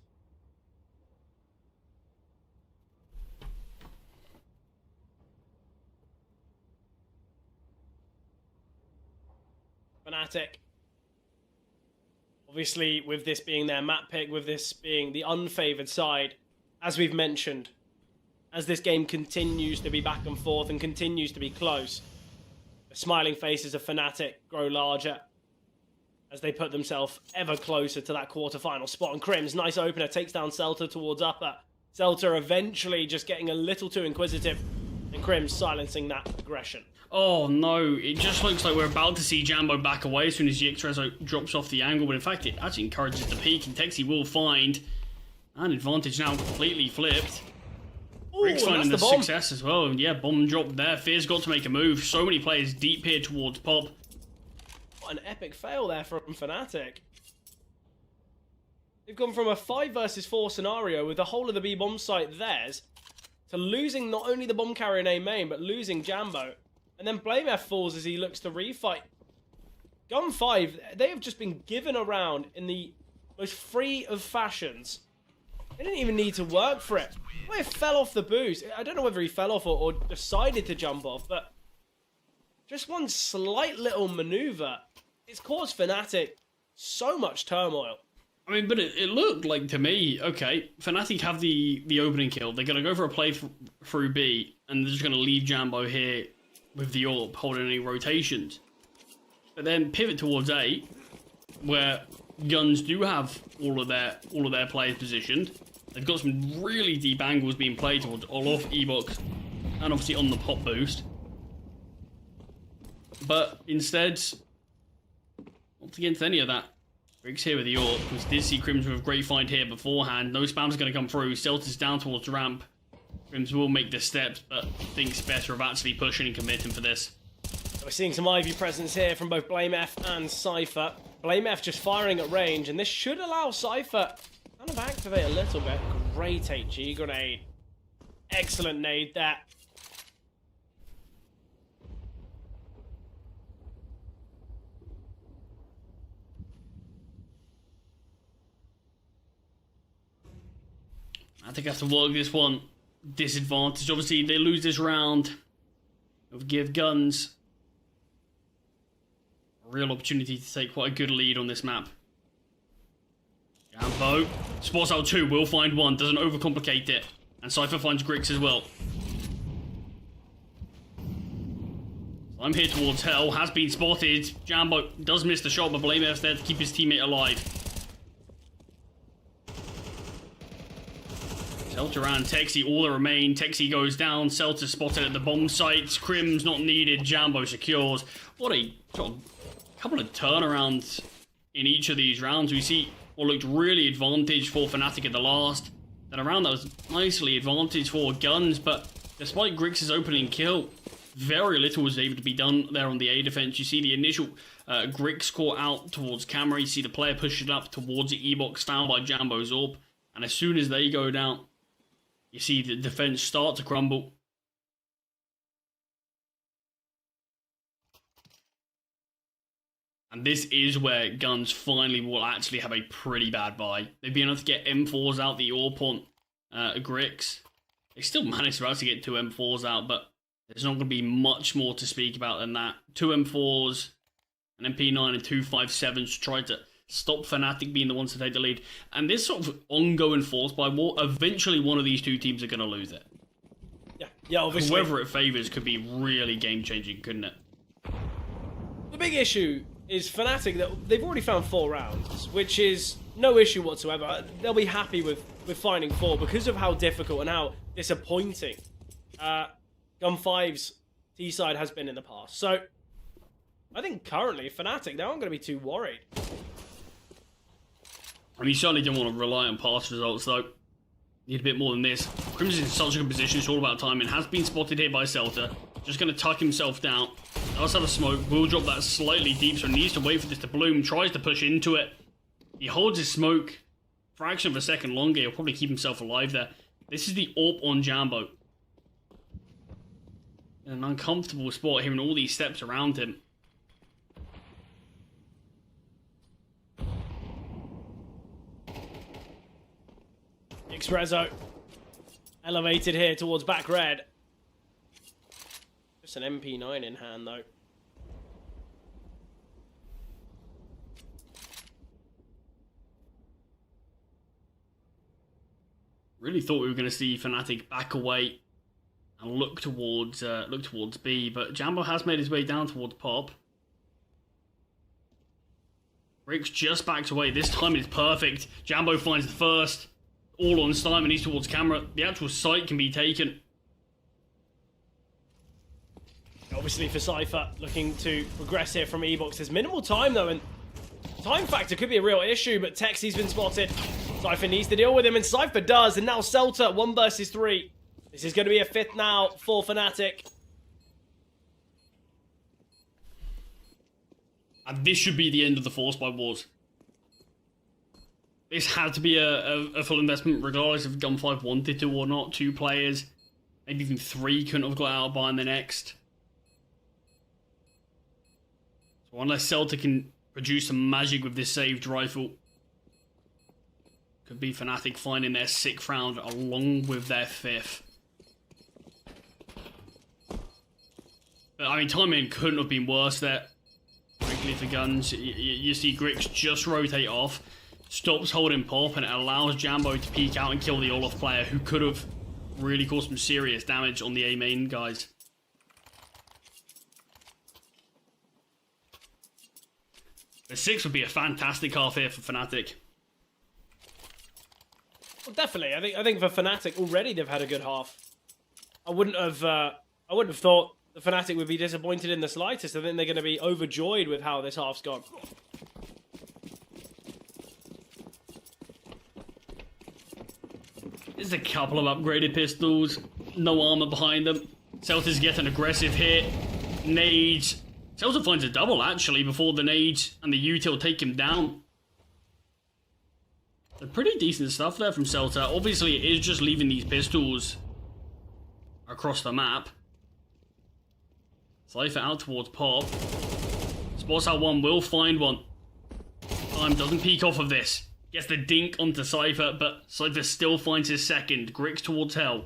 Fnatic, obviously with this being their map pick, with this being the unfavoured side, as we've mentioned, as this game continues to be back and forth and continues to be close, the smiling faces of Fnatic grow larger as they put themselves ever closer to that quarterfinal spot. And Crims, nice opener, takes down Celta towards upper. Celta eventually just getting a little too inquisitive, and Crims silencing that aggression. Oh no, it just looks like we're about to see Jambo back away as soon as Yix drops off the angle, but in fact it actually encourages the peek, and Texi will find an advantage now completely flipped. Rick's finding the success as well, and yeah, bomb drop there. Fear's got to make a move. So many players deep here towards Pop. What an epic fail there from Fnatic. They've gone from a 5 versus 4 scenario with the whole of the B bomb site theirs to losing not only the bomb carrier in A main, but losing Jambo. And then BlameF falls as he looks to refight. Gun5, they have just been given around in the most free of fashions. They didn't even need to work for it. Well, it fell off the boost. I don't know whether he fell off or decided to jump off, but just one slight little maneuver, it's caused Fnatic so much turmoil. I mean, but it looked like to me, okay, Fnatic have the opening kill. They're going to go for a play through B, and they're just going to leave Jambo here with the AWP holding any rotations. But then pivot towards A, where Guns do have all of their players positioned. They've got some really deep angles being played towards Olof, Ebox, and obviously on the Pop boost. But instead, not against any of that. Riggs here with the AWP, because did see Crims with a great find here beforehand. No spam's going to come through. Celta's down towards ramp. Crims will make the steps, but thinks better of actually pushing and committing for this. We're seeing some Ivy presence here from both BlameF and Cypher. BlameF just firing at range, and this should allow Cypher to kind of activate a little bit. Great HG grenade. Excellent nade there. I think I have to work this one. Disadvantage. Obviously, they lose this round. It'll give Guns a real opportunity to take quite a good lead on this map. Jambo spots out 2, will find 1, doesn't overcomplicate it. And Cypher finds Grix as well. I'm here towards Hell, has been spotted. Jambo does miss the shot, but blamef's there to keep his teammate alive. Celta and Texi, all that remain. Texi goes down, Celta spotted at the bomb site. Crim's not needed, Jambo secures. What a couple of turnarounds in each of these rounds. We see what looked really advantage for Fnatic at the last. Then a round that was nicely advantage for Guns, but despite Grix's opening kill, very little was able to be done there on the A defense. You see the initial Grix caught out towards camera. You see the player pushing up towards the E-box found by Jambo's AWP. And as soon as they go down, you see the defense start to crumble. And this is where Guns finally will actually have a pretty bad buy. They've been able to get M4s out the AWP on Grix. They still managed to actually get 2 M4s out, but there's not going to be much more to speak about than that. 2 M4s, an MP9 and 2 5.7s to try to stop Fnatic being the ones to take the lead. And this sort of ongoing force by war, eventually one of these two teams are going to lose it. Yeah, obviously. Whoever it favours could be really game-changing, couldn't it? The big issue is Fnatic, that they've already found 4 rounds, which is no issue whatsoever. They'll be happy with finding 4 because of how difficult and how disappointing Gun 5's T-side has been in the past. So, I think currently, Fnatic, they aren't going to be too worried. I mean, you certainly don't want to rely on past results, though. Need a bit more than this. Crim's in such a good position, it's all about timing. Has been spotted here by Celta. Just going to tuck himself down. Does have a smoke. Will drop that slightly deep, so needs to wait for this to bloom. Tries to push into it. He holds his smoke. Fraction of a second longer. He'll probably keep himself alive there. This is the AWP on Jambo. In an uncomfortable spot, hearing all these steps around him. Xrezzo elevated here towards back red. Just an MP9 in hand, though. Really thought we were going to see Fnatic back away and look towards B, but Jambo has made his way down towards Pop. Rick's just backed away. This time it's perfect. Jambo finds the first. All on time and he's towards camera. The actual site can be taken. Obviously for Cypher, looking to progress here from E-box. There's minimal time though, and time factor could be a real issue, but Texi's been spotted. Cypher needs to deal with him, and Cypher does, and now Celta, 1 versus 3. This is going to be a 5th now for Fnatic. And this should be the end of the Force by Wars. This had to be a full investment, regardless if Gun 5 wanted to or not. 2 players, maybe even 3, couldn't have got out by in the next. So unless Celta can produce some magic with this saved rifle, could be Fnatic finding their 6th round along with their 5th. But I mean, timing couldn't have been worse there. Frankly, for Guns, you see Grix just rotate off. Stops holding Pop, and it allows Jambo to peek out and kill the Olaf player, who could have really caused some serious damage on the A main guys. The 6 would be a fantastic half here for Fnatic. Well, definitely. I think for Fnatic already they've had a good half. I wouldn't have thought the Fnatic would be disappointed in the slightest. I think they're going to be overjoyed with how this half's gone. There's a couple of upgraded pistols. No armor behind them. Celta's getting aggressive here. Nades. Celta finds a double, actually, before the nades and the util take him down. So pretty decent stuff there from Celta. Obviously, it is just leaving these pistols across the map. Cypher out towards Pop. Spots out one, will find one. Time doesn't peek off of this. Gets the dink onto Cypher, but Cypher still finds his second. Grix towards Hell.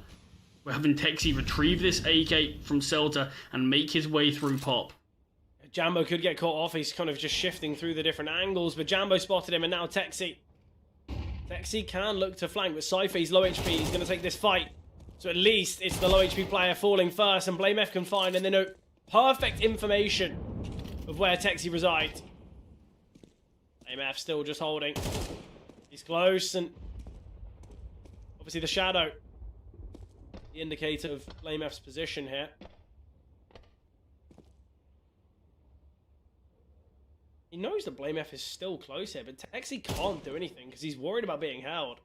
We're having Texi retrieve this AK from Celta and make his way through Pop. Jambo could get caught off. He's kind of just shifting through the different angles, but Jambo spotted him, and now Texi. Texi can look to flank, but Cypher's low HP. He's going to take this fight. So at least it's the low HP player falling first, and BlameF can find, and they know perfect information of where Texi resides. BlameF still just holding. He's close, and obviously the shadow, the indicator of BlameF's position here. He knows that BlameF is still close here, but Texi can't do anything because he's worried about being held.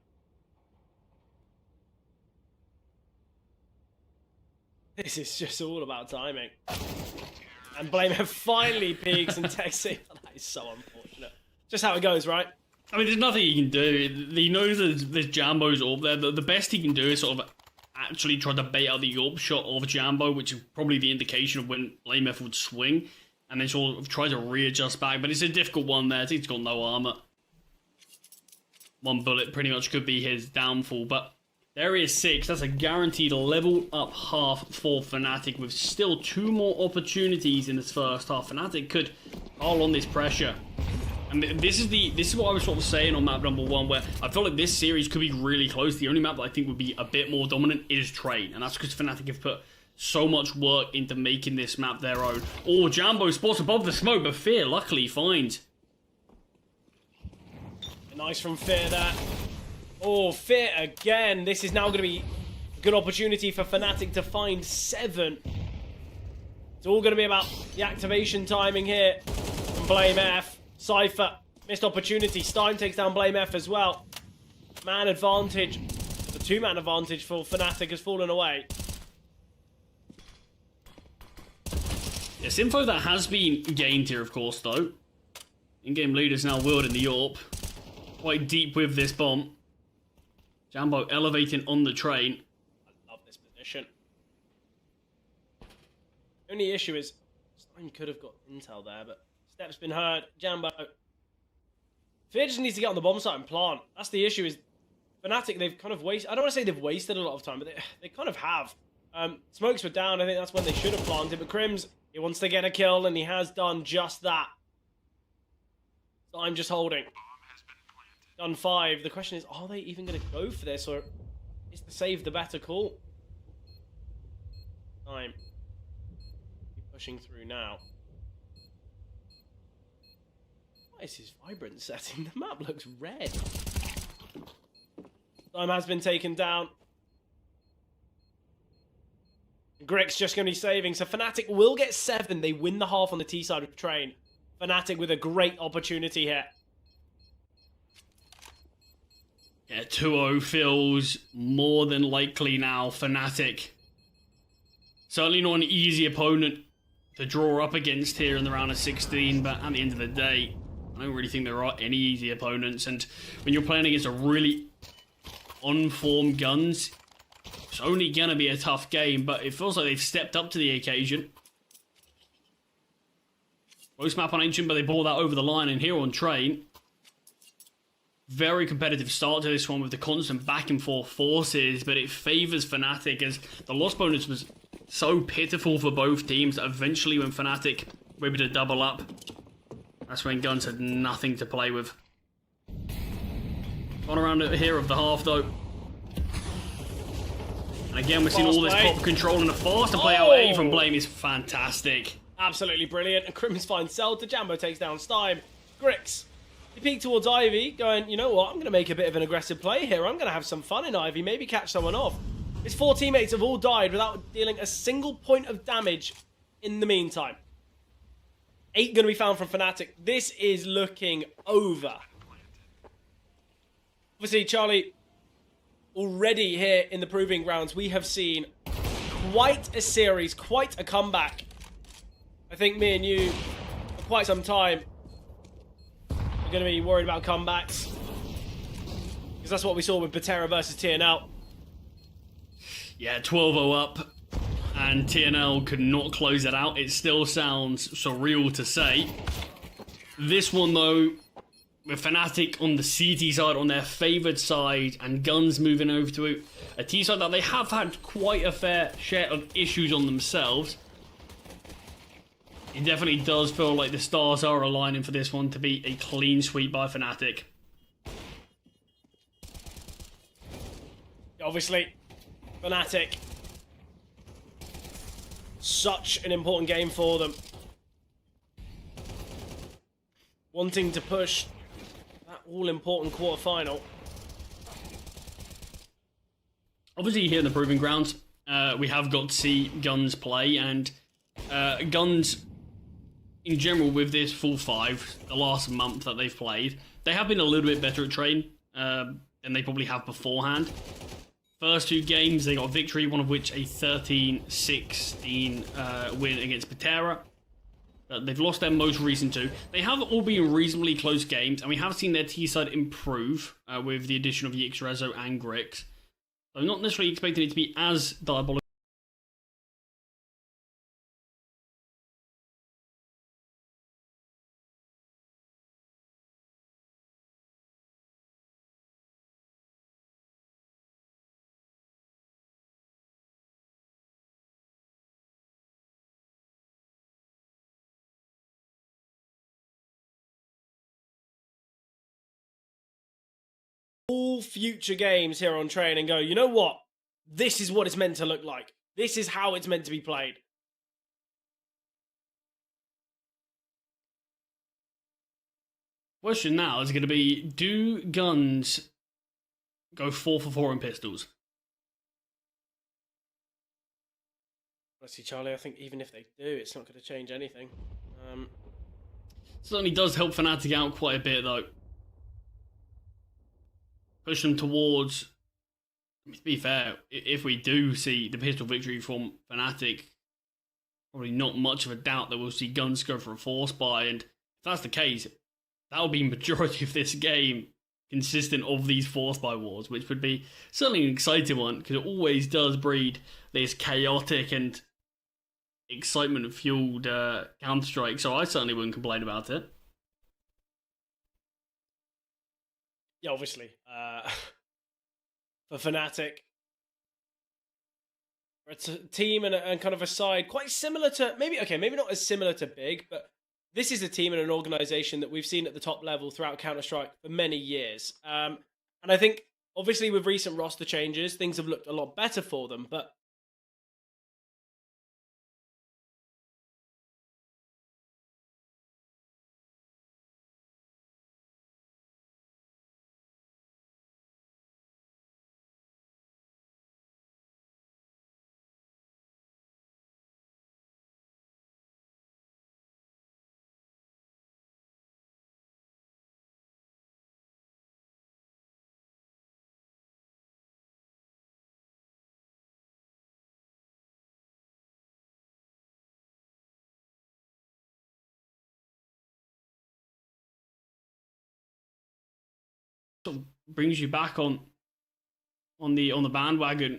This is just all about timing. And BlameF finally peaks and Texi. That is so unfortunate. Just how it goes, right? I mean, there's nothing he can do. He knows there's Jambo's up there. The best he can do is sort of actually try to bait out the AWP shot of Jambo, which is probably the indication of when BlameF would swing. And then sort of try to readjust back. But it's a difficult one there. He's got no armor. One bullet pretty much could be his downfall. But there is 6. That's a guaranteed level up half for Fnatic with still 2 more opportunities in this first half. Fnatic could hold on this pressure. And this is what I was sort of saying on map number 1, where I feel like this series could be really close. The only map that I think would be a bit more dominant is Train. And that's because Fnatic have put so much work into making this map their own. Oh, Jambo spots above the smoke, but Fear luckily finds. Nice from Fear there. Oh, Fear again. This is now going to be a good opportunity for Fnatic to find 7. It's all going to be about the activation timing here from BlameF. Cypher, missed opportunity. Stein takes down BlameF as well. Man advantage. The 2-man advantage for Fnatic has fallen away. Yes, info that has been gained here, of course, though. In-game leaders now wielding the AWP. Quite deep with this bomb. Jambo elevating on the Train. I love this position. Only issue is Stein could have got intel there, but Step's been heard. Jambo. Fear just needs to get on the bomb site and plant. That's the issue. Is Fnatic, they've kind of wasted. I don't want to say they've wasted a lot of time, but they kind of have. Smokes were down. I think that's when they should have planted. But Crims, he wants to get a kill, and he has done just that. So I'm just holding. Done 5. The question is, are they even going to go for this, or is the save the better call? Time. Keep pushing through now. What is his vibrant setting? The map looks red. Time has been taken down. Grix just going to be saving, so Fnatic will get 7. They win the half on the T side of the Train. Fnatic with a great opportunity here. Yeah, 2-0 feels more than likely now. Fnatic. Certainly not an easy opponent to draw up against here in the round of 16, but at the end of the day, I don't really think there are any easy opponents. And when you're playing against a really on-form Guns, it's only going to be a tough game, but it feels like they've stepped up to the occasion. Most map on Ancient, but they ball that over the line, and here on Train, very competitive start to this one with the constant back and forth forces, but it favours Fnatic as the loss bonus was so pitiful for both teams that eventually when Fnatic were able to double up, that's when Guns had nothing to play with. On around here of the half though. And again, we're seeing all this pop control and a faster play out A from Blame is fantastic. Absolutely brilliant. And Crims finds Celta. Jambo takes down Stein. Grix. He peeked towards Ivy, going, you know what, I'm going to make a bit of an aggressive play here. I'm going to have some fun in Ivy, maybe catch someone off. His 4 teammates have all died without dealing a single point of damage in the meantime. 8 going to be found from Fnatic. This is looking over. Obviously, Charlie, already here in the proving grounds, we have seen quite a series, quite a comeback. I think me and you, for quite some time, are going to be worried about comebacks. Because that's what we saw with Batera versus TNL. Yeah, 12-0 up, and TNL could not close it out. It still sounds surreal to say. This one, though, with Fnatic on the CT side, on their favoured side, and Guns moving over to a T side that they have had quite a fair share of issues on themselves. It definitely does feel like the stars are aligning for this one to be a clean sweep by Fnatic. Obviously, Fnatic. Such an important game for them. Wanting to push that all-important quarterfinal. Obviously, here in the Proving Grounds, we have got to see Guns play, and Guns, in general, with this full 5, the last month that they've played, they have been a little bit better at train than they probably have beforehand. First 2 games, they got a victory, one of which a 13-16 win against Patera. They've lost their most recent 2. They have all been reasonably close games, and we have seen their T-side improve with the addition of Yixrezo and Grix. So I'm not necessarily expecting it to be as diabolical. All future games here on Train and go, you know what? This is what it's meant to look like. This is how it's meant to be played. Question now is going to be, do Guns go 4 for 4 in pistols? Honestly, Charlie, I think even if they do, it's not going to change anything. Certainly does help Fnatic out quite a bit, though. Push them towards, to be fair, if we do see the pistol victory from Fnatic, probably not much of a doubt that we'll see Guns go for a force buy, and if that's the case, that'll be majority of this game consistent of these force buy wars, which would be certainly an exciting one, because it always does breed this chaotic and excitement-fueled Counter-Strike, so I certainly wouldn't complain about it. Yeah, obviously. For Fnatic, it's a team and kind of a side quite similar to, maybe not as similar to Big, but this is a team and an organization that we've seen at the top level throughout Counter-Strike for many years. And I think, obviously, with recent roster changes, things have looked a lot better for them, but sort of brings you back on the bandwagon,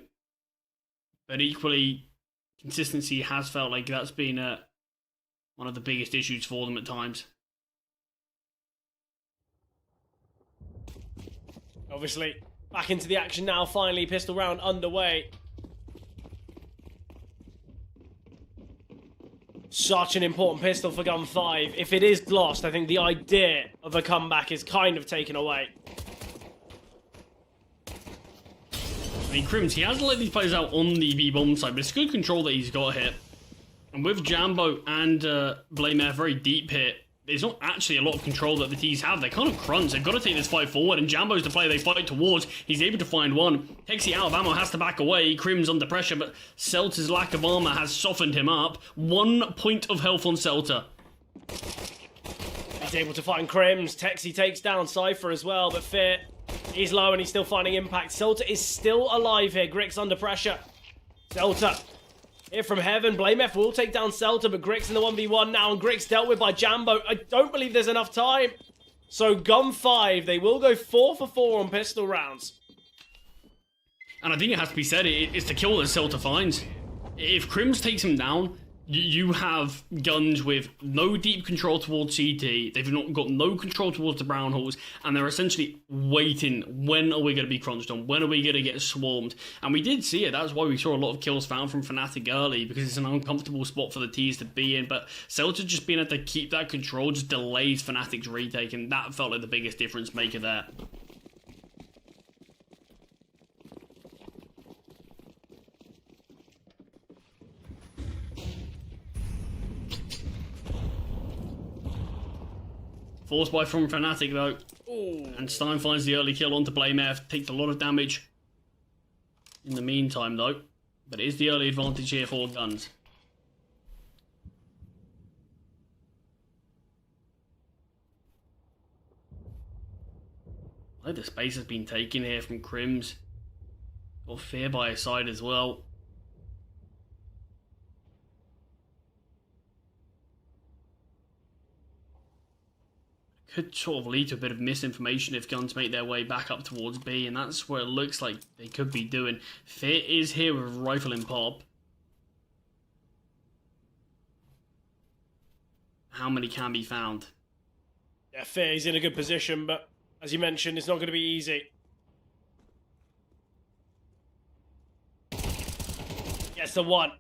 but equally consistency has felt like that's been one of the biggest issues for them at times. obviously back into the action now. Finally, pistol round underway. Such an important pistol for Gun 5. If it is lost, I think the idea of a comeback is kind of taken away. I mean, Crims, he hasn't let these players out on the B-bomb side, but it's good control that he's got here. And with Jambo and Blamer very deep here, there's not actually a lot of control that the T's have. They're kind of crunch. They've got to take this fight forward, and Jambo's the player they fight towards. He's able to find one. Hexy out of ammo, has to back away. Crim's under pressure, but Celta's lack of armor has softened him up. 1 point of health on Celta. He's able to find Crims. Texi takes down Cypher as well, but Fear, he's low and he's still finding impact. Celta is still alive here. Grix under pressure. Celta here from heaven. Blamef will take down Celta, but Grix in the 1v1 now, and Grix dealt with by Jambo. I don't believe there's enough time. So Gun 5, they will go 4 for 4 on pistol rounds. And I think it has to be said, it's the kill that Celta finds. If Crims takes him down, you have guns with no deep control towards CT, they've not got no control towards the brown holes, and they're essentially waiting, when are we going to be crunched on, when are we going to get swarmed? And we did see it, that's why we saw a lot of kills found from Fnatic early, because it's an uncomfortable spot for the T's to be in, but Celta just being able to keep that control just delays Fnatic's retake, and that felt like the biggest difference maker there. Force buy from Fnatic though. Ooh. And Stein finds the early kill onto brilliance, takes a lot of damage in the meantime though. But it is the early advantage here for guns. I think the space has been taken here from Crims. Got Fear by his side as well. Could sort of lead to a bit of misinformation if guns make their way back up towards B, and that's where it looks like they could be doing. Fear is here with rifle and pop. How many can be found? Yeah, Fear is in a good position, but as you mentioned, it's not going to be easy. Gets the one.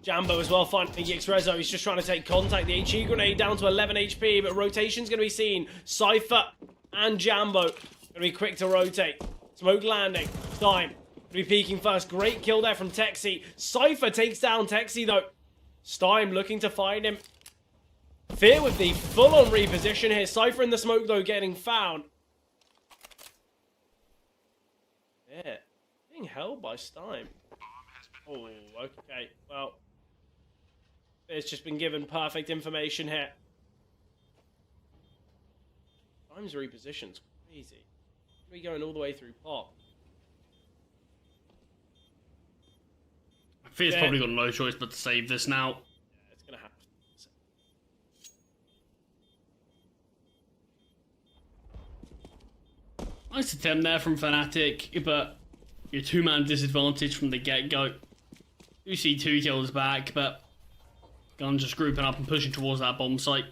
Jambo as well, finding Yix Rezo. He's just trying to take contact. The HE grenade down to 11 HP, but rotation's going to be seen. Cypher and Jambo going to be quick to rotate. Smoke landing. Time. Going to be peeking first. Great kill there from Texi. Cypher takes down Texi though. Stein looking to find him. Fear with the full-on reposition here. Cypher in the smoke though getting found. Yeah. Being held by Stein. Oh, okay. Well, it's just been given perfect information here. Time's reposition's crazy. We're going all the way through pop. Fear's probably got no choice but to save this now. Yeah, it's gonna happen. Nice attempt there from Fnatic, but your two-man disadvantage from the get-go. You see 2 kills back, but guns just grouping up and pushing towards that bomb site.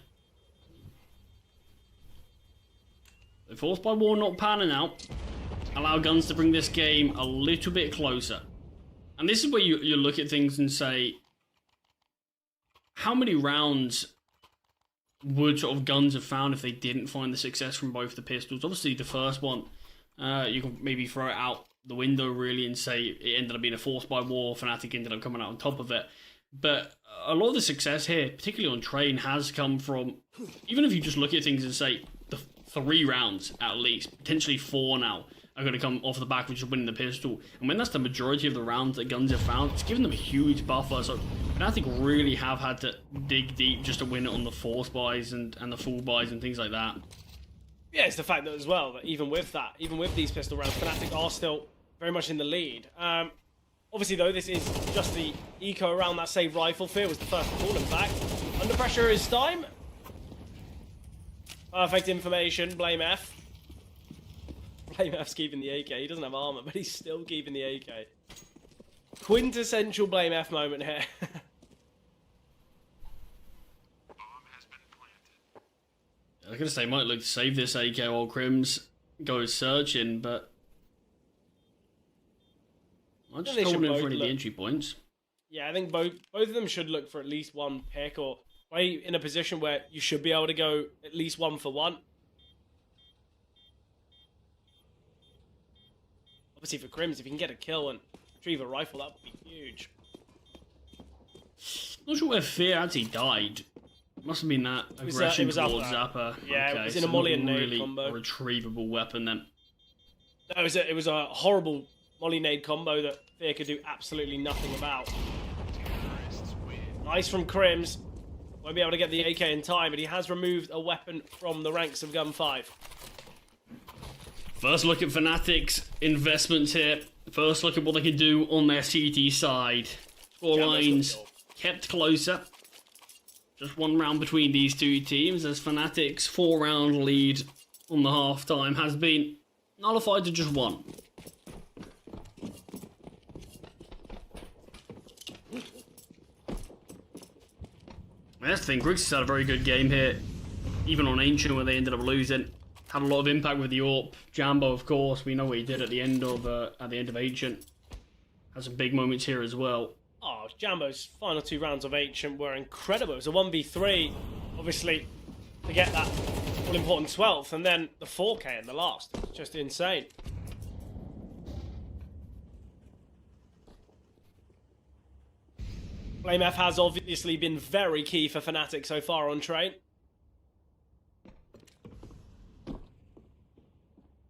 The force by war not panning out. Allow guns to bring this game a little bit closer. And this is where you look at things and say, how many rounds would sort of guns have found if they didn't find the success from both the pistols? Obviously, the first one, you can maybe throw it out the window really and say it ended up being a force by war, Fnatic ended up coming out on top of it. But a lot of the success here, particularly on Train, has come from, even if you just look at things and say the 3 rounds at least, potentially 4 now, are going to come off the back of just winning the pistol. And when that's the majority of the rounds that guns have found, it's given them a huge buffer. So Fnatic really have had to dig deep just to win it on the force buys and the full buys and things like that. Yeah, it's the fact that as well, that even with these pistol rounds, Fnatic are still very much in the lead. Obviously, though, this is just the eco around that saved rifle. Fear was the first to call him back. Under pressure is time. Perfect information. Blame F. Blame F's keeping the AK. He doesn't have armor, but he's still keeping the AK. Quintessential Blame F moment here. I was going to say, might look to save this AK while Crims goes searching, but I'm just holding in for any of the entry points. Yeah, I think both of them should look for at least one pick, or play in a position where you should be able to go at least 1 for 1. Obviously for Crims, if you can get a kill and retrieve a rifle, that would be huge. Not sure where Fear actually died. Must have been that aggression towards Zappa. Yeah, okay, it was in a molly and nade really combo. A retrievable weapon then. No, it was a horrible molly nade combo that Fear could do absolutely nothing about. Nice from Crims. Won't be able to get the AK in time, but he has removed a weapon from the ranks of Gun 5. First look at Fnatic's investments here. First look at what they can do on their CT side. Score lines kept closer. Just 1 round between these 2 teams as Fnatic's 4-round lead on the half-time has been nullified to just 1. That's the thing, Griggs has had a very good game here. Even on Ancient, where they ended up losing. Had a lot of impact with the AWP. Jambo, of course, we know what he did at the end of Ancient. Has some big moments here as well. Oh, Jambo's final 2 rounds of Ancient were incredible. It was a 1v3, obviously, to get that all-important 12th, and then the 4K in the last. It's just insane. BlameF has obviously been very key for Fnatic so far on train.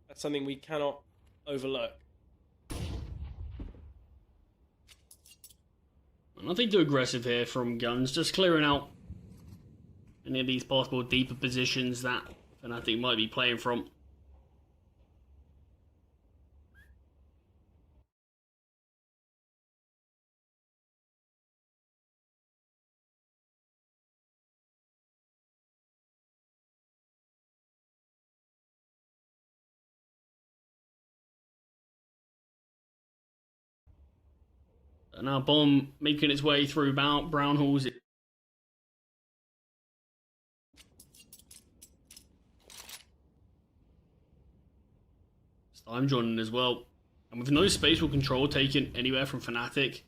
That's something we cannot overlook. Nothing too aggressive here from Guns, just clearing out any of these possible deeper positions that Fnatic might be playing from. Now Bomb making its way through Brown Halls. I'm joining as well. And with no spatial control taken anywhere from Fnatic,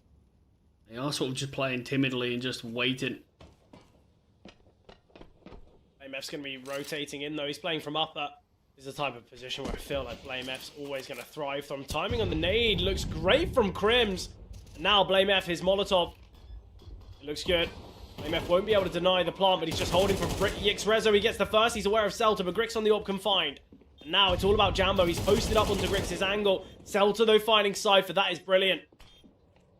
they are sort of just playing timidly and just waiting. BlameF's going to be rotating in though. He's playing from upper. This is the type of position where I feel like BlameF's always going to thrive from. Timing on the nade looks great from Crims. Now BlameF, his Molotov. It looks good. BlameF won't be able to deny the plant, but he's just holding from Yixrezo. He gets the first. He's aware of Celta, but Grix on the AWP confined. And now it's all about Jambo. He's posted up onto Grix's angle. Celta, though, finding Cypher. That is brilliant.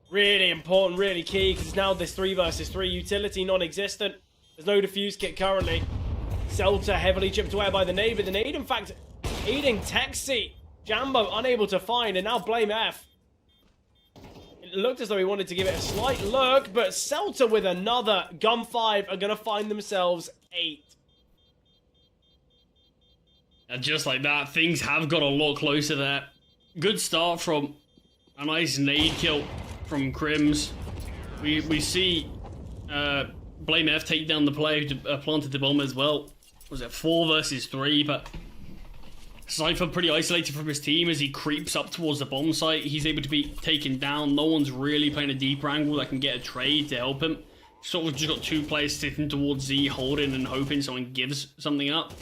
Really important, really key, because now this 3 versus 3 utility non-existent. There's no defuse kit currently. Celta heavily chipped away by the nade, but the nade, in fact, aiding Texi. Jambo unable to find, and now BlameF. It looked as though he wanted to give it a slight look, but Celta with another Gun 5 are going to find themselves 8. And just like that, things have got a lot closer there. Good start from a nice nade kill from Crims. We see BlameF take down the player who planted the bomb as well. Was it 4 versus 3? But Cypher pretty isolated from his team as he creeps up towards the bomb site. He's able to be taken down. No one's really playing a deeper angle that can get a trade to help him. Sort of just got 2 players sitting towards Z, holding and hoping someone gives something up.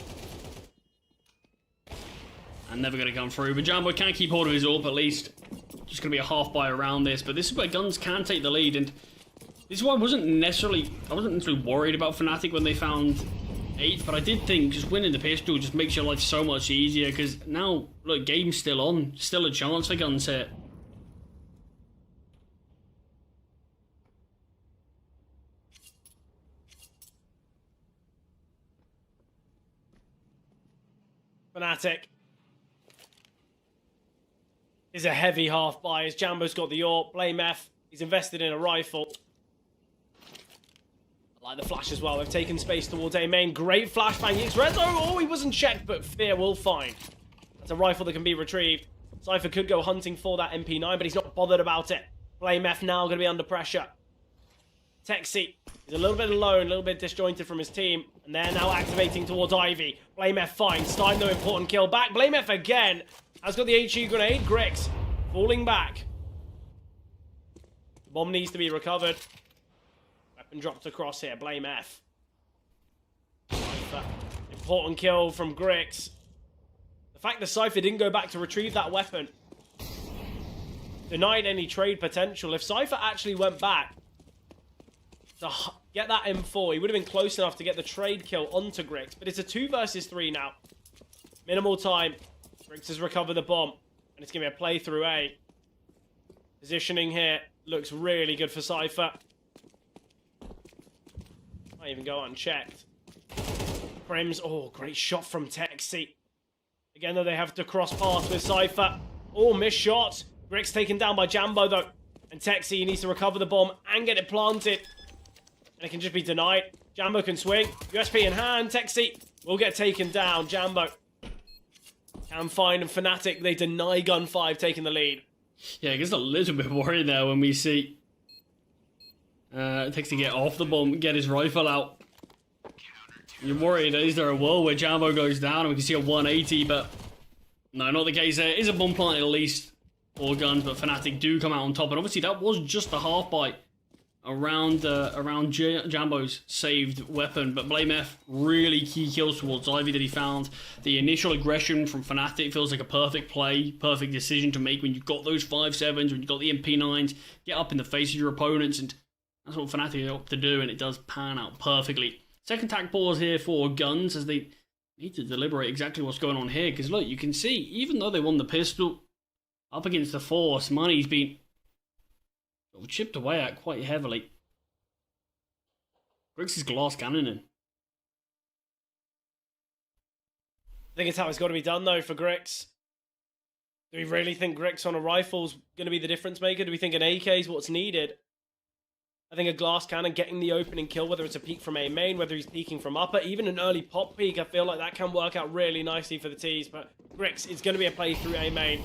And never going to come through. But Jambo can keep hold of his AWP at least. Just going to be a half buy around this. But this is where Guns can take the lead. And this is why I wasn't necessarily worried about Fnatic when they found 8, but I did think just winning the pistol just makes your life so much easier, because now, look, game's still on. Still a chance for Guns here. Fnatic is a heavy half buy as Jambo's got the AWP. BlameF, he's invested in a rifle. Like the flash as well. They've taken space towards A main. Great flashbang. Yixrezo. Oh, he wasn't checked, but Fear will find. That's a rifle that can be retrieved. Cypher could go hunting for that MP9, but he's not bothered about it. BlameF now going to be under pressure. Texi is a little bit alone, a little bit disjointed from his team, and they're now activating towards Ivy. BlameF finds Stein, no important kill back. BlameF again has got the HE grenade. Grix falling back. The bomb needs to be recovered. Weapon dropped across here. BlameF. Cypher. Important kill from Grix. The fact that Cypher didn't go back to retrieve that weapon denied any trade potential. If Cypher actually went back to get that M4, he would have been close enough to get the trade kill onto Grix. But it's a 2 versus 3 now. Minimal time. Grix has recovered the bomb. And it's going to be a play through A. Positioning here looks really good for Cypher. Might even go unchecked. Crims. Oh, great shot from Texi. Again, though, they have to cross paths with Cypher. Oh, missed shot. Grix taken down by Jambo, though. And Texi needs to recover the bomb and get it planted. And it can just be denied. Jambo can swing. USP in hand. Texi will get taken down. Jambo can find, and Fnatic, they deny Gun 5 taking the lead. Yeah, it gets a little bit worried there when we see Takes to get off the bomb, get his rifle out. You're worried, is there a world where Jambo goes down and we can see a 180, but no, not the case there. Is a bomb plant at least for Guns, but Fnatic do come out on top, and obviously that was just a half bite around Jambo's saved weapon, but blamef really key kills towards Ivy that he found. The initial aggression from Fnatic feels like a perfect play, perfect decision to make when you've got those 5-7s, when you've got the MP9s, get up in the face of your opponents, and that's what Fnatic are up to do, and it does pan out perfectly. Second tack pause here for Guns, as they need to deliberate exactly what's going on here, because look, you can see, even though they won the pistol, up against the Force, money's been chipped away at quite heavily. Grix is glass cannoning. I think it's how it's got to be done, though, for Grix. Do we really think Grix on a rifle's going to be the difference maker? Do we think an AK is what's needed? I think a glass cannon getting the opening kill, whether it's a peek from A main, whether he's peeking from upper, even an early pop peek, I feel like that can work out really nicely for the T's. But Grix, it's going to be a play through A main.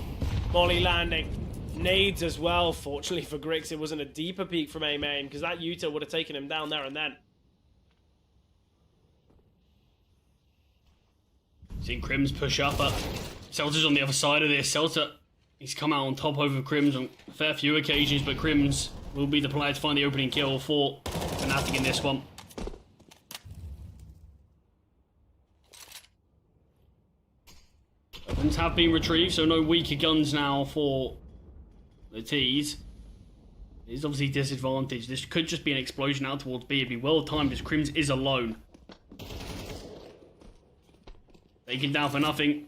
Molly landing. Nades as well. Fortunately for Grix, it wasn't a deeper peek from A main, because that Utah would have taken him down there and then. Seeing Crims push up, but Celta's on the other side of this. Celta, he's come out on top over Crims on a fair few occasions, but Crims will be the player to find the opening kill for Fnatic in this one. Weapons have been retrieved, so no weaker guns now for the T's. It's obviously disadvantage. This could just be an explosion out towards B. It'd be well timed as Crims is alone. Taken down for nothing.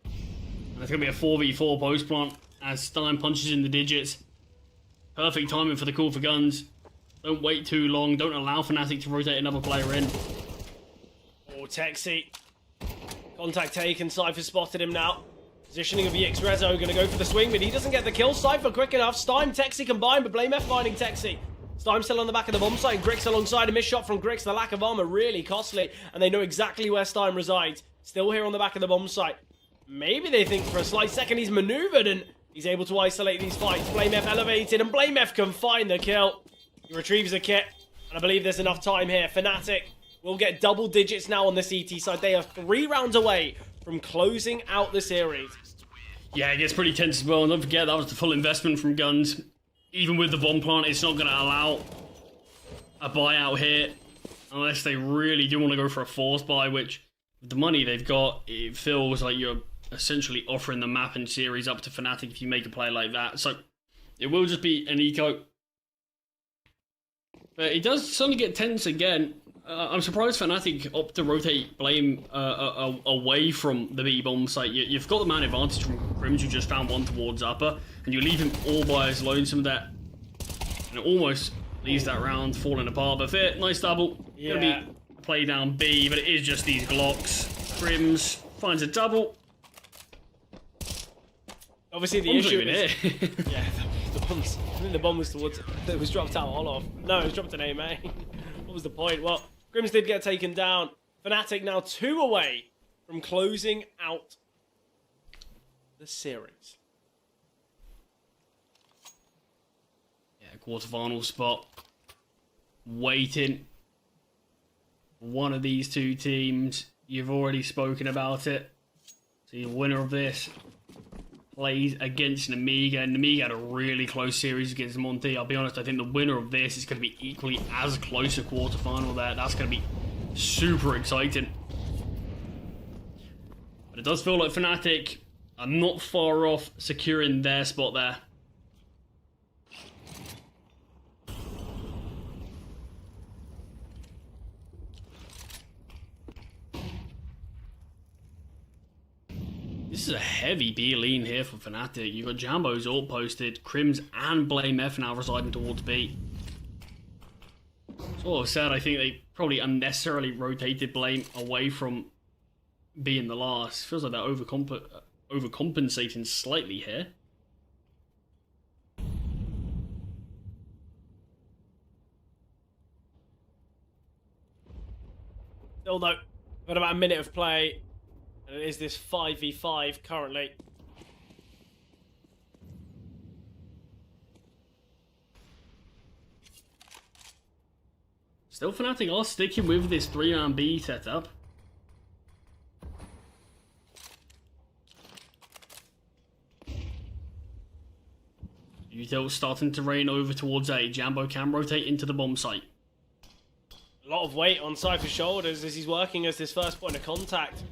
And it's going to be a 4v4 post plant as Stein punches in the digits. Perfect timing for the call for Guns. Don't wait too long. Don't allow Fnatic to rotate another player in. Oh, Texi. Contact taken. Cypher spotted him now. Positioning of EX Rezo, going to go for the swing, but he doesn't get the kill. Cypher quick enough. Stein, Texi combined, but blamef finding Texi. Stein still on the back of the bomb site. Grix alongside a missed shot from Grix. The lack of armor really costly, and they know exactly where Stein resides. Still here on the back of the bomb site. Maybe they think for a slight second he's maneuvered, and he's able to isolate these fights. blamef elevated, and blamef can find the kill. He retrieves the kit, and I believe there's enough time here. Fnatic will get double digits now on the CT side. They are 3 rounds away from closing out the series. Yeah, it gets pretty tense as well. And don't forget, that was the full investment from Guns. Even with the bomb plant, it's not going to allow a buyout here. Unless they really do want to go for a force buy, which, with the money they've got, it feels like you're essentially offering the map and series up to Fnatic if you make a play like that. So, it will just be an eco. But it does suddenly get tense again. I'm surprised Fnatic opt to rotate Blame away from the B bomb site. You've got the man advantage from Crims, who just found one towards upper, and you leave him all by his lonesome there. And it almost leaves that round falling apart. But fair, nice double. Yeah. Gonna be a play down B, but it is just these Glocks. Crims finds a double. Obviously, the Bomb's issue not even is... here. Yeah, the bombs. I think the bomb was towards... It was dropped out all off. No, it was dropped in A main. What was the point? Well, Grims did get taken down. Fnatic now 2 away from closing out the series. Yeah, quarterfinal spot. Waiting. One of these two teams. You've already spoken about it. So the winner of this plays against Namiga, and Namiga had a really close series against Monty. I'll be honest, I think the winner of this is going to be equally as close a quarterfinal there. That's going to be super exciting. But it does feel like Fnatic are not far off securing their spot there. This is a heavy B lean here for Fnatic. You've got Jambo's ult posted, Crims and blamef now residing towards B. Sort of sad, I think they probably unnecessarily rotated Blame away from B in the last. Feels like they're overcompensating slightly here. Still though, got about a minute of play. And it is this 5v5 currently. Still, Fnatic are sticking with this 3-man B setup. Util starting to rain over towards A. Jambo can rotate into the bomb site. A lot of weight on Cypher's shoulders as he's working as this first point of contact.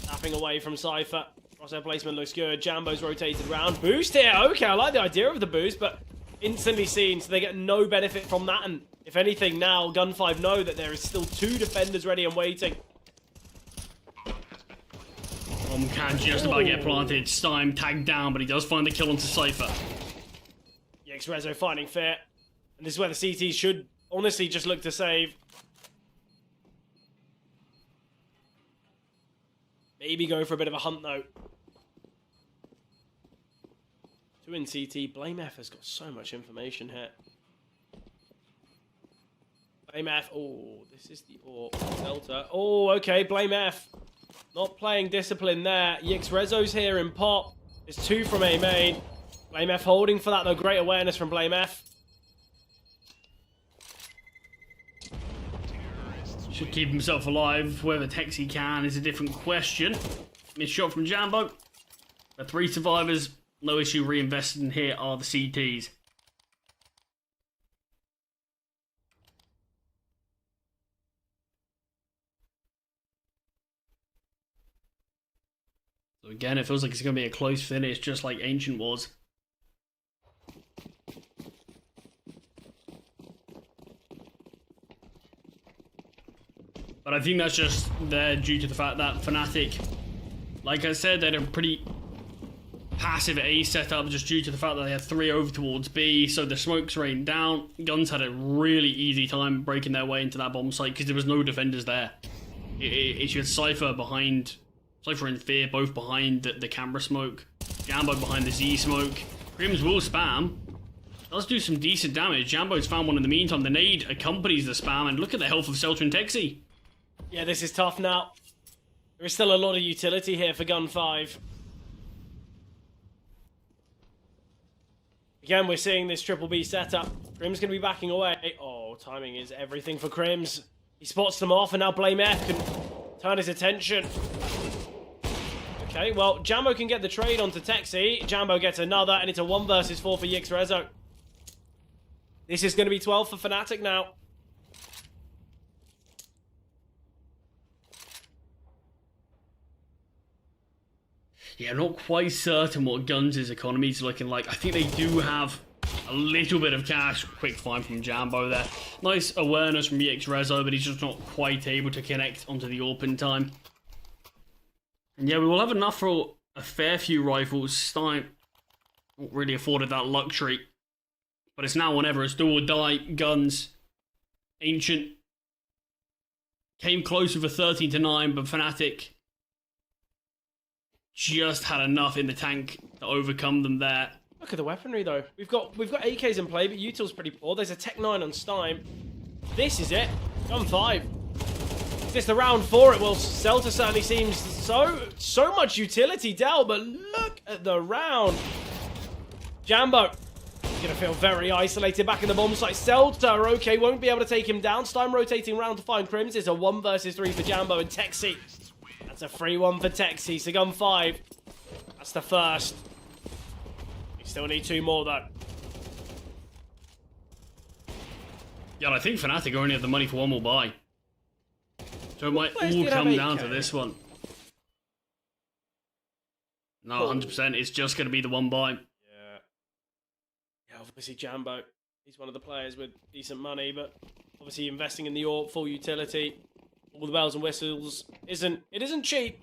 Snapping away from Cypher. Crosshair placement looks good. Jambo's rotated around. Boost here. Okay, I like the idea of the boost, but instantly seen, so they get no benefit from that. And if anything, now Gun5 know that there is still 2 defenders ready and waiting. Can just about get planted. Stein tagged down, but he does find the kill onto Cypher. Rezo finding fit. And this is where the CTs should honestly just look to save. Maybe go for a bit of a hunt though. 2 in CT. Blame F has got so much information here. Blame F. Oh, this is the Delta. Oh, okay. Blame F. Not playing discipline there. Rezo's here in pop. It's 2 from A main. Blame F holding for that though. Great awareness from Blame F. Should keep himself alive. Whether Texi can is a different question. Missed shot from Jambo. The 3 survivors, no issue reinvesting here are the CTs. So again, it feels like it's going to be a close finish, just like Ancient was. But I think that's just there due to the fact that Fnatic, like I said, they had a pretty passive A setup just due to the fact that they had 3 over towards B, so the smokes rained down. Guns had a really easy time breaking their way into that bomb site because there was no defenders there. It's just Cypher behind, Cypher and Fear both behind the camera smoke, Jambo behind the Z smoke. Crims will spam. Does do some decent damage. Jambo's found one in the meantime. The nade accompanies the spam, and look at the health of Seltra and Texi. Yeah, this is tough now. There is still a lot of utility here for Gun5. Again, we're seeing this triple B setup. Crim's going to be backing away. Oh, timing is everything for Crims. He spots them off, and now Blame F can turn his attention. Okay, well, Jambo can get the trade onto Texi. Jambo gets another, and it's a 1 versus 4 for Rezo. This is going to be 12 for Fnatic now. Yeah, I'm not quite certain what Guns' economy is looking like. I think they do have a little bit of cash. Quick find from Jambo there. Nice awareness from Rezo, but he's just not quite able to connect onto the AWP in time. And yeah, we will have enough for a fair few rifles. Stein not really afforded that luxury. But it's now or never. It's do or die. Guns. Ancient came close with a 13-9, but Fnatic just had enough in the tank to overcome them there. Look at the weaponry though. We've got AKs in play, but Util's pretty poor. There's a Tech 9 on Stein. This is it. Gun5. Is this the round 4? It will. Celta certainly seems so much utility, Dell, but look at the round. Jambo. He's gonna feel very isolated back in the bomb site. Celta, okay, won't be able to take him down. Stein rotating around to find Crims. It's a 1 versus 3 for Jambo and Texi. That's a 3-1 for Texi, so Gun5. That's the first. We still need 2 more, though. Yeah, I think Fnatic only have the money for 1 more buy. So it might Players all did have come down 8K. to this one. No, 100%. It's just going to be the 1 buy. Yeah, obviously Jambo. He's one of the players with decent money, but obviously investing in the AWP, full utility, all the bells and whistles isn't cheap.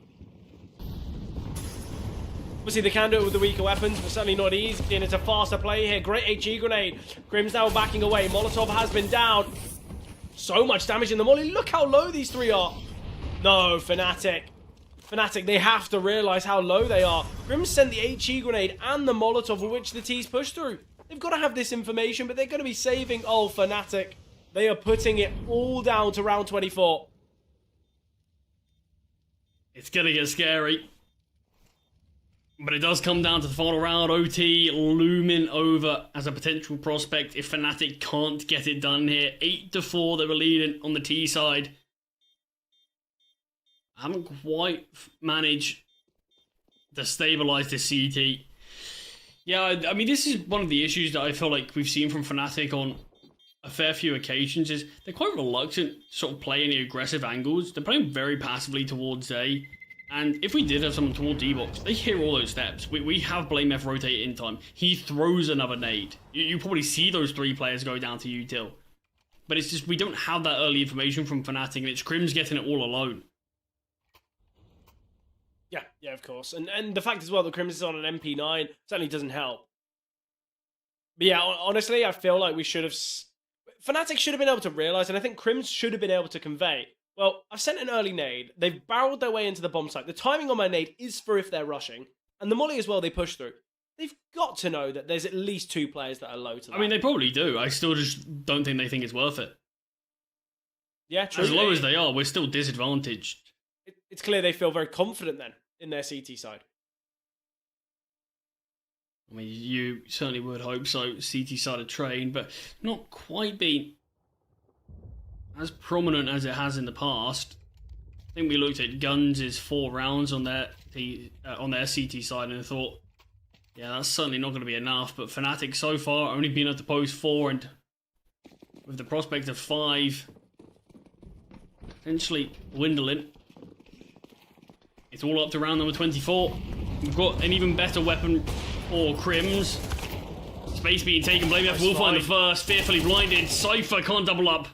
Obviously they can do it with the weaker weapons, but certainly not easy, and it's a faster play here. Great HE grenade. Grim's now backing away. Molotov has been down. So much damage in the molly. Look how low these 3 are. No, Fnatic. Fnatic, they have to realize how low they are. Grim sent the HE grenade and the Molotov, for which the T's pushed through. They've got to have this information, but they're going to be saving. Oh, Fnatic. They are putting it all down to round 24. It's going to get scary. But it does come down to the final round. OT looming over as a potential prospect if Fnatic can't get it done here. 8-4, they were leading on the T side. Haven't quite managed to stabilise the CT. Yeah, I mean, this is one of the issues that I feel like we've seen from Fnatic on a fair few occasions, is they're quite reluctant to sort of play any aggressive angles. They're playing very passively towards A. And if we did have someone towards D-box, they hear all those steps. We have brilliance rotate in time. He throws another nade. You probably see those 3 players go down to util. But it's just, we don't have that early information from Fnatic, and it's Crim's getting it all alone. Yeah, of course. And the fact as well that Crims is on an MP9 certainly doesn't help. But yeah, honestly, I feel like we should have... Fnatic should have been able to realise, and I think Crims should have been able to convey, well, I've sent an early nade. They've barreled their way into the bomb site. The timing on my nade is for if they're rushing. And the molly as well, they push through. They've got to know that there's at least 2 players that are low to that. I mean, they probably do. I still just don't think they think it's worth it. Yeah, true. As low as they are, we're still disadvantaged. It's clear they feel very confident then in their CT side. I mean, you certainly would hope so. CT side of train, but not quite been as prominent as it has in the past. I think we looked at Guns' 4 rounds on their CT side and thought, yeah, that's certainly not going to be enough. But Fnatic so far only been at the post 4, and with the prospect of 5 potentially dwindling, it's all up to round number 24. We've got an even better weapon for Crims. Space being taken. brilliance will find the first. Fearfully blinded. Cypher can't double up.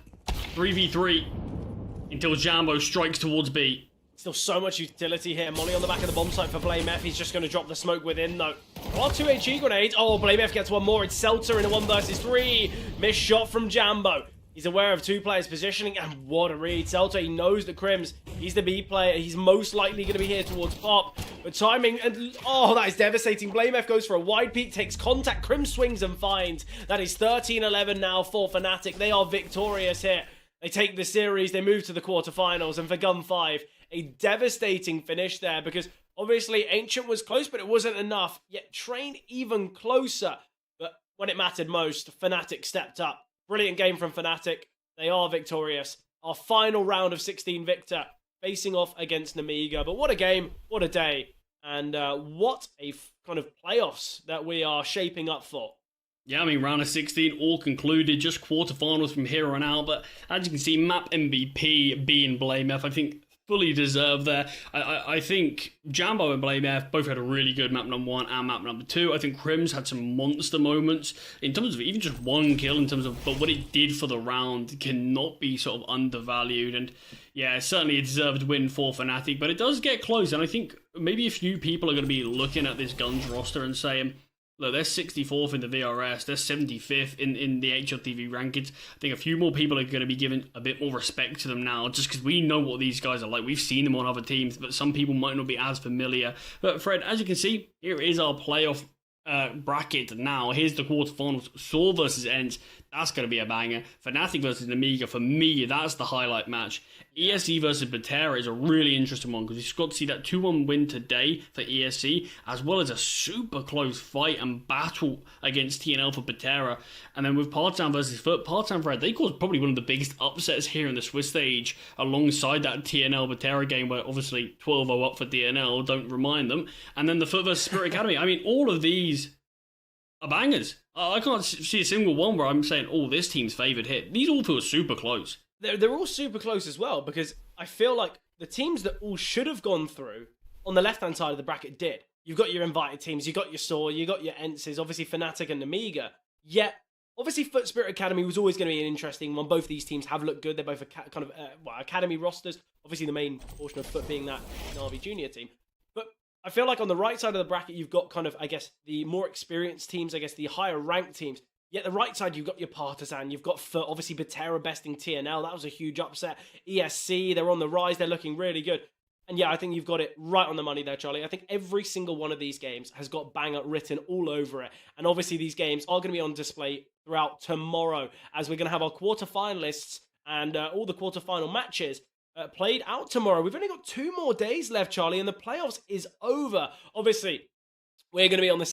3v3 until Jambo strikes towards B. Still so much utility here. Molly on the back of the bomb site for brilliance. He's just going to drop the smoke within though. What 2 HE grenades? Oh, brilliance gets one more. It's Seltzer in a 1 versus 3. Missed shot from Jambo. He's aware of 2 players positioning, and what a read. Seltzer, he knows that Crims, he's the B player. He's most likely going to be here towards Pop. But timing, and oh, that is devastating. brilliance goes for a wide peek, takes contact. Crims swings and finds. That is 13-11 now for Fnatic. They are victorious here. They take the series, they move to the quarterfinals, and for Gun 5, a devastating finish there, because obviously Ancient was close, but it wasn't enough. Yet Train even closer. But when it mattered most, Fnatic stepped up. Brilliant game from Fnatic. They are victorious. Our final round of 16 victor, facing off against Namiga. But what a game, what a day, and what a kind of playoffs that we are shaping up for. Yeah, I mean, round of 16 all concluded, just quarterfinals from here on out. But as you can see, map MVP being brilliance, I think fully deserved there. I think Jambo and brilliance both had a really good map number 1 and map number 2. I think Crims had some monster moments in terms of even just 1 kill, in terms of, but what it did for the round cannot be sort of undervalued. And yeah, certainly a deserved win for Fnatic, but it does get close. And I think maybe a few people are going to be looking at this Guns roster and saying, look, they're 64th in the VRS, they're 75th in the HLTV rankings. I think a few more people are going to be giving a bit more respect to them now, just because we know what these guys are like. We've seen them on other teams, but some people might not be as familiar. But Fred, as you can see, here is our playoff bracket now. Here's the quarterfinals. Saw versus Ents. That's going to be a banger. Fnatic versus Namiga, for me, that's the highlight match. ESC versus Batera is a really interesting one, because we've got to see that 2-1 win today for ESC, as well as a super close fight and battle against TNL for Batera. And then with Partizan versus Foot, Partizan, Fred, they caused probably one of the biggest upsets here in the Swiss stage, alongside that TNL Batera game, where obviously 12-0 up for TNL, don't remind them. And then the Foot versus Spirit Academy. I mean, all of these are bangers. I can't see a single one where I'm saying, oh, this team's favoured here. These all feel super close. They're all super close as well, because I feel like the teams that all should have gone through on the left-hand side of the bracket did. You've got your invited teams, you've got your Saw, you've got your Ences, obviously Fnatic and Namiga. Yet, obviously Foot Spirit Academy was always going to be an interesting one. Both these teams have looked good. They're both academy rosters. Obviously the main portion of Foot being that Na'Vi junior team. But I feel like on the right side of the bracket, you've got kind of, I guess, the more experienced teams, I guess the higher ranked teams. Yet the right side, you've got your Partizan, you've got Foot, obviously Batera besting TNL. That was a huge upset. ESC, they're on the rise, they're looking really good. And yeah, I think you've got it right on the money there, Charlie. I think every single one of these games has got banger written all over it. And obviously these games are going to be on display throughout tomorrow, as we're going to have our quarterfinalists and all the quarterfinal matches played out tomorrow. We've only got 2 more days left, Charlie, and the playoffs is over. Obviously, We're going to be on the